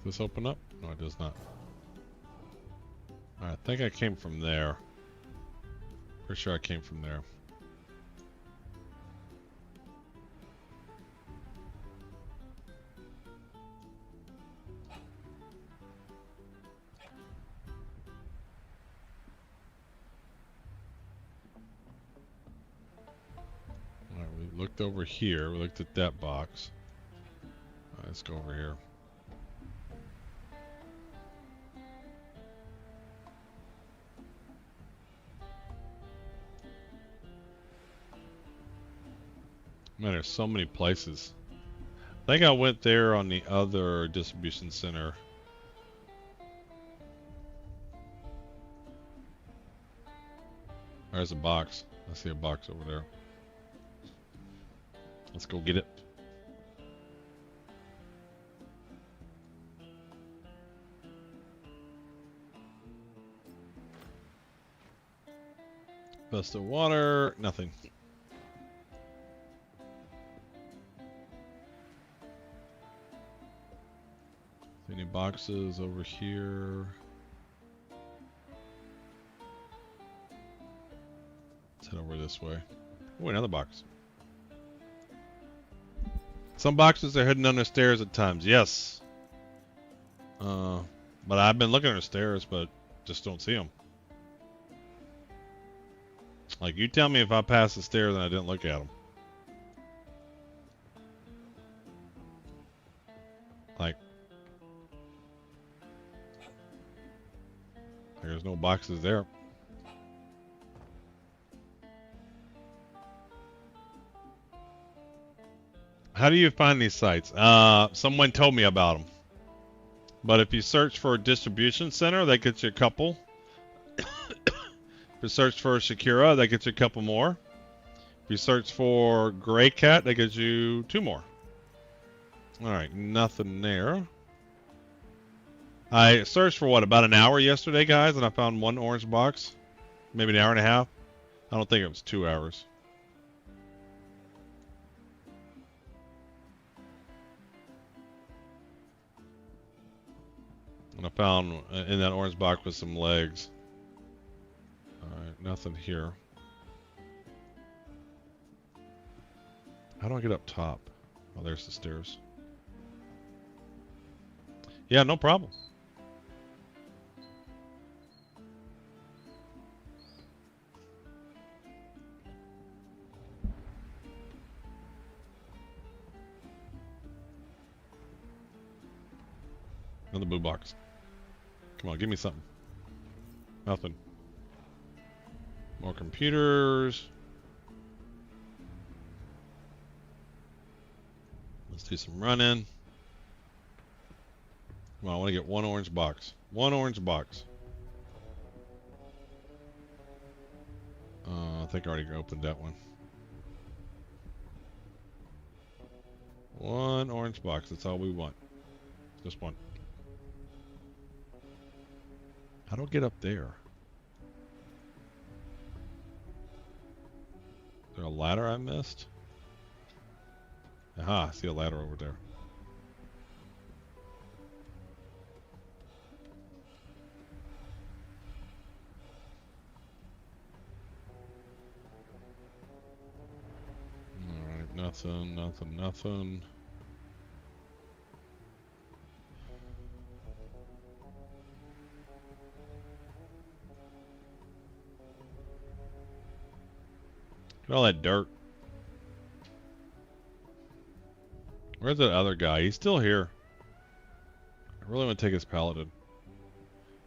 [SPEAKER 1] Does this open up? No, it does not. I think I came from there. Pretty sure I came from there. Alright, we looked over here. We looked at that box. Alright, let's go over here. Man, there's so many places. I think I went there on the other distribution center. There's a box. I see a box over there. Let's go get it. Bust of water, nothing. Any boxes over here? Let's head over this way. Oh, another box. Some boxes are hidden under stairs at times. Yes. But I've been looking under stairs, but just don't see them. Like, you tell me if I passed the stairs and I didn't look at them. Like, there's no boxes there. How do you find these sites? Someone told me about them. But if you search for a distribution center, that gets you a couple. If you search for Shakira, that gets you a couple more. If you search for Gray Cat, that gives you 2 more. Alright, nothing there. I searched for what, about an hour yesterday, guys, and I found 1 orange box. Maybe an hour and a half. I don't think it was 2 hours. And I found in that orange box with some legs. Alright, nothing here. How do I get up top? Oh, there's the stairs. Yeah, no problem. Another blue box. Come on, give me something. Nothing. More computers. Let's do some running. Come on, I want to get 1 orange box. 1 orange box. I think I already opened that one. 1 orange box, that's all we want. Just 1. How do I get up there? Is there a ladder I missed? Aha, I see a ladder over there. Alright, nothing, nothing, nothing. Look at all that dirt. Where's that other guy? He's still here. I really want to take his paladin.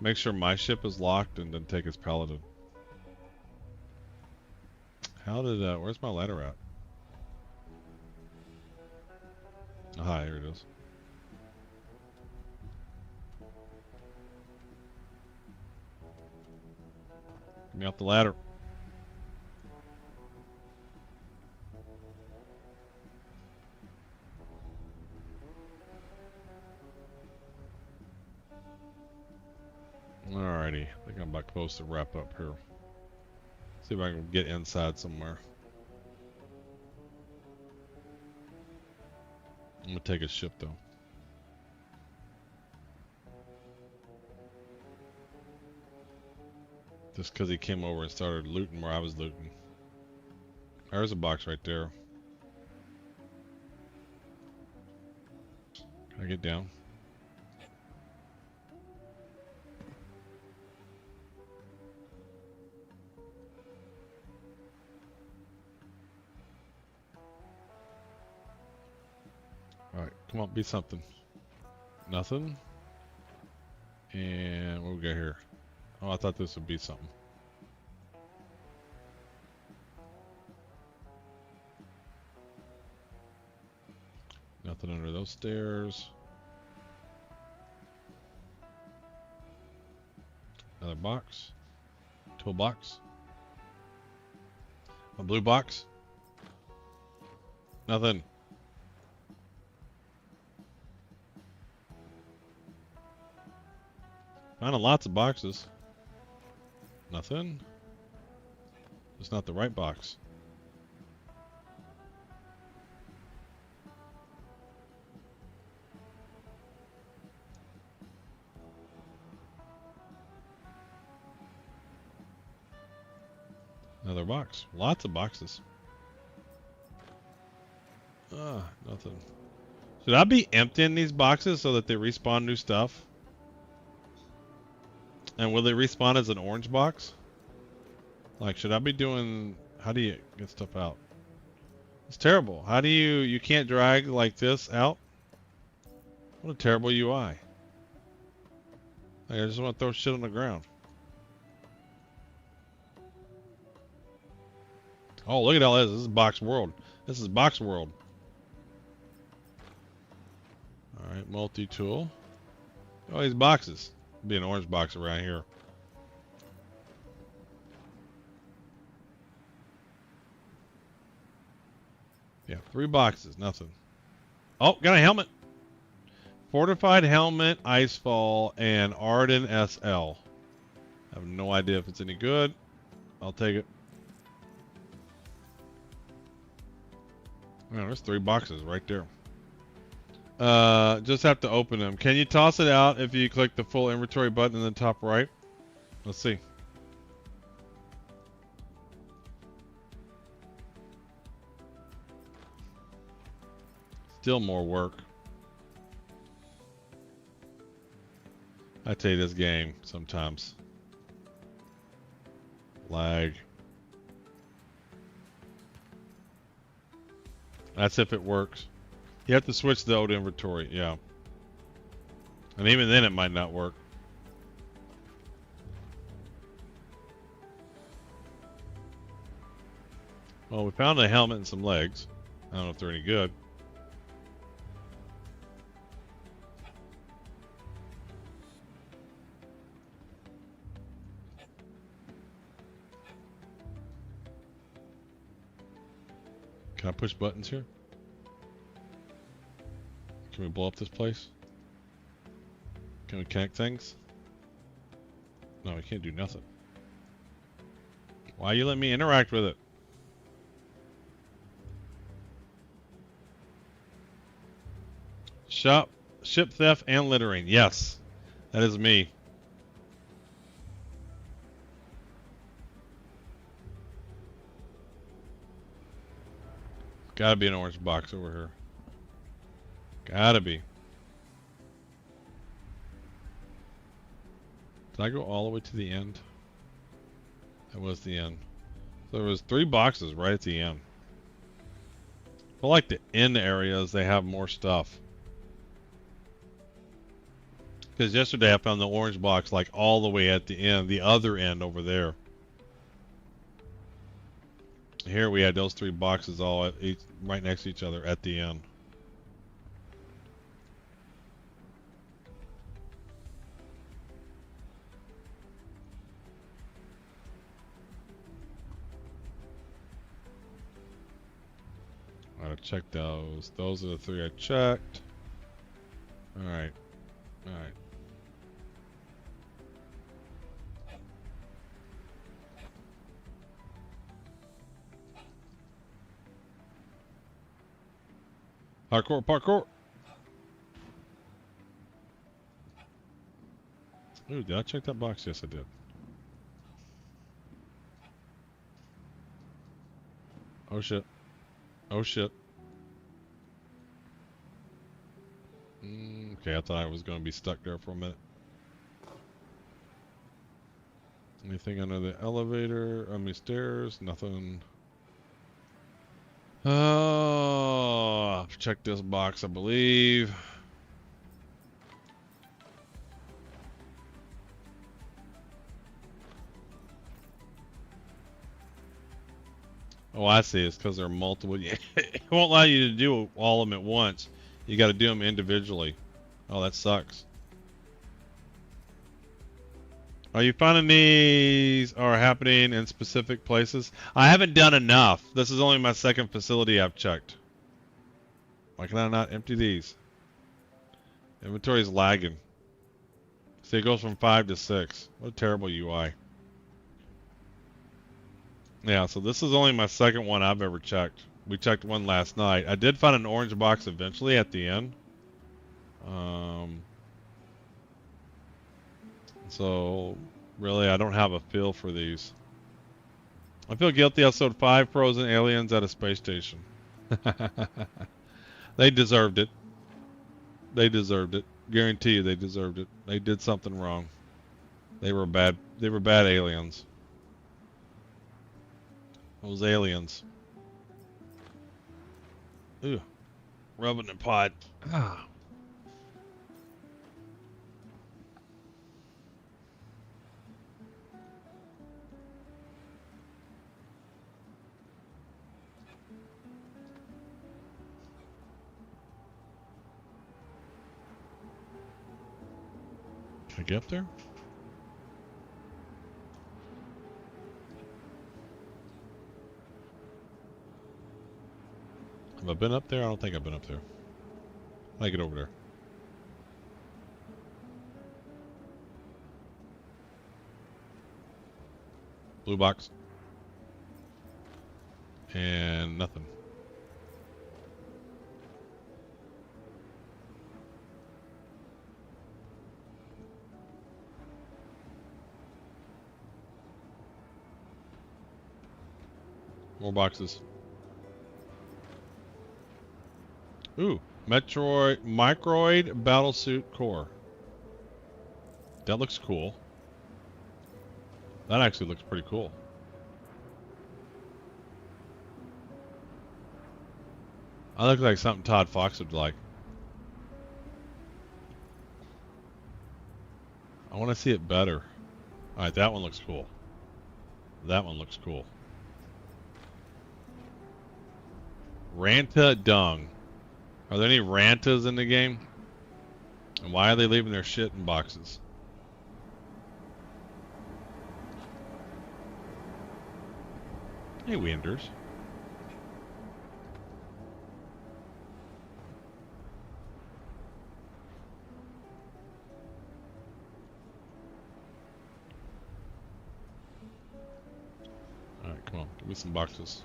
[SPEAKER 1] Make sure my ship is locked and then take his paladin. How did where's my ladder at? Aha, here it is. Get me off the ladder. Alrighty, I think I'm about close to wrap up here. See if I can get inside somewhere. I'm gonna take a ship though. Just because he came over and started looting where I was looting. There's a box right there. Can I get down? Alright, come on, be something. Nothing. And what we got here? Oh, I thought this would be something. Nothing under those stairs. Another box. Toolbox. A blue box. Nothing. Finding lots of boxes. Nothing. It's not the right box. Another box. Lots of boxes. Ah, nothing. Should I be emptying these boxes so that they respawn new stuff? And will they respawn as an orange box? Like, should I be doing... How do you get stuff out? It's terrible. How do you can't drag like this out? What a terrible UI. Like, I just want to throw shit on the ground. Oh, look at all this. This is Box World. This is Box World. Alright, multi-tool. Oh, these boxes. Be an orange box around here. Yeah, 3 boxes, nothing. Oh, got a helmet. Fortified helmet, Icefall, and Arden SL. I have no idea if it's any good. I'll take it. Man, there's 3 boxes right there. Just have to open them. Can you toss it out if you click the full inventory button in the top right? Let's see. Still more work. I tell you, this game sometimes. Lag. That's if it works. You have to switch the old inventory, yeah. And even then it might not work. Well, we found a helmet and some legs. I don't know if they're any good. Can I push buttons here? Can we blow up this place? Can we connect things? No, we can't do nothing. Why you let me interact with it? Ship theft and littering. Yes, that is me. Gotta be an orange box over here. Gotta be. Did I go all the way to the end? That was the end. So there was 3 boxes right at the end. I like the end areas, they have more stuff. Because yesterday I found the orange box like all the way at the end, the other end over there. Here we had those 3 boxes all at right next to each other at the end. Alright, I checked those. Those are the 3 I checked. Alright. Alright. Parkour, parkour. Ooh, did I check that box? Yes, I did. Oh shit. Oh shit. Okay, I thought I was going to be stuck there for a minute. Anything under the elevator? I mean, stairs? Nothing. Oh, I've checked this box, I believe. Oh, I see. It's because there are multiple. It won't allow you to do all of them at once. You got to do them individually. Oh, that sucks. Are you finding these are happening in specific places? I haven't done enough. This is only my second facility I've checked. Why can I not empty these? Inventory is lagging. See, it goes from 5 to 6. What a terrible UI. Yeah, so this is only my second one I've ever checked. We checked one last night. I did find an orange box eventually at the end. So, really, I don't have a feel for these. I feel guilty. Episode 5, frozen aliens at a space station. They deserved it. They deserved it. Guarantee you they deserved it. They did something wrong. They were bad. They were bad aliens. Those aliens. Ooh. Rubbing the pot. Ah. Can I get up there? Have I been up there? I don't think I've been up there. How do I get over there? Blue box. And nothing. More boxes. Ooh, Microid Battlesuit Core. That looks cool. That actually looks pretty cool. I look like something Todd Fox would like. I want to see it better. Alright, that one looks cool. That one looks cool. Ranta Dung. Are there any Rantas in the game? And why are they leaving their shit in boxes? Hey, Winders. Alright, come on. Give me some boxes.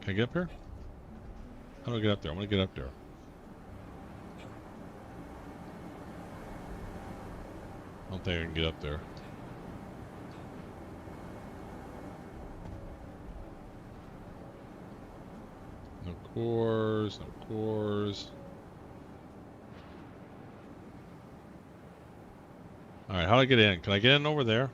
[SPEAKER 1] Can I get up here? How do I get up there? I want to get up there. I don't think I can get up there. No cores, no cores. Alright, how do I get in? Can I get in over there?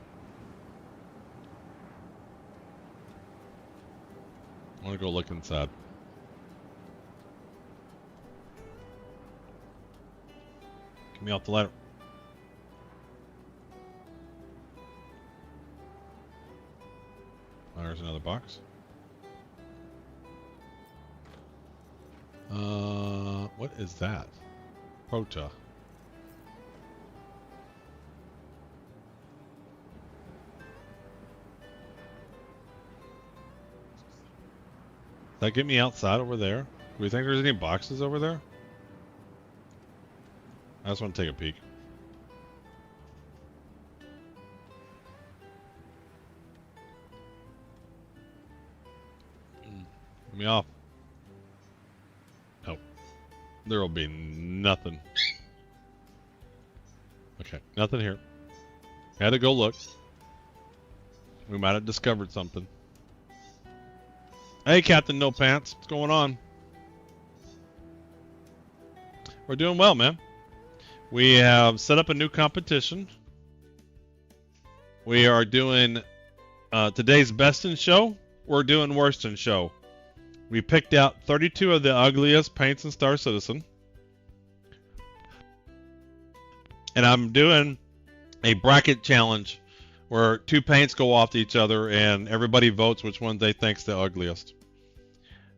[SPEAKER 1] I want to go look inside. Get me off the ladder. Oh, there's another box. What is that? Prota. Does that get me outside over there? Do we think there's any boxes over there? I just want to take a peek. Get me off. Nope. There will be nothing. Okay, nothing here. Had to go look. We might have discovered something. Hey, Captain No Pants. What's going on? We're doing well, man. We have set up a new competition. We are doing today's best in show. We're doing worst in show. We picked out 32 of the ugliest paints in Star Citizen. And I'm doing a bracket challenge where 2 paints go off to each other and everybody votes which one they think's the ugliest.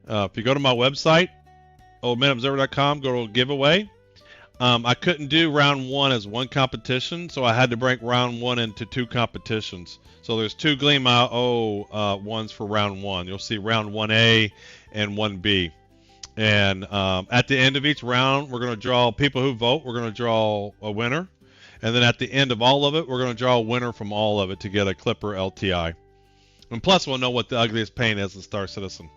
[SPEAKER 1] If you go to my website, oldmanobserver.com, go to giveaway. I couldn't do round 1 as one competition, so I had to break round 1 into 2 competitions. So there's 2 Gleam IO ones for round 1. You'll see round 1A and 1B. And at the end of each round, we're going to draw people who vote. We're going to draw a winner. And then at the end of all of it, we're going to draw a winner from all of it to get a Clipper LTI. And plus, we'll know what the ugliest paint is in Star Citizen.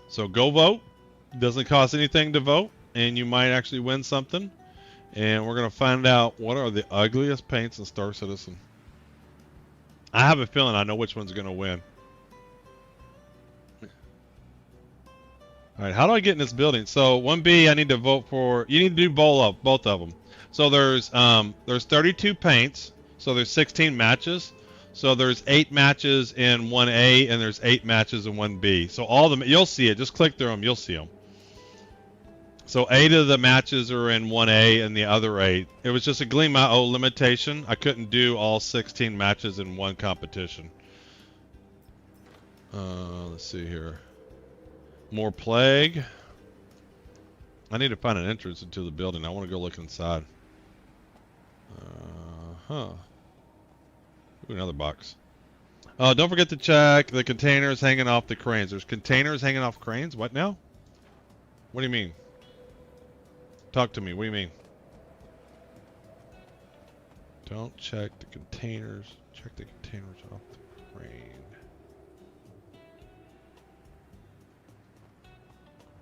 [SPEAKER 1] So go vote. Doesn't cost anything to vote, and you might actually win something. And we're going to find out what are the ugliest paints in Star Citizen. I have a feeling I know which one's going to win. All right, how do I get in this building? So 1B, I need to vote for. You need to do both of them. So there's 32 paints. So there's 16 matches. So there's 8 matches in 1A and there's 8 matches in 1B. So all of them, you'll see it. Just click through them, you'll see them. So 8 of the matches are in 1A and the other 8. It was just a Gleam IO limitation. I couldn't do all 16 matches in one competition. Let's see here. More plague. I need to find an entrance into the building. I want to go look inside. Ooh, another box. Don't forget to check the containers hanging off the cranes. There's containers hanging off cranes? What now? What do you mean? Talk to me. What do you mean? Don't check the containers. Check the containers off the crane.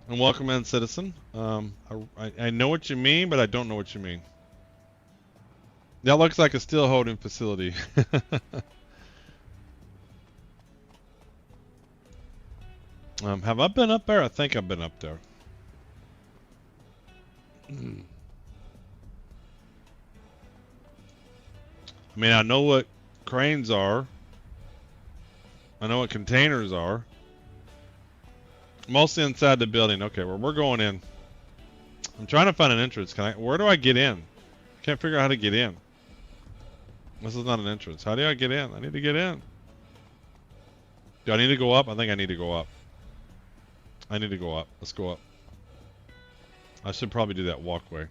[SPEAKER 1] And welcome in, citizen. I know what you mean, but I don't know what you mean. That looks like a steel holding facility. Have I been up there? I think I've been up there. I mean, I know what cranes are. I know what containers are. Mostly inside the building. Okay, well, we're going in. I'm trying to find an entrance. Where do I get in? Can't figure out how to get in. This is not an entrance. How do I get in? I need to get in. Do I need to go up? I think I need to go up. I need to go up. Let's go up. I should probably do that walkway.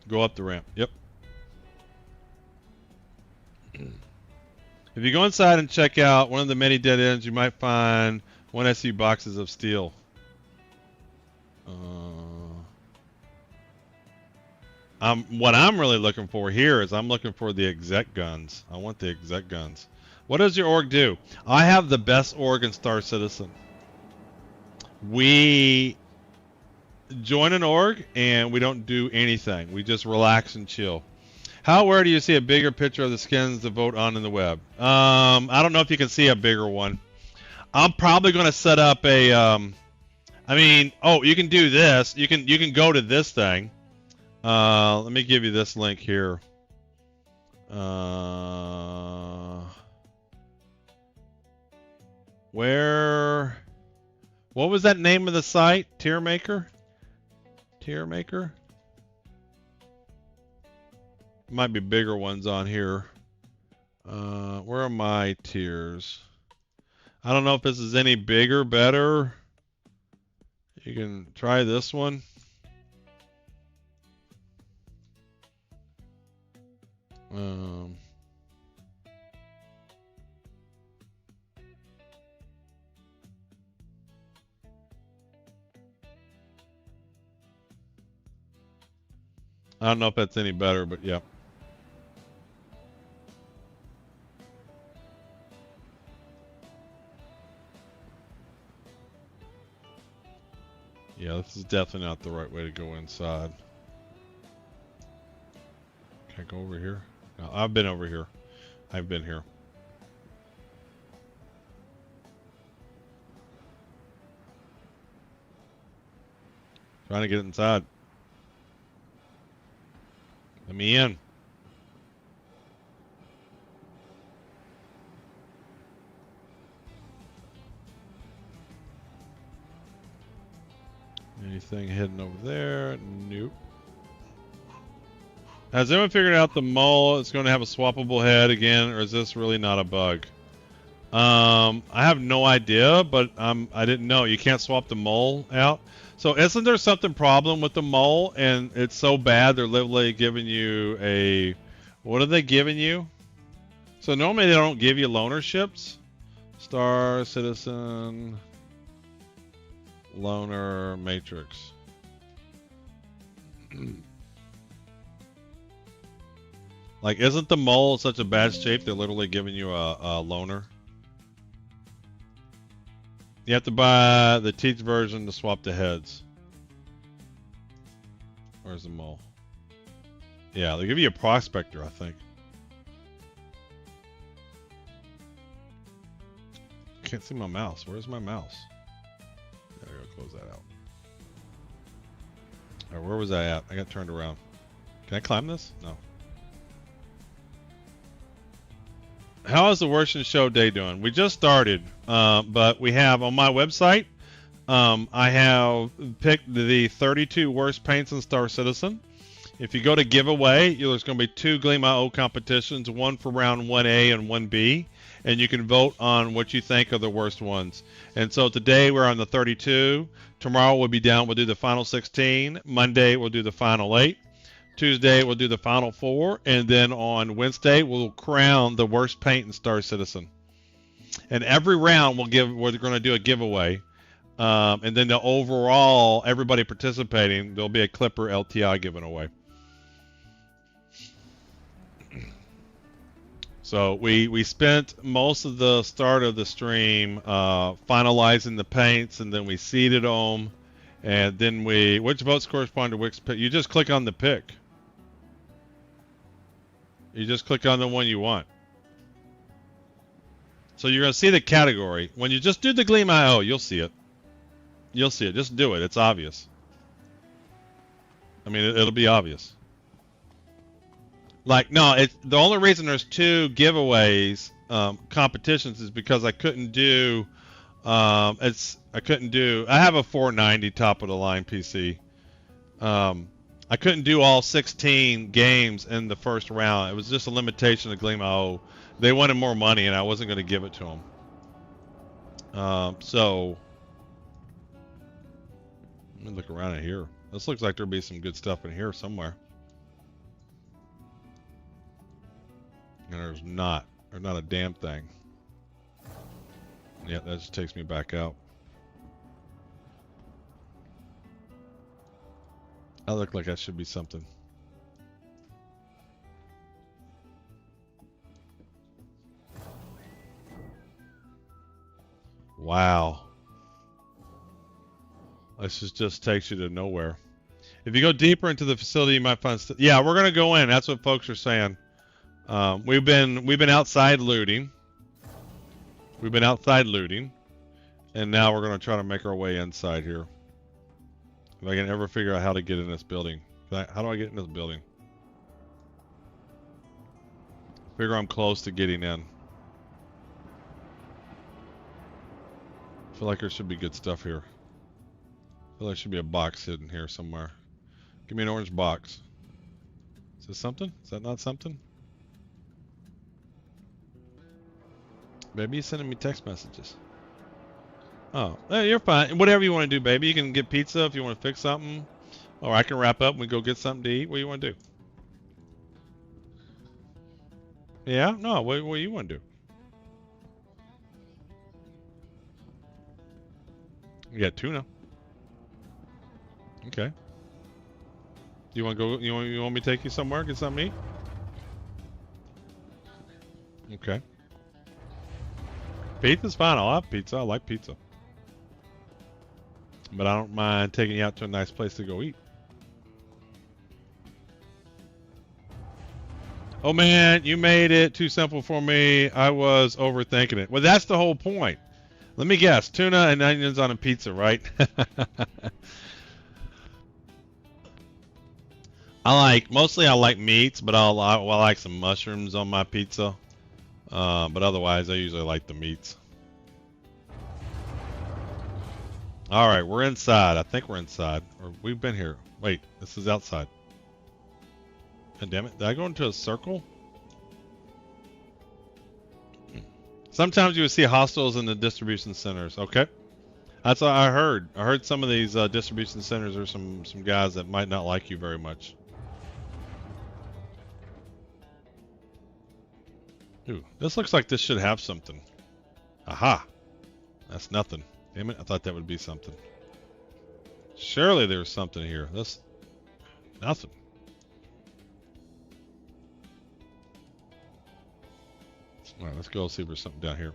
[SPEAKER 1] Go up the ramp. Yep. If you go inside and check out one of the many dead ends, you might find 1 SU boxes of steel. What I'm really looking for here is I'm looking for the exec guns. I want the exec guns. What does your org do? I have the best org in Star Citizen. We join an org and we don't do anything. We just relax and chill. How rare do you see a bigger picture of the skins to vote on in the web? I don't know if you can see a bigger one. I'm probably going to set up a. I mean, oh, you can do this. You can go to this thing. Let me give you this link here. Where? What was that name of the site? Tier Maker? Tier Maker? Might be bigger ones on here. Where are my tiers? I don't know if this is any bigger, better. You can try this one. I don't know if that's any better, but yeah. Yeah, this is definitely not the right way to go inside. Can I go over here? No, I've been over here. I've been here. Trying to get inside. Let me in. Anything hidden over there? Nope. Has anyone figured out the mole is going to have a swappable head again, or is this really not a bug? I have no idea, but I didn't know. You can't swap the mole out. So isn't there something problem with the mole, and it's so bad they're literally giving you a... What are they giving you? So normally they don't give you loaner ships. Star, Citizen, Loaner, Matrix. Like, isn't the mole in such a bad shape they're literally giving you a loaner? You have to buy the Teach version to swap the heads. Where's the mole? Yeah, they give you a Prospector, I think. Can't see my mouse. Where's my mouse? There we go. Close that out. All right, where was I at? I got turned around. Can I climb this? No. How is the Worst in Show day doing? We just started, but we have on my website, I have picked the 32 worst paints in Star Citizen. If you go to giveaway, there's going to be 2 Gleam.io competitions, one for round 1A and 1B, and you can vote on what you think are the worst ones. And so today we're on the 32. Tomorrow we'll be down. We'll do the final 16. Monday we'll do the final 8. Tuesday we'll do the final 4, and then on Wednesday we'll crown the worst paint in Star Citizen. And every round we're going to do a giveaway, and then the overall everybody participating, there'll be a Clipper LTI given away. So we spent most of the start of the stream finalizing the paints, and then we seeded them, and then which votes correspond to which pick? You just click on the pick. You just click on the one you want. So you're going to see the category. When you just do the Gleam.io, you'll see it. You'll see it. Just do it. It's obvious. I mean, it'll be obvious. Like, no, the only reason there's 2 giveaways, competitions, is because I couldn't do, I have a 490 top of the line PC. I couldn't do all 16 games in the first round. It was just a limitation of Gleam.io. They wanted more money, and I wasn't going to give it to them. So let me look around in here. This looks like there'll be some good stuff in here somewhere. And there's not a damn thing. Yeah, that just takes me back out. I look like that should be something. Wow. This just takes you to nowhere. If you go deeper into the facility, you might find stuff. Yeah, we're gonna go in. That's what folks are saying. We've been outside looting. We've been outside looting, and now we're gonna try to make our way inside here. If I can ever figure out how to get in this building. How do I get in this building? Figure I'm close to getting in. I feel like there should be good stuff here. I feel like there should be a box hidden here somewhere. Give me an orange box. Is this something? Is that not something? Baby, you're sending me text messages. Oh, you're fine. Whatever you want to do, baby. You can get pizza if you want to fix something. Or I can wrap up and we go get something to eat. What do you want to do? Yeah? No, what do you want to do? You got tuna. Okay. You want to go? You want me to take you somewhere? Get something to eat? Okay. Pizza's fine. I'll have pizza. I like pizza. But I don't mind taking you out to a nice place to go eat. Oh man, you made it too simple for me. I was overthinking it. Well, that's the whole point. Let me guess. Tuna and onions on a pizza, right? Mostly I like meats, but I like some mushrooms on my pizza. But otherwise, I usually like the meats. All right, we're inside. I think we're inside. Or we've been here. Wait, this is outside. God damn it. Did I go into a circle? Sometimes you would see hostels in the distribution centers. Okay. That's what I heard. I heard some of these distribution centers are some guys that might not like you very much. Ooh, this looks like this should have something. Aha. That's nothing. Damn it, I thought that would be something. Surely there's something here. This... Nothing. Alright, let's go see if there's something down here.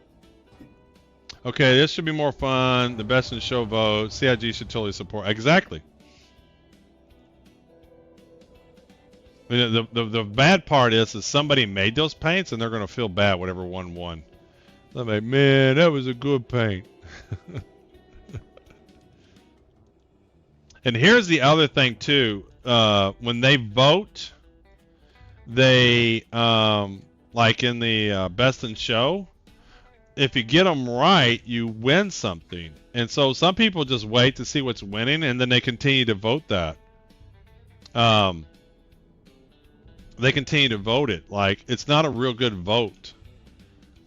[SPEAKER 1] Okay, this should be more fun. The best in show vote. CIG should totally support. Exactly. I mean, the bad part is somebody made those paints and they're going to feel bad whatever one won. They're like, man, that was a good paint. And here's the other thing too. When they vote, they like in the best in show, if you get them right, you win something. And so some people just wait to see what's winning, and then they continue to vote that. They continue to vote it. Like, it's not a real good vote.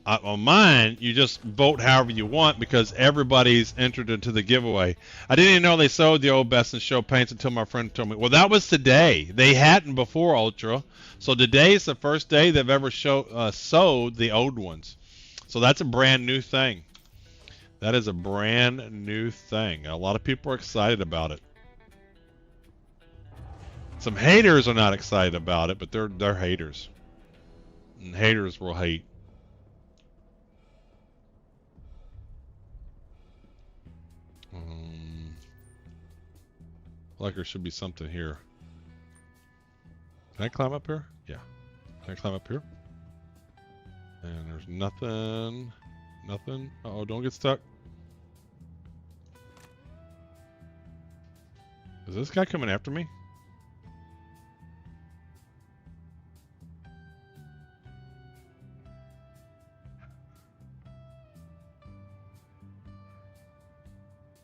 [SPEAKER 1] On mine, you just vote however you want because everybody's entered into the giveaway. I didn't even know they sold the old Best in Show paints until my friend told me. Well, that was today. They hadn't before Ultra. So today is the first day they've ever sold the old ones. So that's a brand new thing. That is a brand new thing. A lot of people are excited about it. Some haters are not excited about it, but they're haters. And haters will hate. Like there should be something here. Can I climb up here? Yeah. Can I climb up here? And there's nothing. Nothing. Uh-oh, don't get stuck. Is this guy coming after me?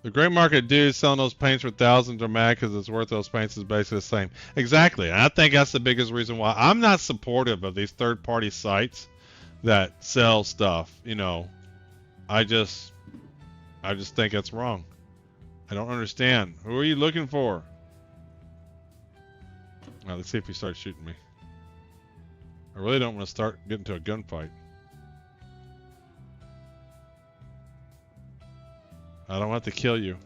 [SPEAKER 1] The gray market dudes selling those paints for thousands are mad because it's worth those paints is basically the same. Exactly. And I think that's the biggest reason why I'm not supportive of these third-party sites that sell stuff. You know, I just think that's wrong. I don't understand. Who are you looking for? All right, let's see if he starts shooting me. I really don't want to start getting to a gunfight. I don't have to kill you.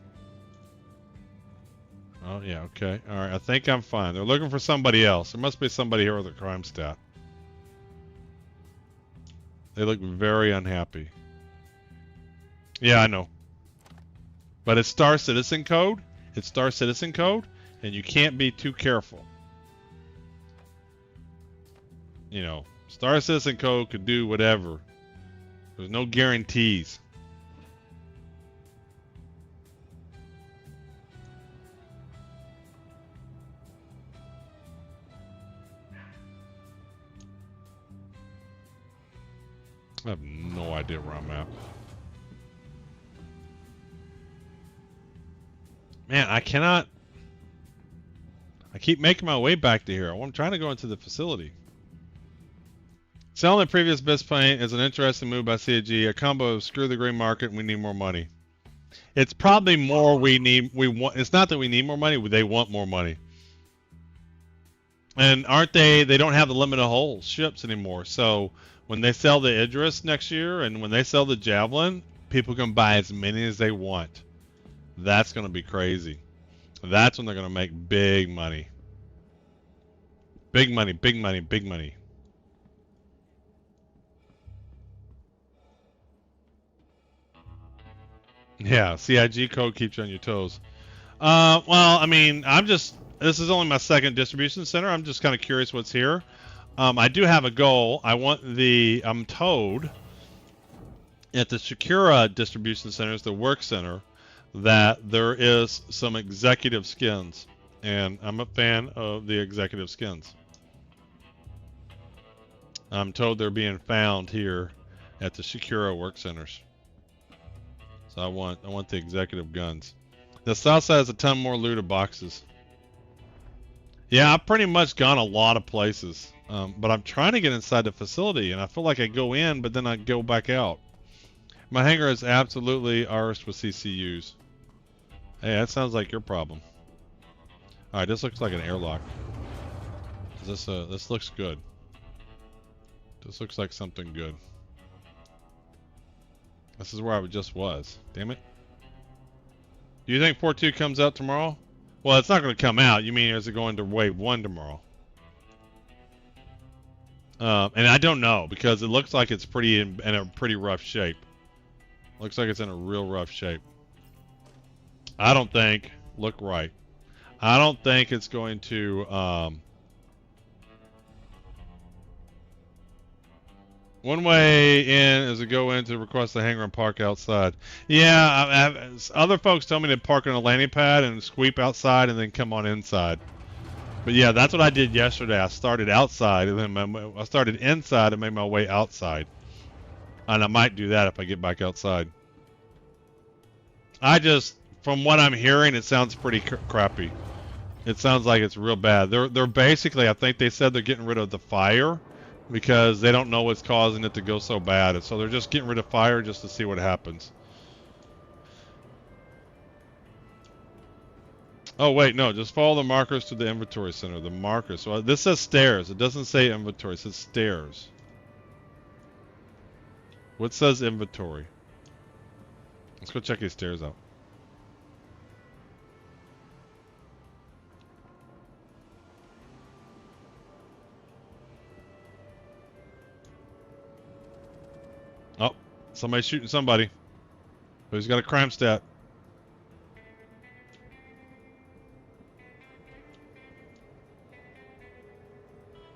[SPEAKER 1] Oh, yeah, okay. Alright, I think I'm fine. They're looking for somebody else. There must be somebody here with a crime stat. They look very unhappy. Yeah, I know. But it's Star Citizen Code. It's Star Citizen Code, and you can't be too careful. You know, Star Citizen Code could do whatever. There's no guarantees. I have no idea where I'm at. Man, I cannot... I keep making my way back to here. I'm trying to go into the facility. Selling the previous best paint is an interesting move by CAG. A combo of screw the gray market and we need more money. It's probably more we want. It's not that we need more money. They want more money. And aren't they don't have the limited hull ships anymore. So when they sell the Idris next year and when they sell the Javelin, people can buy as many as they want. That's going to be crazy. That's when they're going to make big money. Big money, big money, big money. Yeah, CIG code keeps you on your toes. Well, I mean, this is only my second distribution center. I'm just kind of curious what's here. I do have a goal. I'm told at the Shakira distribution centers, the work center, that there is some executive skins, and I'm a fan of the executive skins. I'm told they're being found here at the Shakira work centers. So I want the executive guns. The south side has a ton more looted boxes. Yeah, I've pretty much gone a lot of places, but I'm trying to get inside the facility, and I feel like I go in, but then I go back out. My hangar is absolutely ours with CCUs. Hey, that sounds like your problem. All right, this looks like an airlock. This looks good. This looks like something good. This is where I just was. Damn it. Do you think 4.2 comes out tomorrow? Well, it's not going to come out. You mean is it going to wave 1 tomorrow? And I don't know because it looks like it's pretty in a pretty rough shape. Looks like it's in a real rough shape. I don't think. Look right. I don't think it's going to. One way in is to go in to request the hangar and park outside. Yeah, other folks tell me to park on a landing pad and sweep outside and then come on inside. But yeah, that's what I did yesterday. I started outside and then I started inside and made my way outside. And I might do that if I get back outside. From what I'm hearing, it sounds pretty crappy. It sounds like it's real bad. They're basically, I think they said they're getting rid of the fire because they don't know what's causing it to go so bad. And so they're just getting rid of fire just to see what happens. Oh, wait, no, just follow the markers to the inventory center. The markers. So this says stairs. It doesn't say inventory. It says stairs. What says inventory? Let's go check these stairs out. Oh, somebody's shooting somebody. Who's got a crime stat?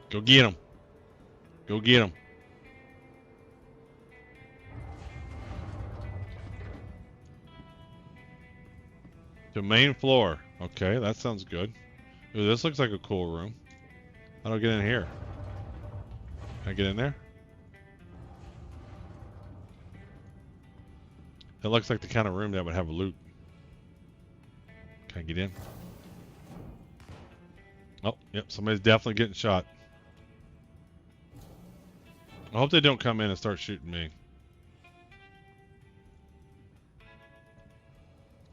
[SPEAKER 1] Go get him. Go get him. The main floor. Okay, that sounds good. Ooh, this looks like a cool room. How do I get in here? Can I get in there? It looks like the kind of room that would have a loot. Can I get in? Oh, yep, somebody's definitely getting shot. I hope they don't come in and start shooting me.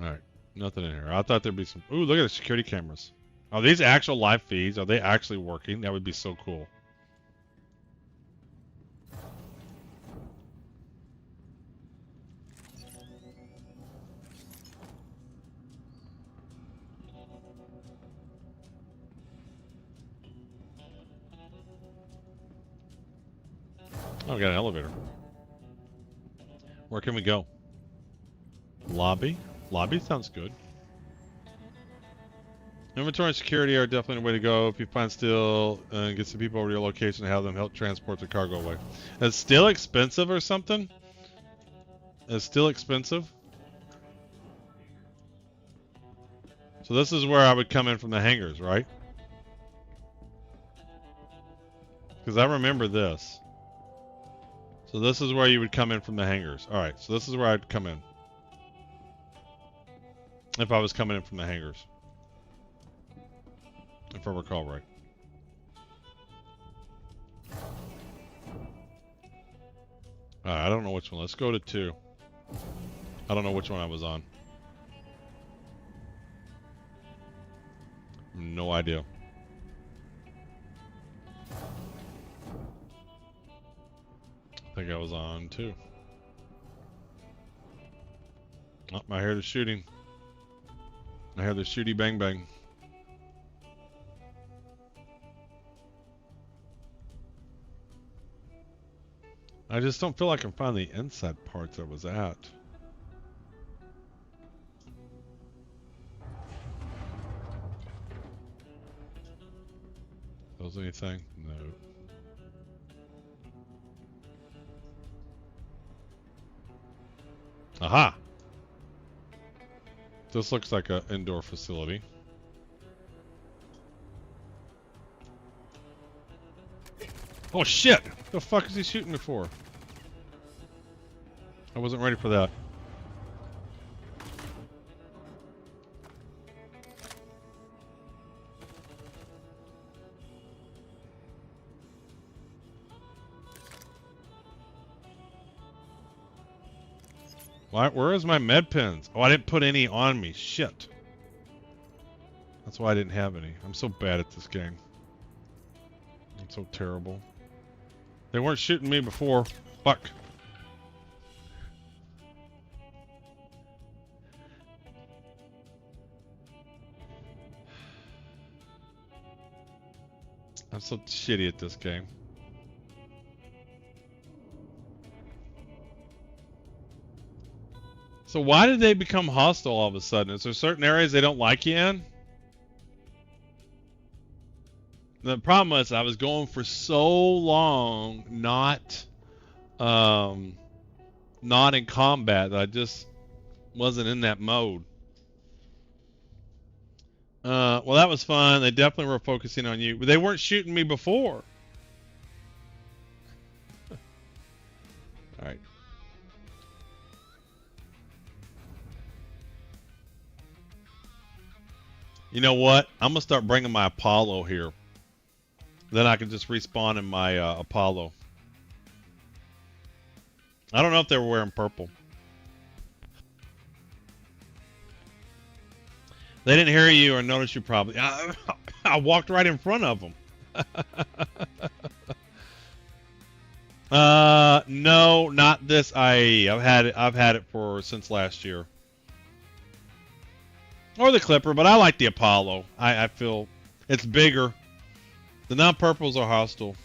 [SPEAKER 1] Alright, nothing in here. I thought there'd be some... Ooh, look at the security cameras. Are these actual live feeds? Are they actually working? That would be so cool. Oh, we got an elevator. Where can we go? Lobby? Lobby sounds good. Inventory and security are definitely the way to go. If you find steel, get some people over to your location and have them help transport the cargo away. Is steel expensive or something? Is steel expensive? So this is where I would come in from the hangars, right? Because I remember this. So this is where you would come in from the hangars. Alright, so this is where I'd come in. If I was coming in from the hangars. If I recall right. Alright, I don't know which one. Let's go to 2. I don't know which one I was on. No idea. I think I was on 2. Oh, I hear the shooting. I hear the shooty bang bang. I just don't feel like I can find the inside parts I was at. Was anything? No. Aha. This looks like an indoor facility. Oh shit! The fuck is he shooting me for? I wasn't ready for that. Where is my med pens? Oh, I didn't put any on me. Shit. That's why I didn't have any. I'm so bad at this game. I'm so terrible. They weren't shooting me before. Fuck. I'm so shitty at this game. So why did they become hostile all of a sudden? Is there certain areas they don't like you in? The problem was I was going for so long not in combat that I just wasn't in that mode. Well, that was fun. They definitely were focusing on you, but they weren't shooting me before. All right. You know what? I'm gonna start bringing my Apollo here. Then I can just respawn in my Apollo. I don't know if they were wearing purple. They didn't hear you or notice you probably. I walked right in front of them. No, not this IE. I've had it since last year. Or the Clipper, but I like the Apollo. I feel it's bigger. The non-purples are hostile.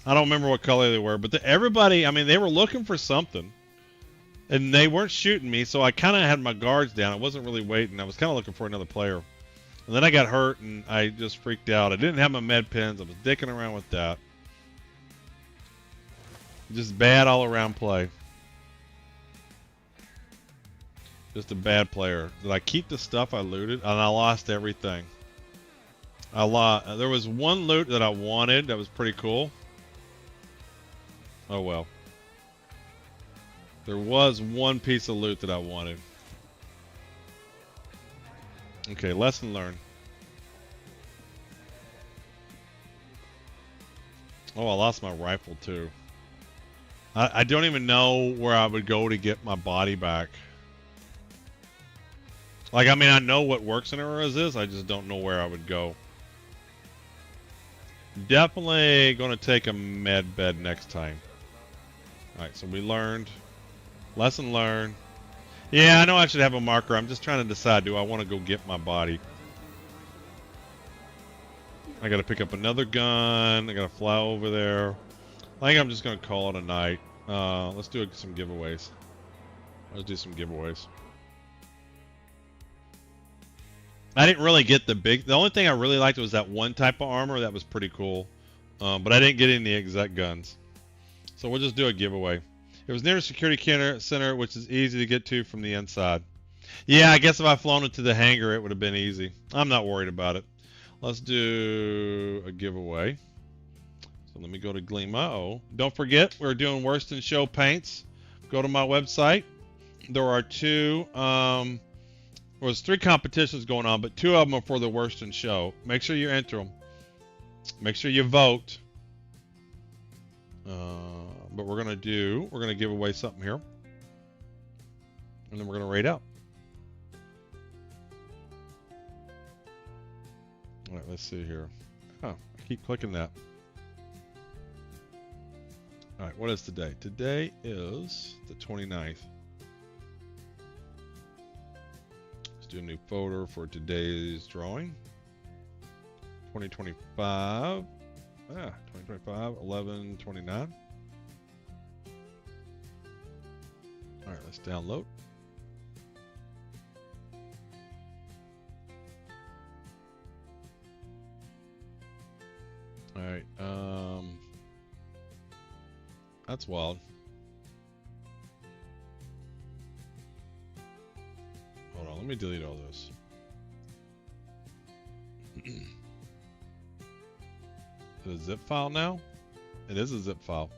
[SPEAKER 1] I don't remember what color they were, but everybody, I mean, they were looking for something. And they weren't shooting me, so I kind of had my guards down. I wasn't really waiting. I was kind of looking for another player. And then I got hurt, and I just freaked out. I didn't have my med pens. I was dicking around with that. Just bad all-around play. Just a bad player. Did I keep the stuff I looted? And I lost everything. There was one loot that I wanted that was pretty cool. Oh well. There was one piece of loot that I wanted. Okay, lesson learned. Oh, I lost my rifle too. I don't even know where I would go to get my body back. Like, I mean, I know what works in areas is, I just don't know where I would go. Definitely going to take a med bed next time. Alright, so we learned. Lesson learned. Yeah, I know I should have a marker. I'm just trying to decide, do I want to go get my body? I got to pick up another gun. I got to fly over there. I think I'm just going to call it a night. Let's do some giveaways. Let's do some giveaways. I didn't really get the only thing I really liked was that one type of armor. That was pretty cool. But I didn't get any of the exec guns. So we'll just do a giveaway. It was near a security center, which is easy to get to from the inside. Yeah, I guess if I flown into the hangar, it would have been easy. I'm not worried about it. Let's do a giveaway. So let me go to Gleam.io. Don't forget, we're doing Worst in Show paints. Go to my website. There are there's 3 competitions going on, but 2 of them are for the Worst in Show. Make sure you enter them. Make sure you vote. But we're gonna give away something here, and then we're gonna rate out. All right, let's see here. Oh, I keep clicking that. All right, what is today? Today is the 29th. Let's do a new photo for today's drawing. 2025. 2025, 11/29. All right, let's download. All right, that's wild. me delete all this. Is it a zip file now? It is a zip file.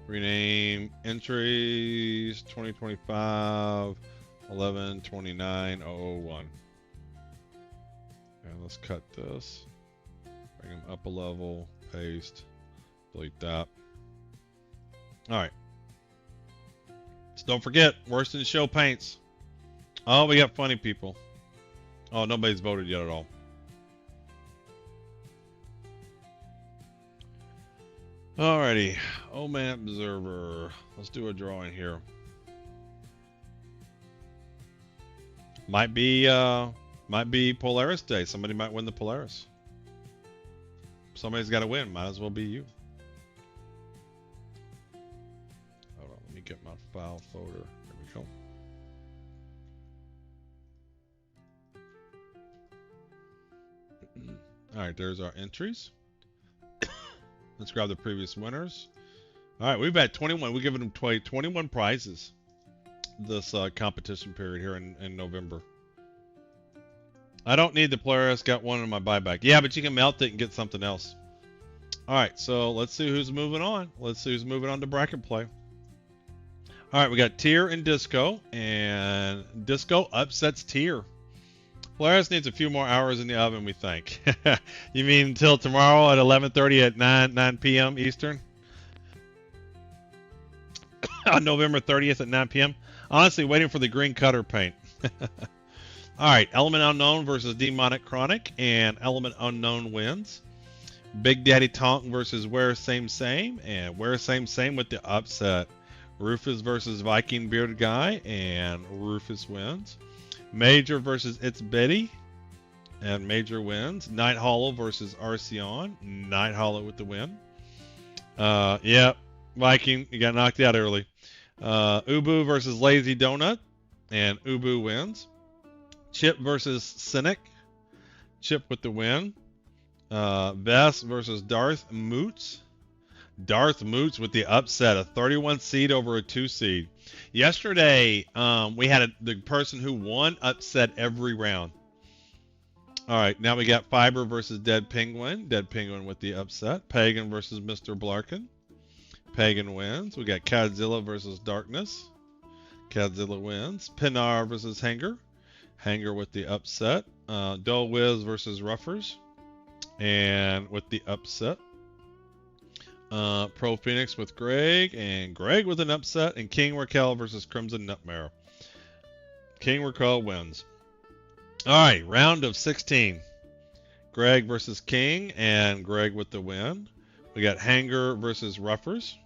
[SPEAKER 1] Rename entries 2025 11 29 001. And let's cut this. Bring them up a level. Paste. Delete that. Alright. So don't forget, worst in show paints. Oh, we got funny people. Oh, nobody's voted yet at all. Alrighty, Old Man Observer. Let's do a drawing here. Might be Polaris Day. Somebody might win the Polaris. Somebody's got to win. Might as well be you. Hold on, let me get my file folder. There we go. All right, there's our entries. Let's grab the previous winners. All right, we've had 21. We're giving them 21 prizes this competition period here in November. I don't need the Polaris. Got one in my buyback. Yeah, but you can melt it and get something else. All right, so let's see who's moving on. Let's see who's moving on to bracket play. All right, we got Tier and Disco, and Disco upsets Tier. Polaris needs a few more hours in the oven, we think. You mean until tomorrow at 11:30 at 9 p.m. Eastern? On November 30th at 9 p.m. Honestly, waiting for the green cutter paint. All right, Element Unknown versus Demonic Chronic, and Element Unknown wins. Big Daddy Tonk versus Where Same Same, and Where Same Same with the upset. Rufus versus Viking Bearded Guy, and Rufus wins. Major versus It's Betty, and Major wins. Night Hollow versus Arceon, Night Hollow with the win. Yeah, Viking, you got knocked out early. Ubu versus Lazy Donut, and Ubu wins. Chip versus Cynic, Chip with the win. Vess versus Darth Moots. Darth Moots with the upset, a 31 seed over a 2 seed. Yesterday, we had the person who won upset every round. All right, now we got Fiber versus Dead Penguin. Dead Penguin with the upset. Pagan versus Mr. Blarkin. Pagan wins. We got Cadzilla versus Darkness. Cadzilla wins. Pinar versus Hanger. Hanger with the upset. Dull Wiz versus Ruffers. And with the upset. Pro Phoenix with Greg, and Greg with an upset, and King Raquel versus Crimson Nutmare. King Raquel wins. All right, round of 16. Greg versus King, and Greg with the win. We got Hanger versus Ruffers.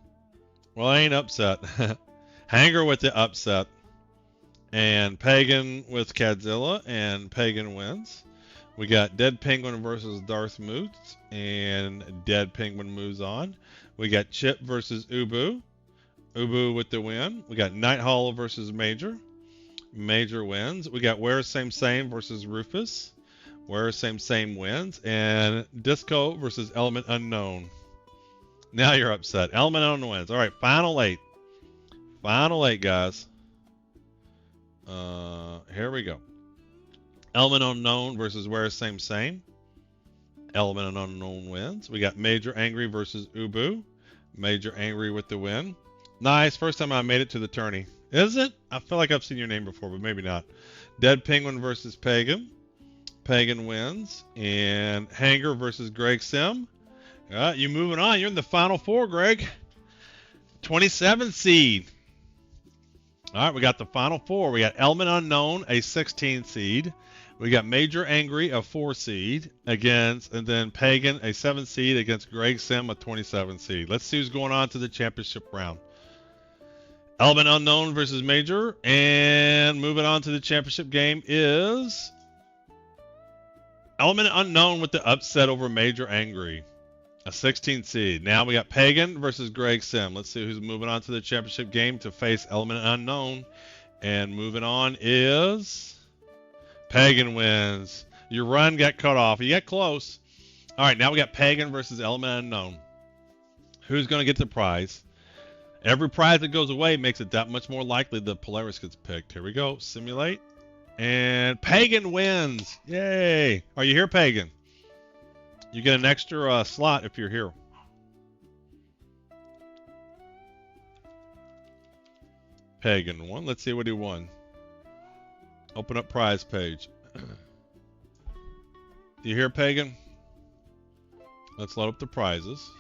[SPEAKER 1] Well, I ain't upset. Hanger with the upset. And Pagan with Cadzilla, and Pagan wins. We got Dead Penguin versus Darth Moots, and Dead Penguin moves on. We got Chip versus Ubu. Ubu with the win. We got Night Hollow versus Major. Major wins. We got Where Same Same versus Rufus. Where Same Same wins. And Disco versus Element Unknown. Now you're upset. Element Unknown wins. All right, final 8. Final 8, guys. Here we go. Element Unknown versus Where Same Same. Element Unknown wins. We got Major Angry versus Ubu. Major Angry with the win. Nice. First time I made it to the tourney. Is it? I feel like I've seen your name before, but maybe not. Dead Penguin versus Pagan. Pagan wins. And Hanger versus Greg Sim. You moving on. You're in the final 4, Greg. 27 seed. All right, we got the final 4. We got Element Unknown, a 16 seed. We got Major Angry, a 4 seed against, and then Pagan, a 7 seed against Greg Sim, a 27 seed. Let's see who's going on to the championship round. Element Unknown versus Major, and moving on to the championship game is Element Unknown with the upset over Major Angry, a 16 seed. Now we got Pagan versus Greg Sim. Let's see who's moving on to the championship game to face Element Unknown. And moving on is Pagan wins. Your run got cut off. You got close. All right, now we got Pagan versus Element Unknown. Who's going to get the prize? Every prize that goes away makes it that much more likely that Polaris gets picked. Here we go. Simulate. And Pagan wins. Yay. Are you here, Pagan? You get an extra slot if you're here. Pagan won. Let's see what he won. Open up prize page. You hear, Pagan? Let's load up the prizes.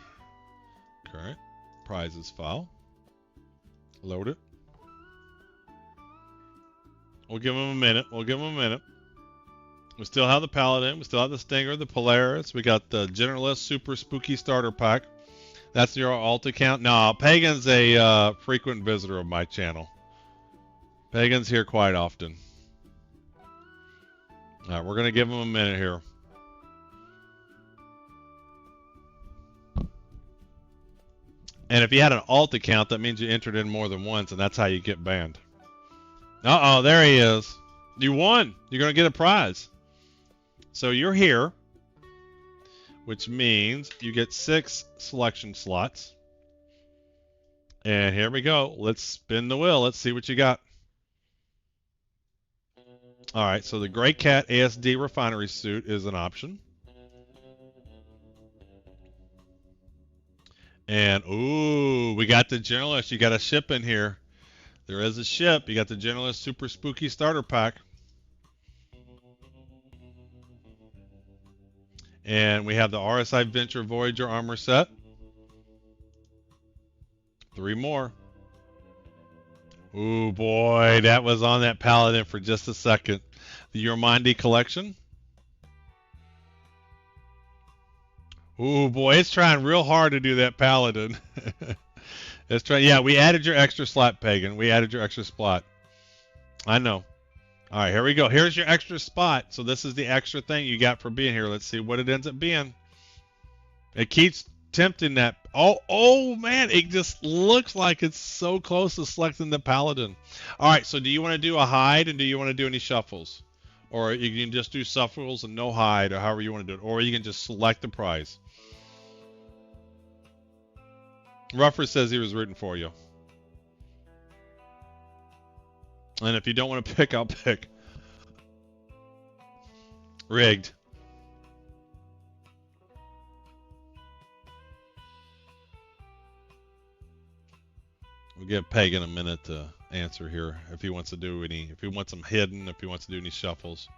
[SPEAKER 1] Current prizes file. Load it. We'll give him a minute. We'll give him a minute. We still have the Paladin. We still have the Stinger, the Polaris. We got the Generalist Super Spooky Starter Pack. That's your alt account. No, Pagan's a frequent visitor of my channel. Pagan's here quite often. All right, we're going to give him a minute here. And if you had an alt account, that means you entered in more than once, and that's how you get banned. Uh-oh, there he is. You won. You're going to get a prize. So you're here, which means you get 6 selection slots. And here we go. Let's spin the wheel. Let's see what you got. All right, so the Grey Cat ASD Refinery Suit is an option. And, ooh, we got the Generalist. You got a ship in here. There is a ship. You got the Generalist Super Spooky Starter Pack. And we have the RSI Venture Voyager Armor Set. 3 more. Ooh, boy, that was on that Paladin for just a second. The Yormandi Collection. Ooh, boy, it's trying real hard to do that Paladin. It's trying. Yeah, we added your extra slot, Pagan. We added your extra spot. I know. All right, here we go. Here's your extra spot. So this is the extra thing you got for being here. Let's see what it ends up being. It keeps tempting that. Oh, man, it just looks like it's so close to selecting the Paladin. All right, so do you want to do a hide, and do you want to do any shuffles? Or you can just do shuffles and no hide, or however you want to do it. Or you can just select the prize. Ruffer says he was rooting for you. And if you don't want to pick, I'll pick. Rigged. We'll give Pagan a minute to answer here if he wants to do any, if he wants them hidden, if he wants to do any shuffles.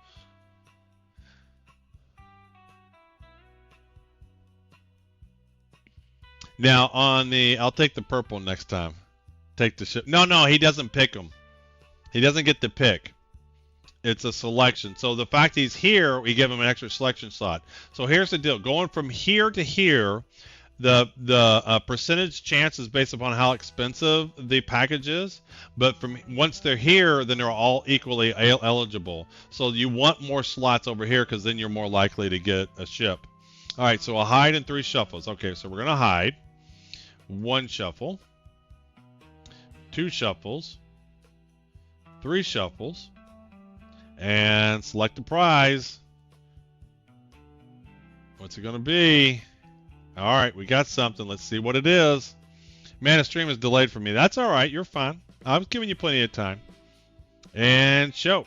[SPEAKER 1] Now on the, I'll take the purple next time. Take the ship. No, he doesn't pick them. He doesn't get to pick. It's a selection. So the fact he's here, we give him an extra selection slot. So here's the deal. Going from here to here, the percentage chance is based upon how expensive the package is. But from once they're here, then they're all equally eligible. So you want more slots over here because then you're more likely to get a ship. All right, so a hide and 3 shuffles. Okay, so we're going to hide. 1 shuffle. 2 shuffles. 3 shuffles. And select the prize. What's it going to be? All right, we got something. Let's see what it is. Man, the stream is delayed for me. That's all right. You're fine. I was giving you plenty of time. And show.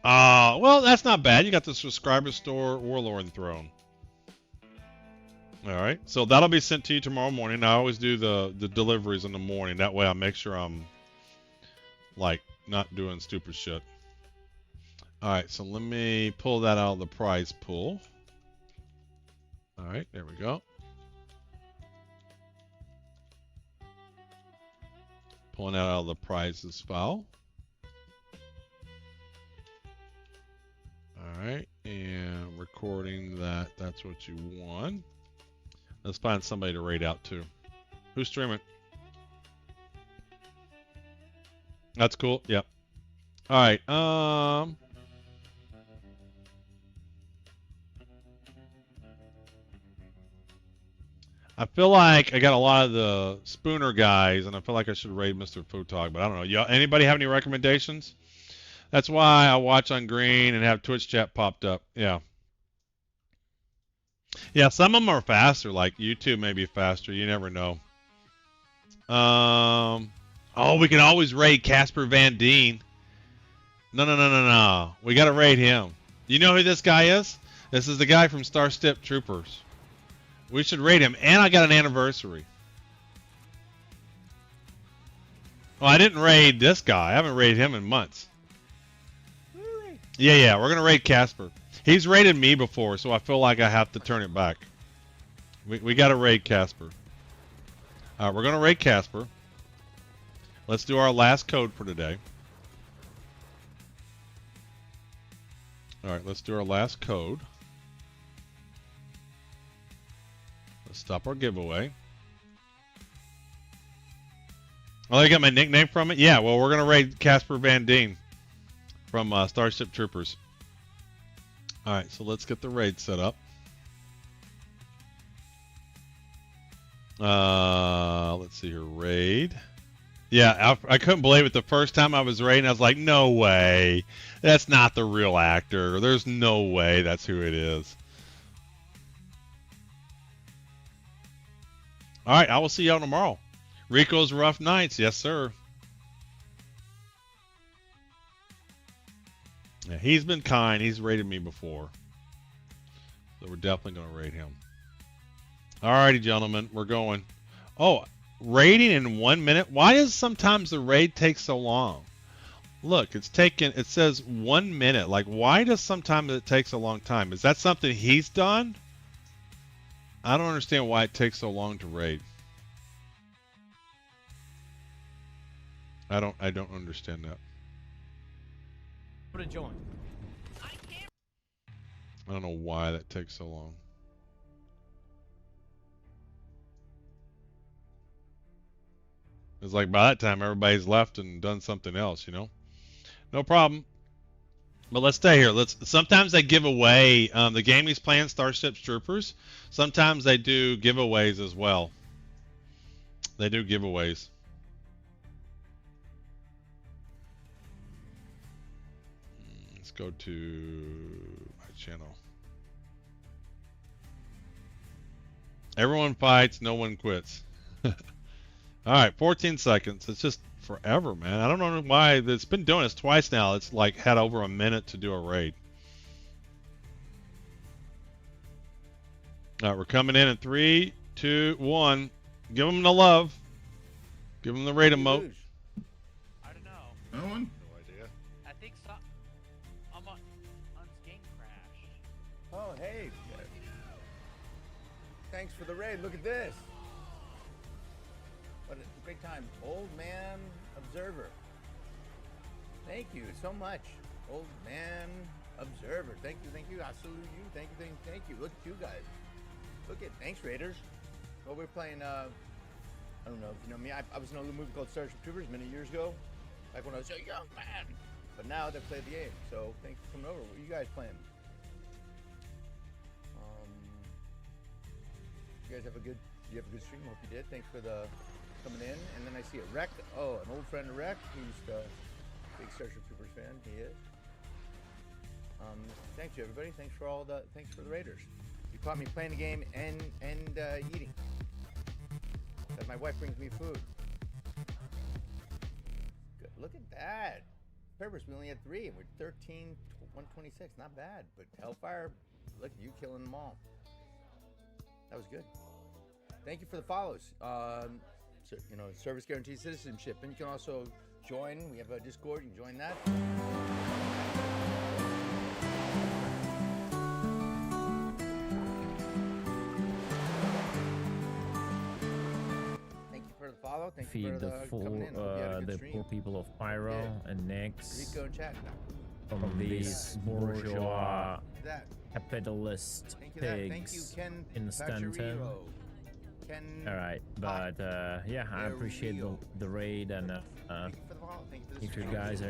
[SPEAKER 1] Well, that's not bad. You got the subscriber store Warlord Throne. All right. So that'll be sent to you tomorrow morning. I always do the deliveries in the morning. That way I make sure I'm, like, not doing stupid shit. All right, so let me pull that out of the prize pool. All right, there we go. Pulling that out of the prizes file. All right, and recording that. That's what you won. Let's find somebody to raid out to. Who's streaming? That's cool. Yep. All right. I feel like I got a lot of the Spooner guys, and I feel like I should raid Mr. Futog, but I don't know. Y'all, anybody have any recommendations? That's why I watch on green and have Twitch chat popped up. Yeah. Yeah, some of them are faster. Like YouTube may be faster. You never know. Oh, we can always raid Casper Van Dien. No. We got to raid him. You know who this guy is? This is the guy from Starship Troopers. We should raid him. And I got an anniversary. Well, I didn't raid this guy. I haven't raided him in months.
[SPEAKER 8] Really?
[SPEAKER 1] Yeah. We're going to raid Casper. He's raided me before, so I feel like I have to turn it back. We got to raid Casper. All right, we're going to raid Casper. Let's do our last code for today. All right, let's do our last code. Let's stop our giveaway. Oh, you got my nickname from it? Yeah, well, we're going to raid Casper Van Dien from Starship Troopers. All right, so let's get the raid set up. Let's see here, raid. Yeah, I couldn't believe it the first time I was raiding. I was like, no way. That's not the real actor. There's no way that's who it is. All right, I will see y'all tomorrow. Rico's Rough Nights. Yes, sir. Yeah, he's been kind. He's raided me before. So we're definitely going to raid him. All righty, gentlemen. We're going. Oh, raiding in 1 minute? Why does sometimes the raid take so long? Look, it's taken, it says 1 minute. Like, why does sometimes it takes a long time? Is that something he's done? I don't understand why it takes so long to raid. I don't understand that.
[SPEAKER 7] Put a joint.
[SPEAKER 1] I don't know why that takes so long. It's like by that time everybody's left and done something else, you know? No problem. But let's stay here. Sometimes they give away the game he's playing, Starship Troopers. Sometimes they do giveaways as well. They do giveaways. Let's go to my channel. Everyone fights, no one quits. All right, 14 seconds. It's just forever, man. I don't know why. It's been doing this twice now. It's like had over a minute to do a raid. All right, we're coming in 3, 2, 1. Give them the love. Give them the raid emote.
[SPEAKER 9] I don't know.
[SPEAKER 10] No one?
[SPEAKER 9] No idea. I think so. I'm on game crash.
[SPEAKER 8] Oh, hey. Thanks for the raid. Look at this. What a great time. Old Man Observer. Thank you so much. Old Man Observer. Thank you. I salute you. Thank you. Look at you guys. Thanks, Raiders. Well, we're playing, I don't know if you know me. I was in a little movie called Starship Troopers many years ago. Back when I was a young man. But now they've played the game. So thanks for coming over. What are you guys playing? You guys have a good stream. Hope you did. Thanks for the coming in. And then I see a Rec. Oh, an old friend of Rec. He's a big Starship Troopers fan. He is. Thank you, everybody. Thanks for the Raiders. You caught me playing the game and eating. Because my wife brings me food. Good. Look at that. Purpose, we only had 3 and we're 13, 126. Not bad. But Hellfire, look at you killing them all. That was good. Thank you for the follows. So, you know, service guaranteed citizenship. And you can also join. We have a Discord. You can join that. Thank you for the follow. Thank you for coming in.
[SPEAKER 11] The poor people of Pyro and Nix
[SPEAKER 8] Rico and chat.
[SPEAKER 11] from these bourgeois capitalist
[SPEAKER 8] Thank you,
[SPEAKER 11] pigs
[SPEAKER 8] Ken
[SPEAKER 11] in Stanton.
[SPEAKER 8] Pachariro.
[SPEAKER 11] All right, but yeah, I appreciate the raid, and
[SPEAKER 8] Thank you for the follow. Thank you for the
[SPEAKER 11] if you
[SPEAKER 8] stream.
[SPEAKER 11] guys are